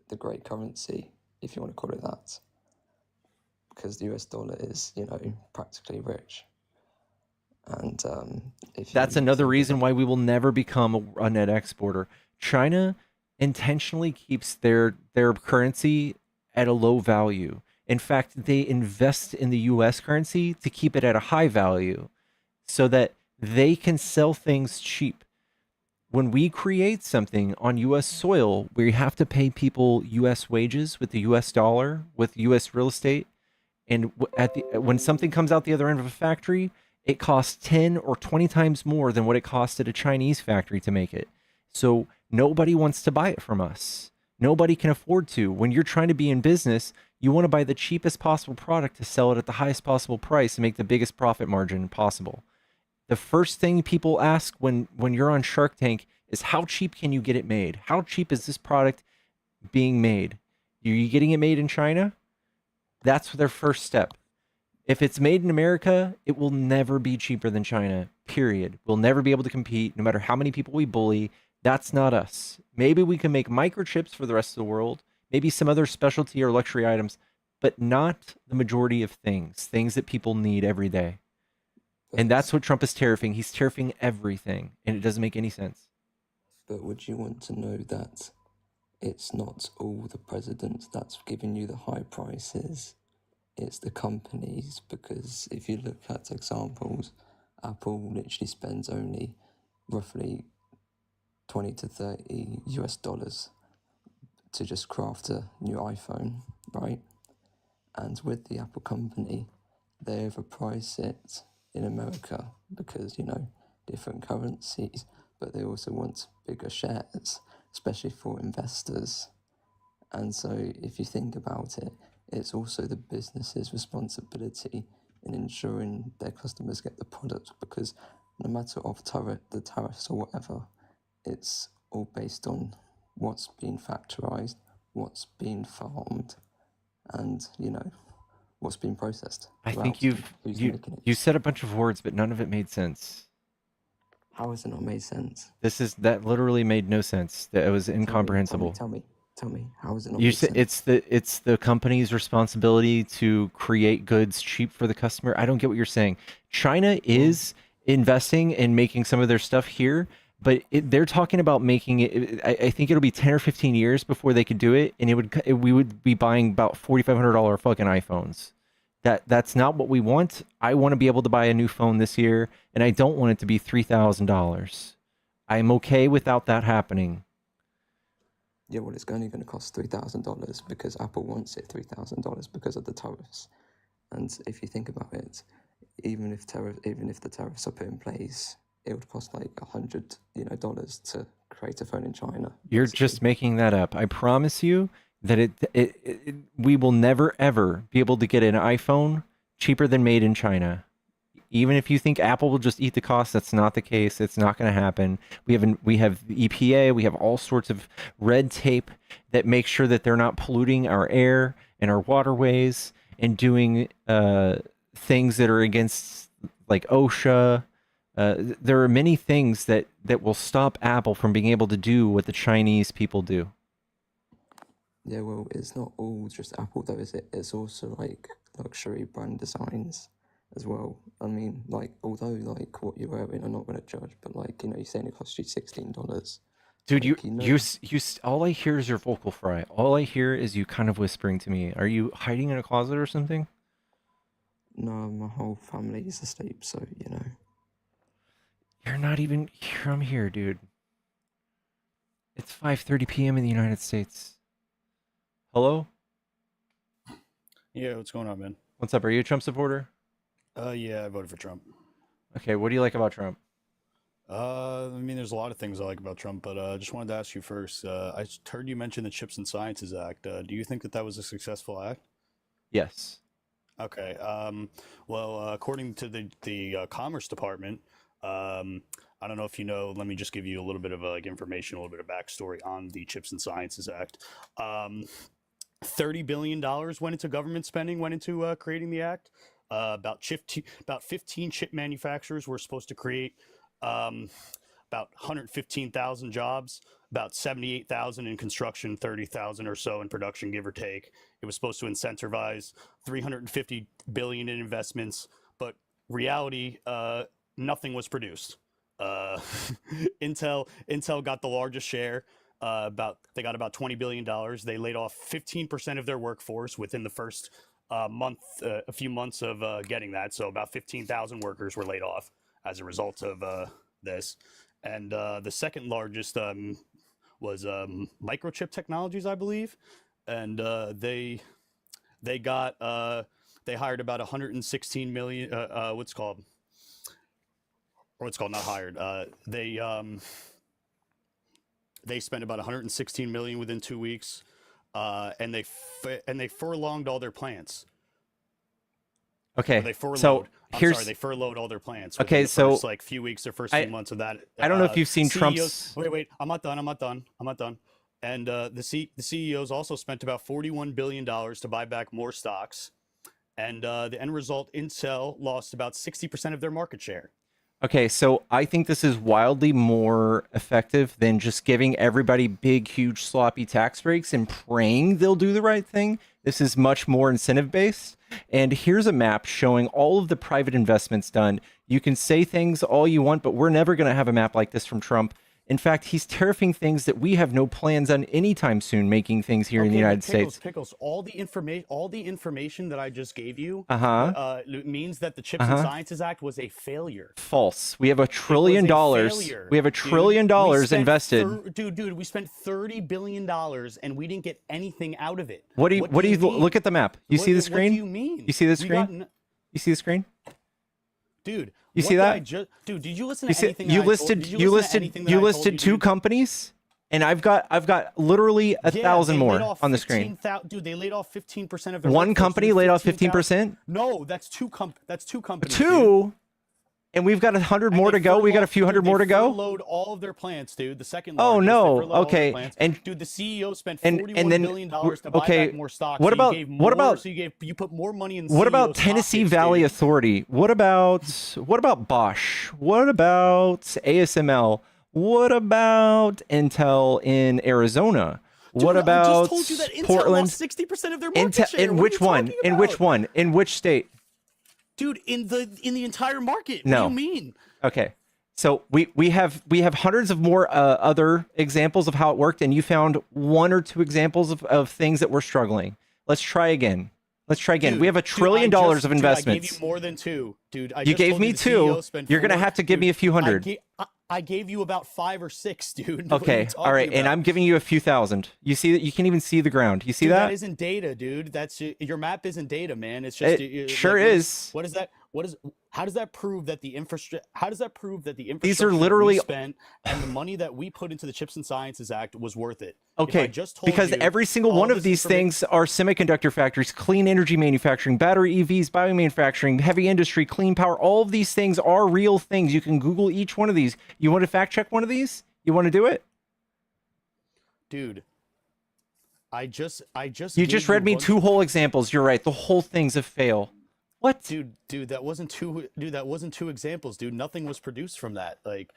the great currency, if you want to call it that. Because the US dollar is, practically rich. And that's another reason why we will never become a net exporter. China intentionally keeps their currency at a low value. In fact, they invest in the US currency to keep it at a high value so that they can sell things cheap. When we create something on US soil, we have to pay people US wages with the US dollar, with US real estate. And when something comes out the other end of a factory, it costs 10 or 20 times more than what it cost at a Chinese factory to make it. So nobody wants to buy it from us. Nobody can afford to. When you're trying to be in business, you want to buy the cheapest possible product to sell it at the highest possible price and make the biggest profit margin possible. The first thing people ask when you're on Shark Tank is, how cheap can you get it made? How cheap is this product being made? Are you getting it made in China? That's their first step. If it's made in America, it will never be cheaper than China, period. We'll never be able to compete, no matter how many people we bully. That's not us. Maybe we can make microchips for the rest of the world, maybe some other specialty or luxury items, but not the majority of things that people need every day. And that's what Trump is tariffing. He's tariffing everything, and it doesn't make any sense. But would you want to know that it's not all the presidents that's giving you the high prices, it's the companies? Because if you look at examples, Apple literally spends only roughly 20 to 30 US dollars to just craft a new iPhone, right? And with the Apple company, they overprice it in America because, different currencies, but they also want bigger shares, especially for investors. And so if you think about it, it's also the business's responsibility in ensuring their customers get the product, because no matter of the tariffs or whatever, it's all based on what's being factorized, what's being farmed, and, what's being processed. I think you said a bunch of words, but none of it made sense. How has it not made sense? That literally made no sense. That it was incomprehensible. Tell me, how has it not You made said sense? it's the company's responsibility to create goods cheap for the customer. I don't get what you're saying. China is investing in making some of their stuff here, but they're talking about making it. I think it'll be 10 or 15 years before they could do it, and we would be buying about $4,500 fucking iPhones. That's not what we want. I want to be able to buy a new phone this year, and I don't want it to be $3,000. I'm okay without that happening. Yeah, well, it's only going to cost $3,000 because Apple wants it $3,000 because of the tariffs. And if you think about it, even if the tariffs are put in place, it would cost like $100 to create a phone in China. You're just making that up. I promise you that we will never ever be able to get an iPhone cheaper than made in China. Even if you think Apple will just eat the cost, that's not the case. It's not going to happen. We have the EPA, we have all sorts of red tape that makes sure that they're not polluting our air and our waterways and doing things that are against like OSHA. There are many things that will stop Apple from being able to do what the Chinese people do. Yeah, well, it's not all just Apple though, is it? It's also like luxury brand designs as well. I mean, like, although like what you're wearing, I'm not going to judge, but like, you're saying it cost you $16. Dude, like, you all I hear is your vocal fry. All I hear is you kind of whispering to me. Are you hiding in a closet or something? No, my whole family is asleep, so You're not even here. I'm here, dude. It's 5:30 p.m. in the United States. Hello? Yeah, what's going on, man? What's up? Are you a Trump supporter? Yeah, I voted for Trump. Okay, what do you like about Trump? I mean, there's a lot of things I like about Trump, but I just wanted to ask you first. I heard you mention the Chips and Sciences Act. Do you think that was a successful act? Yes. Okay. Well, according to the Commerce Department, I don't know if you know. Let me just give you a little bit of information, a little bit of backstory on the Chips and Sciences Act. $30 billion went into government spending, went into creating the act. About 15 chip manufacturers were supposed to create about 115,000 jobs, about 78,000 in construction, 30,000 or so in production, give or take. It was supposed to incentivize 350 billion in investments, but reality, nothing was produced. Intel got the largest share. They got about $20 billion. They laid off 15% of their workforce within the first a few months of getting that. So about 15,000 workers were laid off as a result of this. And the second largest was Microchip Technologies, I believe. And they hired about 116 million. What's called not hired. They spent about 116 million within 2 weeks, and they furloughed all their plants. Okay, They furloughed. so They furloughed all their plants. Within the first, few weeks or first few months of that. I don't know if you've seen CEOs, Trump's. Wait, I'm not done. And the CEOs also spent about $41 billion to buy back more stocks, and the end result, Intel lost about 60% of their market share. Okay, so I think this is wildly more effective than just giving everybody big, huge, sloppy tax breaks and praying they'll do the right thing. This is much more incentive-based. And here's a map showing all of the private investments done. You can say things all you want, but we're never going to have a map like this from Trump. In fact, he's tariffing things that we have no plans on anytime soon making things here in the United States. Pickles, all the information that I just gave you means that the Chips and Sciences Act was a failure. False. We have $1 trillion. We have $1 trillion invested. Dude, we spent $30 billion and we didn't get anything out of it. What do you look at the map? You see the screen? What do you mean? You see the screen? You see the screen? Dude, you see that? Dude, did you listen to anything? You listed two companies, and I've got literally 1,000 more on the screen. Dude, they laid off 15% of their one workforce. company laid off 15%. No, that's two companies. Two. Dude. And we've got 100 more to go. We got a few hundred more to go. Furloughed all of their plants, dude. The second largest. Oh no. Okay. And dude, the CEO spent $41 billion to buy back more stocks. What about you put more money in the What about Tennessee Valley Authority? What about Bosch? What about ASML? What about Intel in Arizona? Dude, what about I just told you that Intel Portland? Lost 60% of their market share. In which one? In which one? In which state? Dude, in the entire market. No. What do you mean? Okay. So we have hundreds of more other examples of how it worked, and you found one or two examples of things that we're struggling. Let's try again. Dude, we have $1 trillion of investments. I gave you more than two, dude. You gave me two. You're gonna have to give me a few hundred. I gave you about 5 or 6, dude. Okay, all right, and I'm giving you a few thousand. You see that? You can't even see the ground. You see that? That isn't data, dude. That's your map isn't data, man. It's just it sure is. What is that? how does that prove that the infrastructure? How does that prove that the These infrastructure are that we literally spent and the money that we put into the Chips and Sciences Act was worth it? If I okay. just told Because you every single all one of this these information, things are semiconductor factories, clean energy manufacturing, battery EVs, biomanufacturing, heavy industry, clean power. All of these things are real things. You can Google each one of these. You want to fact check one of these? You want to do it? dude. I just You gave just you read a me bunch 2 whole examples. You're right. The whole thing's a fail. What? dude, that wasn't two examples, dude. Nothing was produced from that. Like,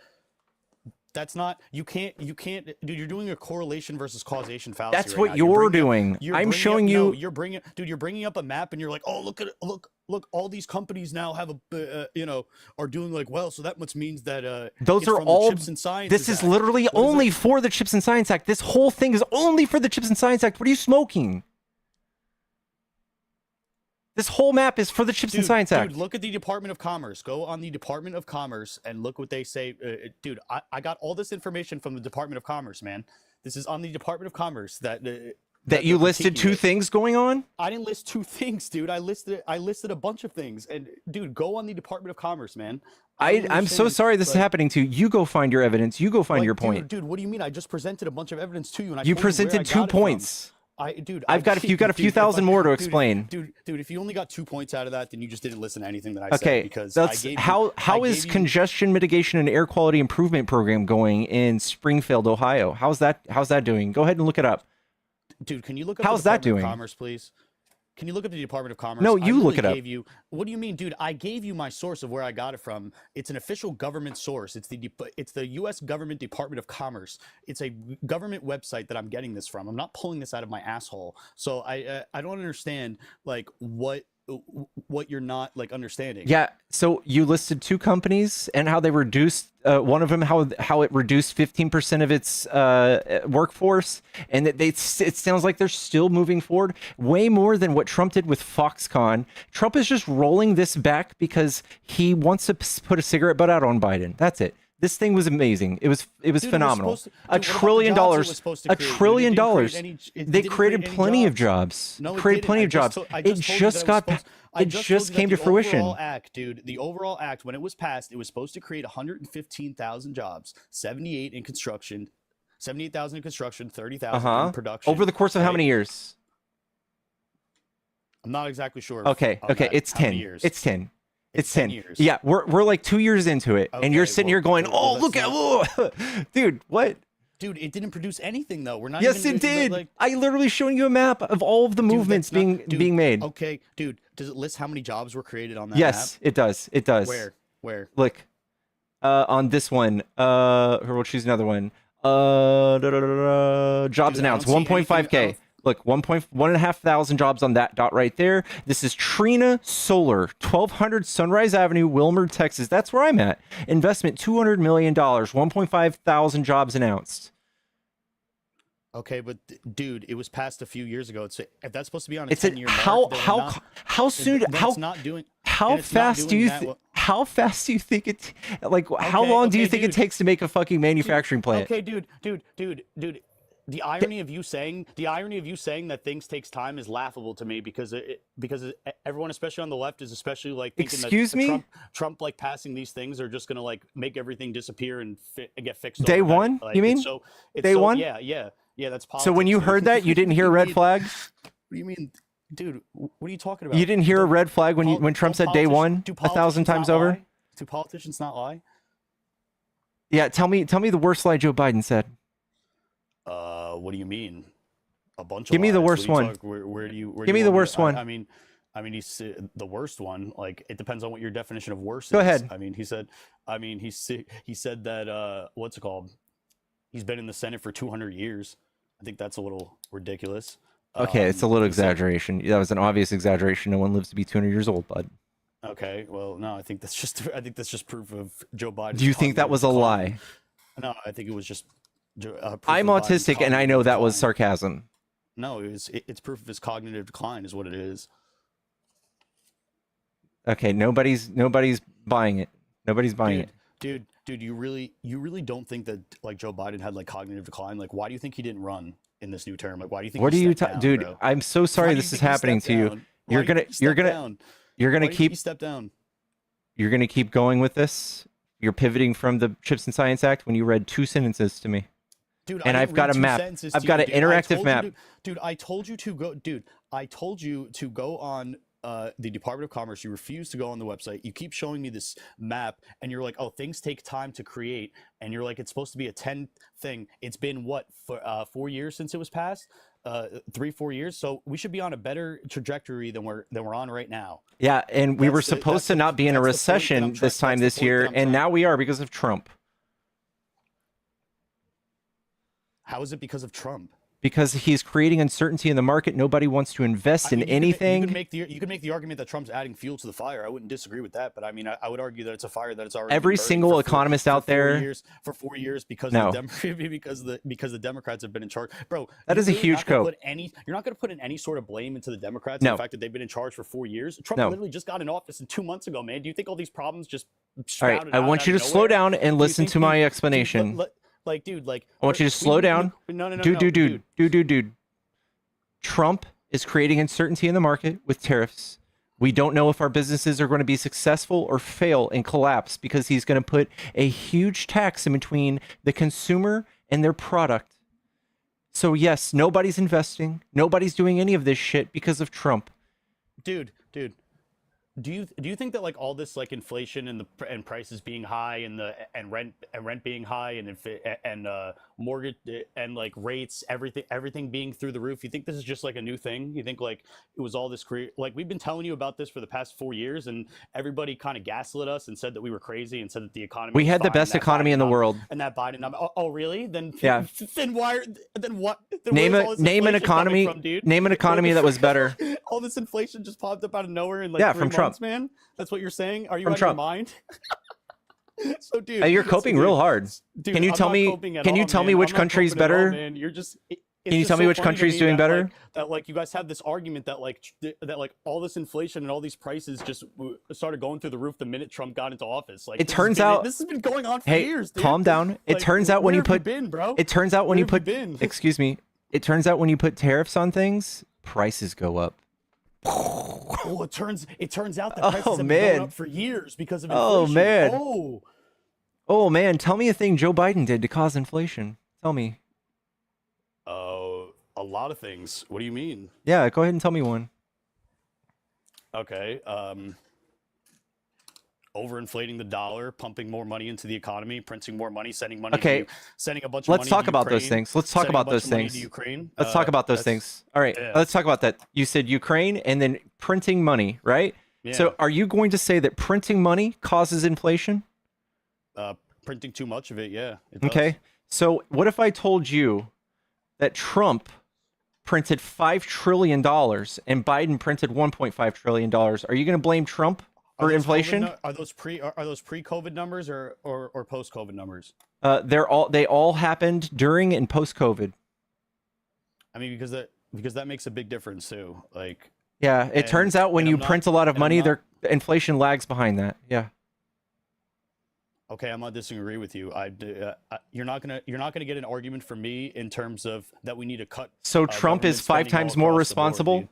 that's not, you can't, dude, you're doing a correlation versus causation fallacy. That's right what now. you're doing. I'm showing you. No, you're bringing up a map and you're like, oh, look, all these companies now have are doing like well, so that much means that Those it's are from all. the Chips and Science This is Act. literally What is only it? for the Chips and Science Act. This whole thing is only for the Chips and Science Act. What are you smoking? This whole map is for the Chips and Science Act. Dude, look at the Department of Commerce. Go on the Department of Commerce and look what they say. Dude, I got all this information from the Department of Commerce, man. This is on the Department of Commerce that You listed 2 things going on? I didn't list 2 things, dude. I listed a bunch of things. And dude, go on the Department of Commerce, man. I'm so sorry this is happening to you. You go find your evidence. You go find your point. Dude, what do you mean? I just presented a bunch of evidence to you, and I You told you where I presented 2 got it from. points. I've got you got a few thousand more to explain. Dude, if you only got 2 points out of that, then you just didn't listen to anything that I said. Okay, Because that's how is congestion mitigation and air quality improvement program going in Springfield, Ohio? How's that doing? Go ahead and look it up. Dude, can you look up How's the that Department doing? of Commerce, please? Can you look up the Department of Commerce? No, you look it up. What do you mean, dude? I gave you my source of where I got it from. It's an official government source. It's the U.S. government Department of Commerce. It's a government website that I'm getting this from. I'm not pulling this out of my asshole. So I don't understand like what you're not like understanding. Yeah, so you listed 2 companies and how they reduced one of them, how it reduced 15% of its workforce, and that it sounds like they're still moving forward way more than what Trump did with Foxconn. Trump is just rolling this back because he wants to put a cigarette butt out on Biden. That's it. This thing was amazing. It was phenomenal. $1 trillion. $1 trillion. They created plenty of jobs. Created plenty of jobs. It just came to fruition. The overall act, when it was passed, it was supposed to create 115,000 jobs, 78,000 in construction, 30,000 in production. Over the course of how many years? I'm not exactly sure. Okay, it's 10. It's 10. It's 10 years. Yeah, we're like 2 years into it, and you're sitting here going, "Oh, look at, dude, what?" Dude, it didn't produce anything though. We're not. Yes, even, it did. Like, I literally showing you a map of all of the movements being made. Okay, dude, does it list how many jobs were created on that Yes, map? it does. It does. Where? Look, on this one. We'll choose another one. Jobs announced 1.5K. Look, 1,500 jobs on that dot right there. This is Trina Solar, 1200 Sunrise Avenue, Wilmer, Texas. That's where I'm at. Investment $200 million, 1,500 jobs announced. Okay, but dude, it was passed a few years ago. If that's supposed to be on a It's 10-year mark, how soon? How fast do you think it? Like, how long do you think it takes to make a fucking manufacturing plant? Okay, dude. The irony of you saying that things takes time is laughable to me because everyone, especially on the left, is especially like thinking that Trump like passing these things are just gonna like make everything disappear and get fixed. Day one, like, you mean? Day one? Yeah. That's politics. So when you heard that, you didn't hear a red flag? What do you mean, dude? What are you talking about? You didn't hear a red flag when Trump said day one 1,000 times over? Do politicians not lie? Yeah, tell me the worst lie Joe Biden said. What do you mean? A bunch of Give me the lies. worst one. Where do you Give me the worst one. I mean, he's the worst one. Like, it depends on what your definition of worst is. Go ahead. I mean, he said that what's it called? He's been in the Senate for 200 years. I think that's a little ridiculous. Okay, it's a little exaggeration. That was an obvious exaggeration. No one lives to be 200 years old, bud. Okay, well, no, I think that's just proof of Joe Biden. Do you think that was a lie? No, I think it was just. I'm autistic, and I know that was sarcasm. No, it's proof of his cognitive decline, is what it is. Okay, nobody's buying it. Nobody's buying it. Dude, you really don't think that like Joe Biden had like cognitive decline? Like, why do you think he didn't run in this new term? Like, why do you think? What he are you stepped down, dude? bro? I'm so sorry this is happening to you. You're gonna keep. He stepped down. You're going to keep going with this? You're pivoting from the Chips and Science Act when you read 2 sentences to me. Dude, And I I've didn't got read a two map. sentences I've to got you, an dude. I interactive told map. you dude, I told you to go, dude. I told you to go on the Department of Commerce. You refuse to go on the website. You keep showing me this map, and you're like, "Oh, things take time to create." And you're like, "It's supposed to be a 10 thing." It's been what for 4 years since it was passed, 3-4 years. So we should be on a better trajectory than we're on right now. Yeah, and we were That's the- supposed that's to the- not be in a that's the point that I'm recession try- this time that's the this point year, that I'm and trying- now we are because of Trump. How is it because of Trump? Because he's creating uncertainty in the market. Nobody wants to invest in You anything. can make the argument that Trump's adding fuel to the fire. I wouldn't disagree with that, but I mean, I would argue that it's a fire that it's already Every been burning single for economist out there. for 4 years because No. because the Democrats have been in charge. Bro, That you're is a really huge not gonna quote. put you're not going to put in any sort of blame into the Democrats No. for the fact that they've been in charge for 4 years. Trump No. literally just got in office 2 months ago, man. Do you think all these problems just All right, sprouted I out want of you to slow nowhere? down and Do you listen think to we- my dude, explanation. dude, like I want you to slow down. No, Dude. Trump is creating uncertainty in the market with tariffs. We don't know if our businesses are going to be successful or fail and collapse because he's going to put a huge tax in between the consumer and their product. So yes, nobody's investing. Nobody's doing any of this shit because of Trump. dude. Do you think that like all this like inflation and prices being high and rent being high and mortgage and like rates everything being through the roof, you think this is just like a new thing? You think like it was all this like we've been telling you about this for the past 4 years and everybody kind of gaslit us and said that we were crazy and said that the economy We was had the fine and best that economy Biden in the world. and that Biden oh really then Yeah. then what then Name where's all a this name an inflation coming economy. from, dude? Name an economy that was better. All this inflation just popped up out of nowhere in like Yeah, 3 from Trump. months, man. That's what you're saying? Are you From out Trump. of your mind? So, dude, You're coping real hard. Dude, Can you I'm tell not me? coping at Can you all, tell me man. which I'm not country's coping at all, better? man. You're just. Can you tell me which country's doing better? That like you guys have this argument that like all this inflation and all these prices just started going through the roof the minute Trump got into office. Like It turns out this has been going on for hey, years. Dude. calm down. It Like, turns out when where you have put been, bro? It turns out when Where you have put been? excuse me. It turns out when you put tariffs on things, prices go up. Oh, it turns out that prices have been man. going up for years because of inflation. Oh man. Oh. Oh man, tell me a thing Joe Biden did to cause inflation. Tell me. A lot of things. What do you mean? Yeah, go ahead and tell me one. Okay. Overinflating the dollar, pumping more money into the economy, printing more money, sending money Okay. to sending a bunch of Let's money talk to about those Ukraine, things. Let's talk sending a about bunch those of money things. to Ukraine. Let's talk about those things. All right, yeah. let's talk about that. You said Ukraine and then printing money, right? Yeah. So are you going to say that printing money causes inflation? Printing too much of it, yeah. It does. Okay. So what if I told you that Trump printed $5 trillion and Biden printed $1.5 trillion? Are you going to blame Trump for inflation? Are those pre-COVID numbers or post-COVID numbers? They all happened during and post-COVID. I mean, because that makes a big difference too. Like, Yeah, it turns out when you print a lot of money, the inflation lags behind that. Yeah. Okay, I'm not disagreeing with you. You're not gonna get an argument from me in terms of that we need to cut. So Trump is 5 times more responsible?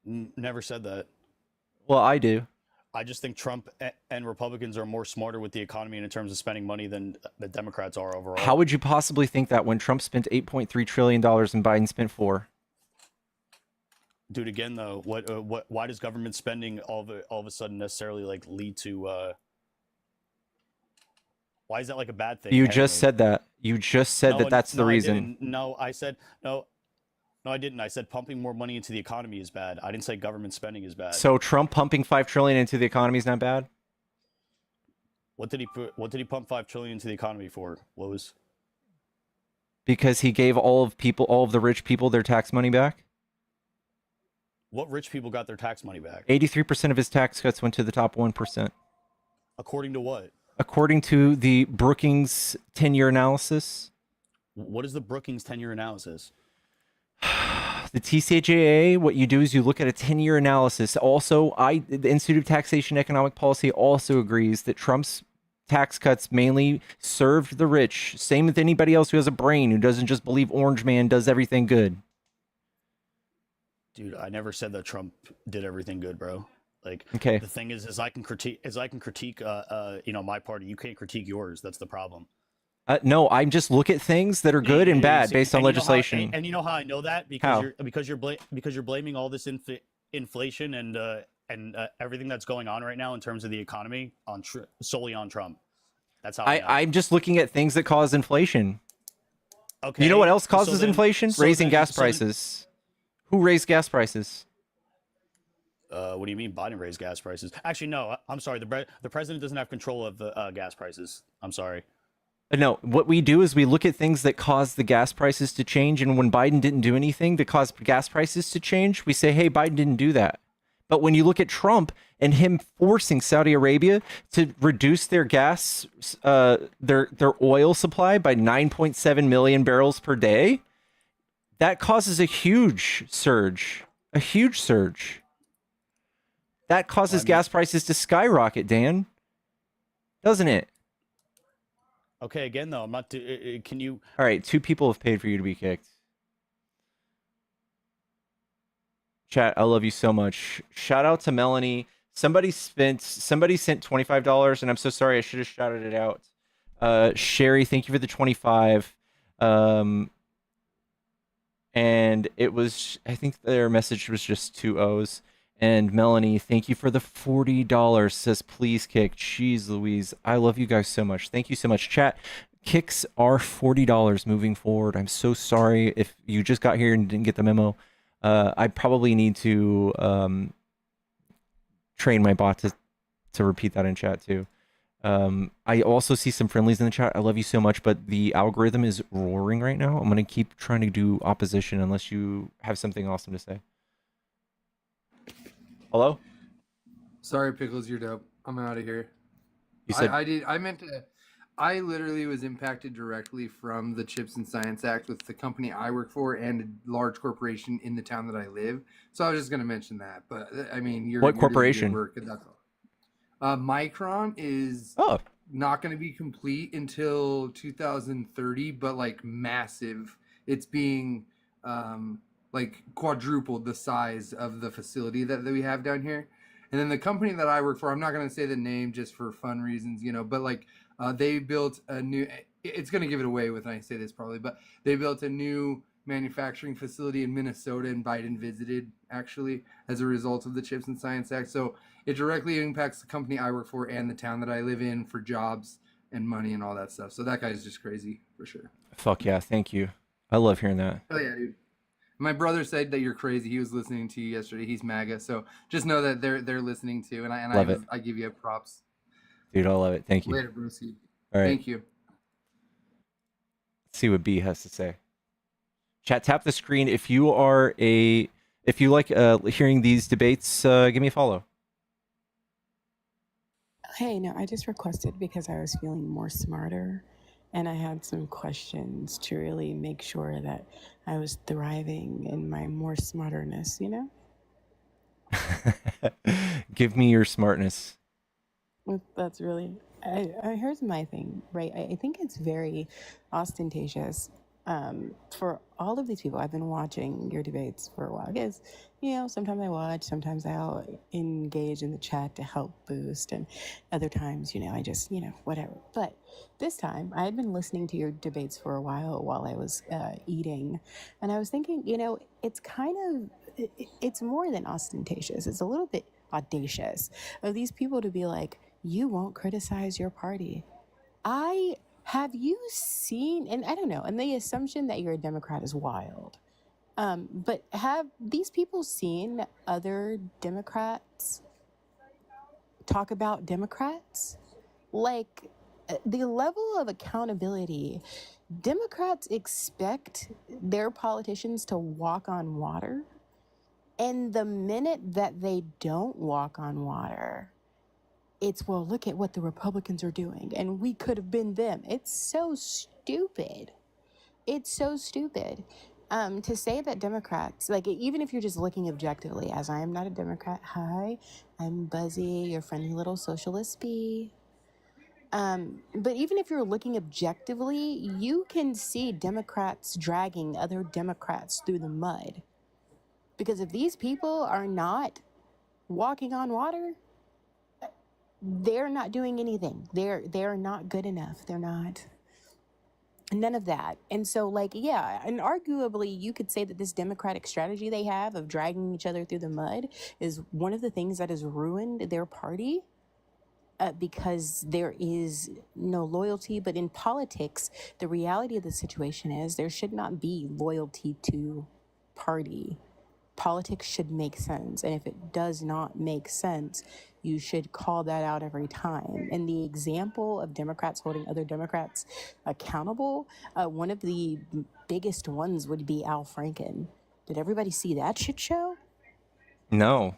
Never said that. Well, I do. I just think Trump and Republicans are more smarter with the economy and in terms of spending money than the Democrats are overall. How would you possibly think that when Trump spent $8.3 trillion and Biden spent $4 trillion? Dude, again though, why does government spending all of a sudden necessarily like lead to? Why is that like a bad thing? You just said that. You just said that that's the reason. No, I said no. No, I didn't. I said pumping more money into the economy is bad. I didn't say government spending is bad. So Trump pumping $5 trillion into the economy is not bad? What did he pump $5 trillion into the economy for? What was? Because he gave all of the rich people their tax money back? What rich people got their tax money back? 83% of his tax cuts went to the top 1%. According to what? According to the Brookings 10-year analysis. What is the Brookings 10-year analysis? The TCJA, what you do is you look at a 10-year analysis. Also, the Institute of Taxation and Economic Policy also agrees that Trump's tax cuts mainly served the rich. Same with anybody else who has a brain, who doesn't just believe Orange Man does everything good. Dude, I never said that Trump did everything good, bro. Like, Okay. the thing is I can critique my party. You can't critique yours. That's the problem. No, I'm just look at things that are good and bad based on legislation. And you know how I know that? How? Because you're blaming all this inflation and everything that's going on right now in terms of the economy on solely on Trump. That's how I know. I'm just looking at things that cause inflation. Okay. You know what else causes inflation? Raising gas prices. Who raised gas prices? What do you mean Biden raised gas prices? Actually, no. I'm sorry. The president doesn't have control of the gas prices. I'm sorry. No, what we do is we look at things that cause the gas prices to change. And when Biden didn't do anything to cause gas prices to change, we say, hey, Biden didn't do that. But when you look at Trump and him forcing Saudi Arabia to reduce their gas, their oil supply by 9.7 million barrels per day, that causes a huge surge. That causes gas prices to skyrocket, Dan. Doesn't it? Okay, again, though, I'm not. Can you? All right, 2 people have paid for you to be kicked. Chat, I love you so much. Shout out to Melanie. Somebody sent $25, and I'm so sorry. I should have shouted it out. Sherry, thank you for the 25. And it was, I think their message was just 2 O's. And Melanie, thank you for the $40. Says, please kick. Jeez Louise. I love you guys so much. Thank you so much. Chat, kicks are $40 moving forward. I'm so sorry if you just got here and didn't get the memo. I probably need to train my bot to repeat that in chat too. I also see some friendlies in the chat. I love you so much, but the algorithm is roaring right now. I'm going to keep trying to do opposition unless you have something awesome to say. Hello? Sorry, Pickles, you're dope. I'm out of here. You said I literally was impacted directly from the Chips and Science Act with the company I work for and a large corporation in the town that I live. So I was just going to mention that. But I mean, what corporation? Doing good work, and that's all. Micron is not going to be complete until 2030, but like massive. It's being like quadrupled the size of the facility that we have down here. And then the company that I work for, I'm not going to say the name just for fun reasons, but like they built a new, it's going to give it away when I say this probably, but they built a new manufacturing facility in Minnesota, and Biden visited actually as a result of the Chips and Science Act. So it directly impacts the company I work for and the town that I live in for jobs and money and all that stuff. So that guy's just crazy for sure. Fuck yeah, thank you. I love hearing that. Oh yeah, dude. My brother said that you're crazy. He was listening to you yesterday. He's MAGA, so just know that they're listening too. And I give you props. Dude, I love it. Thank you. Later, Brucey. All right. Thank you. Let's see what B has to say. Chat, tap the screen if you like hearing these debates. Give me a follow. Hey, no, I just requested because I was feeling more smarter. And I had some questions to really make sure that I was thriving in my more smarterness, Give me your smartness. That's really, here's my thing, right? I think it's very ostentatious for all of these people. I've been watching your debates for a while because, sometimes I watch, sometimes I'll engage in the chat to help boost, and other times, I just, whatever. But this time, I had been listening to your debates for a while I was eating, and I was thinking, it's kind of, it's more than ostentatious. It's a little bit audacious of these people to be like, you won't criticize your party. Have you seen, and I don't know, and the assumption that you're a Democrat is wild. But have these people seen other Democrats talk about Democrats? Like, the level of accountability, Democrats expect their politicians to walk on water. And the minute that they don't walk on water, it's, well, look at what the Republicans are doing, and we could have been them. It's so stupid. It's so stupid. To say that Democrats, like, even if you're just looking objectively, as I am not a Democrat, hi, I'm Buzzy, your friendly little socialist bee. But even if you're looking objectively, you can see Democrats dragging other Democrats through the mud. Because if these people are not walking on water, they're not doing anything. They're not good enough. They're not. None of that. And so, like, yeah, and arguably you could say that this democratic strategy they have of dragging each other through the mud is one of the things that has ruined their party, because there is no loyalty. But in politics, the reality of the situation is there should not be loyalty to party. Politics should make sense. And if it does not make sense, you should call that out every time. And the example of Democrats holding other Democrats accountable, one of the biggest ones would be Al Franken. Did everybody see that shit show? No.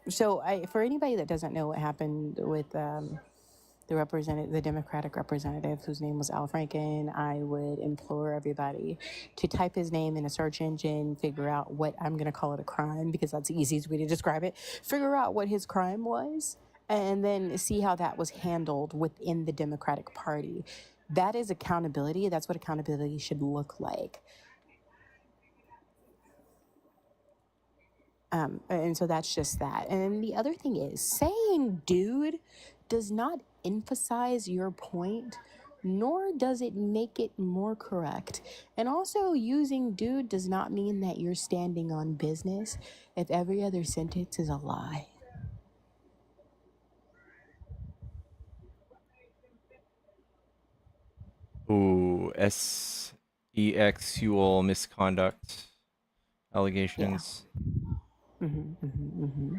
So for anybody that doesn't know what happened with the Democratic representative whose name was Al Franken, I would implore everybody to type his name in a search engine, figure out what, I'm going to call it a crime because that's the easiest way to describe it, figure out what his crime was, and then see how that was handled within the Democratic Party. That is accountability. That's what accountability should look like. And so that's just that. And then the other thing is, saying dude does not emphasize your point, nor does it make it more correct. And also, using dude does not mean that you're standing on business if every other sentence is a lie. Ooh, sexual misconduct allegations. Yeah. Mm-hmm.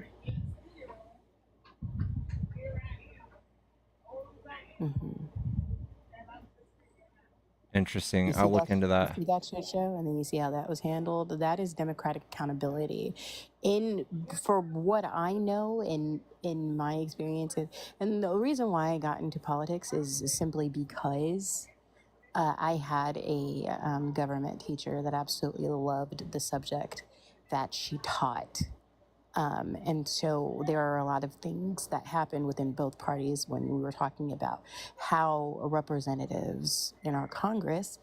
Interesting. I'll look into that. You see that shit show, and then you see how that was handled. That is democratic accountability. For what I know, in my experiences, and the reason why I got into politics is simply because I had a government teacher that absolutely loved the subject that she taught. And so there are a lot of things that happen within both parties when we were talking about how representatives in our Congress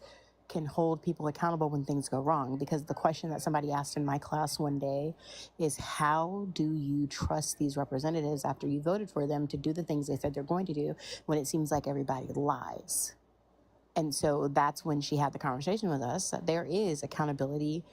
can hold people accountable when things go wrong. Because the question that somebody asked in my class one day is, how do you trust these representatives after you voted for them to do the things they said they're going to do when it seems like everybody lies? And so that's when she had the conversation with us that there is accountability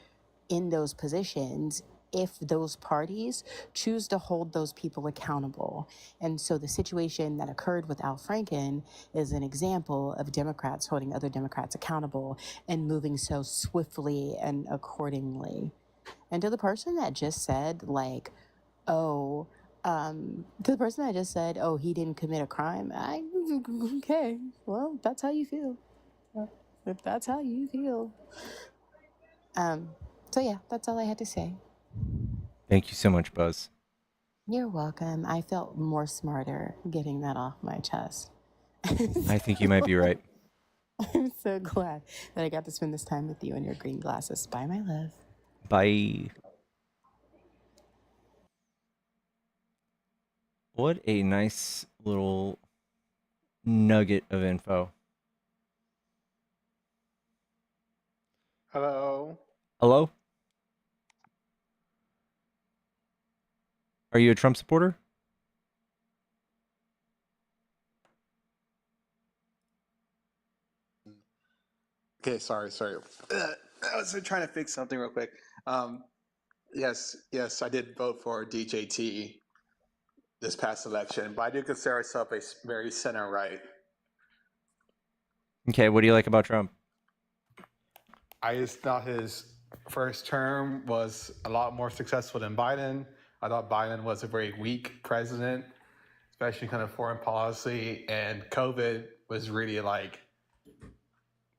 in those positions if those parties choose to hold those people accountable. And so the situation that occurred with Al Franken is an example of Democrats holding other Democrats accountable and moving so swiftly and accordingly. And to the person that just said, like, oh, he didn't commit a crime, okay, well, that's how you feel. If that's how you feel. So yeah, that's all I had to say. Thank you so much, Buzz. You're welcome. I felt more smarter getting that off my chest. I think you might be right. I'm so glad that I got to spend this time with you in your green glasses. Bye, my love. Bye. What a nice little nugget of info. Hello. Hello? Are you a Trump supporter? Okay, sorry. I was trying to fix something real quick. Yes, I did vote for DJT this past election, but I do consider myself a very center right. Okay, what do you like about Trump? I just thought his first term was a lot more successful than Biden. I thought Biden was a very weak president, especially kind of foreign policy, and COVID was really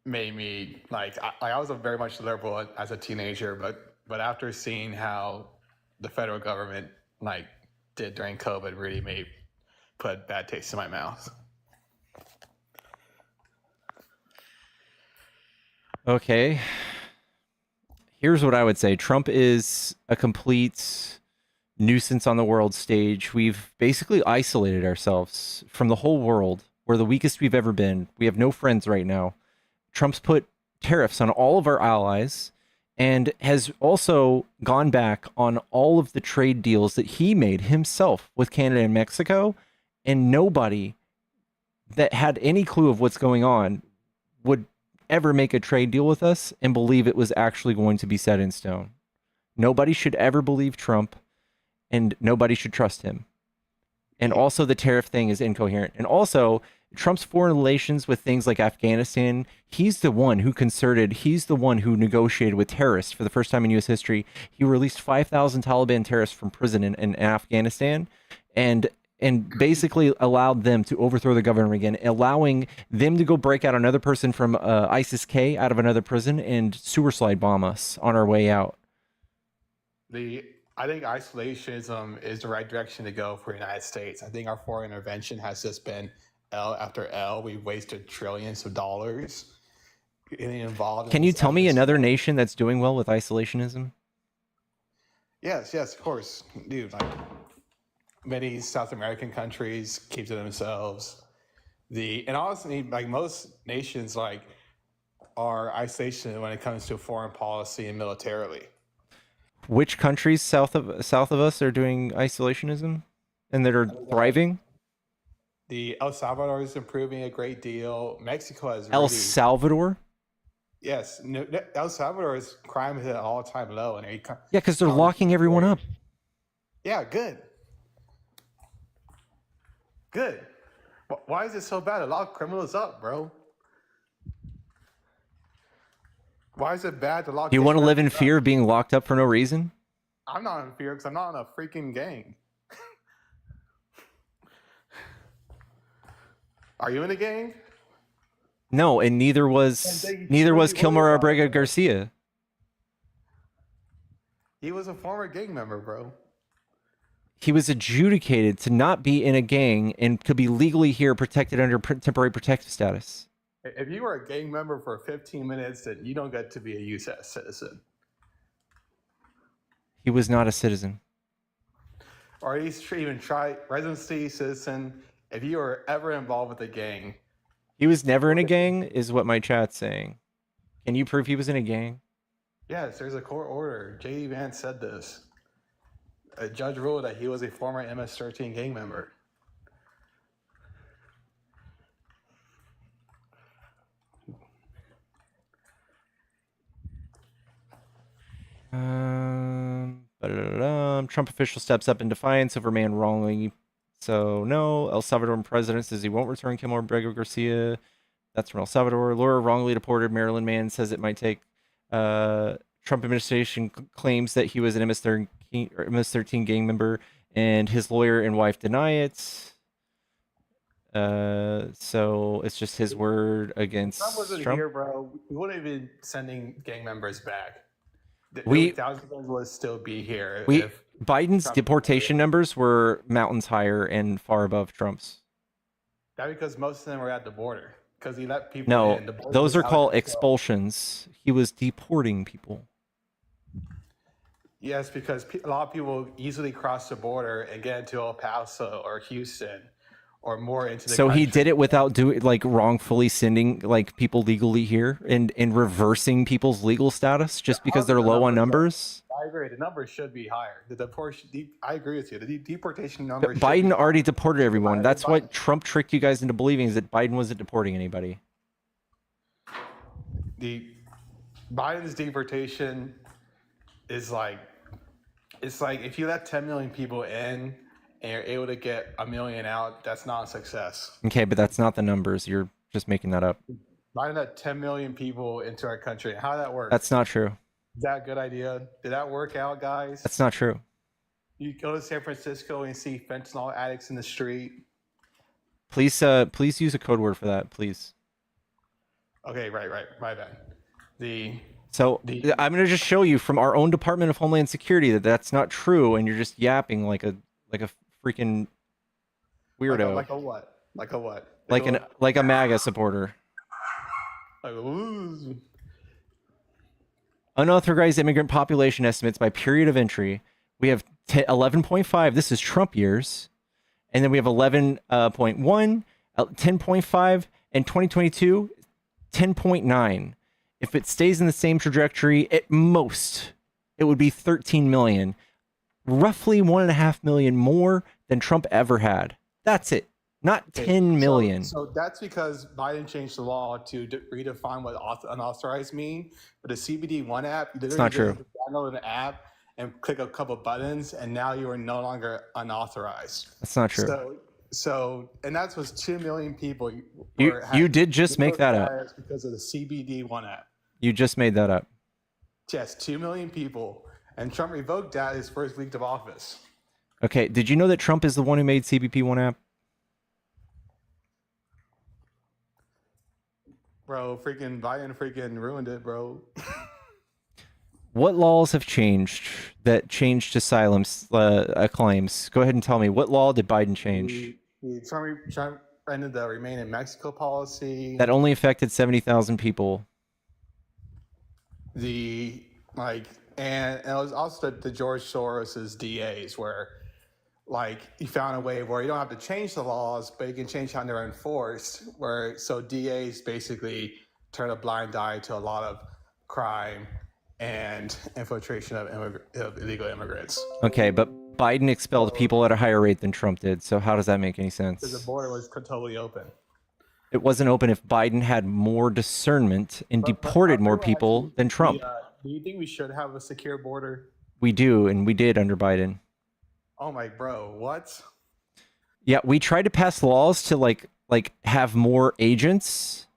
made me I was a very much liberal as a teenager, but after seeing how the federal government did during COVID really put bad taste in my mouth. Okay. Here's what I would say. Trump is a complete nuisance on the world stage. We've basically isolated ourselves from the whole world. We're the weakest we've ever been. We have no friends right now. Trump's put tariffs on all of our allies, and has also gone back on all of the trade deals that he made himself with Canada and Mexico, and nobody that had any clue of what's going on would ever make a trade deal with us and believe it was actually going to be set in stone. Nobody should ever believe Trump, and nobody should trust him. And also the tariff thing is incoherent. And also Trump's foreign relations with things like Afghanistan, he's the one who negotiated with terrorists for the first time in U.S. history. He released 5,000 Taliban terrorists from prison in Afghanistan and basically allowed them to overthrow the government again, allowing them to go break out another person from ISIS-K out of another prison and sewer slide bomb us on our way out. I think isolationism is the right direction to go for the United States. I think our foreign intervention has just been L after L. We've wasted trillions of dollars getting involved. Can you tell me another nation that's doing well with isolationism? Yes, of course, dude. Like many South American countries keep to themselves. And honestly, like most nations, like are isolationist when it comes to foreign policy and militarily. Which countries south of us are doing isolationism and that are thriving? The El Salvador is improving a great deal. Mexico has El Salvador? Yes, El Salvador's crime is at an all-time low, and yeah, because they're locking everyone up. Yeah, good. Why is it so bad to lock criminals up, bro? Why is it bad to lock? Do you want to live in fear of being locked up for no reason? I'm not in fear because I'm not in a freaking gang. Are you in a gang? No, and neither was Kilmer Abrega Garcia. He was a former gang member, bro. He was adjudicated to not be in a gang and to be legally here, protected under temporary protective status. If you were a gang member for 15 minutes, then you don't get to be a U.S. citizen. He was not a citizen. Or at least even try residency, citizen. If you were ever involved with a gang. He was never in a gang, is what my chat's saying. Can you prove he was in a gang? Yes, there's a court order. J.D. Vance said this. A judge ruled that he was a former MS-13 gang member. Trump official steps up in defiance over man wrongly. So no, El Salvadoran president says he won't return Kilmer Abrego Garcia. That's from El Salvador. Laura wrongly deported Maryland man says it might take. Trump administration claims that he was an MS-13 gang member, and his lawyer and wife deny it. So it's just his word against Trump wasn't Trump. here, bro. We wouldn't have been sending gang members back. Thousands would still be here. Biden's deportation numbers were mountains higher and far above Trump's. That because most of them were at the border because he let people in. No, those are called expulsions. He was deporting people. Yes, because a lot of people easily cross the border and get into El Paso or Houston or more into the country. He did it without wrongfully sending people legally here and reversing people's legal status just because they're low on numbers. I agree. The numbers should be higher. I agree with you. The deportation numbers. Biden already deported everyone. That's what Trump tricked you guys into believing, is that Biden wasn't deporting anybody. Biden's deportation is it's like if you let 10 million people in and you're able to get 1 million out, that's not a success. Okay, but that's not the numbers. You're just making that up. Biden let 10 million people into our country. How did that work? That's not true. Is that a good idea? Did that work out, guys? That's not true. You go to San Francisco and see fentanyl addicts in the street. Please use a code word for that, please. Okay, right. My bad. I'm going to just show you from our own Department of Homeland Security that that's not true, and you're just yapping like a freaking weirdo. Like a what? Like a MAGA supporter. Unauthorized immigrant population estimates by period of entry. We have 11.5. This is Trump years. And then we have 11.1, 10.5, and 2022, 10.9. if it stays in the same trajectory, at most, it would be 13 million. Roughly 1.5 million more than Trump ever had. That's it. Not 10 million. So that's because Biden changed the law to redefine what unauthorized mean. But the CBD1 app, you literally not true. just download an app and click a couple buttons, and now you are no longer unauthorized. That's not true. So and that was 2 million people. You did just make that up. Because of the CBD1 app. You just made that up. Yes, 2 million people. And Trump revoked that his first week of office. Okay, did you know that Trump is the one who made CBP1 app? Bro, freaking Biden freaking ruined it, bro. What laws have changed that changed to silence claims? Go ahead and tell me. What law did Biden change? Trump ended the Remain in Mexico policy. That only affected 70,000 people. And it was also the George Soros's DAs where he found a way where you don't have to change the laws, but you can change how they're enforced. So DAs basically turn a blind eye to a lot of crime and infiltration of illegal immigrants. Okay, but Biden expelled people at a higher rate than Trump did. So how does that make any sense? Because the border was totally open. It wasn't open if Biden had more discernment and deported more people than Trump. Do you think we should have a secure border? We do, and we did under Biden. Oh my bro, what? Yeah, we tried to pass laws to like have more agents.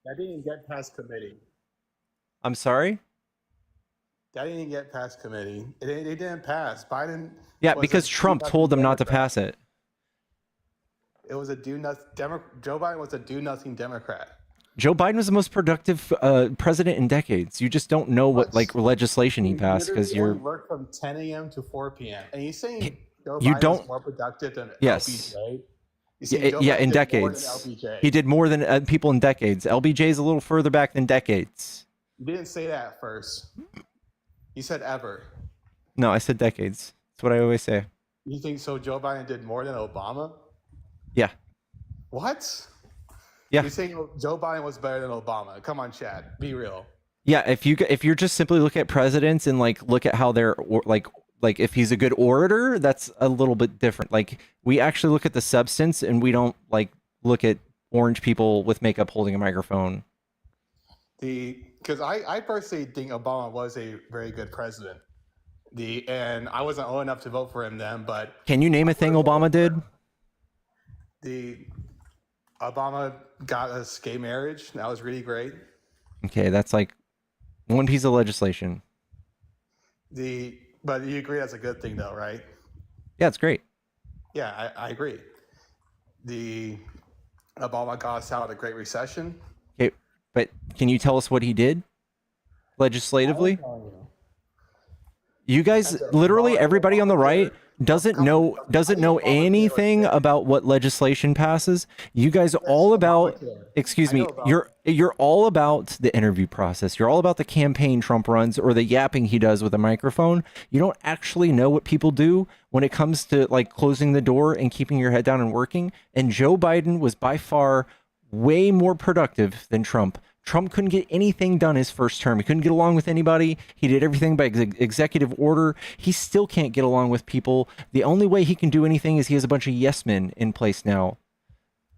That didn't get past committee. I'm sorry? That didn't get past committee. It didn't pass. Biden. Yeah, because Trump told them not to pass it. It was a Joe Biden was a do-nothing Democrat. Joe Biden was the most productive president in decades. You just don't know what legislation he passed because you're work from 10 a.m. to 4 p.m. And he's saying Joe you Biden don't is more productive than yes. LBJ. Yeah, in decades. He did more than people in decades. LBJ is a little further back than decades. You didn't say that at first. You said ever. No, I said decades. That's what I always say. You think so? Joe Biden did more than Obama? Yeah. What? Yeah. You're saying Joe Biden was better than Obama? Come on, Chad. Be real. Yeah, if you're just simply look at presidents and look at how they're like if he's a good orator, that's a little bit different. We actually look at the substance and we don't look at orange people with makeup holding a microphone. Because I personally think Obama was a very good president. And I wasn't old enough to vote for him then, but can you name a thing Obama did? Obama got us gay marriage. That was really great. Okay, that's one piece of legislation. But you agree that's a good thing, though, right? Yeah, it's great. Yeah, I agree. Obama got us out of the Great Recession. Okay, but can you tell us what he did legislatively? You guys, literally everybody on the right doesn't know anything about what legislation passes. You guys are all about, excuse me, you're all about the interview process. You're all about the campaign Trump runs or the yapping he does with a microphone. You don't actually know what people do when it comes to closing the door and keeping your head down and working. And Joe Biden was by far way more productive than Trump. Trump couldn't get anything done his first term. He couldn't get along with anybody. He did everything by executive order. He still can't get along with people. The only way he can do anything is he has a bunch of yes men in place now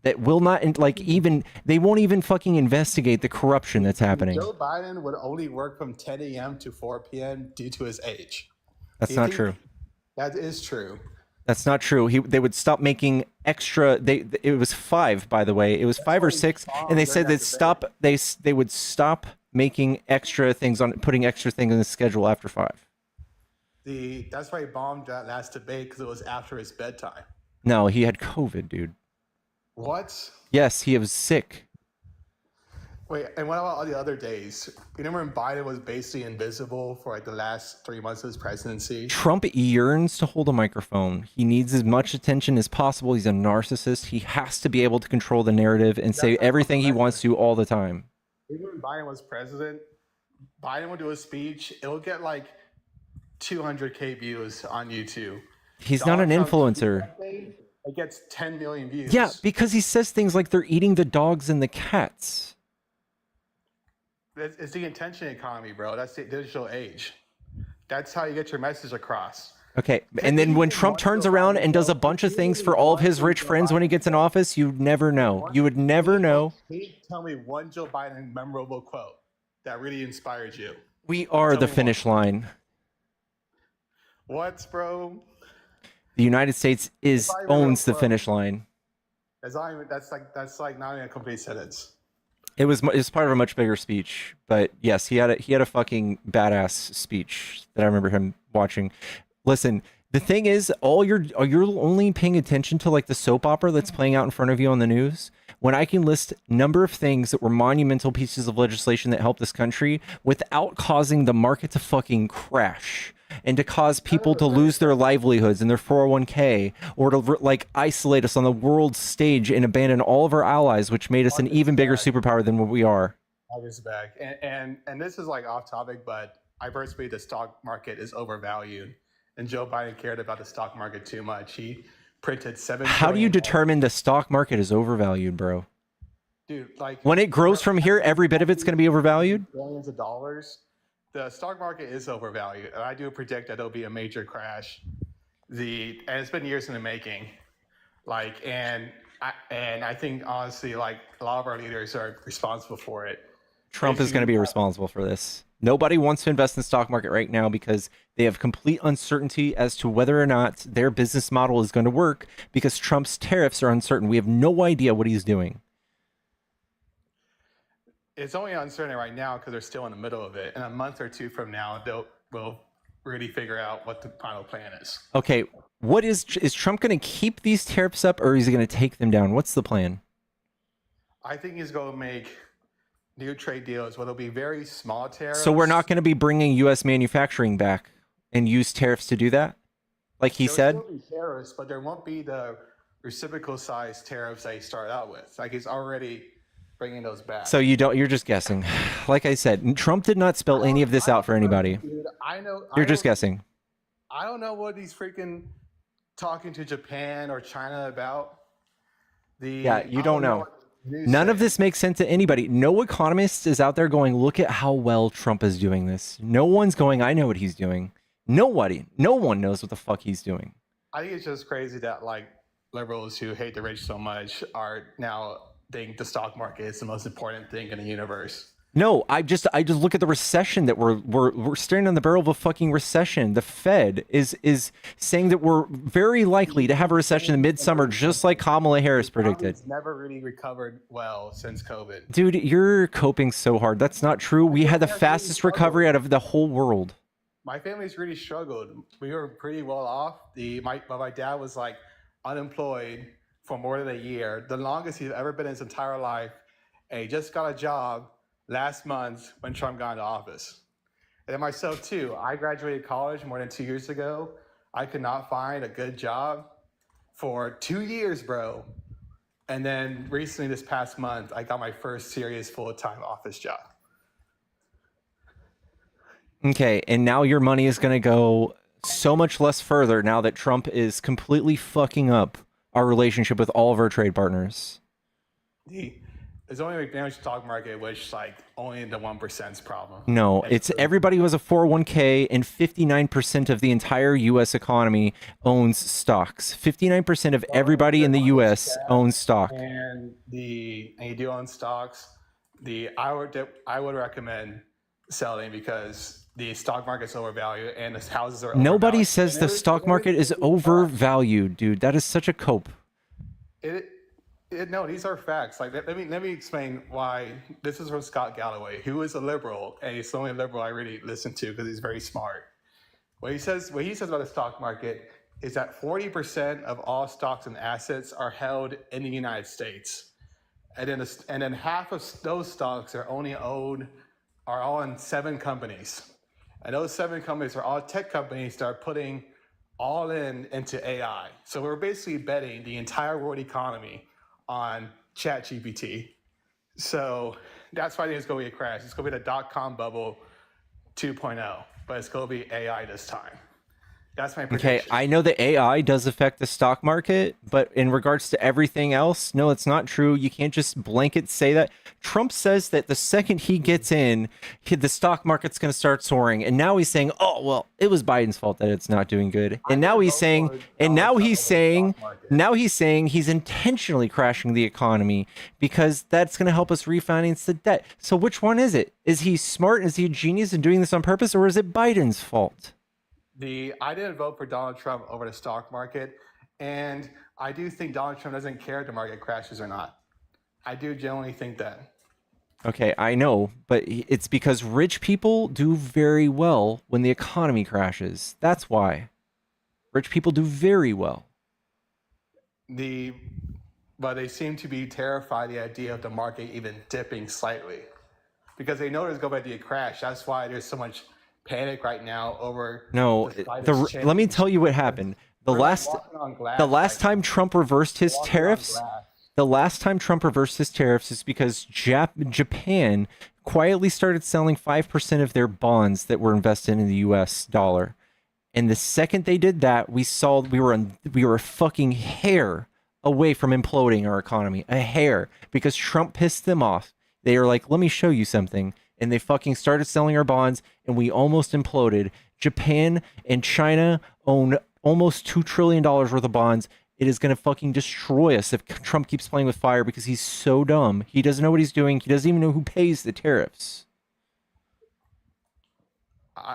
that will not they won't even fucking investigate the corruption that's happening. Joe Biden would only work from 10 a.m. to 4 p.m. due to his age. That's not true. That is true. That's not true. They would stop making extra. It was 5, by the way. It was 5 or 6, and they said they would stop making extra things putting extra things in the schedule after 5. That's why he bombed that last debate because it was after his bedtime. No, he had COVID, dude. What? Yes, he was sick. Wait, and what about all the other days? You remember when Biden was basically invisible for the last 3 months of his presidency? Trump yearns to hold a microphone. He needs as much attention as possible. He's a narcissist. He has to be able to control the narrative and say everything he wants to all the time. Even when Biden was president, Biden would do a speech. It would get 200K views on YouTube. He's not an influencer. It gets 10 million views. Yeah, because he says things like they're eating the dogs and the cats. It's the intention economy, bro. That's the digital age. That's how you get your message across. Okay, and then when Trump turns around and does a bunch of things for all of his rich friends when he gets in office, you'd never know. You would never know. Can you tell me one Joe Biden memorable quote that really inspired you? We are the finish line. What, bro? The United States owns the finish line. That's like not even a complete sentence. It was part of a much bigger speech, but yes, he had a fucking badass speech that I remember him watching. Listen, the thing is, are you only paying attention to like the soap opera that's playing out in front of you on the news? When I can list number of things that were monumental pieces of legislation that helped this country without causing the market to fucking crash and to cause people to lose their livelihoods and their 401k, or to like isolate us on the world stage and abandon all of our allies, which made us an even bigger superpower than what we are. August back, and this is like off topic, but I personally believe the stock market is overvalued. And Joe Biden cared about the stock market too much. He printed $7 How do you determine the stock market is overvalued, bro? Dude, like when it grows from here, every bit of it's going to be overvalued? Billions of dollars. The stock market is overvalued. And I do predict that there'll be a major crash. And it's been years in the making. And I think honestly, like a lot of our leaders are responsible for it. Trump is going to be responsible for this. Nobody wants to invest in the stock market right now because they have complete uncertainty as to whether or not their business model is going to work because Trump's tariffs are uncertain. We have no idea what he's doing. It's only uncertain right now because they're still in the middle of it. In a month or two from now, we'll really figure out what the final plan is. Okay, is Trump going to keep these tariffs up or is he going to take them down? What's the plan? I think he's going to make new trade deals, where there'll be very small tariffs. So we're not going to be bringing U.S. manufacturing back and use tariffs to do that, like he said? There'll be tariffs, but there won't be the reciprocal size tariffs that he started out with. Like he's already bringing those back. So you're just guessing. Like I said, Trump did not spell any of this out for anybody. Dude, You're just guessing. I don't know what he's freaking talking to Japan or China about. You don't know. None of this makes sense to anybody. No economist is out there going, look at how well Trump is doing this. No one's going, I know what he's doing. No one knows what the fuck he's doing. I think it's just crazy that like liberals who hate the rich so much are now think the stock market is the most important thing in the universe. No, I just look at the recession that we're staring on the barrel of a fucking recession. The Fed is saying that we're very likely to have a recession in midsummer, just like Kamala Harris predicted. It's never really recovered well since COVID. Dude, you're coping so hard. That's not true. We had the fastest recovery out of the whole world. My family's really struggled. We were pretty well off. My dad was like unemployed for more than a year, the longest he's ever been in his entire life. And he just got a job last month when Trump got into office. And then myself too, I graduated college more than 2 years ago. I could not find a good job for 2 years, bro. And then recently this past month, I got my first serious full-time office job. Okay, and now your money is going to go so much less further now that Trump is completely fucking up our relationship with all of our trade partners. It's only damage to the stock market, which like only the 1%'s problem. No, it's everybody who has a 401k, and 59% of the entire U.S. economy owns stocks. 59% of everybody in the U.S. owns stock. And you do own stocks. I would recommend selling because the stock market's overvalued and the houses are overvalued. Nobody says the stock market is overvalued, dude. That is such a cope. No, these are facts. Like, let me explain why. This is from Scott Galloway, who is a liberal, and he's the only liberal I really listen to because he's very smart. What he says about the stock market is that 40% of all stocks and assets are held in the United States, and then half of those stocks are all in 7 companies, and those 7 companies are all tech companies that are putting all into AI. So we're basically betting the entire world economy on ChatGPT. So that's why I think it's going to be a crash. It's going to be the .com bubble 2.0, but it's going to be AI this time. That's my Okay, prediction. I know the AI does affect the stock market, but in regards to everything else, no, it's not true. You can't just blanket say that. Trump says that the second he gets in, the stock market's going to start soaring, and now he's saying, "Oh, well, it was Biden's fault that it's not doing good." And now he's saying, now he's saying he's intentionally crashing the economy because that's going to help us refinance the debt. So which one is it? Is he smart? Is he a genius in doing this on purpose, or is it Biden's fault? I didn't vote for Donald Trump over the stock market, and I do think Donald Trump doesn't care if the market crashes or not. I do genuinely think that. Okay, I know, but it's because rich people do very well when the economy crashes. That's why. Rich people do very well. But they seem to be terrified of the idea of the market even dipping slightly, because they know there's going to be a crash. That's why there's so much panic right now over. No, let me tell you what happened. The last time Trump reversed his tariffs, is because Japan quietly started selling 5% of their bonds that were invested in the US dollar. And the second they did that, we were a fucking hair away from imploding our economy. A hair, because Trump pissed them off. They were like, "Let me show you something." And they fucking started selling our bonds, and we almost imploded. Japan and China own almost $2 trillion worth of bonds. It is going to fucking destroy us if Trump keeps playing with fire because he's so dumb. He doesn't know what he's doing. He doesn't even know who pays the tariffs.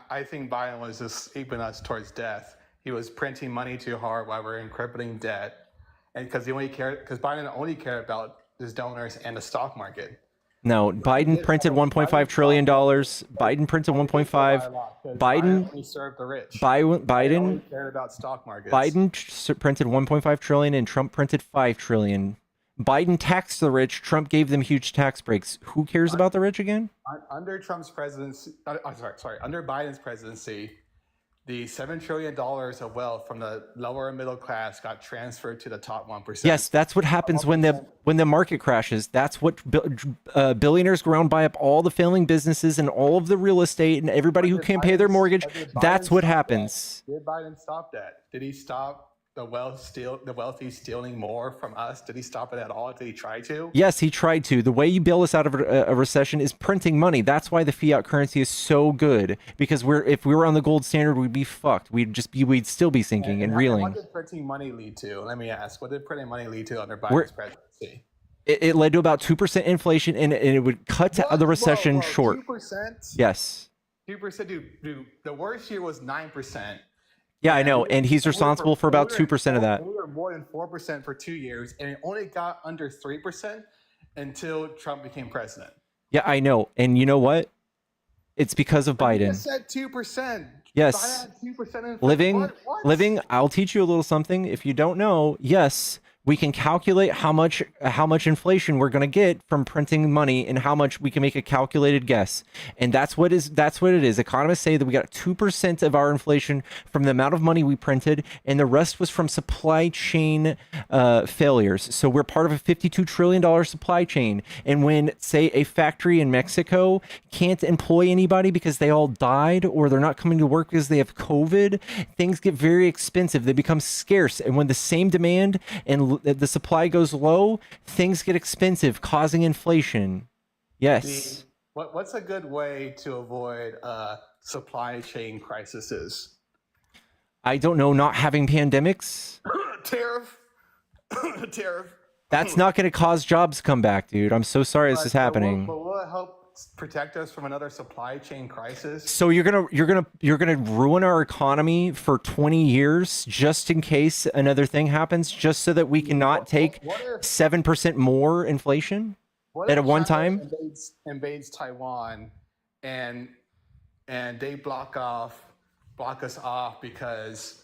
I think Biden was just keeping us towards death. He was printing money too hard while we're in crippling debt, and because Biden only cared about his donors and the stock market. No, Biden printed $1.5 trillion. Biden printed 1.5. Biden only served the rich. Biden only cared about stock markets. Biden printed 1.5 trillion and Trump printed 5 trillion. Biden taxed the rich. Trump gave them huge tax breaks. Who cares about the rich again? Under Trump's presidency, under Biden's presidency, the $7 trillion of wealth from the lower and middle class got transferred to the top 1%. Yes, that's what happens when the market crashes. That's what billionaires go around and buy up all the failing businesses and all of the real estate and everybody who can't pay their mortgage. That's what happens. Did Biden stop that? Did he stop the wealthy stealing more from us? Did he stop it at all? Did he try to? Yes, he tried to. The way you bail us out of a recession is printing money. That's why the fiat currency is so good. Because if we were on the gold standard, we'd be fucked. We'd still be sinking and reeling. What did printing money lead to? Let me ask. What did printing money lead to under Biden's presidency? It led to about 2% inflation, and it would cut the recession short. 2%? Yes. 2%. Dude, the worst year was 9%. Yeah, I know, and he's responsible for about 2% of that. We were more than 4% for 2 years, and it only got under 3% until Trump became president. Yeah, I know, and you know what? It's because of Biden. You said 2%. Yes. 2% living. I'll teach you a little something. If you don't know, yes, we can calculate how much inflation we're going to get from printing money and how much we can make a calculated guess. And that's what it is. Economists say that we got 2% of our inflation from the amount of money we printed, and the rest was from supply chain failures. So we're part of a $52 trillion supply chain. And when, say, a factory in Mexico can't employ anybody because they all died or they're not coming to work because they have COVID, things get very expensive. They become scarce. And when the same demand and the supply goes low, things get expensive, causing inflation. Yes. What's a good way to avoid supply chain crises? I don't know. Not having pandemics. Tariff. That's not going to cause jobs to come back, dude. I'm so sorry this is happening. But will it help protect us from another supply chain crisis? So you're gonna ruin our economy for 20 years just in case another thing happens, just so that we cannot take 7% more inflation at a one time? Invades Taiwan, and they block us off because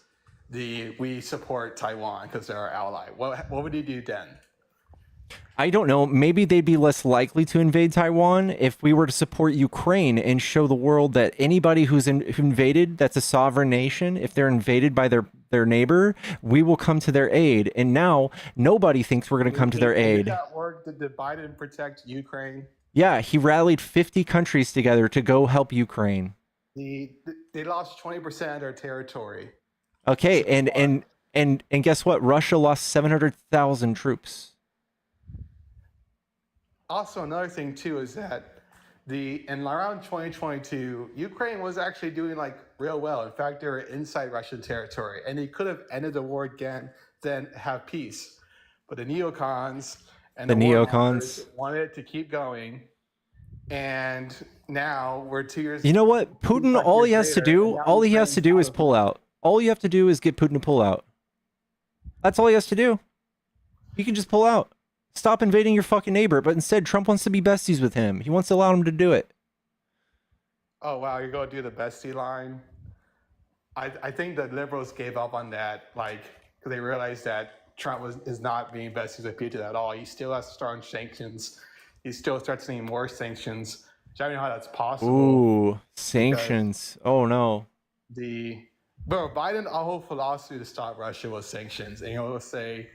we support Taiwan because they're our ally. What would you do then? I don't know. Maybe they'd be less likely to invade Taiwan if we were to support Ukraine and show the world that anybody who's invaded, that's a sovereign nation, if they're invaded by their neighbor, we will come to their aid. And now nobody thinks we're going to come to their aid. Did that work? Did Biden protect Ukraine? Yeah, he rallied 50 countries together to go help Ukraine. They lost 20% of their territory. Okay, and guess what? Russia lost 700,000 troops. Also, another thing too is that in around 2022, Ukraine was actually doing like real well. In fact, they were inside Russian territory, and they could have ended the war again, then have peace. But the neocons and The the warmongers neocons. wanted it to keep going, and now we're 2 years. You know what? Putin, 5 all he years has to later, do, and now all he has to Ukraine's do out is of pull it. out. All you have to do is get Putin to pull out. That's all he has to do. He can just pull out. Stop invading your fucking neighbor, but instead Trump wants to be besties with him. He wants to allow him to do it. Oh wow, you're gonna do the bestie line. I think the liberals gave up on that, like, because they realized that Trump is not being besties with Putin at all. He still has to start on sanctions. He still starts needing more sanctions. I don't know how that's possible. Ooh, sanctions. Oh no. Biden's whole philosophy to stop Russia was sanctions, and he'll say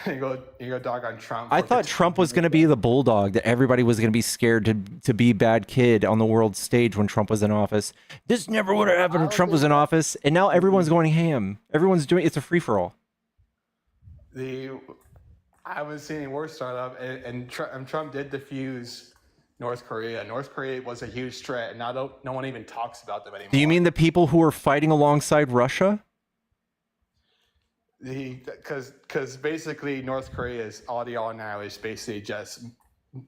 you go dog on Trump. I thought Trump was going to be the bulldog that everybody was going to be scared to be bad kid on the world stage when Trump was in office. This never would have happened when Trump was in office, and now everyone's going ham. Everyone's doing it's a free for all. I haven't seen any war startup, and Trump did defuse North Korea. North Korea was a huge threat, and now no one even talks about them anymore. Do you mean the people who are fighting alongside Russia? Because basically North Korea is all they are now is basically just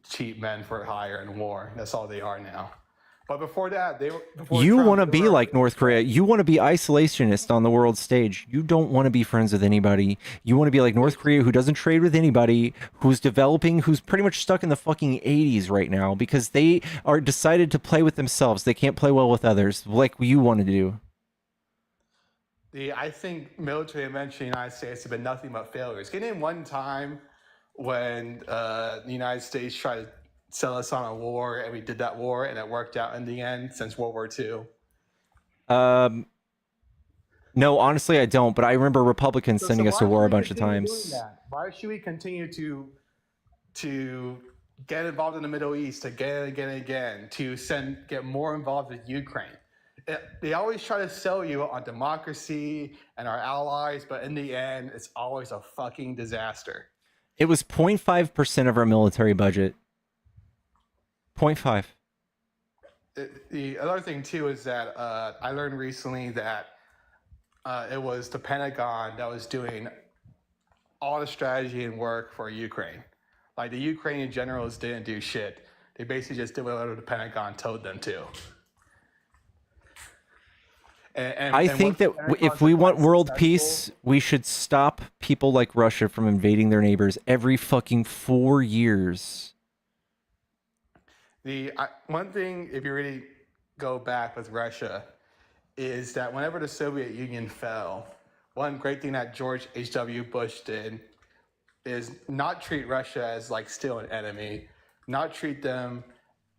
cheap men for hire in war. That's all they are now. But before that, You want to be like North Korea. You want to be isolationist on the world stage. You don't want to be friends with anybody. You want to be like North Korea, who doesn't trade with anybody, who's developing, who's pretty much stuck in the fucking 80s right now because they are decided to play with themselves. They can't play well with others like you want to do. I think military intervention in the United States have been nothing but failures. Can you name one time when the United States tried to sell us on a war and we did that war and it worked out in the end since World War II? No, honestly, I don't. But I remember Republicans sending us to war a bunch of times. Why should we continue to get involved in the Middle East again and again and again, to get more involved with Ukraine? They always try to sell you on democracy and our allies, but in the end, it's always a fucking disaster. It was 0.5% of our military budget. 0.5. The other thing, too, is that I learned recently that it was the Pentagon that was doing all the strategy and work for Ukraine. Like, the Ukrainian generals didn't do shit. They basically just did whatever the Pentagon told them to. I think that if we want world peace, we should stop people like Russia from invading their neighbors every fucking 4 years. One thing, if you really go back with Russia, is that whenever the Soviet Union fell, one great thing that George H.W. Bush did is not treat Russia as like still an enemy, not treat them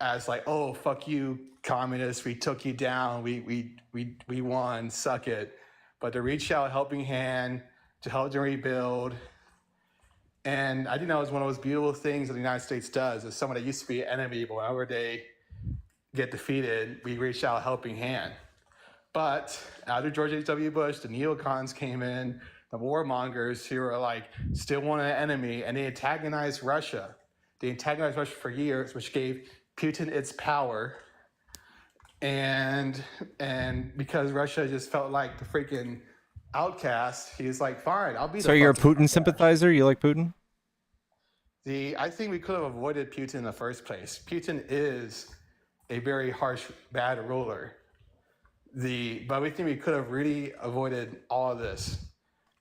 as like, oh, fuck you, communists, we took you down, we won, suck it. But to reach out a helping hand, to help them rebuild. And I think that was one of those beautiful things that the United States does, is someone that used to be an enemy, but whenever they get defeated, we reach out a helping hand. But after George H.W. Bush, the neocons came in, the warmongers who were like, still want an enemy, and they antagonized Russia. They antagonized Russia for years, which gave Putin its power. And because Russia just felt like the freaking outcast, he's like, fine, I'll be the So you're a fucking Putin sympathizer? You like Putin? I think we could have avoided Putin in the first place. Putin is a very harsh, bad ruler. But we think we could have really avoided all of this.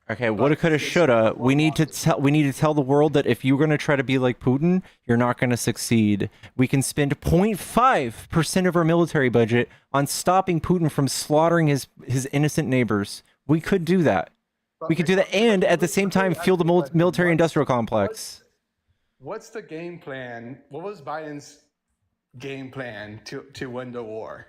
Okay, woulda, coulda, shoulda. We need to tell the world that if you're gonna try to be like Putin, you're not gonna succeed. We can spend 0.5% of our military budget on stopping Putin from slaughtering his innocent neighbors. We could do that. We could do that, and at the same time, fuel the military-industrial complex. What's the game plan? What was Biden's game plan to win the war?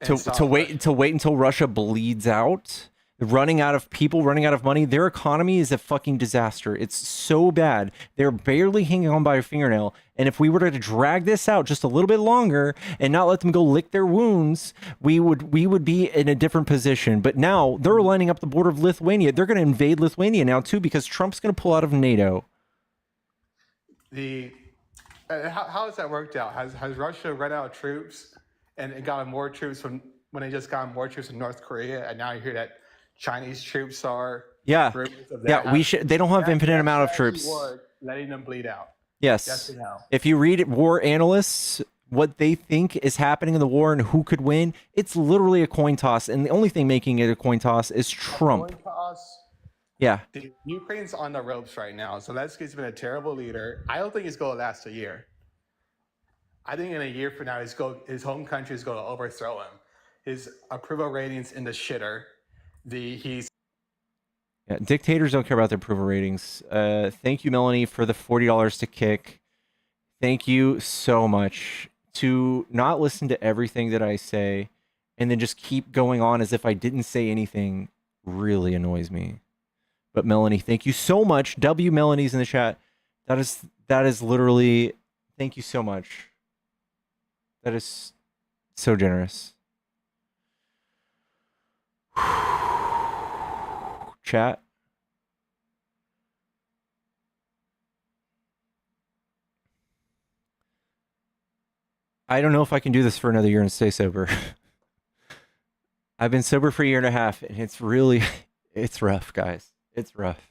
To wait until Russia bleeds out. running out of people, running out of money. Their economy is a fucking disaster. It's so bad. They're barely hanging on by a fingernail. And if we were to drag this out just a little bit longer and not let them go lick their wounds, we would be in a different position. But now they're lining up the border of Lithuania. They're going to invade Lithuania now too, because Trump's going to pull out of NATO. How has that worked out? Has Russia run out of troops and gotten more troops when they just got more troops in North Korea, and now you hear that Chinese troops are Yeah. They don't have infinite amount of troops. Letting them bleed out. Yes. or no? If you read war analysts, what they think is happening in the war and who could win, it's literally a coin toss. And the only thing making it a coin toss is Trump. Coin toss. Yeah. The Ukraine's on the ropes right now. Zelensky's been a terrible leader. I don't think he's going to last a year. I think in a year from now, his home country is going to overthrow him. His approval ratings in the shitter. Yeah, dictators don't care about their approval ratings. Thank you, Melanie, for the $40 to kick. Thank you so much. To not listen to everything that I say and then just keep going on as if I didn't say anything really annoys me. But Melanie, thank you so much. W Melanie's in the chat. That is literally, thank you so much. That is so generous. Chat. I don't know if I can do this for another year and stay sober. I've been sober for a year and a half, and it's really, it's rough, guys. It's rough.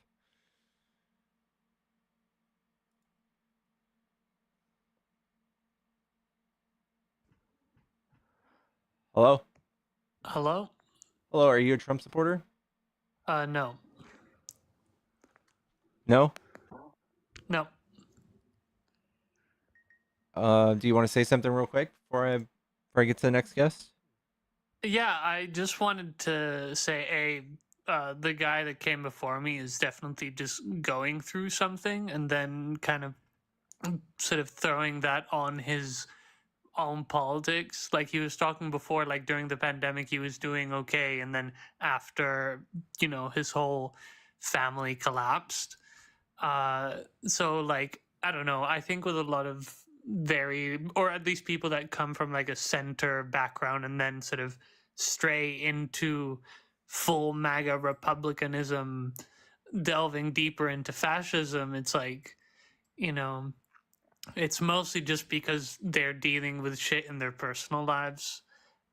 Hello? Hello? Hello, are you a Trump supporter? No. No? No. Do you want to say something real quick before I get to the next guest? Yeah, I just wanted to say, the guy that came before me is definitely just going through something and then kind of sort of throwing that on his own politics. Like he was talking before, like during the pandemic, he was doing okay. And then after, his whole family collapsed. So like, I don't know. I think with a lot of or at least people that come from like a center background and then sort of stray into full MAGA republicanism, delving deeper into fascism, it's like, it's mostly just because they're dealing with shit in their personal lives.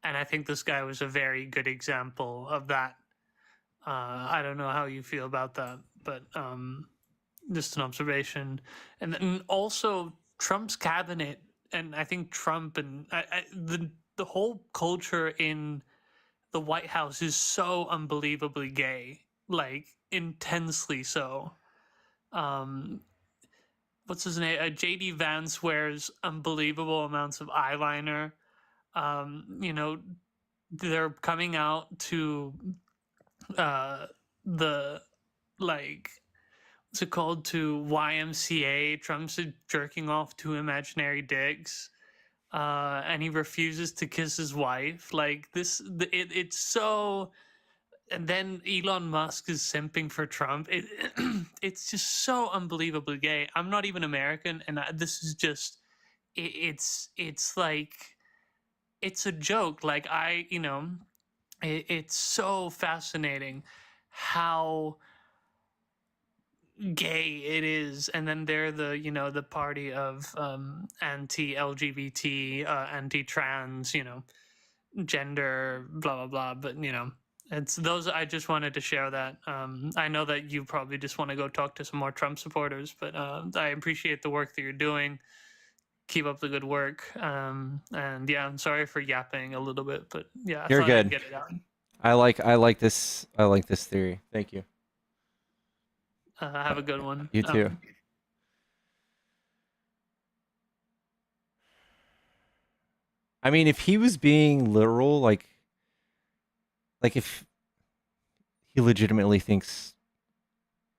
And I think this guy was a very good example of that. I don't know how you feel about that, but just an observation. And then also Trump's cabinet, and I think Trump and the whole culture in the White House is so unbelievably gay, like intensely so. What's his name? JD Vance wears unbelievable amounts of eyeliner. They're coming out to the like what's it called, to YMCA. Trump's jerking off to imaginary dicks, and he refuses to kiss his wife. Like this, it's so. And then Elon Musk is simping for Trump. It's just so unbelievably gay. I'm not even American, and this is just. It's like, it's a joke. Like it's so fascinating how gay it is. And then they're the party of anti-LGBT, anti-trans, gender, blah blah blah. But it's those. I just wanted to share that. I know that you probably just want to go talk to some more Trump supporters, but I appreciate the work that you're doing. Keep up the good work. And yeah, I'm sorry for yapping a little bit, but yeah, You're thought good. I'd get it out. I like this theory. Thank you. Have a good one. You too. I mean, if he was being literal, like if he legitimately thinks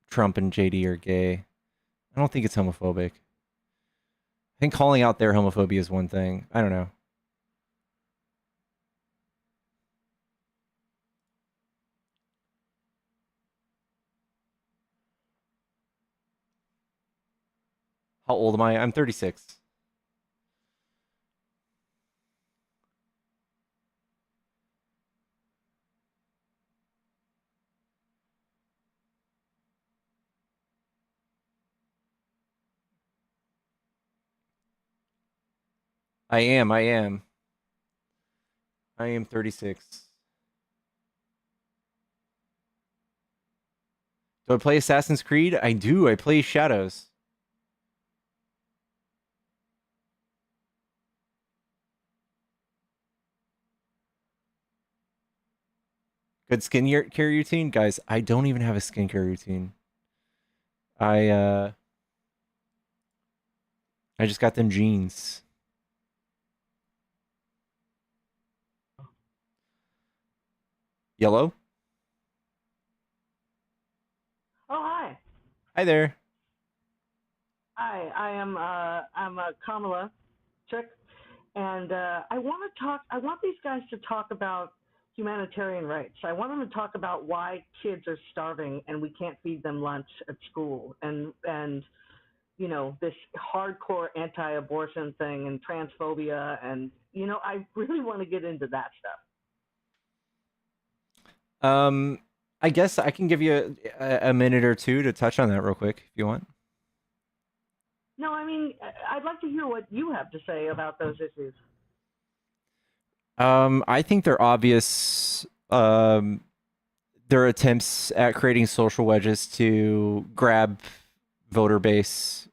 Trump and JD are gay, I don't think it's homophobic. I think calling out their homophobia is one thing. I don't know. How old am I? I'm 36. I am. I am. I am 36. Do I play Assassin's Creed? I do. I play Shadows. Good skincare routine, guys. I don't even have a skincare routine. I just got them jeans. Yellow. Oh, hi. Hi there. Hi, I'm Kamala Chick, and I want to talk. I want these guys to talk about humanitarian rights. I want them to talk about why kids are starving and we can't feed them lunch at school, and you know, this hardcore anti-abortion thing and transphobia, and you know, I really want to get into that stuff. I guess I can give you a minute or two to touch on that real quick if you want. No, I mean, I'd like to hear what you have to say about those issues. I think they're obvious. Their attempts at creating social wedges to grab voter base,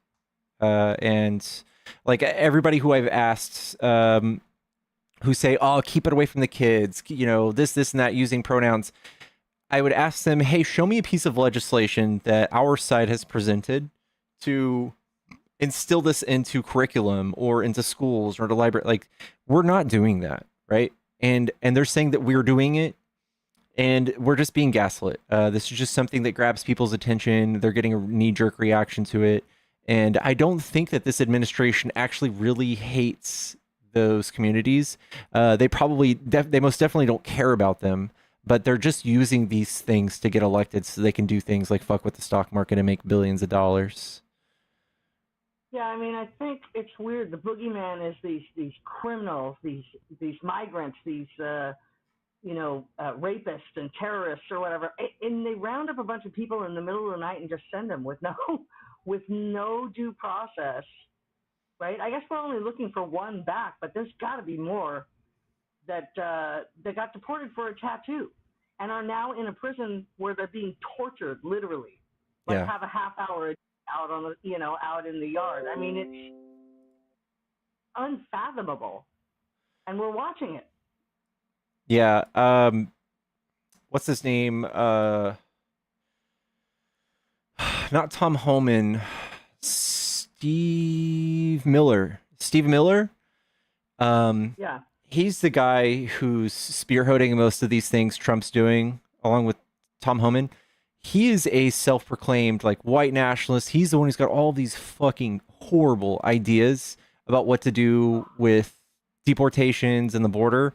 and like everybody who I've asked, who say, "Oh, keep it away from the kids," you know, this, and that, using pronouns. I would ask them, "Hey, show me a piece of legislation that our side has presented to instill this into curriculum or into schools or into library." Like, we're not doing that, right? And they're saying that we're doing it, and we're just being gaslit. This is just something that grabs people's attention. They're getting a knee-jerk reaction to it, and I don't think that this administration actually really hates those communities. They probably, they most definitely don't care about them, but they're just using these things to get elected so they can do things like fuck with the stock market and make billions of dollars. Yeah, I mean, I think it's weird. The boogeyman is these criminals, these migrants, these rapists and terrorists or whatever, and they round up a bunch of people in the middle of the night and just send them with no due process, right? I guess we're only looking for one back, but there's got to be more that got deported for a tattoo and are now in a prison where they're being tortured, literally, like Yeah. have a half hour out on out in the yard. I mean, it's unfathomable, and we're watching it. Yeah. What's his name? Not Tom Homan. Steve Miller. Steve Miller. Yeah. He's the guy who's spearheading most of these things Trump's doing, along with Tom Homan. He is a self-proclaimed like white nationalist. He's the one who's got all these fucking horrible ideas about what to do with deportations and the border.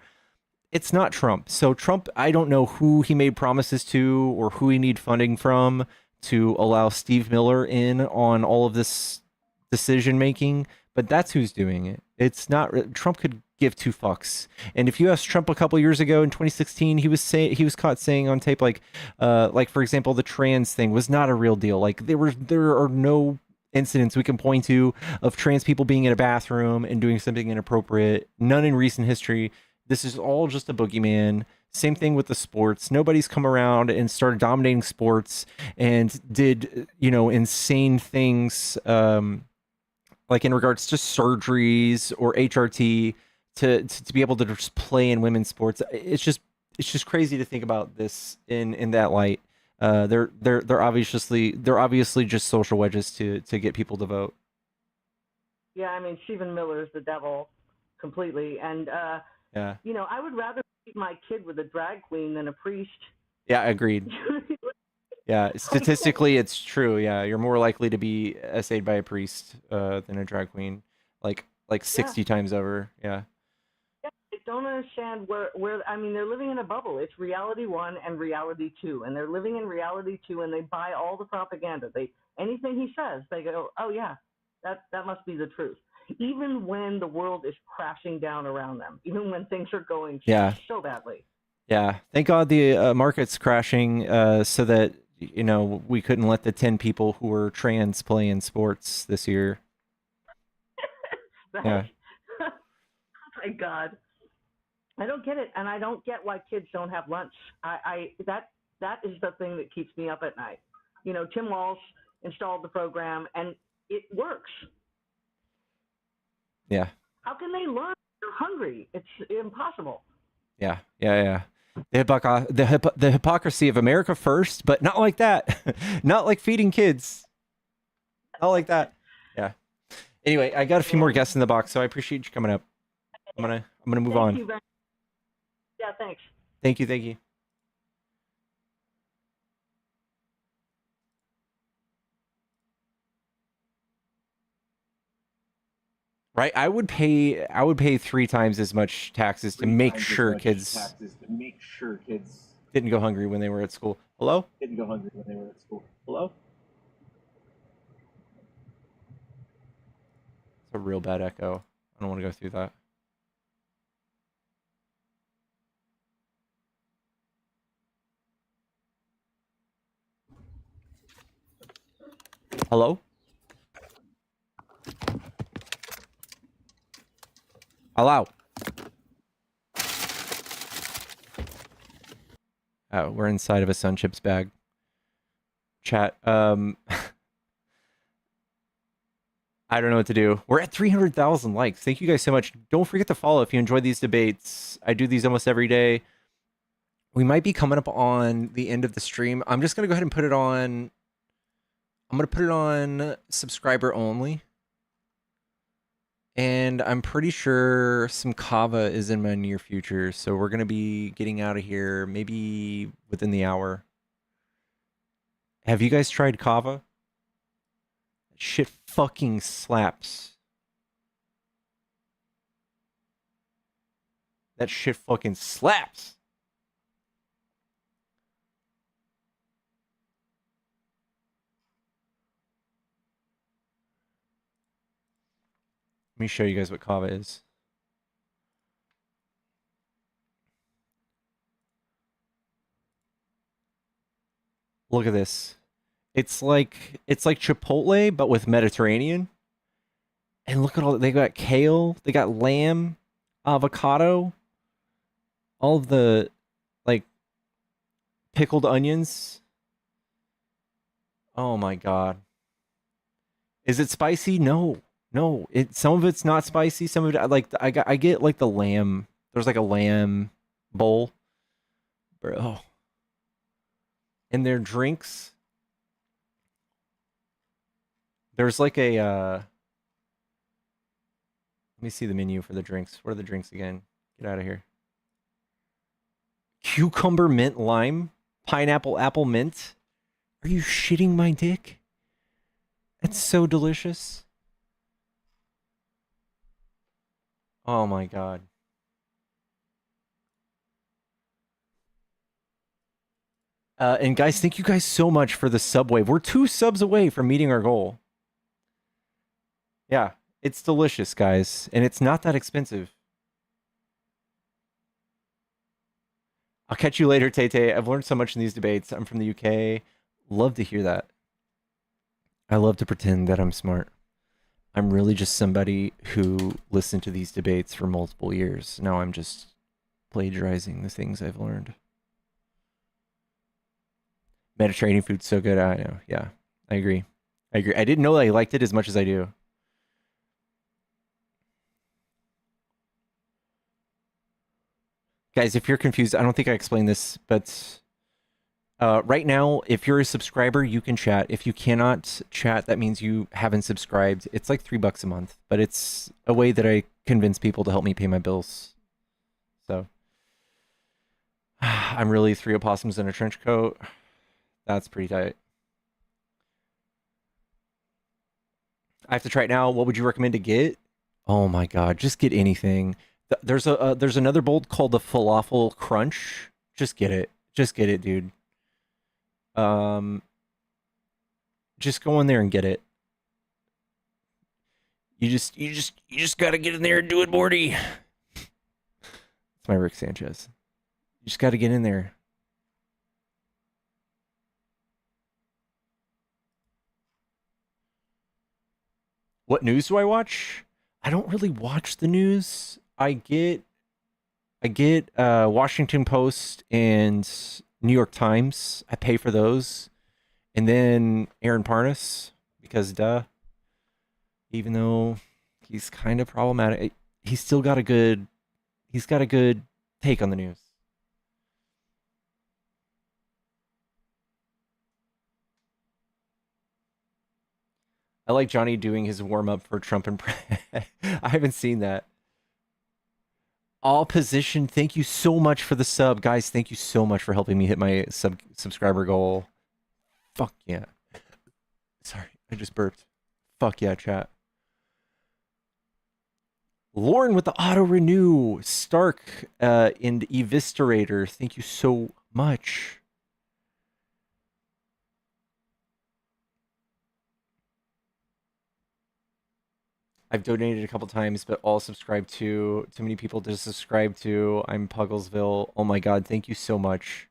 It's not Trump. So Trump, I don't know who he made promises to or who he need funding from to allow Steve Miller in on all of this decision making, but that's who's doing it. It's not Trump. Could give two fucks. And if you asked Trump a couple years ago in 2016, he was caught saying on tape like for example, the trans thing was not a real deal. Like there are no incidents we can point to of trans people being in a bathroom and doing something inappropriate. None in recent history. This is all just a boogeyman. Same thing with the sports. Nobody's come around and started dominating sports and did, insane things, like in regards to surgeries or HRT to be able to just play in women's sports. It's just crazy to think about this in that light. They're obviously just social wedges to get people to vote. Yeah, I mean, Stephen Miller is the devil completely. And, Yeah. I would rather feed my kid with a drag queen than a priest. Yeah, agreed. Yeah, statistically, it's true. Yeah, you're more likely to be essayed by a priest than a drag queen, like 60 times over. Yeah. I don't understand where. I mean, they're living in a bubble. It's reality 1 and reality 2, and they're living in reality 2, and they buy all the propaganda. Anything he says, they go, "Oh yeah, That must be the truth. Even when the world is crashing down around them, even when things are going Yeah. so badly. Yeah. Thank God the market's crashing so that, you know, we couldn't let the 10 people who were trans play in sports this year. Yeah. Oh my God. I don't get it, and I don't get why kids don't have lunch. That is the thing that keeps me up at night. You know, Tim Walsh installed the program, and it works. Yeah. How can they learn? They're hungry. It's impossible. Yeah. Yeah. The hypocrisy of America first, but not like that. Not like feeding kids. Not like that. Yeah. Anyway, I got a few more guests in the box, so I appreciate you coming up. I'm gonna move on. Thank you, Vance. Yeah, thanks. Thank you. Right, I would pay 3 times as much taxes to make sure kids didn't go hungry when they were at school. Hello? Hello? It's a real bad echo. I don't want to go through that. Hello? Hello? Oh, we're inside of a Sun Chips bag. Chat. I don't know what to do. We're at 300,000 likes. Thank you guys so much. Don't forget to follow if you enjoy these debates. I do these almost every day. We might be coming up on the end of the stream. I'm just going to go ahead and put it on. I'm going to put it on subscriber only. And I'm pretty sure some kava is in my near future. So we're going to be getting out of here maybe within the hour. Have you guys tried kava? Shit fucking slaps. That shit fucking slaps. Let me show you guys what kava is. Look at this. It's like Chipotle, but with Mediterranean. And look at all, they got kale, they got lamb, avocado, all of the, like, pickled onions. Oh my God. Is it spicy? No. Some of it's not spicy. Some of it, like, I get like the lamb. There's like a lamb bowl. Bro. And their drinks. There's like a, let me see the menu for the drinks. What are the drinks again? Get out of here. Cucumber mint lime. Pineapple apple mint. Are you shitting my dick? That's so delicious. Oh my God. And guys, thank you guys so much for the sub wave. We're 2 subs away from meeting our goal. Yeah, it's delicious, guys. And it's not that expensive. I'll catch you later, Tay. I've learned so much in these debates. I'm from the UK. Love to hear that. I love to pretend that I'm smart. I'm really just somebody who listened to these debates for multiple years. Now I'm just plagiarizing the things I've learned. Mediterranean food's so good. I know. Yeah, I agree. I didn't know I liked it as much as I do. Guys, if you're confused, I don't think I explained this, but right now, if you're a subscriber, you can chat. If you cannot chat, that means you haven't subscribed. It's like $3 a month, but it's a way that I convince people to help me pay my bills. So I'm really 3 opossums in a trench coat. That's pretty tight. I have to try it now. What would you recommend to get? Oh my God, just get anything. There's another bowl called the Falafel Crunch. Just get it. Just get it, dude. Just go in there and get it. You just gotta get in there and do it, Morty. It's my Rick Sanchez. You just gotta get in there. What news do I watch? I don't really watch the news. I get Washington Post and New York Times. I pay for those. And then Aaron Parnas, because duh. Even though he's kind of problematic, he's got a good take on the news. I like Johnny doing his warm up for Trump and I haven't seen that. All position, thank you so much for the sub, guys. Thank you so much for helping me hit my subscriber goal. Fuck yeah. Sorry, I just burped. Fuck yeah, chat. Lauren with the auto renew. Stark and Eviscerator, thank you so much. I've donated a couple times, but all subscribed to. Too many people to subscribe to. I'm Pugglesville. Oh my god, thank you so much.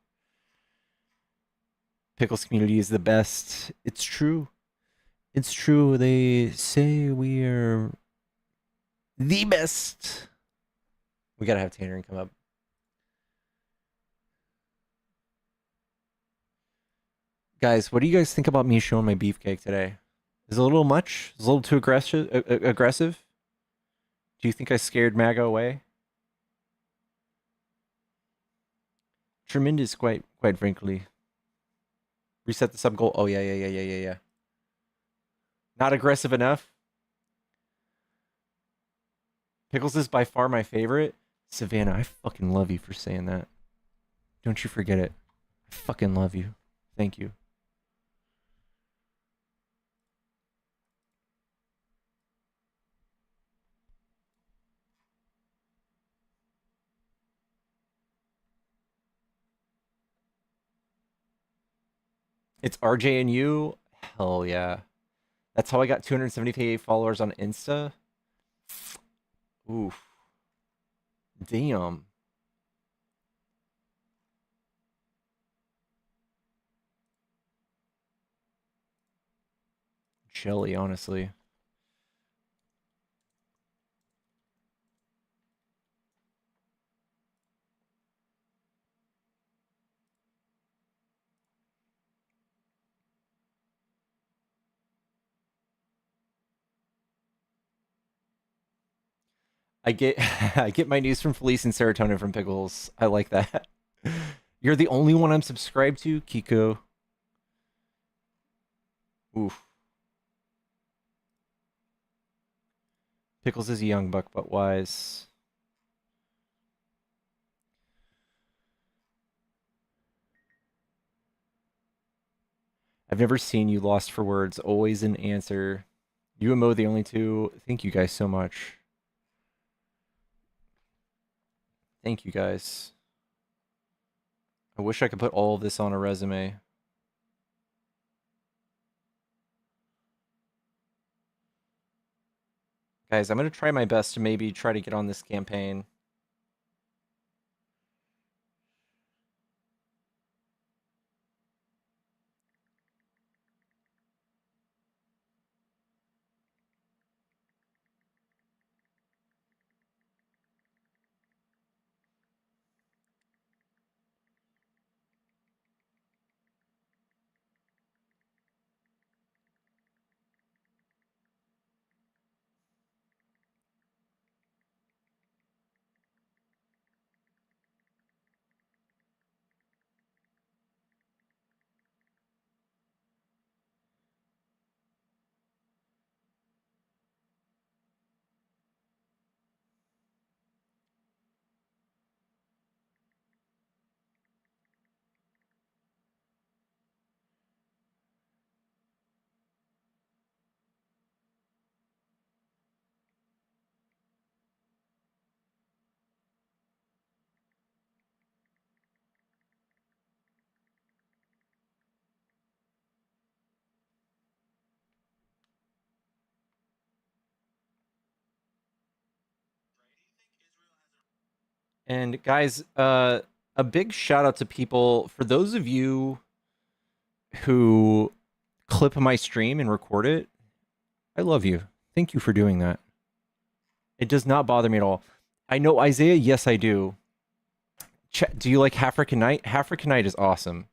Pickles community is the best. It's true. It's true. They say we are the best. We gotta have Tanner come up. Guys, what do you guys think about me showing my beefcake today? Is it a little much? Is it a little too aggressive? Do you think I scared MAGA away? Tremendous, quite frankly. Reset the sub goal. Oh yeah. Not aggressive enough. Pickles is by far my favorite. Savannah, I fucking love you for saying that. Don't you forget it. I fucking love you. Thank you. It's RJ and you. Hell yeah. That's how I got 270k followers on Insta. Oof. Damn. Jelly, honestly. I get my news from Felice and serotonin from Pickles. I like that. You're the only one I'm subscribed to, Kiko. Oof. Pickles is a young buck, but wise. I've never seen you lost for words. Always an answer. You and Mo, the only two. Thank you guys so much. Thank you guys. I wish I could put all of this on a resume. Guys, I'm going to try my best to maybe try to get on this campaign. And guys, a big shout out to people, for those of you who clip my stream and record it. I love you. Thank you for doing that. It does not bother me at all. I know Isaiah, yes I do. Do you like African Knight? African Knight is awesome.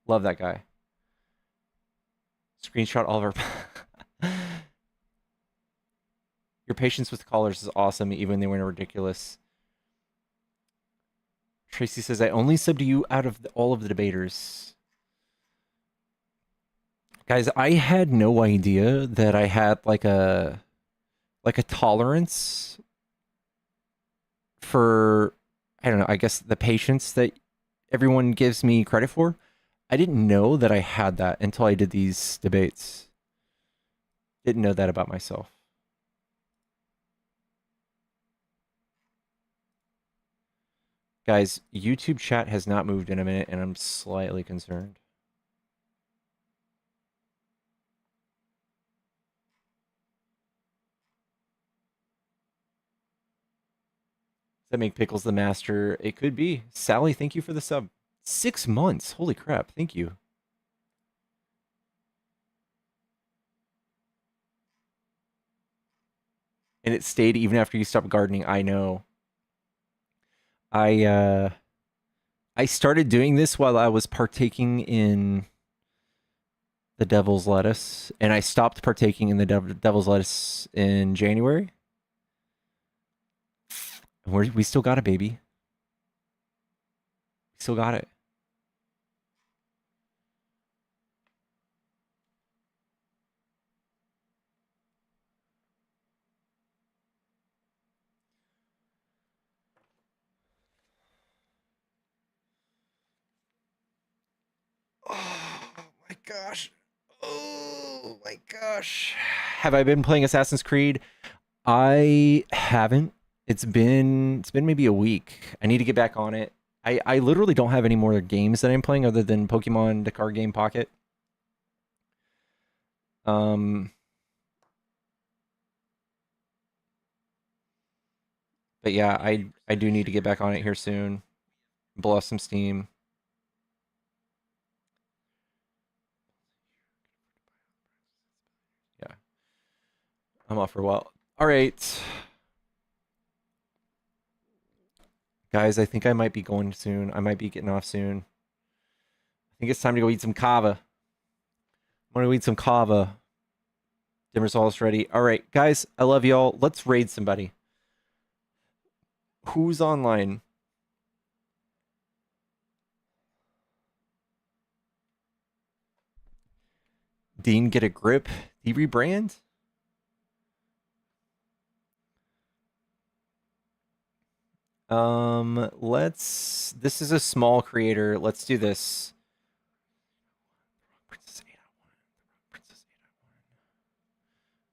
Love that guy. Screenshot all of our... Your patience with callers is awesome, even they were ridiculous. Tracy says, I only sub to you out of all of the debaters. Guys, I had no idea that I had like a tolerance for, I don't know, I guess the patience that everyone gives me credit for. I didn't know that I had that until I did these debates. Didn't know that about myself. Guys, YouTube chat has not moved in a minute, and I'm slightly concerned. Does that make Pickles the master? It could be. Sally, thank you for the sub. 6 months. Holy crap. Thank you. And it stayed even after you stopped gardening. I know. I started doing this while I was partaking in the devil's lettuce, and I stopped partaking in the devil's lettuce in January. We still got it, baby. We still got it. Oh my gosh. Oh my gosh. Have I been playing Assassin's Creed? I haven't. It's been maybe a week. I need to get back on it. I literally don't have any more games that I'm playing other than Pokemon the card game Pocket. But yeah, I do need to get back on it here soon. Blow off some steam. Yeah. I'm off for a while. All right. Guys, I think I might be going soon. I might be getting off soon. I think it's time to go eat some kava. I'm going to eat some kava. Dimmer's almost ready. All right, guys, I love y'all. Let's raid somebody. Who's online? Dean, get a grip. He rebrand? This is a small creator. Let's do this.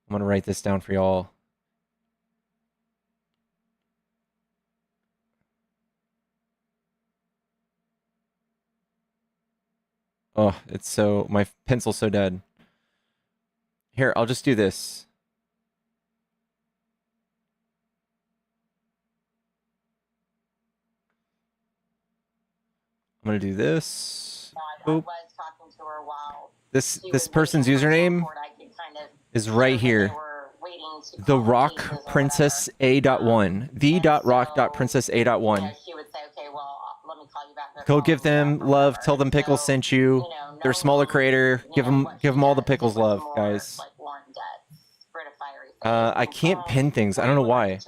I'm gonna write this down for y'all. Oh, it's so, my pencil's so dead. Here, I'll just do this. I'm gonna do this. Boop. This person's username is right here. The Rock Princess A.1. The.rock.princess.A.1. Go give them love. Tell them Pickles sent you. They're a smaller creator. Give them all the Pickles love, guys. I can't pin things. I don't know why.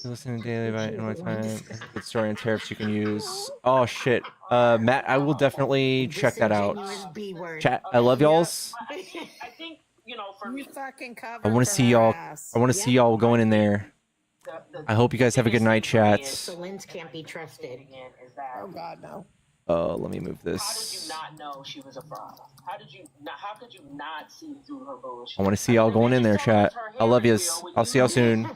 Listening daily about in my time. Good story on tariffs you can use. Oh shit. Matt, I will definitely check that out. Chat. I love y'alls. I think, you know, for me, I want to see y'all. I want to see y'all going in there. I hope you guys have a good night, chats. Celine can't be trusted. Oh God, no. Let me move this. How did you not know she was a fraud? How could you not see through her bullshit? I want to see y'all going in there, chat. I love yous. I'll see y'all soon.